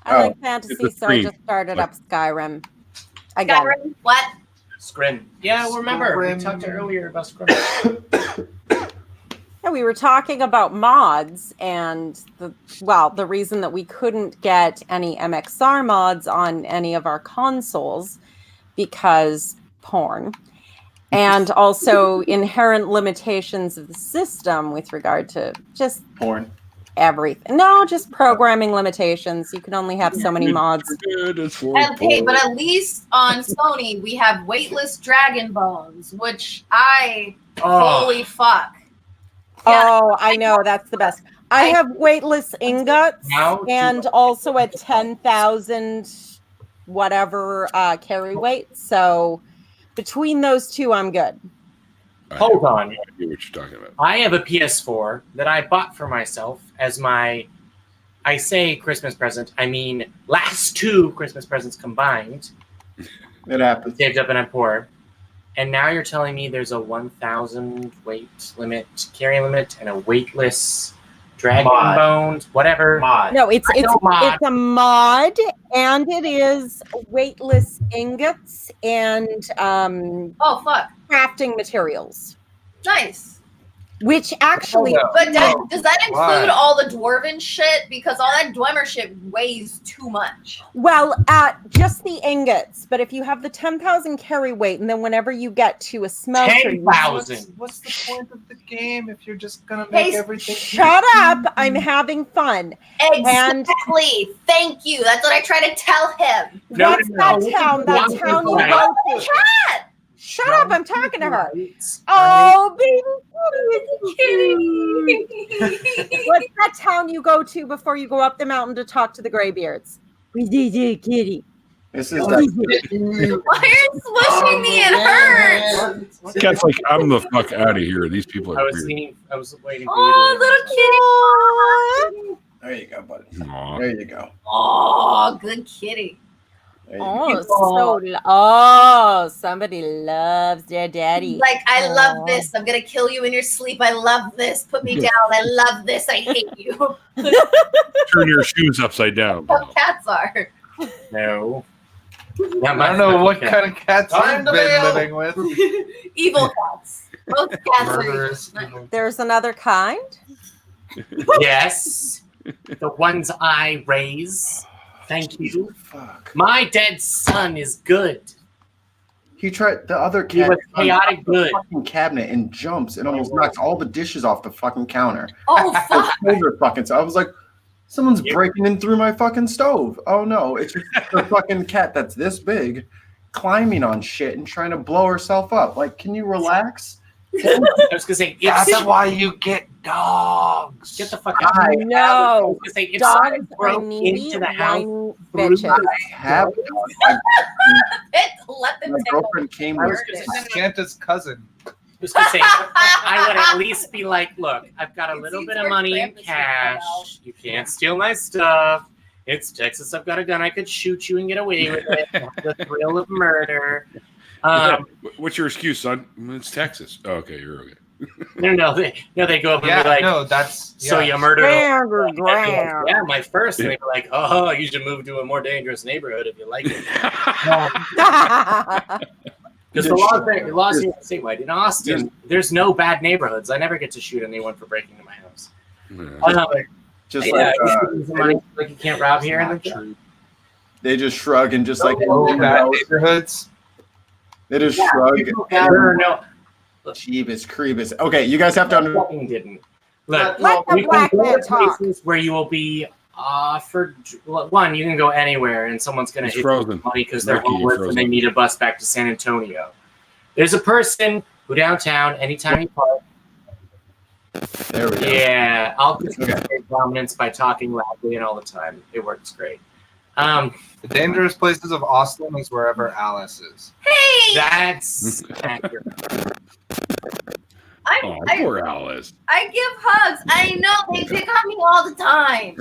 I like fantasy, so I just started up Skyrim. Again. Skyrim? What? Scrim. Yeah, remember we talked earlier about Scrim. Yeah, we were talking about mods, and the reason that we couldn't get any MXR mods on any of our consoles because porn, and also inherent limitations of the system with regard to just porn. Everything. No, just programming limitations. You can only have so many mods. Okay, but at least on Sony we have weightless dragon bones, which holy fuck. Oh, I know, that's the best. I have weightless ingots and also a 10,000 whatever carry weight. So between those two, I'm good. Hold on. I know what you're talking about. I have a PS4 that I bought for myself as I say Christmas present, I mean last 2 Christmas presents combined. It happens. Saved up and I'm poor. And now you're telling me there's a 1,000 weight limit, carry limit, and a weightless dragon bones, whatever. Mod. No, it's a mod, and it is weightless ingots and oh fuck, crafting materials. Nice. Which actually, but does that include all the dwarven shit? Because all that dwemer shit weighs too much. well, just the ingots. But if you have the 10,000 carry weight, and then whenever you get to a smelter, 10,000. What's the point of the game if you're just gonna make everything? Shut up! I'm having fun. Exactly. Thank you. That's what I try to tell him. What's that town? That town you go to? Cat. Shut up! I'm talking to her. Oh, baby kitty. What's that town you go to before you go up the mountain to talk to the graybeards? Kitty. This is Why are you smushing me? It hurts. Cat's like, I'm the fuck out of here. These people are weird. I was waiting for Oh, little kitty. There you go, buddy. Aww. There you go. Oh, good kitty. Somebody loves their daddy. Like, I love this. I'm gonna kill you in your sleep. I love this. Put me down. I love this. I hate you. Turn your shoes upside down. What cats are. No. I don't know what kind of cats you've been living with. Evil cats. Both cats Murderous. are. There's another kind. Yes. The ones I raise. Thank you. Fuck. My dead son is good. He tried the other He cat. was chaotic good. Fucking cabinet and jumps and almost knocks all the dishes off the fucking counter. Oh fuck! So I was like, someone's breaking in through my fucking stove. Oh no, it's just a fucking cat that's this big, climbing on shit and trying to blow herself up. Like, can you relax? I was gonna say That's why you get dogs. Get the fuck out. I know. I was gonna say, if Dogs someone are broke needy, into the house, whiny through bitches. the I have dogs. Let them My take girlfriend came I with was gonna say, Santa's cousin. I was gonna say, I would at least be like, look, I've got a little bit of money in cash. You can't steal my stuff. It's Texas. I've got a gun. I could shoot you and get away with it. The thrill of murder. What's your excuse, son? It's Texas. Oh, okay, you're okay. No, they go up and Yeah, be like, no, that's so yeah. you murdered Ground. yeah, my first. And they were like, oh, you should move to a more dangerous neighborhood if you like it. Because the laws here statewide. In Austin, there's no bad neighborhoods. I never get to shoot anyone for breaking into my house. Just Yeah, like like you can't rob here. And they just shrug and just like bad neighborhoods. they just shrug. No, Jeebus creebus. Okay, you guys have to understand. didn't. Look, Let the you can black go man to talk. places where you will be offered. One, you can go anywhere, and someo's going to It's hit frozen. you money because they're Lucky you're homeless and frozen. they need a bus back to San Antonio. There's a person who downtown, anytime you park. There we go. Yeah, I'll just get dominance by talking loudly and all the time. It works great. The dangerous places of Austin is wherever Alice is. Hey, That's accurate. Poor Alice. I give hugs. I know they pick on me all the time.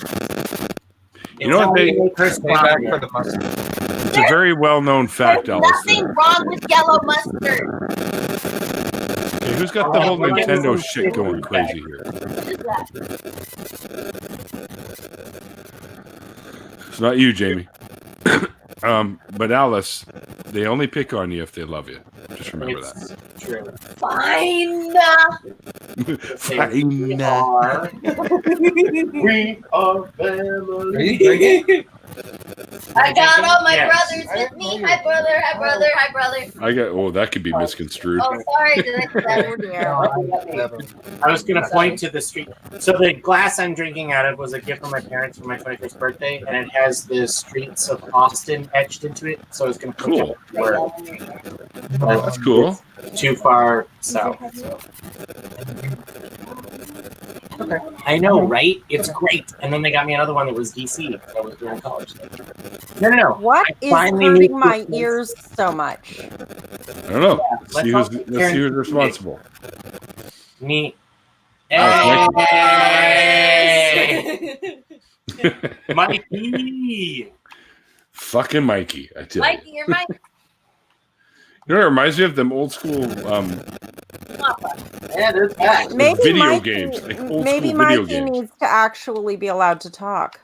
You know what they? Stay back for the mustard. It's a very well-known fact, There's Alice. nothing wrong with yellow mustard. Hey, who's got the whole Nintendo shit going crazy here? What is that? It's not you, Jamie. But Alice, they only pick on you if they love you. Just remember that. True. Fine. Fine. We are family. Are you drinking? I got all my Yes. brothers with me. Hi, brother. Hi, brother. Hi, brother. I got. Oh, that could be misconstrued. Oh, sorry. Did I do that? I was going to point to the street. So the glass I'm drinking out of was a gift from my parents for my 21st birthday, and it has the streets of Austin etched into it. So I was going to put Cool. it where That's cool. too far south. So. Okay. I know, right? It's great. And then they got me another one that was DC. I was doing college. No. What I is finally hurting moved my to this- ears so much? I don't know. let's Let's see who's responsible. Me. Oh, Hey! Mikey! Fucking Mikey, I tell you. Mikey, you're my. You know, it reminds me of them old school Yeah, there's that. Maybe video Mikey, games, like old maybe school video Mikey games. needs to actually be allowed to talk.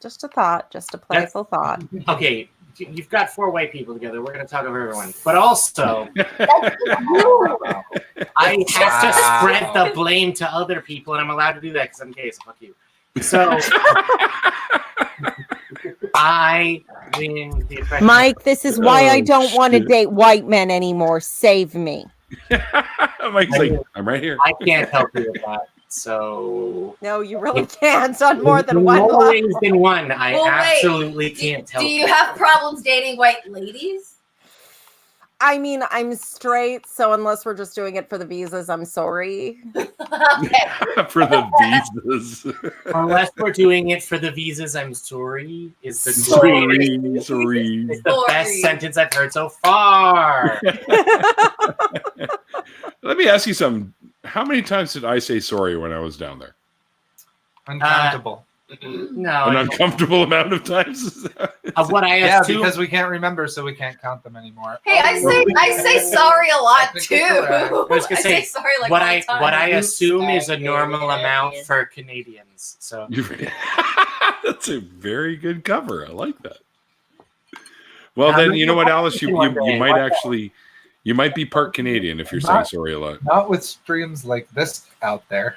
Just a thought, just a playful thought. Okay, you've got 4 white people together. We're going to talk over everyone. But also, I have to spread the blame to other people, and I'm allowed to do that because I'm gay, so fuck you. So I win the oppression. Mike, this is why I don't want to date white men anymore. Save me. Mike's like, I'm right here. I can't help you with that. So no, you really can't on more than one more level. ways than one. I Well, wait. absolutely can't help Do you have problems dating white ladies? I mean, I'm straight, so unless we're just doing it for the visas, I'm sorry. For the visas. Unless we're doing it for the visas, I'm sorry. Is the Sorry. It's the best sentence I've heard so far. Let me ask you something. How many times did I say sorry when I was down there? Uncountable. No. An uncomfortable amount of times? Of what I Yeah, assume. because we can't remember, so we can't count them anymore. Hey, I say sorry a lot too. I was gonna say, sorry like what all I the time. what I assume is a normal amount for Canadians. So That's a very good cover. I like that. Well, then you know what, Alice, you might actually, you might be part Canadian if you're saying sorry a lot. Not with streams like this out there.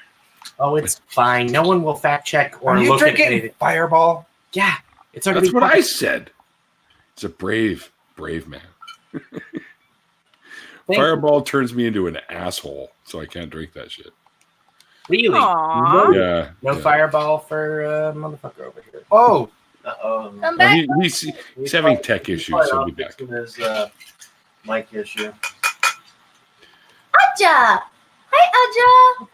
Oh, it's fine. No one will fact check or Are you look at drinking anything. Fireball? Yeah, it's That's what I said. It's a brave man. Fireball turns me into an asshole, so I can't drink that shit. Really? Aww. Yeah. No Fireball for motherfucker over here. Oh. Come Well, back. he's having tech issues, so he'll be back. His mic issue. Aja. Hi, Aja.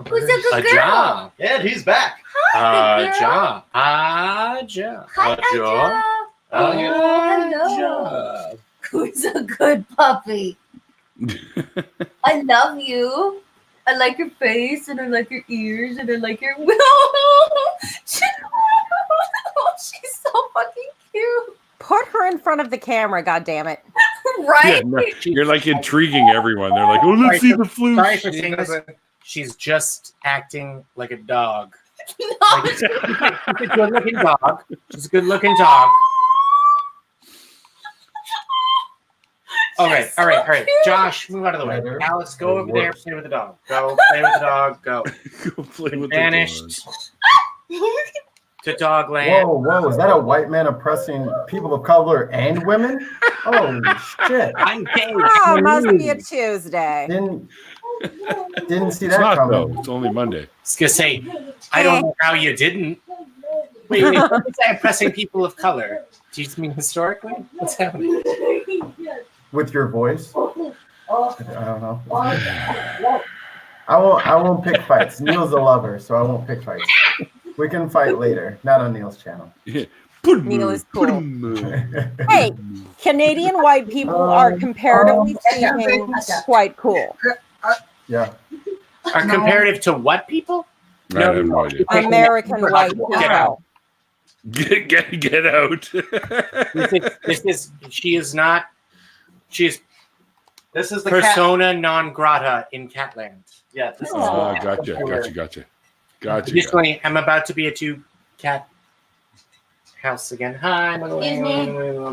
Who's a good girl? Aja. And he's back. Hi, good girl. Aja. Aja. Hi, Aja. Hello. Who's a good puppy? I love you. I like your face, and I like your ears, and I like your. She's so fucking cute. Put her in front of the camera, goddammit. Right? Yeah, no, you're like intriguing everyone. They're like, oh, let's see the flu. Sorry for saying this. She's just acting like a dog. Like, she's a good-looking dog. She's a good-looking dog. All right. Josh, move out of the way. Alice, go over there, play with the dog. Go play with the dog. Go. Go play with Vanished to dog land. Whoa! Is that a white man oppressing people of color and women? Holy shit! I'm gay. Oh, must be a Tuesday. Didn't see It's that not coming. though. It's only Monday. I was gonna say, I don't know how you didn't. Wait, what is that oppressing people of color? Do you just mean historically? What's happening? With your voice? I don't know. I won't pick fights. Neil's a lover, so I won't pick fights. We can fight later, not on Neil's channel. Yeah. Neil is cool. Hey, Canadian white people are comparatively speaking quite cool. Yeah. Are comparative to what people? I have no idea. American white people. Get out. She is This is the persona non grata in Catland. Yeah. This is Gotcha. Additionally, I'm about to be a 2-cat house again. Hi, I'm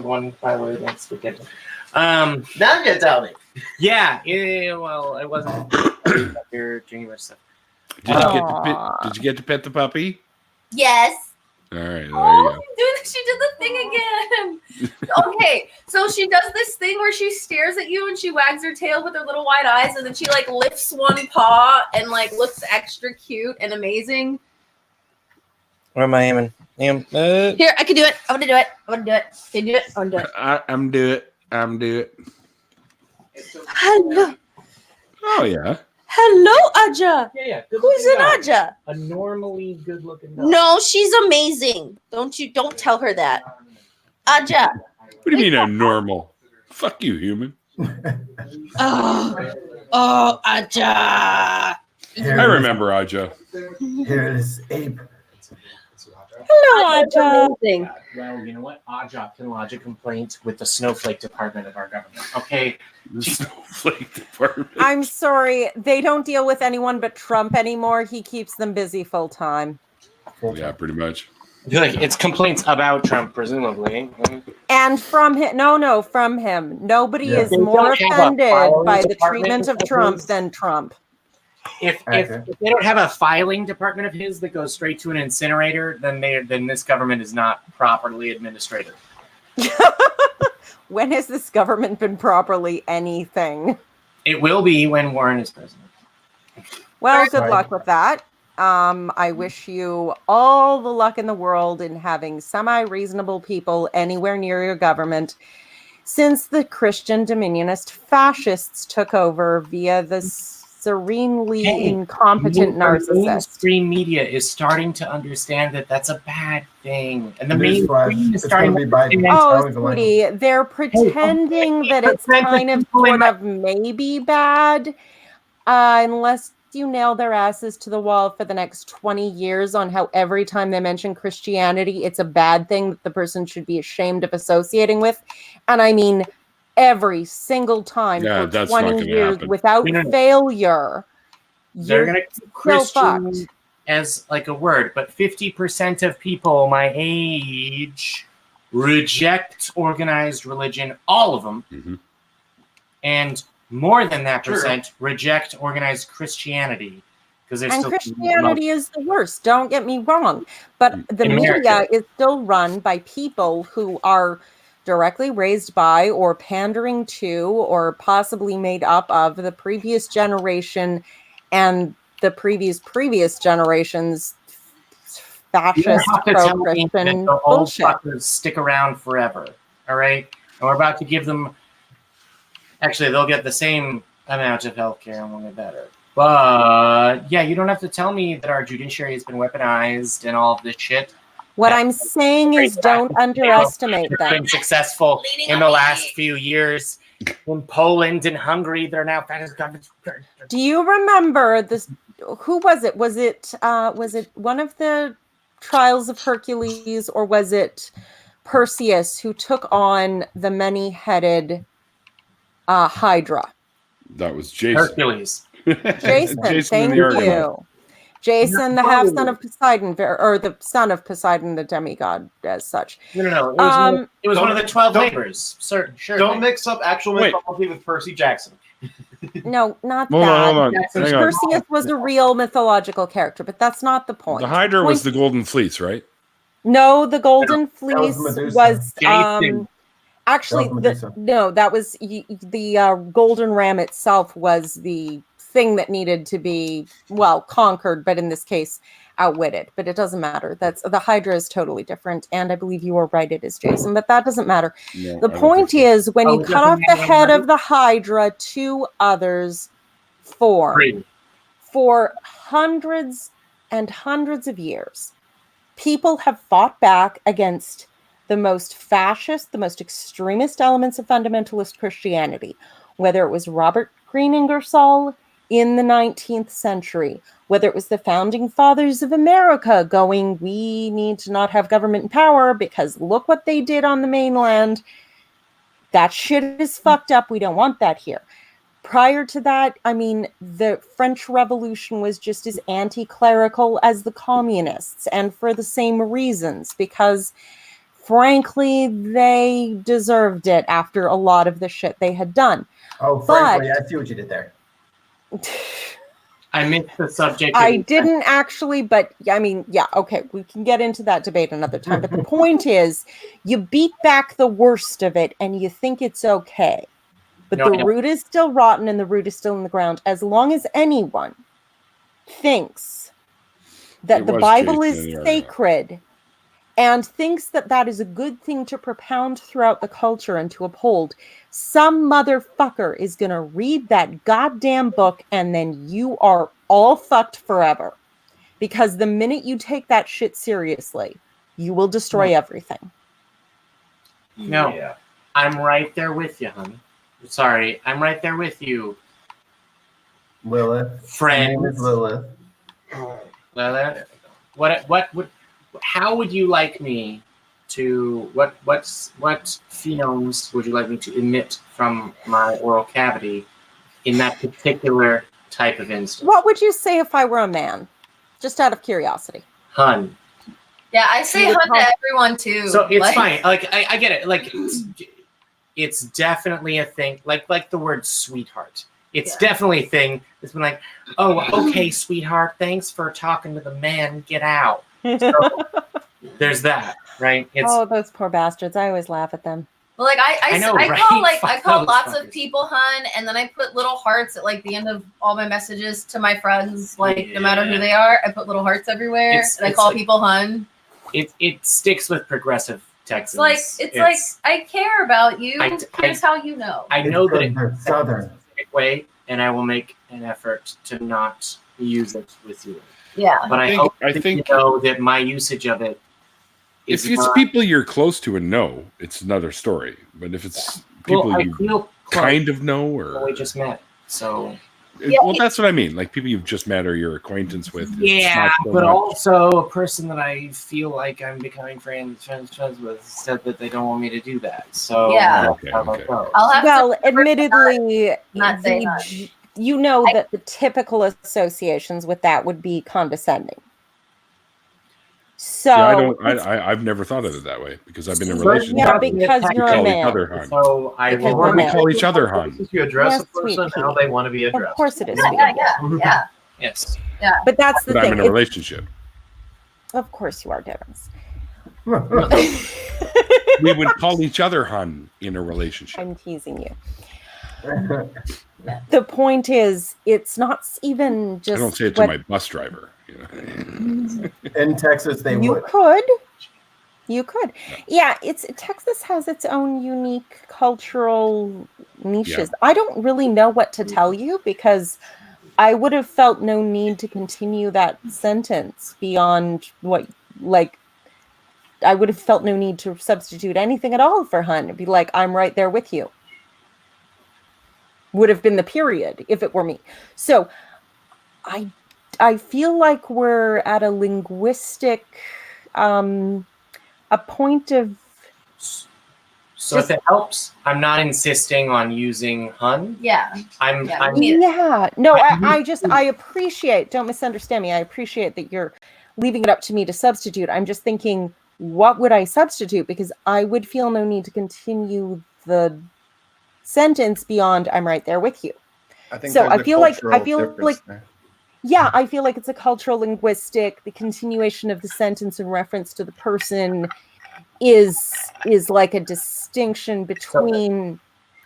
one by the way next weekend. now get down it. Yeah, well, it wasn't your January stuff. Did you get to pet the puppy? Yes. All right, there you Oh, go. she did the thing again. Okay, so she does this thing where she stares at you and she wags her tail with her little wide eyes, and then she like lifts one paw and like looks extra cute and amazing. Where am I aiming? Here, I can do it. I'm gonna do it. Can you do it? I'm gonna do it. I'm do it. Hello. Oh yeah. Hello, Aja. Yeah. Who's an Aja? A normally good-looking dog. No, she's amazing. Don't tell her that. Aja. What do you mean I'm normal? Fuck you, human. Oh, Aja. I remember Aja. Here is Abe. Hello, Aja. Well, you know what? Aja can lodge a complaint with the snowflake department of our government. Okay. The snowflake department. I'm sorry, they don't deal with anyone but Trump anymore. He keeps them busy full time. Yeah, pretty much. Like, it's complaints about Trump, presumably. And from him, no, from him. Nobody is They more don't have a offended filing by the department treatment of of Trump his. than Trump. If they don't have a filing department of his that goes straight to an incinerator, then this government is not properly administrated. When has this government been properly anything? It will be when Warren is president. Well, good luck with that. I wish you all the luck in the world in having semi-reasonable people anywhere near your government since the Christian dominionist fascists took over via the serenely incompetent narcissist. Mainstream media is starting to understand that that's a bad thing. And the Newsflash, mainstream is it's gonna starting be to Biden. understand. Oh, sweetie, they're pretending that it's kind of sort of maybe bad unless you nail their asses to the wall for the next 20 years on how every time they mention Christianity, it's a bad thing that the person should be ashamed of associating with. And I mean, every single time for that's not 20 gonna years happen. without failure. They're going to still Christian fucked. as like a word, but 50% of people my age reject organized religion, all of them. And more than that percent reject organized Christianity because they're And still Christianity is the worst, don't get me wrong. But the In media America. is still run by people who are directly raised by or pandering to or possibly made up of the previous generation and the previous generation's You don't fascist have to tell me that pro-Christian the old bullshit. fuckers stick around forever. All right, and we're about to give them. Actually, they'll get the same amount of healthcare and we'll get better. But yeah, you don't have to tell me that our judiciary has been weaponized and all of this shit. What I'm saying is don't underestimate They've them. been successful in the last few years in Poland and Hungary. They're now Do you remember this? Who was it? Was it one of the trials of Hercules, or was it Perseus who took on the many-headed Hydra? That was Jason. Hercules. Jason, thank in the Argonauts. you. Jason, the half son of Poseidon, or the son of Poseidon, the demigod, as such. No. It was one of the 12 labors. Sure. Don't mix up actual mythology with Percy Jackson. No, not Hold that. on. Hang on. Perseus was a real mythological character, but that's not the point. The Hydra was the Golden Fleece, right? No, the Golden Fleece was Jason. actually that was the Golden Ram itself was the thing that needed to be conquered, but in this case outwitted. But it doesn't matter. That's the Hydra is totally different, and I believe you are right. It is Jason, but that doesn't matter. No, the point is, when you cut off the head of the Hydra, two others form. For hundreds and hundreds of years, people have fought back against the most fascist, the most extremist elements of fundamentalist Christianity, whether it was Robert Green Ingersoll in the 19th century, whether it was the founding fathers of America going, we need to not have government power because look what they did on the mainland. That shit is fucked up. We don't want that here. Prior to that, I mean, the French Revolution was just as anti-clerical as the communists, and for the same reasons, because frankly, they deserved it after a lot of the shit they had done. Oh, frankly, I see what you did there. I missed the subject. I didn't actually, but I mean, yeah, okay, we can get into that debate another time. But the point is, you beat back the worst of it and you think it's okay. But the root is still rotten and the root is still in the ground. As long as anyone thinks that the Bible is sacred and thinks that that is a good thing to propound throughout the culture and to uphold, some motherfucker is going to read that goddamn book and then you are all fucked forever. Because the minute you take that shit seriously, you will destroy everything. No, I'm right there with you, honey. Sorry, I'm right there with you. Lilith. Friend. My name is Lilith. Lilith. How would you like me to? What phenomes would you like me to emit from my oral cavity in that particular type of instance? What would you say if I were a man? Just out of curiosity. Hun, Yeah, I say hun to everyone too. So it's fine. Like I get it. Like it's definitely a thing. Like the word sweetheart. It's definitely a thing. It's been like, oh, okay, sweetheart. Thanks for talking to the man. Get out. So there's that, right? Oh, those poor bastards. I always laugh at them. Well, like I know, right? right? I call those lots of fuckers. people hun, and then I put little hearts at like the end of all my messages to my friends. Like no matter who they are, I put little hearts everywhere, and I call like, people hun. It sticks with progressive Texans. It's like I care about you. Here's how you know. I know that it's Southern way, and I will make an effort to not use it with you. Yeah, but I think you know that my usage of it. If it's people you're close to and know, it's another story. But if it's people you kind of know, or we just met, so well, that's what I mean. Like people you've just met or you're acquaintance with. Yeah, so but much. also a person that I feel like I'm becoming friends with said that they don't want me to do that. So Yeah. I'll have admittedly, not say that. you know that the typical associations with that would be condescending. So I've never thought of it that way because I've been in relationships. Yeah, because you're a man. So I Because will. we're men. call each other hon. You address Yes, a person sweet how they want to be addressed. Of course it is. Yeah. Yes. Yeah. But that's the But thing. I'm in a relationship. Of course you are, Devins. We would call each other hun in a relationship. I'm teasing you. The point is, it's not even just. I don't say it to my bus driver. You know? In Texas, they You would. could. You could. Yeah, Texas has its own unique cultural niches. Yeah. I don't really know what to tell you because I would have felt no need to continue that sentence beyond what, like, I would have felt no need to substitute anything at all for hun. It'd be like, I'm right there with you. Would have been the period if it were me. So I feel like we're at a linguistic, a point of. So if it helps, I'm not insisting on using hun. Yeah. Yeah. No, I appreciate, don't misunderstand me. I appreciate that you're leaving it up to me to substitute. I'm just thinking, what would I substitute? Because I would feel no need to continue the sentence beyond I'm right there with you. I think so. I feel like there. yeah, I feel like it's a cultural linguistic. The continuation of the sentence in reference to the person is like a distinction between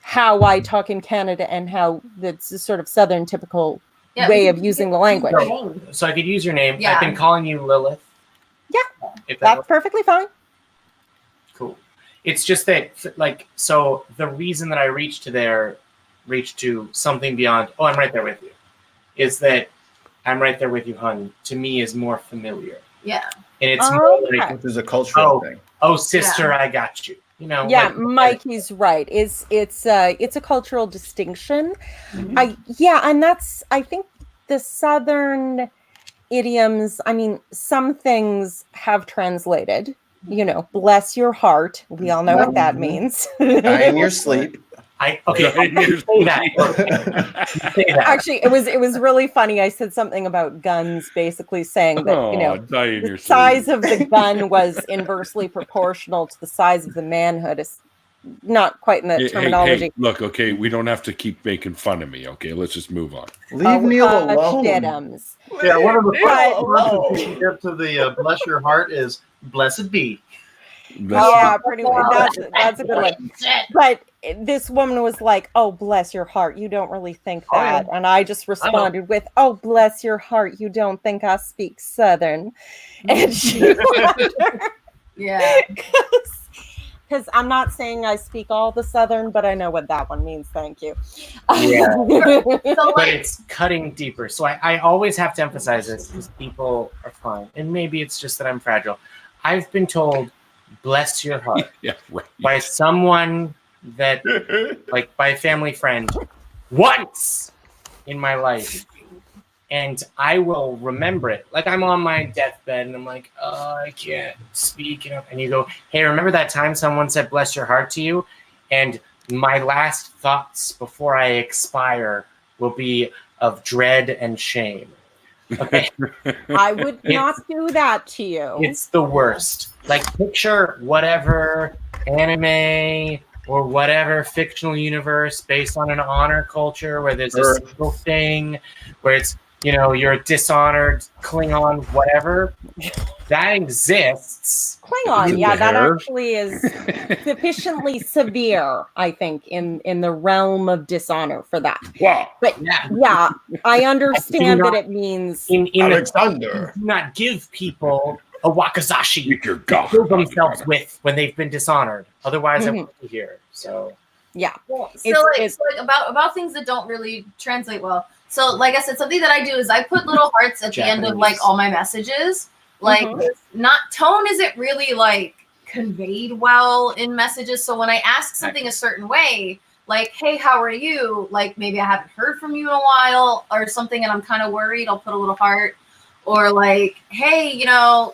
how I talk in Canada and how that's a sort of Southern typical way of using the language. So I could use your name. Yeah. I've been calling you Lilith. Yeah, If that's perfectly fine. Cool. It's just that, like, so the reason that I reached to something beyond, I'm right there with you, is that I'm right there with you, hun, to me is more familiar. Yeah. And it's more like, Which is a cultural thing. oh, sister, I got you. You know? Yeah, like, Mikey's right. It's a cultural distinction. And that's, I think, the Southern idioms. I mean, some things have translated. You know, bless your heart. We all know what that means. Die in your sleep. Say that. Actually, it was really funny. I said something about guns, basically saying that die in your the size of the gun was inversely proportional to the size of the manhood. It's not quite in the terminology. Hey, look, okay, we don't have to keep making fun of me. Okay, let's just move on. Leave Neil alone. Shitums. Yeah, one of the But- first you get to the bless your heart is blessed be. Yeah, pretty much. That's a good one. But this woman was like, "Oh, bless your heart, you don't really think that," and I just responded with, "Oh, bless your heart, you don't think I speak Southern," and she Yeah. Because I'm not saying I speak all the Southern, but I know what that one means. Thank you. Yeah. So, But like, it's cutting deeper. So I always have to emphasize this because people are fine. And maybe it's just that I'm fragile. I've been told, bless your heart, Yeah, right. by someone that, like, by a family friend, once in my life. And I will remember it. Like, I'm on my deathbed and I'm like, oh, I can't speak. And you go, hey, remember that time someone said, bless your heart to you? And my last thoughts before I expire will be of dread and shame. Okay. I would not do that to you. It's the worst. Like, picture whatever anime or whatever fictional universe based on an honor culture where there's a single thing where it's, you're a dishonored Klingon, whatever. That exists. Klingon, yeah, that actually is sufficiently severe, I think, in the realm of dishonor for that. Wow. But yeah, I understand that it means Alexander. Do not give people a wakizashi to kill themselves with when they've been dishonored. Otherwise, I won't be here. So yeah. Well, so it's like about things that don't really translate well. So, like I said, something that I do is I put little hearts at the end of like all my messages. Like, tone isn't really like conveyed well in messages. So when I ask something a certain way, like, "Hey, how are you?" Like, maybe I haven't heard from you in a while or something, and I'm kind of worried. I'll put a little heart. Or like, "Hey,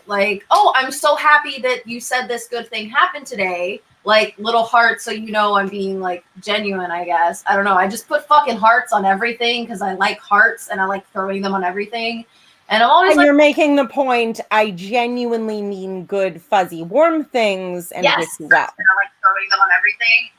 like, oh, I'm so happy that you said this good thing happened today." Like, little hearts, so I'm being like genuine, I guess. I don't know. I just put fucking hearts on everything because I like hearts and I like throwing them on everything. And I'm always you're making the point, I genuinely mean good, fuzzy, warm things and wish you well. And I like throwing them on everything.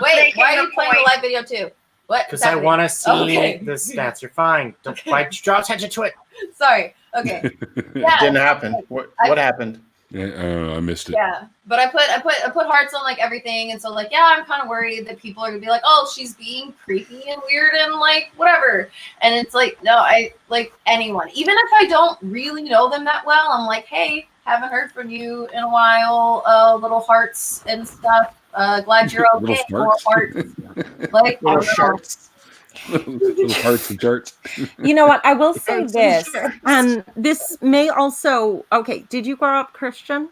Wait, why are you playing the live video too? What? Because I want to see the stats are fine. Don't draw attention to it. Sorry. Okay. It didn't happen. What happened? Yeah, I missed it. Yeah, but I put hearts on like everything, and so like I'm kind of worried that people are gonna be like, oh, she's being creepy and weird and like whatever, and it's like no, I like anyone, even if I don't really know them that well, I'm like, hey, haven't heard from you in a while, little hearts and stuff. Glad you're okay. More hearts, like little hearts. Little hearts and charts. You know what? I will say this, and this may also. Okay, did you grow up Christian?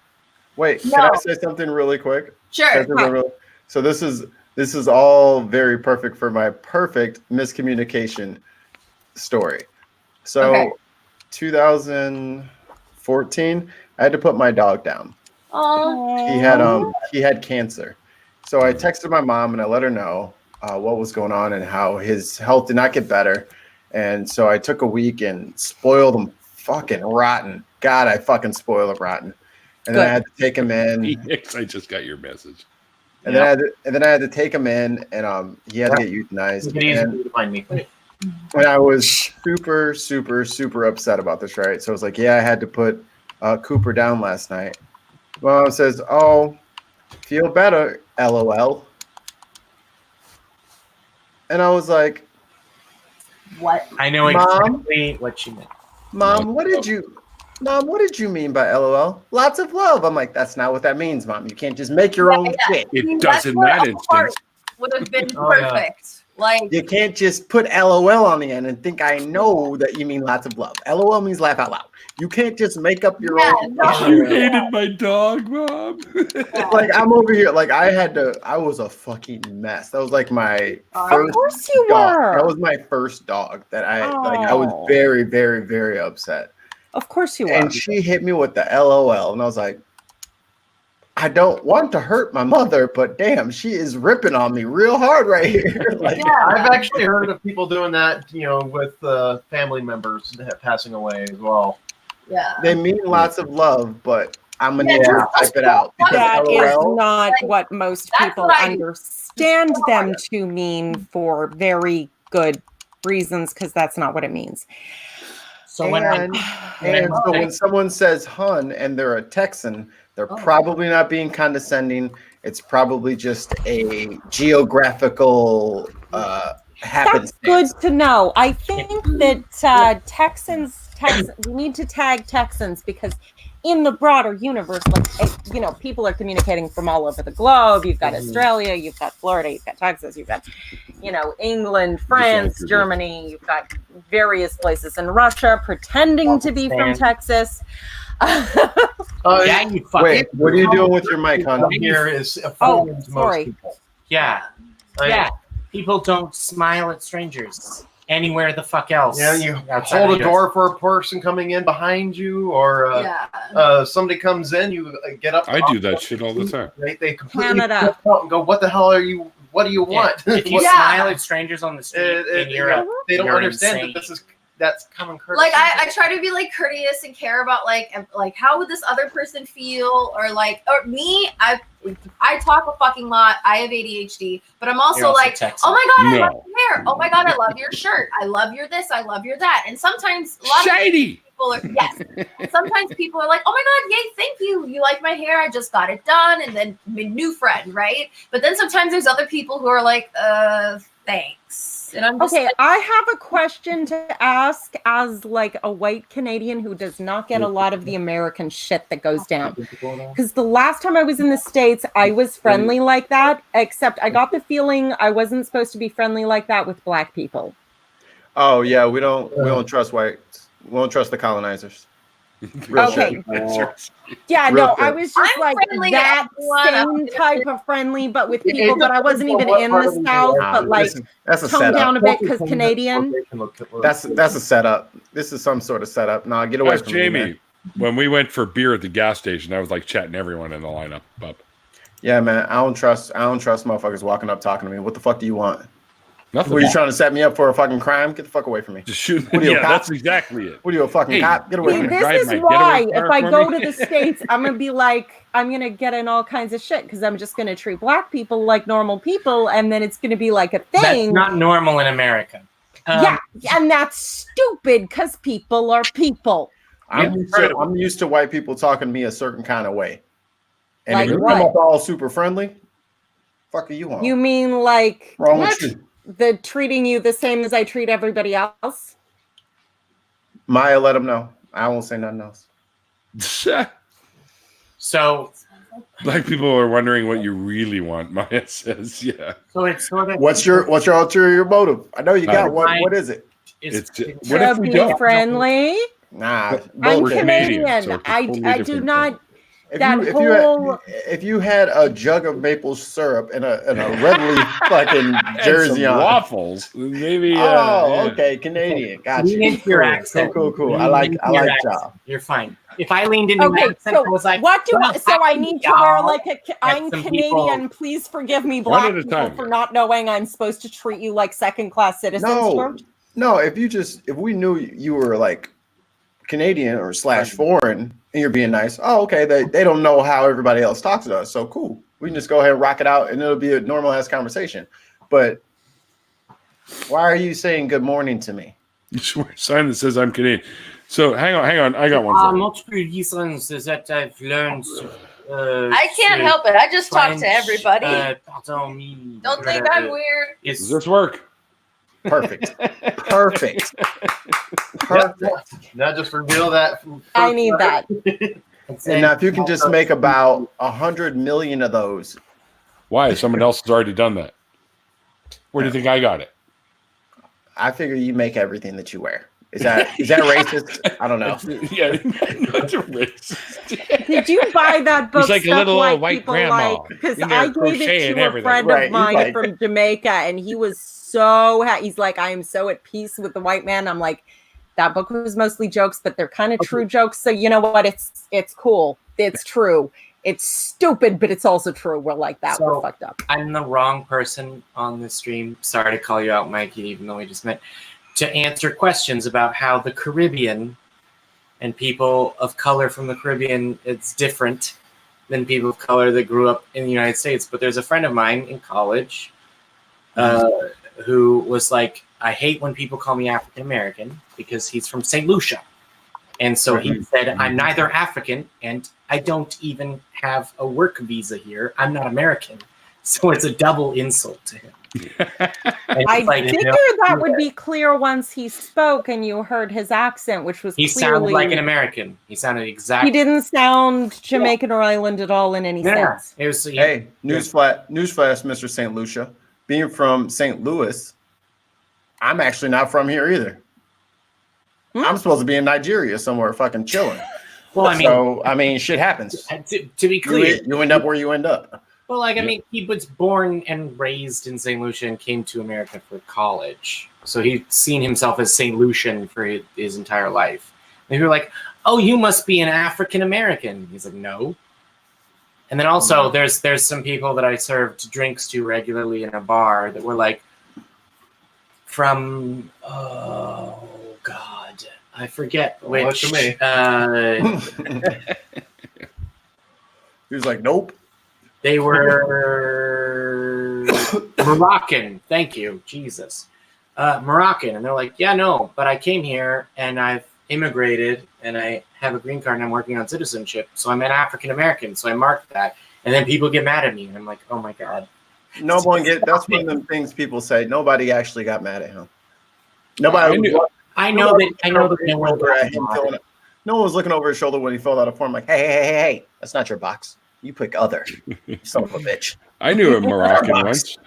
Wait, can I say something really quick? Sure. So this is all very perfect for my perfect miscommunication story. So 2014, I had to put my dog down. Oh. He had cancer. So I texted my mom and I let her know what was going on and how his health did not get better. And so I took a week and spoiled him fucking rotten. God, I fucking spoiled him rotten. And then I had to take him in. I just got your message. And then I had to take him in, and he had to get euthanized. And I was super, super, super upset about this, right? So I was like, yeah, I had to put Cooper down last night. Mom says, oh, feel better, LOL. And I was like, what? I know exactly what you meant. Mom, what did you mean by LOL? Lots of love. I'm like, that's not what that means, Mom. You can't just make your own shit. It does in that instance. Would have been perfect. Like, you can't just put LOL on the end and think I know that you mean lots of love. LOL means laugh out loud. You can't just make up your own. You hated my dog, Mom. Like, I'm over here. Like, I was a fucking mess. That was like my first. Of course you dog. were. That was my first dog that I was very, very, very upset. Of course you were. And she hit me with the LOL. And I was like, I don't want to hurt my mother, but damn, she is ripping on me real hard right here. Like, I've actually heard of people doing that, with family members passing away as well. Yeah. They mean lots of love, but I'm going to type it out. That is LOL, not what most people understand them to mean for very good reasons, because that's not what it means. So when someone says hun and they're a Texan, they're probably not being condescending. It's probably just a geographical happenstance. That's good to know. I think that Texans, we need to tag Texans, because in the broader universe, like, people are communicating from all over the globe. You've got Australia, you've got Florida, you've got Texas, you've got, England, France, Germany, you've got various places in Russia pretending to be from Texas. Yeah, you fucking. Wait, what are you doing with your mic, hon? Here is foreign to most people. Yeah. People don't smile at strangers anywhere the fuck else. Yeah, you hold a door for a person coming in behind you, or somebody comes in, you get up. I do that shit all the time. They completely flip out and go, "What the hell are you? What do you want?" If you smile at strangers on the street in Europe, they don't you're understand insane. that that's common courtesy. Like I try to be like courteous and care about like how would this other person feel, or me. I talk a fucking lot. I have ADHD, but I'm also like, oh my god, I love your hair. Oh my god, I love your shirt. I love your this. I love your that. And sometimes a lot of people are sometimes people are like, oh my god, yay, thank you. You like my hair? I just got it done, and then new friend, right? But then sometimes there's other people who are like, thanks. And I'm just okay, I have a question to ask as like a white Canadian who does not get a lot of the American shit that goes down. Because the last time I was in the States, I was friendly like that, except I got the feeling I wasn't supposed to be friendly like that with black people. Oh yeah, we don't trust whites. We don't trust the colonizers. Real Okay. shit. Yeah, Real no, shit. I was just like that same type of friendly, but with people, but I wasn't even in the South, but like that's a toned setup. down a bit because Canadian. That's a setup. This is some sort of setup. No, get away Ask from Jamie. me, man. When we went for beer at the gas station, I was like chatting everyone in the lineup up. Yeah, man. I don't trust motherfuckers walking up talking to me. What the fuck do you want? Nothing. Were you trying to set me up for a fucking crime? Get the fuck away from me. Just shoot. What are you, a Yeah, cop? that's exactly it. What are you, a fucking cop? Get away from me. This is why if I go to the States, I'm going to be like, I'm going to get in all kinds of shit because I'm just going to treat black people like normal people. And then it's going to be like a thing. That's not normal in America. Yeah, and that's stupid because people are people. I'm used to white people talking to me a certain kind of way. And Like if you what? come up all super friendly, fuck are you on? You mean like Wrong with you? the treating you the same as I treat everybody else? Maya, let them know. I won't say nothing else. So black people are wondering what you really want. Maya says, "Yeah." So it's sort of What's your ulterior motive? I know you got one. What is it? It's What if we be friendly? Nah, I'm we're Canadian. Canadian, so it's a I totally do different not. If That whole if you had a jug of maple syrup and a red leaf fucking jersey some on waffles, maybe. Oh, okay, Canadian. Gotcha. Lean into your accent. Cool. I like y'all. You're fine. If I leaned into my Okay, accent, so I was like, what do I? So I need to wear like a. I'm some Canadian. people- Please forgive me, One black at a people, time. for not knowing I'm supposed to treat you like second-class citizens. George. No. If we knew you were like Canadian or / foreign and you're being nice, oh, okay. They don't know how everybody else talks to us, so cool. We can just go ahead and rock it out, and it'll be a normal ass conversation. But why are you saying good morning to me? Sign that says I'm Canadian. So hang on. I got one for you. multiple reasons that I've learned. I can't help it. I just talk to everybody. Don't Don't think I'm weird. Does this work? Perfect. Now just reveal that. I need that. And now if you can just make about 100 million of those. Why? Someone else has already done that. Where do you think I got it? I figure you make everything that you wear. Is that racist? I don't know. Yeah, not racist. Did you buy that book? He's like a Stuff little White white People grandma Like? Because in there I gave it crocheting to a everything. friend Right, of mine he's like- from Jamaica, and he was so he's like, I am so at peace with the white man. I'm like, that book was mostly jokes, but they're kind of true jokes. So you know what? It's cool. It's true. It's stupid, but it's also true. We're like that. We're fucked up. I'm the wrong person on the stream. Sorry to call you out, Mikey, even though we just met, to answer questions about how the Caribbean and people of color from the Caribbean, it's different than people of color that grew up in the United States. But there's a friend of mine in college who was like, I hate when people call me African American because he's from St. Lucia. And so he said, I'm neither African and I don't even have a work visa here. I'm not American. So it's a double insult to him. I figured that would be clear once he spoke and you heard his accent, which was He clearly sounded like an American. He sounded exactly. He didn't sound Jamaican or Island at all in any sense. It was, Hey, newsflash, Mr. St. Lucia. Being from St. Louis, I'm actually not from here either. I'm supposed to be in Nigeria somewhere fucking chilling. Well, I mean, shit happens. To be clear, You end up where you end up. Well, like, I mean, he was born and raised in St. Lucia and came to America for college. So he'd seen himself as St. Lucian for his entire life. And people were like, oh, you must be an African American. He's like, no. And then also there's some people that I served drinks to regularly in a bar that were like from, oh, God. I forget Don't look which. to me. He was like, nope. They were Moroccan. Thank you, Jesus. Moroccan, and they're like, yeah, no, but I came here and I've immigrated and I have a green card and I'm working on citizenship, so I'm an African American, so I marked that, and then people get mad at me, and I'm like, oh my god. No one get. That's one of them things people say. Nobody actually got mad at him. Nobody. I know that no one got mad. No one was looking over his shoulder when he filled out a form like, hey, that's not your box. You pick other. You son of a bitch. I knew a Moroccan once.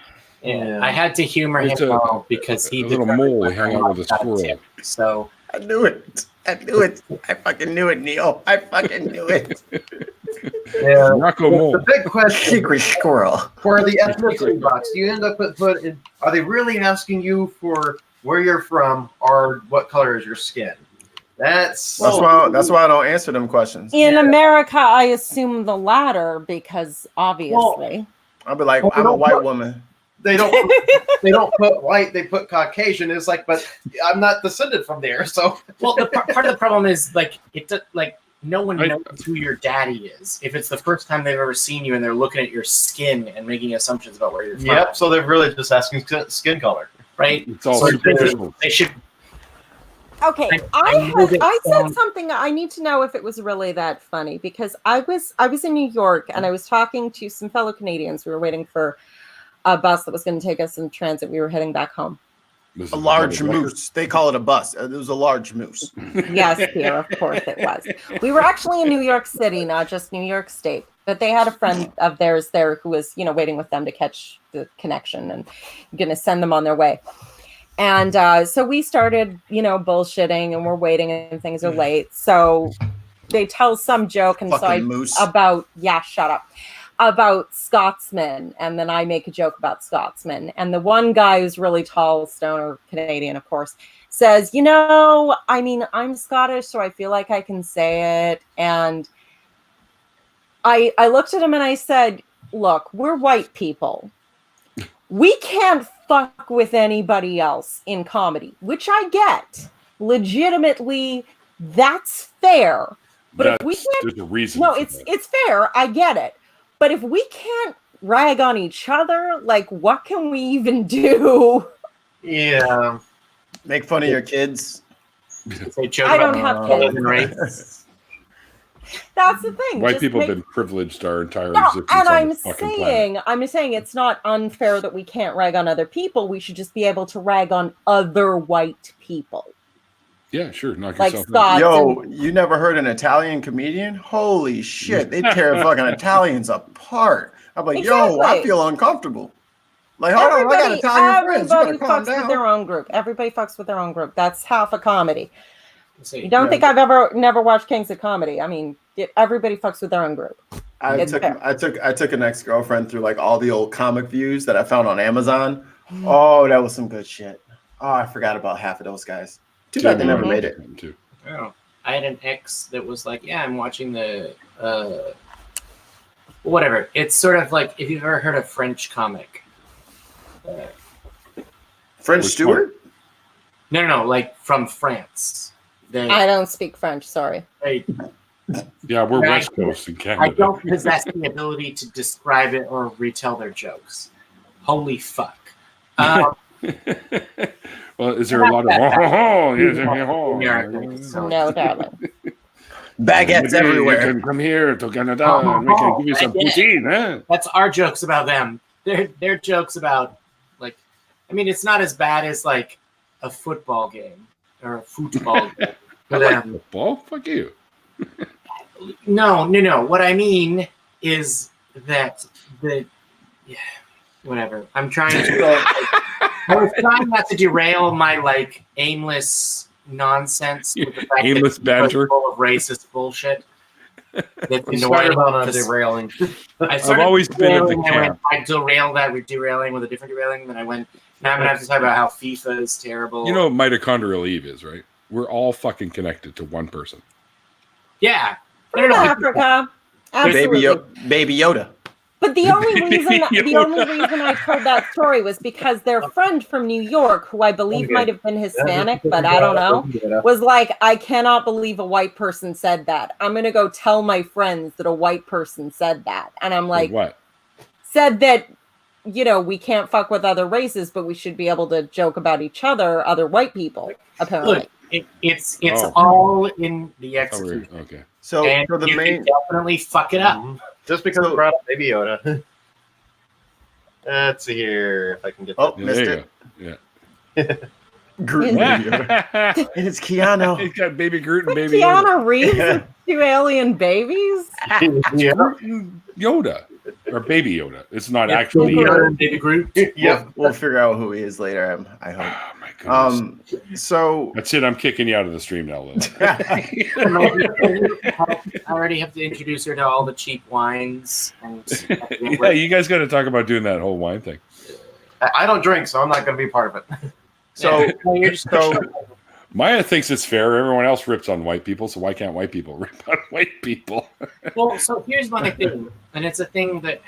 Yeah, I had to humor him though, because he did little mole hang out with a squirrel. So I knew it. I fucking knew it, Neil. I fucking knew it. Yeah. Rocco Mole. The big question Secret squirrel. for the ethnicity box, do you end up are they really asking you for where you're from or what color is your skin? That's why I don't answer them questions. In America, I assume the latter because obviously. I'll be like, I'm a white woman. They don't put white, they put Caucasian. It's like, but I'm not descended from there. So well, part of the problem is like no one knows who your daddy is. If it's the first time they've ever seen you and they're looking at your skin and making assumptions about where you're from. Yep. So they're really just asking skin color, right? It's all so they should. Okay, I said something. I need to know if it was really that funny because I was in New York and I was talking to some fellow Canadians. We were waiting for a bus that was going to take us in transit. We were heading back home. A large moose. They call it a bus. It was a large moose. Yes, Pierre, of course it was. We were actually in New York City, not just New York State. But they had a friend of theirs there who was, waiting with them to catch the connection and going to send them on their way. And so we started, bullshitting and we're waiting and things are late. So they tell some joke and shut up. About Scotsmen, and then I make a joke about Scotsmen. And the one guy who's really tall, stoner Canadian, of course, says, I'm Scottish, so I feel like I can say it. And I looked at him and I said, look, we're white people. We can't fuck with anybody else in comedy, which I get. Legitimately, that's fair. But if we can't, there's a reason. No, it's fair. I get it. But if we can't rag on each other, like, what can we even do? Yeah. Make fun of your kids. I don't have kids. That's the thing. White people have been privileged our entire No, existence. and on I'm the fucking planet. saying it's not unfair that we can't rag on other people. We should just be able to rag on other white people. Yeah, sure. Knock Like yourself Scots Yo, you never heard an Italian comedian? Holy shit, they tear fucking Italians apart. I'm like, yo, I feel uncomfortable. Like, hold on, I got Italian friends. You better Everybody calm fucks with down. their own group. Everybody fucks with their own group. That's half a comedy. You don't think I've never watched Kings of Comedy? I mean, everybody fucks with their own group. I took an ex-girlfriend through like all the old comic views that I found on Amazon. Oh, that was some good shit. Oh, I forgot about half of those guys. Too bad they never made it. Oh, I had an ex that was like, yeah, I'm watching the whatever. It's sort of like if you've ever heard of French comic. French Stewart? No, like from France. I don't speak French, sorry. Yeah, we're West Coast in Canada. I don't possess the ability to describe it or retell their jokes. Holy fuck. Well, is there a lot of No, darling. Baguettes everywhere. You can come here to Canada and we can give you some poutine, huh? That's our jokes about them. They're jokes about, like, I mean, it's not as bad as like a football game or a football game. I like football. Fuck you. No. What I mean is that whatever. I'm trying to. I was trying not to derail my like aimless nonsense with the fact aimless that banter, full of racist bullshit. That's annoying. On derailing. I've always been at the camp. I derailed that. We're derailing with a different derailing. Then I went. Now I'm gonna have to talk about how FIFA is terrible. You know what mitochondrial Eve is, right? We're all fucking connected to one person. Yeah. Africa. Baby Yoda. But the only reason I told that story was because their friend from New York, who I believe might have been Hispanic, but I don't know, was like, I cannot believe a white person said that. I'm gonna go tell my friends that a white person said that. And I'm like, what? Said that, you know, we can't fuck with other races, but we should be able to joke about each other, other white people, apparently. Look, it's all in the execution. Okay. So the main definitely fuck it up. Just because I brought up Baby Yoda. Let's see here if I can get that. Missed it. Yeah. Groot and Baby Yoda. And it's Keanu. He's got Baby Groot and Baby Keanu Yoda. Reeves with 2 alien babies? Yeah. Groot and Yoda. Or Baby Yoda. It's not actually Yoda and Baby Groot. Yeah, we'll figure out who he is later. I hope. Oh my goodness. So that's it. I'm kicking you out of the stream now, Lilith. I already have to introduce her to all the cheap wines. And Yeah, you guys got to talk about doing that whole wine thing. I don't drink, so I'm not going to be part of it. So Maya thinks it's fair. Everyone else rips on white people, so why can't white people rip on white people? Well, so here's my thing, and it's a thing that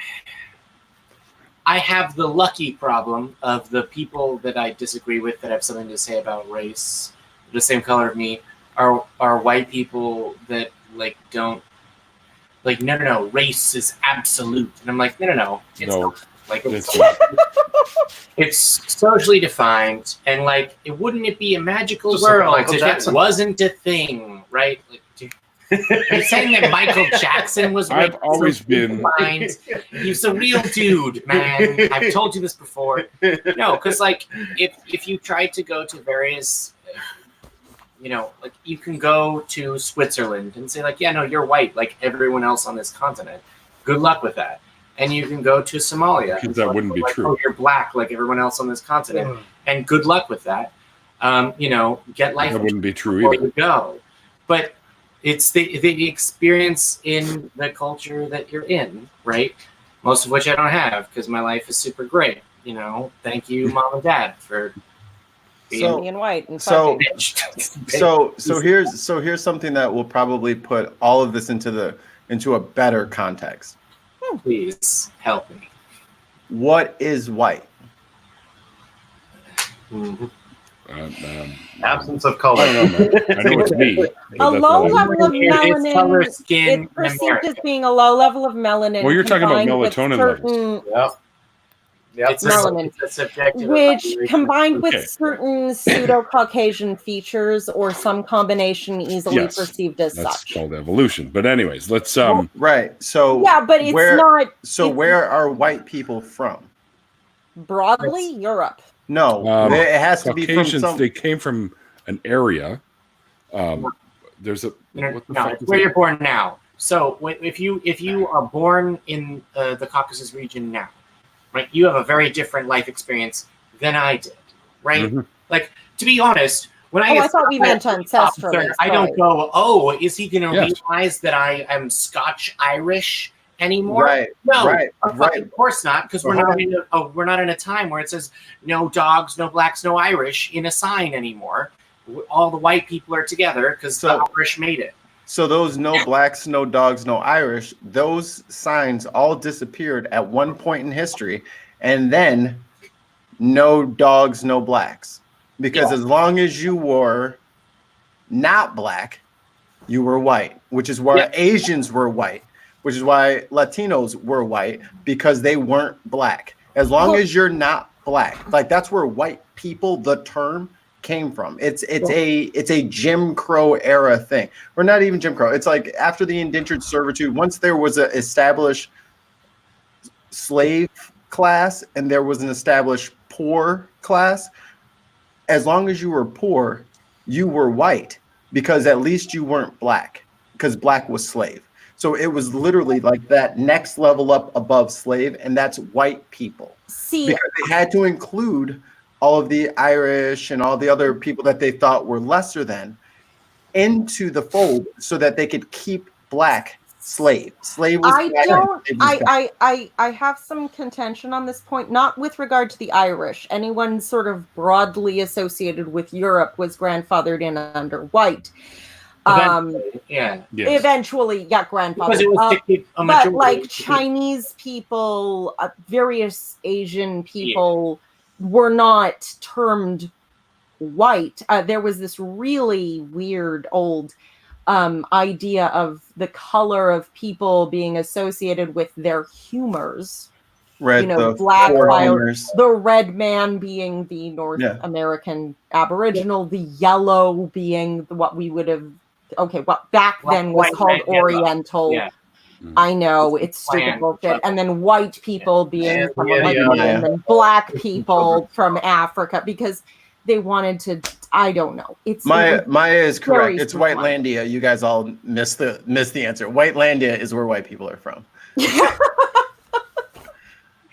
I have the lucky problem of the people that I disagree with that have something to say about race, the same color of me, are white people that don't no, race is absolute, and I'm like no, it's not. It's socially defined, and wouldn't it be a magical Just like world Michael if Jackson. it wasn't a thing, right? You're saying that Michael Jackson was I've always been. defined. He's a real dude, man. I've told you this before. No, because if you try to go to various, you can go to Switzerland and say yeah, no, you're white like everyone else on this continent. Good luck with that. And you can go to Somalia. Because that wouldn't be true. Oh, you're black like everyone else on this continent. And good luck with that. Get life. That wouldn't be true before either. you go. But it's the experience in the culture that you're in, right? Most of which I don't have because my life is super great. Thank you, Mom and Dad, for being white and so fucking. here's something that will probably put all of this into a better context. Please help me. What is white? Absence of color. I don't know, man. I know it's me. A low level of It's color, melanin. skin, It's perceived America. as being a low level of melanin. Well, you're talking about combined with melatonin certain It's melanin, a subjective which evaluation. combined with Okay. certain pseudo-Caucasian features or some combination easily Yes, perceived as that's such. called evolution. But anyways, let's Right. So Yeah, but it's not where are white people from? broadly Europe. No, it has to be from Caucasians. some. They came from an area. There's a what the No, fuck it's is where it? you're born now. So if you are born in the Caucasus region now, right, you have a very different life experience than I did, right? Mhm. To be honest, when I I get thought we meant ancestrally. officer, I don't go, oh, is he going to Yes. realize that I am Scotch Irish anymore? Right, No, right, of course not, because we're not in a time where it says no dogs, no blacks, no Irish in a sign anymore. All the white people are together because the Irish made it. So those no blacks, no dogs, no Irish, those signs all disappeared at one point in history, and then no dogs, no blacks. Because as long as you were not black, you were white, which is why Asians were white, which is why Latinos were white, because they weren't black. As long as you're not black, that's where white people, the term, came from. It's a Jim Crow era thing, or not even Jim Crow. It's like after the indentured servitude, once there was an established slave class and there was an established poor class, as long as you were poor, you were white, because at least you weren't black, because black was slave. So it was literally like that next level up above slave, and that's white people. See, because they had to include all of the Irish and all the other people that they thought were lesser than into the fold so that they could keep black slave. Slave was I have some contention on this point, not with regard to the Irish. Anyone sort of broadly associated with Europe was grandfathered in under white. Eventually got grandfathered. Because it was a but majority. like Chinese people, various Asian people were not termed white. There was this really weird old idea of the color of people being associated with their humors. Red, the black, humors. the red man being the North American Aboriginal, the yellow being what we would have, what back then was called Oriental. Yeah. I know, it's stupid bullshit. And then white people being someone like me, and then black people from Africa, because they wanted to, I don't know. Maya is correct. It's very Whitelandia. You guys all missed the answer. Whitelandia is where white people are from.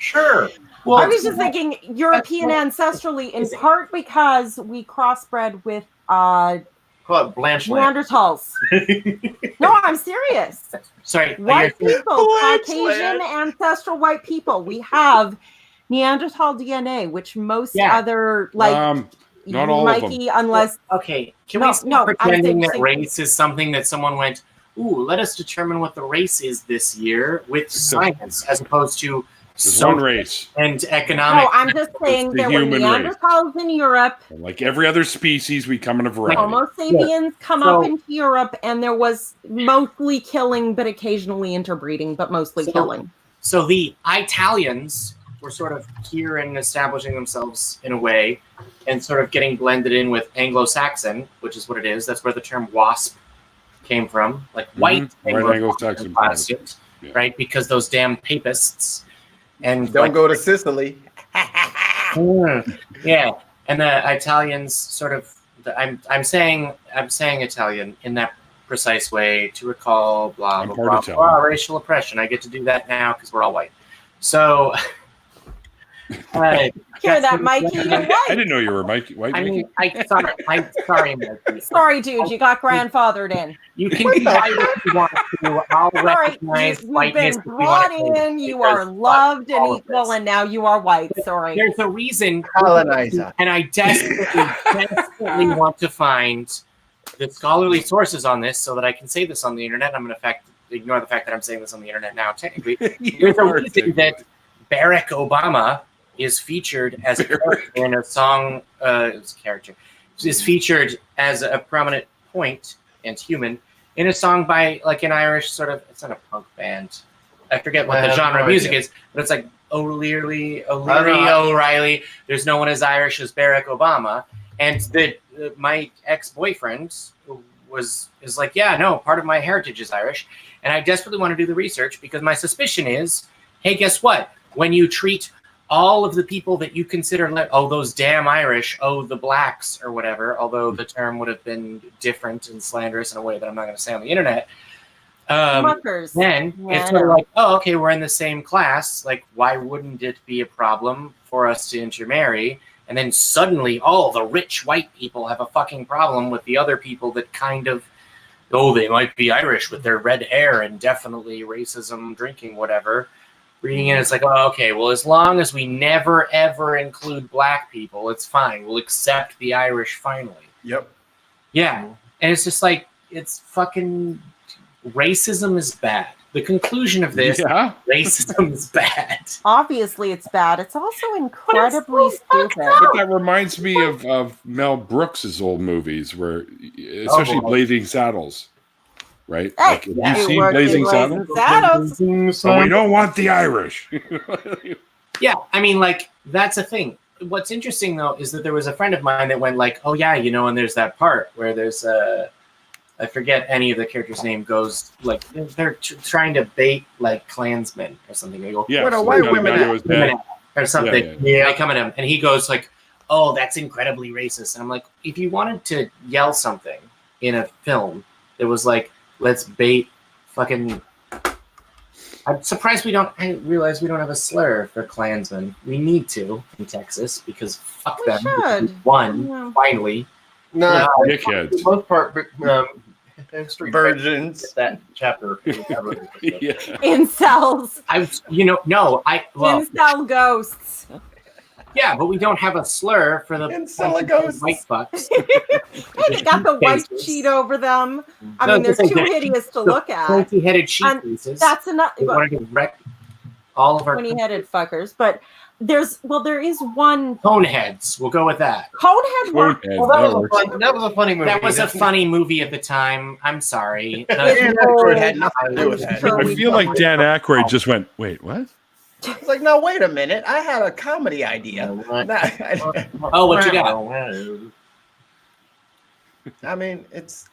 Sure. Well, I was just thinking European ancestrally, in part because we crossbred with Neanderthals. No, I'm serious. Sorry. White people, Caucasian ancestral white people. We have Neanderthal DNA, which most other not all Mikey, of them. unless can we stop pretending that race is something that someone went, ooh, let us determine what the race is this year with science, as opposed to one race and economic. No, I'm just saying there were Neanderthals in Europe. Like every other species, we come in a variety. Homo sapiens come up into Europe, and there was mostly killing, but occasionally interbreeding, but mostly killing. So the Italians were sort of here and establishing themselves in a way, and sort of getting blended in with Anglo-Saxon, which is what it is. That's where the term WASP came from, like white Anglo-Saxon Protestant, right? Because those damn papists. And don't go to Sicily. Yeah, and the Italians sort of. I'm saying Italian in that precise way to recall blah blah blah racial oppression. I get to do that now because we're all white. So. Hear that, Mikey? You're white. I didn't know you were Mikey. White. I'm sorry, Mikey. Sorry, dude. You got grandfathered in. You can be white if you want to. I'll recognize whiteness. You've been brought in. You are loved and equal, and now you are white. Sorry. There's a reason. Colonizer. And I desperately want to find the scholarly sources on this so that I can say this on the internet. I'm going to ignore the fact that I'm saying this on the internet now. Technically, there's a reason that Barack Obama is featured as a character in a song. Is featured as a prominent point and human in a song by like an Irish sort of. It's not a punk band. I forget what the genre of music is, but it's like O'Leary. There's no one as Irish as Barack Obama, and my ex-boyfriend is like, yeah, no, part of my heritage is Irish, and I desperately want to do the research because my suspicion is, hey, guess what? When you treat all of the people that you consider, those damn Irish, the blacks or whatever, although the term would have been different and slanderous in a way that I'm not going to say on the internet. Then it's sort of like, okay, we're in the same class. Like, why wouldn't it be a problem for us to intermarry? And then suddenly all the rich white people have a fucking problem with the other people that kind of, they might be Irish with their red hair and definitely racism, drinking, whatever. Reading it, it's like, okay, well, as long as we never, ever include black people, it's fine. We'll accept the Irish finally. Yep. Yeah. And it's just like, it's fucking, racism is bad. The conclusion of this, racism is bad. Obviously, it's bad. It's also incredibly stupid. But that reminds me of Mel Brooks's old movies, where, especially Blazing Saddles. Right? Like, you see Blazing Saddles? But we don't want the Irish. Yeah, I mean, like, that's a thing. What's interesting, though, is that there was a friend of mine that went like, oh, yeah, and there's that part where there's I forget any of the characters' name goes, like, they're trying to bait, like, Klansmen or something. They go, what are white women at? Or something. Yeah. They come at him, and he goes like, oh, that's incredibly racist. And I'm like, if you wanted to yell something in a film, it was like, let's bait fucking. I'm surprised I realize we don't have a slur for Klansmen. We need to in Texas because fuck them. Finally. No, dickheads. For the most part, virgins. That chapter. Incels. Incel ghosts. Yeah, but we don't have a slur for the Inceligos. white fucks. They got the white sheet over them. I mean, they're too hideous to look at. Pointy-headed sheet And pieces. that's enough. We wanted to wreck all of our Pointy-headed fuckers, but there is one Coneheads. We'll go with that. Conehead. Well, that was a funny movie. That was a funny movie at the time. I'm sorry. Dan Aykroyd had nothing to do with that. I feel like Dan Aykroyd just went, wait, what? It's like, no, wait a minute. I had a comedy idea. Oh, what you got? I mean, it's.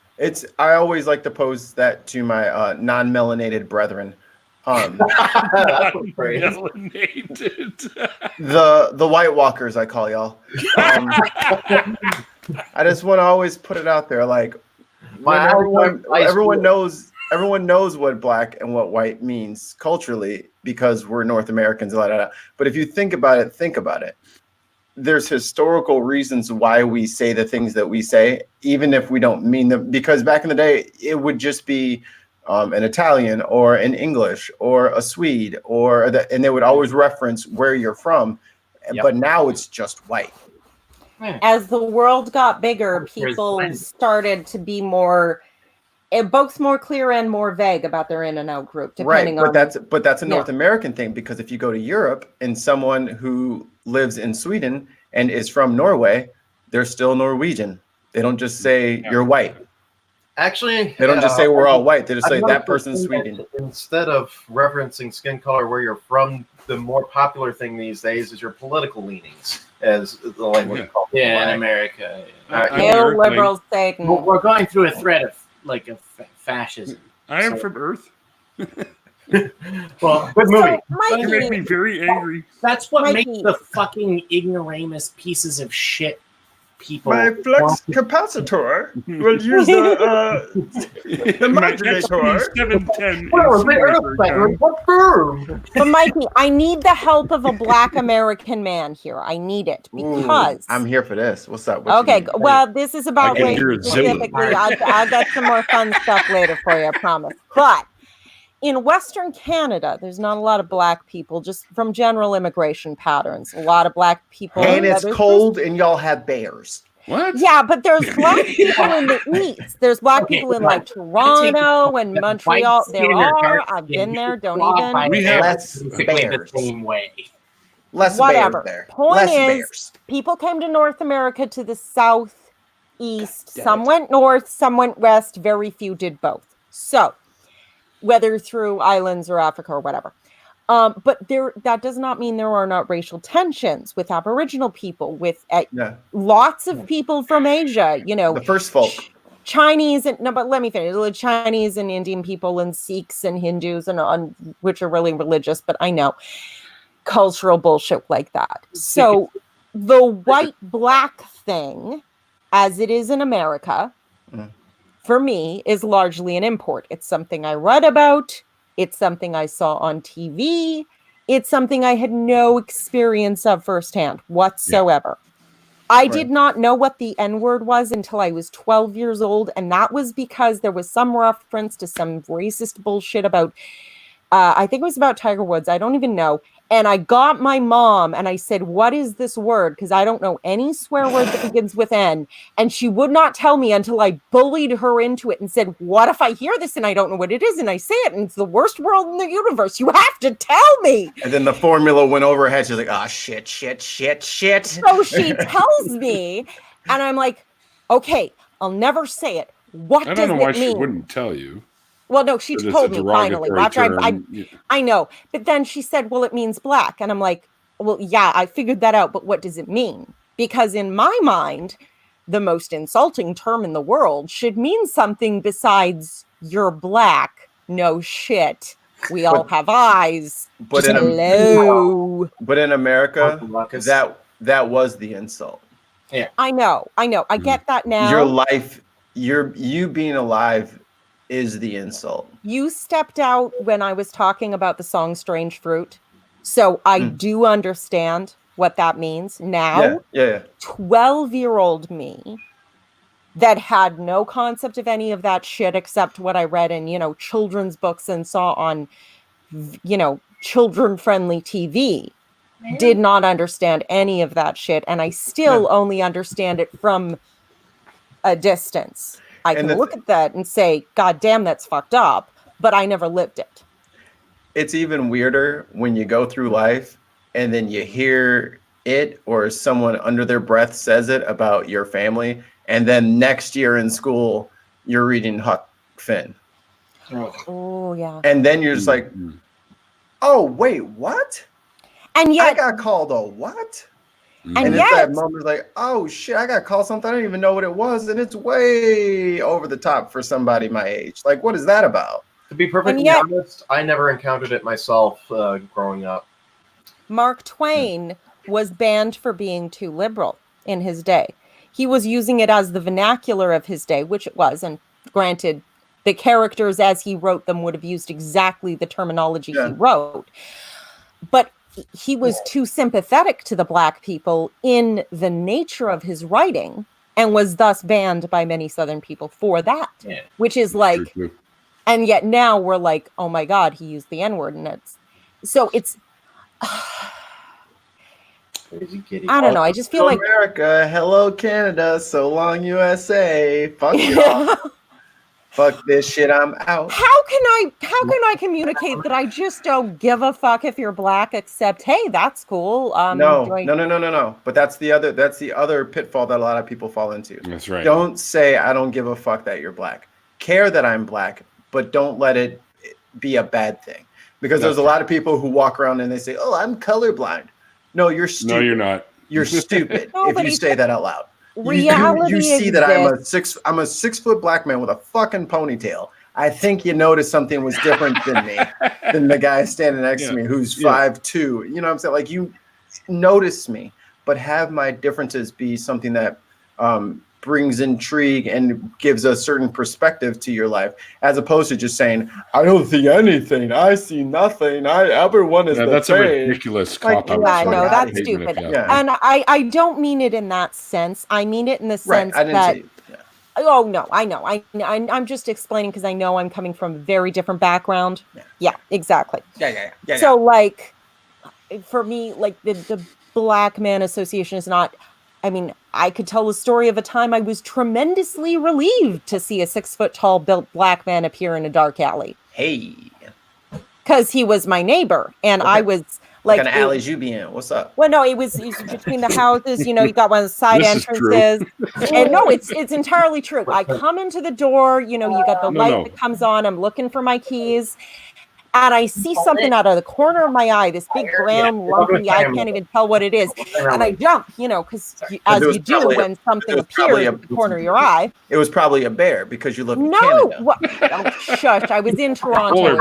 I always like to pose that to my non-melanated brethren. The White Walkers, I call y'all. I just want to always put it out there, like everyone knows what black and what white means culturally because we're North Americans. But if you think about it. There's historical reasons why we say the things that we say, even if we don't mean them. Because back in the day, it would just be an Italian or an English or a Swede and they would always reference where you're from. Yep. But now it's just white. As the world got bigger, people started to be both more clear and more vague about their in and out group, depending on. But that's a North American thing, because if you go to Europe and someone who lives in Sweden and is from Norway, they're still Norwegian. They don't just say you're white. Actually, they don't just say we're all white. They just say that person's Sweden. Instead of referencing skin color where you're from, the more popular thing these days is your political leanings, as the language called. Yeah, in America. Hail liberals, Satan. We're going through a thread of fascism. I am from Earth. Well, good movie. You make me very angry. That's what makes the fucking ignoramus pieces of shit people. My flux capacitor will use the modulator. 710. But Mikey, I need the help of a black American man here. I need it because I'm here for this. What's up? Okay, well, this is about race race specifically. I'll get some more fun stuff later for you, I promise. But in Western Canada, there's not a lot of black people, just from general immigration patterns. A lot of black people. And it's cold, and y'all have bears. What? Yeah, but there's black people in the East. There's black people in like Toronto and Montreal. There are. I've been there. Don't even. We have less bears. The same way. Less Whatever. bears there. Point Less is, bears. people came to North America to the southeast. Some went north, some went west. Very few did both. So, whether through islands or Africa or whatever. But that does not mean there are not racial tensions with Aboriginal people, with lots of people from Asia, the first folk. Chinese but let me finish. Chinese and Indian people and Sikhs and Hindus and which are really religious, but I know cultural bullshit like that. So the white-black thing, as it is in America, for me, is largely an import. It's something I read about. It's something I saw on TV. It's something I had no experience of firsthand whatsoever. I did not know what the N-word was until I was 12 years old, and that was because there was some reference to some racist bullshit about, I think it was about Tiger Woods. I don't even know. And I got my mom and I said, what is this word? Because I don't know any swear word that begins with N. And she would not tell me until I bullied her into it and said, what if I hear this and I don't know what it is? And I say it and it's the worst world in the universe. You have to tell me. And then the formula went over her head. She's like, oh, shit. So she tells me and I'm like, okay, I'll never say it. What does it mean? I don't know why she wouldn't tell you. Well, no, she told me finally. After I know. But then she said, well, it means black. And I'm like, well, yeah, I figured that out. But what does it mean? Because in my mind, the most insulting term in the world should mean something besides you're black. No shit. We all have eyes. But in America, that was the insult. Yeah. I know. I get that now. Your life, you being alive is the insult. You stepped out when I was talking about the song Strange Fruit. So I do understand what that means now. Yeah. 12-year-old me that had no concept of any of that shit except what I read in, children's books and saw on, children-friendly TV. did not understand any of that shit, and I still only understand it from a distance. I can look at that and say, God damn, that's fucked up, but I never lived it. It's even weirder when you go through life and then you hear it or someone under their breath says it about your family, and then next year in school you're reading Huck Finn. Oh yeah. And then you're just like, oh wait, what? And yet I got called a what? And it's yet that moment like, oh shit, I got called something I didn't even know what it was, and it's way over the top for somebody my age. Like, what is that about? To be perfectly honest, I never encountered it myself growing up. Mark Twain was banned for being too liberal in his day. He was using it as the vernacular of his day, which it was. And granted, the characters as he wrote them would have used exactly the terminology he wrote. But he was too sympathetic to the Black people in the nature of his writing and was thus banned by many Southern people for that, which is like, and yet now we're like, oh my God, he used the N-word. And it's, I don't know. I just feel like America, hello Canada, so long USA. Fuck y'all. Fuck this shit, I'm out. How can I communicate that I just don't give a fuck if you're Black, except hey, that's cool. No. But that's the other pitfall that a lot of people fall into. That's right. Don't say I don't give a fuck that you're Black. Care that I'm Black, but don't let it be a bad thing. Because there's a lot of people who walk around and they say, "Oh, I'm colorblind." No, you're stupid. No, you're not. You're stupid if you say that out loud. Reality you see that I'm a 6 foot Black man with a fucking ponytail. I think you noticed something was different than me, than the guy standing next to me who's 5'2". You know what I'm saying? Like, you notice me, but have my differences be something that brings intrigue and gives a certain perspective to your life, as opposed to just saying, I don't see anything, I see nothing, everyone is the that's same. a ridiculous cop out. Yeah, no, that's stupid. And I don't mean it in that sense. I mean it in the sense that oh no, I know. I'm just explaining because I know I'm coming from a very different background. Yeah, exactly. Yeah. So like for me, like the Black Man Association is not, I mean, I could tell a story of a time I was tremendously relieved to see a 6 foot tall built Black man appear in a dark alley. Hey. Because he was my neighbor. And I was like an alleys you be in. What's up? Well, no, it was between the houses. You know, you got one of the side entrances. And no, it's entirely true. I come into the door, you know, you got the light that comes on. I'm looking for my keys. And I see something out of the corner of my eye, this big brown lumpy, I can't even tell what it is. And I jump, you know, because as you do when something appears at the corner of your eye. It was probably a bear because you live in Canada. Oh, shush, I was in Toronto.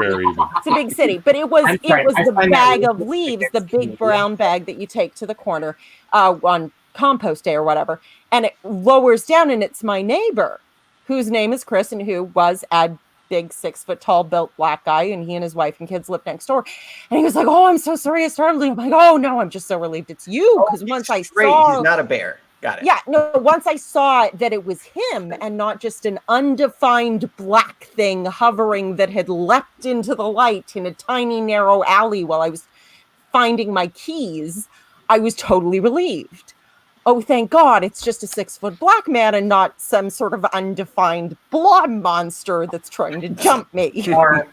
It's a big city. But it was the bag of leaves, the big brown bag that you take to the corner on compost day or whatever. And it lowers down and it's my neighbor, whose name is Chris and who was a big 6 foot tall built Black guy, and he and his wife and kids lived next door. And he was like, "Oh, I'm so sorry I startled you." I'm like, "Oh no, I'm just so relieved it's you." Because once I saw, he's not a bear. Got it. Yeah, no. Once I saw that it was him and not just an undefined black thing hovering that had leapt into the light in a tiny narrow alley while I was finding my keys, I was totally relieved. Oh, thank God, it's just a 6 foot Black man and not some sort of undefined blob monster that's trying to jump me. Or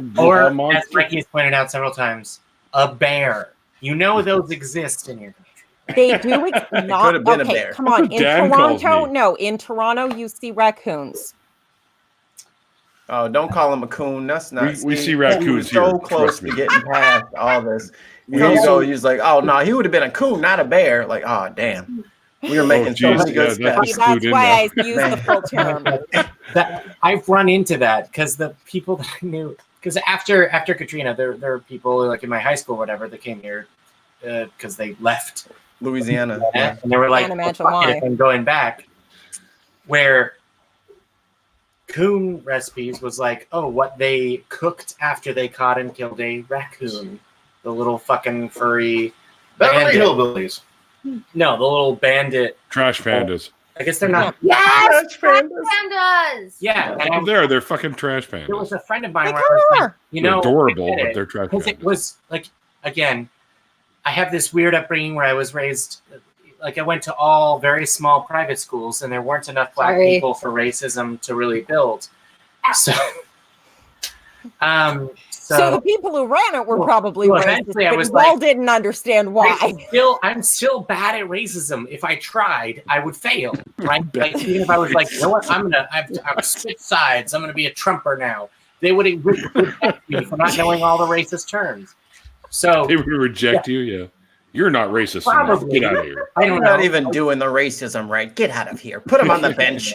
as Frankie's pointed out several times, a bear. You know those exist in your country. They do. It's not. could have been a Okay, bear. come on. That's In what Dan calls Toronto, me. no. In Toronto, you see raccoons. Oh, don't call him a coon. That's not. We see raccoons so here, close trust to me. getting past all this. We Here you also- go. He's like, oh no, he would have been a coon, not a bear. Like, oh damn, we were making so geez, many good yeah, steps. That's why I use the full term. I've run into that because the people that I knew, because after Katrina, there are people like in my high school, or whatever, that came here because they left Louisiana, and they were like, Can't imagine "Fuck why." it, I'm going back. Where coon recipes was like, oh, what they cooked after they caught and killed a raccoon, the little fucking furry Beverly bandit. Hillbillies. No, the little bandit. Trash pandas. I guess they're not. Yes, pandas. Yeah, and They're fucking trash there pandas. was a friend of mine where I was like, you They're know, adorable, I get but it. they're trash Because it pandas. was like, again, I have this weird upbringing where I was raised, like I went to all very small private schools, and there weren't enough black people for racism to really build. So, so the people who ran it were probably racist, but was Wall didn't understand why. I'm still bad at racism. If I tried, I would fail. Right? Like, even if I was like, you know what, I'm switch sides. I'm gonna be a Trumper now. They would reject me for not knowing all the racist terms. So they would reject you. Yeah, you're not racist. Probably. Get out of here. I'm not even doing the racism right. Get out of here. Put him on the bench.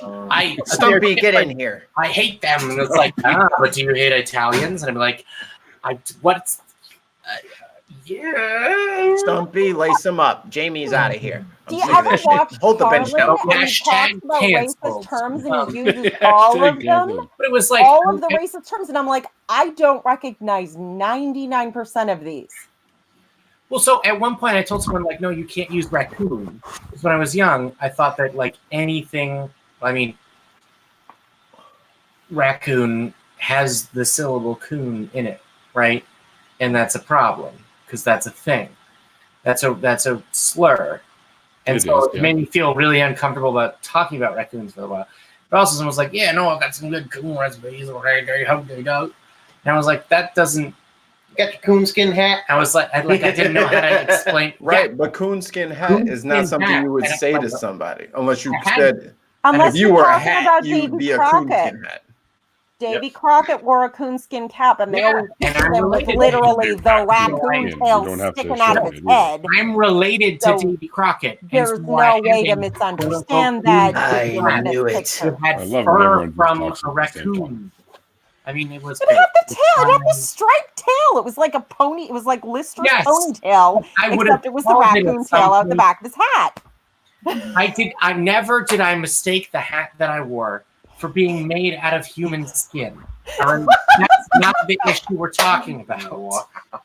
Stumpy, get in here. I hate them. And it's like, but do you hate Italians? And I'm like, yeah. Stumpy, lace him up. Jamie's out of here. Do you ever watch Hold the bench down. Carlin and he talks about racist terms and he uses all of them? But it was like all of the racist terms, and I'm like, I don't recognize 99% of these. Well, so at one point I told someone, like, no, you can't use raccoon. Because when I was young, I thought that, like, anything, I mean, raccoon has the syllable coon in it, right? And that's a problem, because that's a thing. That's a slur. And it made me feel really uncomfortable about talking about raccoons for a while. But also someone was like, yeah, no, I've got some good coon recipes. And I was like, that doesn't... Got your coonskin hat. I was like, I didn't know how to explain. Right, but coonskin hat is not something you would say to somebody unless you said. Unless if you you're were a talking hat, about you'd Davy be a Crockett. coonskin hat. Davy Crockett wore a coonskin cap, and they always picture him with literally the raccoon tail sticking out of his head. I'm related to Davy Crockett. There's no way to misunderstand that. I knew it. It had fur from a raccoon. I mean, it was. It had the tail. It had the striped tail. It was like a pony. It was like Lister's ponytail, except it was the raccoon tail out the back of his hat. I never did I mistake the hat that I wore for being made out of human skin. That's not the issue we're talking about.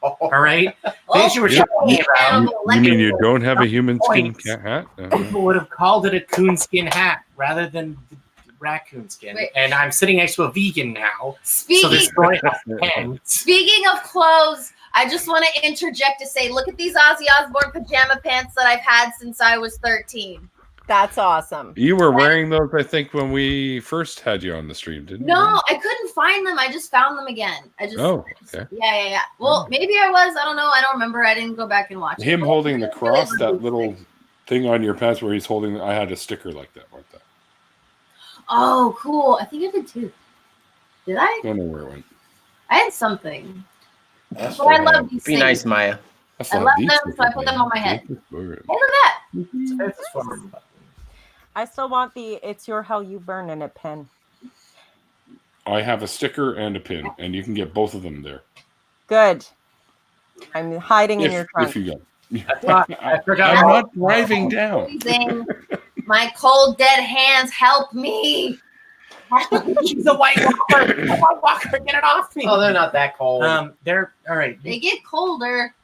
All right? The issue we're talking about. You mean you don't have a human skin hat? People would have called it a coonskin hat rather than raccoon skin. Wait. And I'm sitting next to a vegan now. Speaking of clothes, I just want to interject to say, look at these Ozzy Osbourne pajama pants that I've had since I was 13. That's awesome. You were wearing those, I think, when we first had you on the stream, didn't you? No, I couldn't find them. I just found them again. Okay. Yeah. Well, maybe I was. I don't know. I don't remember. I didn't go back and watch Him it. holding the cross, that little thing on your pants where he's holding. I had a sticker like that. Oh, cool. I think I did too. Did I? I don't know where it went. I had something. But I love these Be things. nice, Maya. I love them, so I put them on my head. Hey, look at that. I still want the "It's Your Hell You Burn in It" pin. I have a sticker and a pin, and you can get both of them there. Good. I'm hiding in your trunk. If you go. I forgot. I'm not driving down. My cold, dead hands, help me. She's a White Walker. A White Walker, get it off me. Oh, they're not that cold. They're all right. They get colder.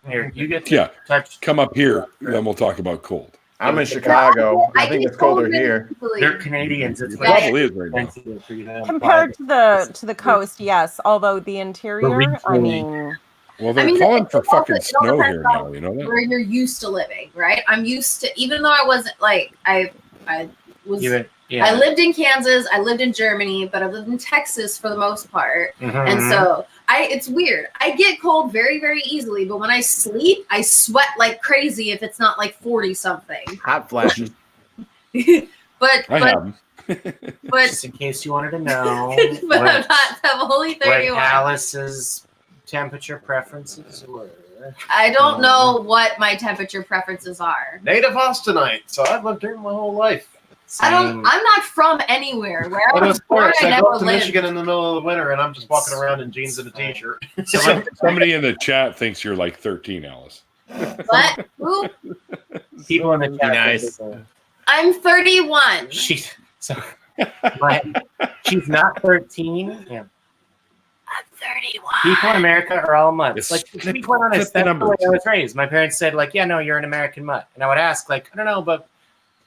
Here, you get to touch. Come up here, then we'll talk about cold. I'm in Chicago. I think it's colder here. They're Canadians. It's probably is right now. Compared to the coast, yes. Although the interior, I mean. Well, they're calling for fucking snow here depends now. You know that? Where you're used to living, right? I'm used to, even though I wasn't like I lived in Kansas, I lived in Germany, but I lived in Texas for the most part, and so it's weird. I get cold very, very easily, but when I sleep, I sweat like crazy if it's not like 40 something. Hot flashes. But just in case you wanted to know, but I'm only 31. What Alice's temperature preferences were. I don't know what my temperature preferences are. Native Austinite, so I've lived here my whole life. I'm not from anywhere. Where I was Of born, course, I I never go up to lived. Michigan in the middle of the winter, and I'm just walking around in jeans and a t-shirt. Somebody in the chat thinks you're like 13, Alice. What? Who? People in the chat. Nice. I'm 31. She's not 13. Yeah. I'm 31. People in America are all mutts. Like, to be quite honest, flip the that's the way numbers. I was raised. My parents said, like, yeah, no, you're an American mutt. And I would ask, like, I don't know, but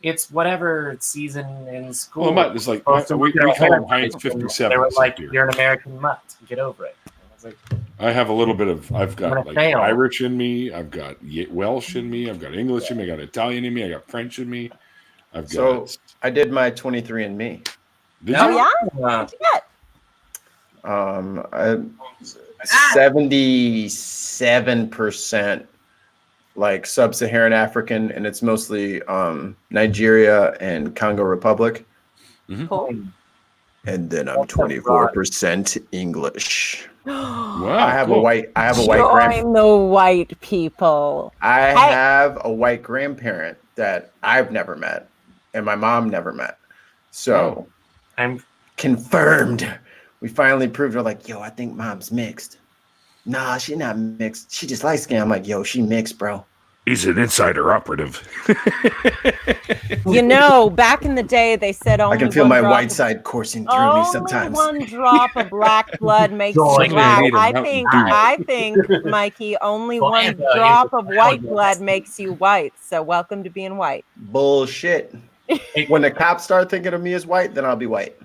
it's whatever season in school. Well, mutt is like, we call him Heinz 57. They were like, you're an American mutt. Get over it. And I was like, I have a little bit of. I've got gonna like fail. Irish in me. I've got Welsh in me. I've got English in me. I got Italian in me. I got French in me. I've So got. I did my 23andMe. Did Oh you? yeah? What'd you get? 77% like sub-Saharan African, and it's mostly Nigeria and Congo Republic. Cool. And then I'm 24% English. Wow, I have cool. a white Join the white people. I Hey. have a white grandparent that I've never met, and my mom never met. So I'm confirmed. We finally proved her like, yo, I think mom's mixed. Nah, she not mixed. She just light skin. I'm like, yo, she mixed, bro. He's an insider operative. You know, back in the day, they said only I can feel one my drop white of- side coursing through me sometimes. Only one drop of black blood makes you Like black. they made a I Mountain think, Mikey, only one drop of white blood makes you white. So welcome to being white. Bullshit. When the cops start thinking of me as white, then I'll be white.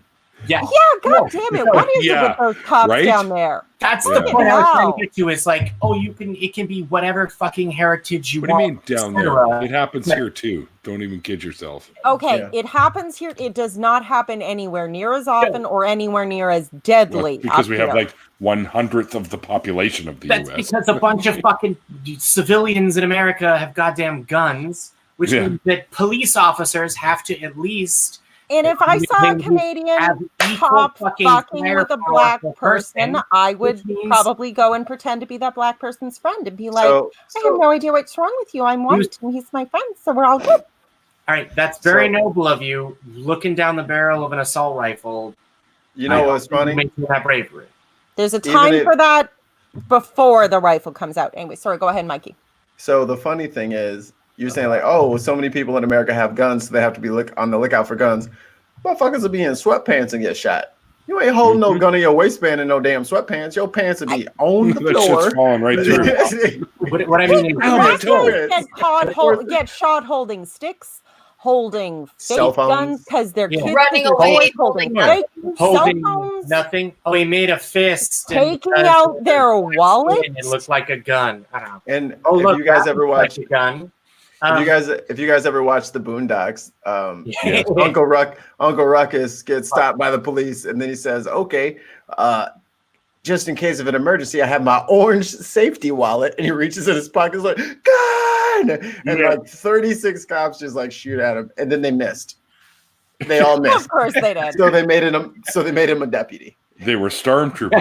Yeah. Yeah, god damn it. What is it Yeah, with those cops right? down there? That's Yeah. the point I was trying Wow. to get to. Is like, oh, it can be whatever fucking heritage you What do you want. mean down etc. there? It happens here too. Don't even kid yourself. Okay, Yeah. it happens here. It does not happen anywhere near as often or anywhere near as deadly. Because up we have here. like 1/100th of the population of the That's U.S. because a bunch of fucking civilians in America have goddamn guns, which Yeah. means that police officers have to at least. And if I saw a have Canadian equal cop fucking fucking with a firepower black per person, I would which means- probably go and pretend to be that black person's friend and be like, I So- have no idea what's wrong with you. I'm white and he's my friend, so we're all good. All right, that's very So- noble of you, looking down the barrel of an assault rifle. You know what's funny? Making that bravery. There's a Even time if- for that before the rifle comes out. Anyway, sorry, go ahead, Mikey. So the funny thing is, you're saying like, oh, so many people in America have guns, so they have to be on the lookout for guns. Motherfuckers will be in sweatpants and get shot. You ain't holding no gun in your waistband and no damn sweatpants. Your pants will be on the That floor. shit's falling right through. What I mean is, Most guys get shot holding sticks, holding fake Cell phones. guns because they're Yeah. kids. Running they're away, always holding fake holding cell phones, nothing. Oh, he made a fist. and taking because out their wallet. and it looked like a gun. I don't know. And Oh, if look, you guys that ever looks watch, like a gun. if you guys ever watch the Boondocks, Yeah. Uncle Ruckus gets stopped by the police, and then he says, "Okay, just in case of an emergency, I have my orange safety wallet." And he reaches in his pocket, he's like, "Gun!" And like 36 cops just like shoot at him, and then they missed. They all missed. Of course they did. So they made him. So they made him a deputy. They were stormtroopers.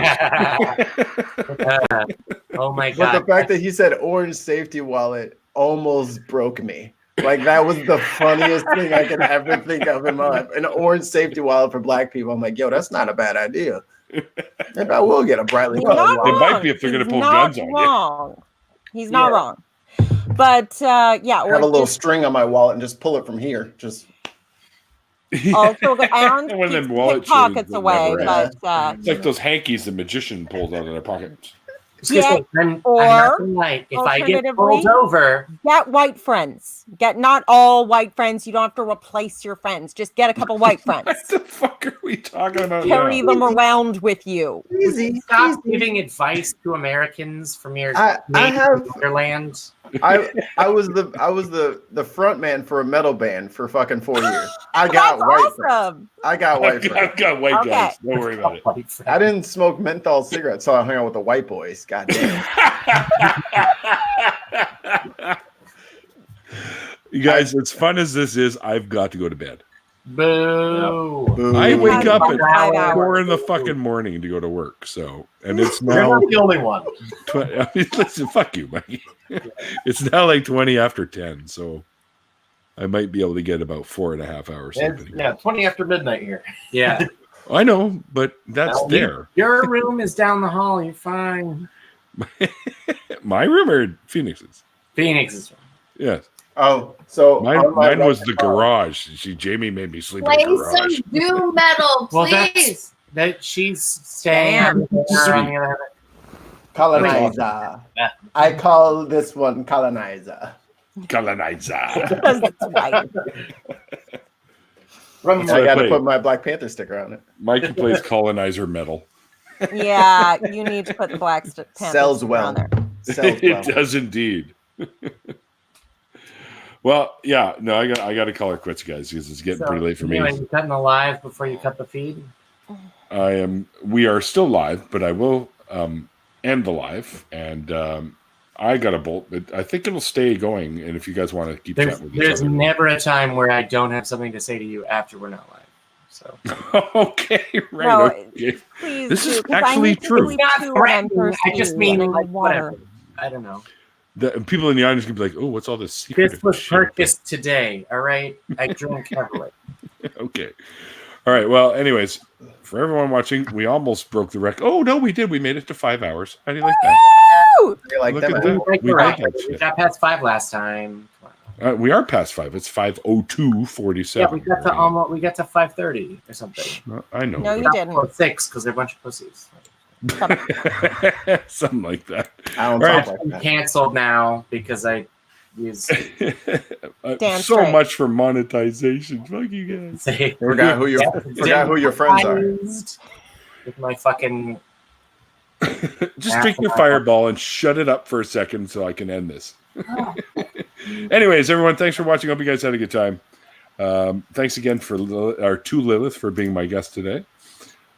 Oh my But god! the fact that he said orange safety wallet almost broke me. Like that was the funniest thing I could ever think of in my life. An orange safety wallet for black people. I'm like, yo, that's not a bad idea. Maybe I will get a brightly He's colored not wallet. It might be if they're going to He's pull not guns on you. wrong. He's not Yeah. wrong. But yeah, or Have a little just string on my wallet and just pull it from here. Just also and One of them keep wallet pockets chains that away. never But It's like those hankies the magician pulls out of their pockets. Yeah, or if I get pulled alternatively, over, get white friends. Get not all white friends. You don't have to replace your friends. Just get a couple white friends. What the fuck are we talking about Carry now? them around with you. easy. stop giving advice to Americans from your I native have- motherland. I was the front man for a metal band for fucking 4 years. I got That's white friends. awesome. I got white friends. I've got white Okay. guys. Don't worry about it. I didn't smoke menthol cigarettes, so I hung out with the white boys. God damn. You guys, as fun as this is, I've got to go to bed. Boo! Boo. I wake up at 5 hours. 4 in the fucking morning to go to work. So, and it's You're now not the only one. I mean, listen, fuck you, Mikey. It's now like 20 after 10, so I might be able to get about 4.5 hours It's, sleeping. yeah, 20 after midnight here. Yeah, I know, but that's Well, there. your room is down the hall. You're fine. My room or Phoenix's? Phoenix's room. Yes. Oh, so on my Mine was right the side- garage. Jamie made me sleep Play in the some garage. doom metal, Well, please. that she's staying. Damn. Colonizer. I call this one colonizer. Colonizer. Because it's white. Run That's I what got to play. put my Black Panther sticker on it. Mikey plays colonizer metal. Yeah, you need to put the Black Panther Sells well. on there. Sells well. It does indeed. Well, yeah, no, I got to call her quits, guys, because it's getting pretty late for me. Are you cutting the live before you cut the feed? We are still live, but I will end the live, and I got a bolt, but I think it'll stay going. And if you guys want to keep chatting with each There's other, never a time where I don't have something to say to you after we're not live. So okay, right. No, okay. please This is do, 'cause I actually need to true. sleep too when I'm thirsty I just mean and I like need water. whatever. I don't know. The people in the audience can be like, "Oh, what's all this secret?" This was purchased today. All right, I drank heavily. Okay. All right. Well, anyways, for everyone watching, we almost broke the record. Oh no, we did. We made it to 5 hours. How do you like that? You like Look them? at that. We Right. did that shit. We got past 5 last time. We are past 5. It's 5:02:47. Yeah, we got to almost. We got to 5:30 or something. I know. No, you didn't. 6 because they're a bunch of pussies. Something like that. I don't All right. talk like that. Canceled now because I used. Damn so straight. much for monetization. Fuck you guys. Forgot who your friends are. With my fucking. Just drink your fireball and shut it up for a second so I can end this. Anyways, everyone, thanks for watching. Hope you guys had a good time. Thanks again for to Lilith for being my guest today.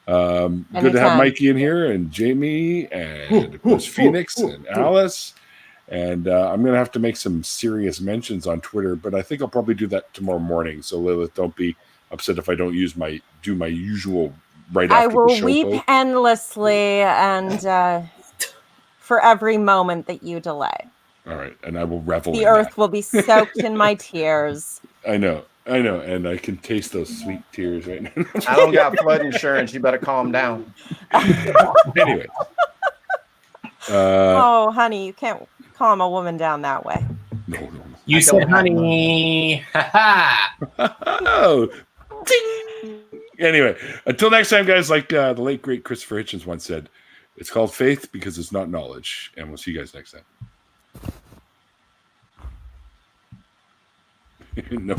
Good to have Mikey in here and Jamie and of course Phoenix and Alice. And I'm going to have to make some serious mentions on Twitter, but I think I'll probably do that tomorrow morning. So Lilith, don't be upset if I don't do my usual right after I will the show weep post. endlessly and for every moment that you delay. All right, and I will revel The in earth will be soaked in my tears. I know, and I can taste those sweet tears right now. I don't got flood insurance. You better calm down. Anyway. Oh, honey, you can't calm a woman down that way. No. You said honey. Oh, ding. Anyway, until next time, guys, like the late, great Christopher Hitchens once said, it's called faith because it's not knowledge. And we'll see you guys next time. No.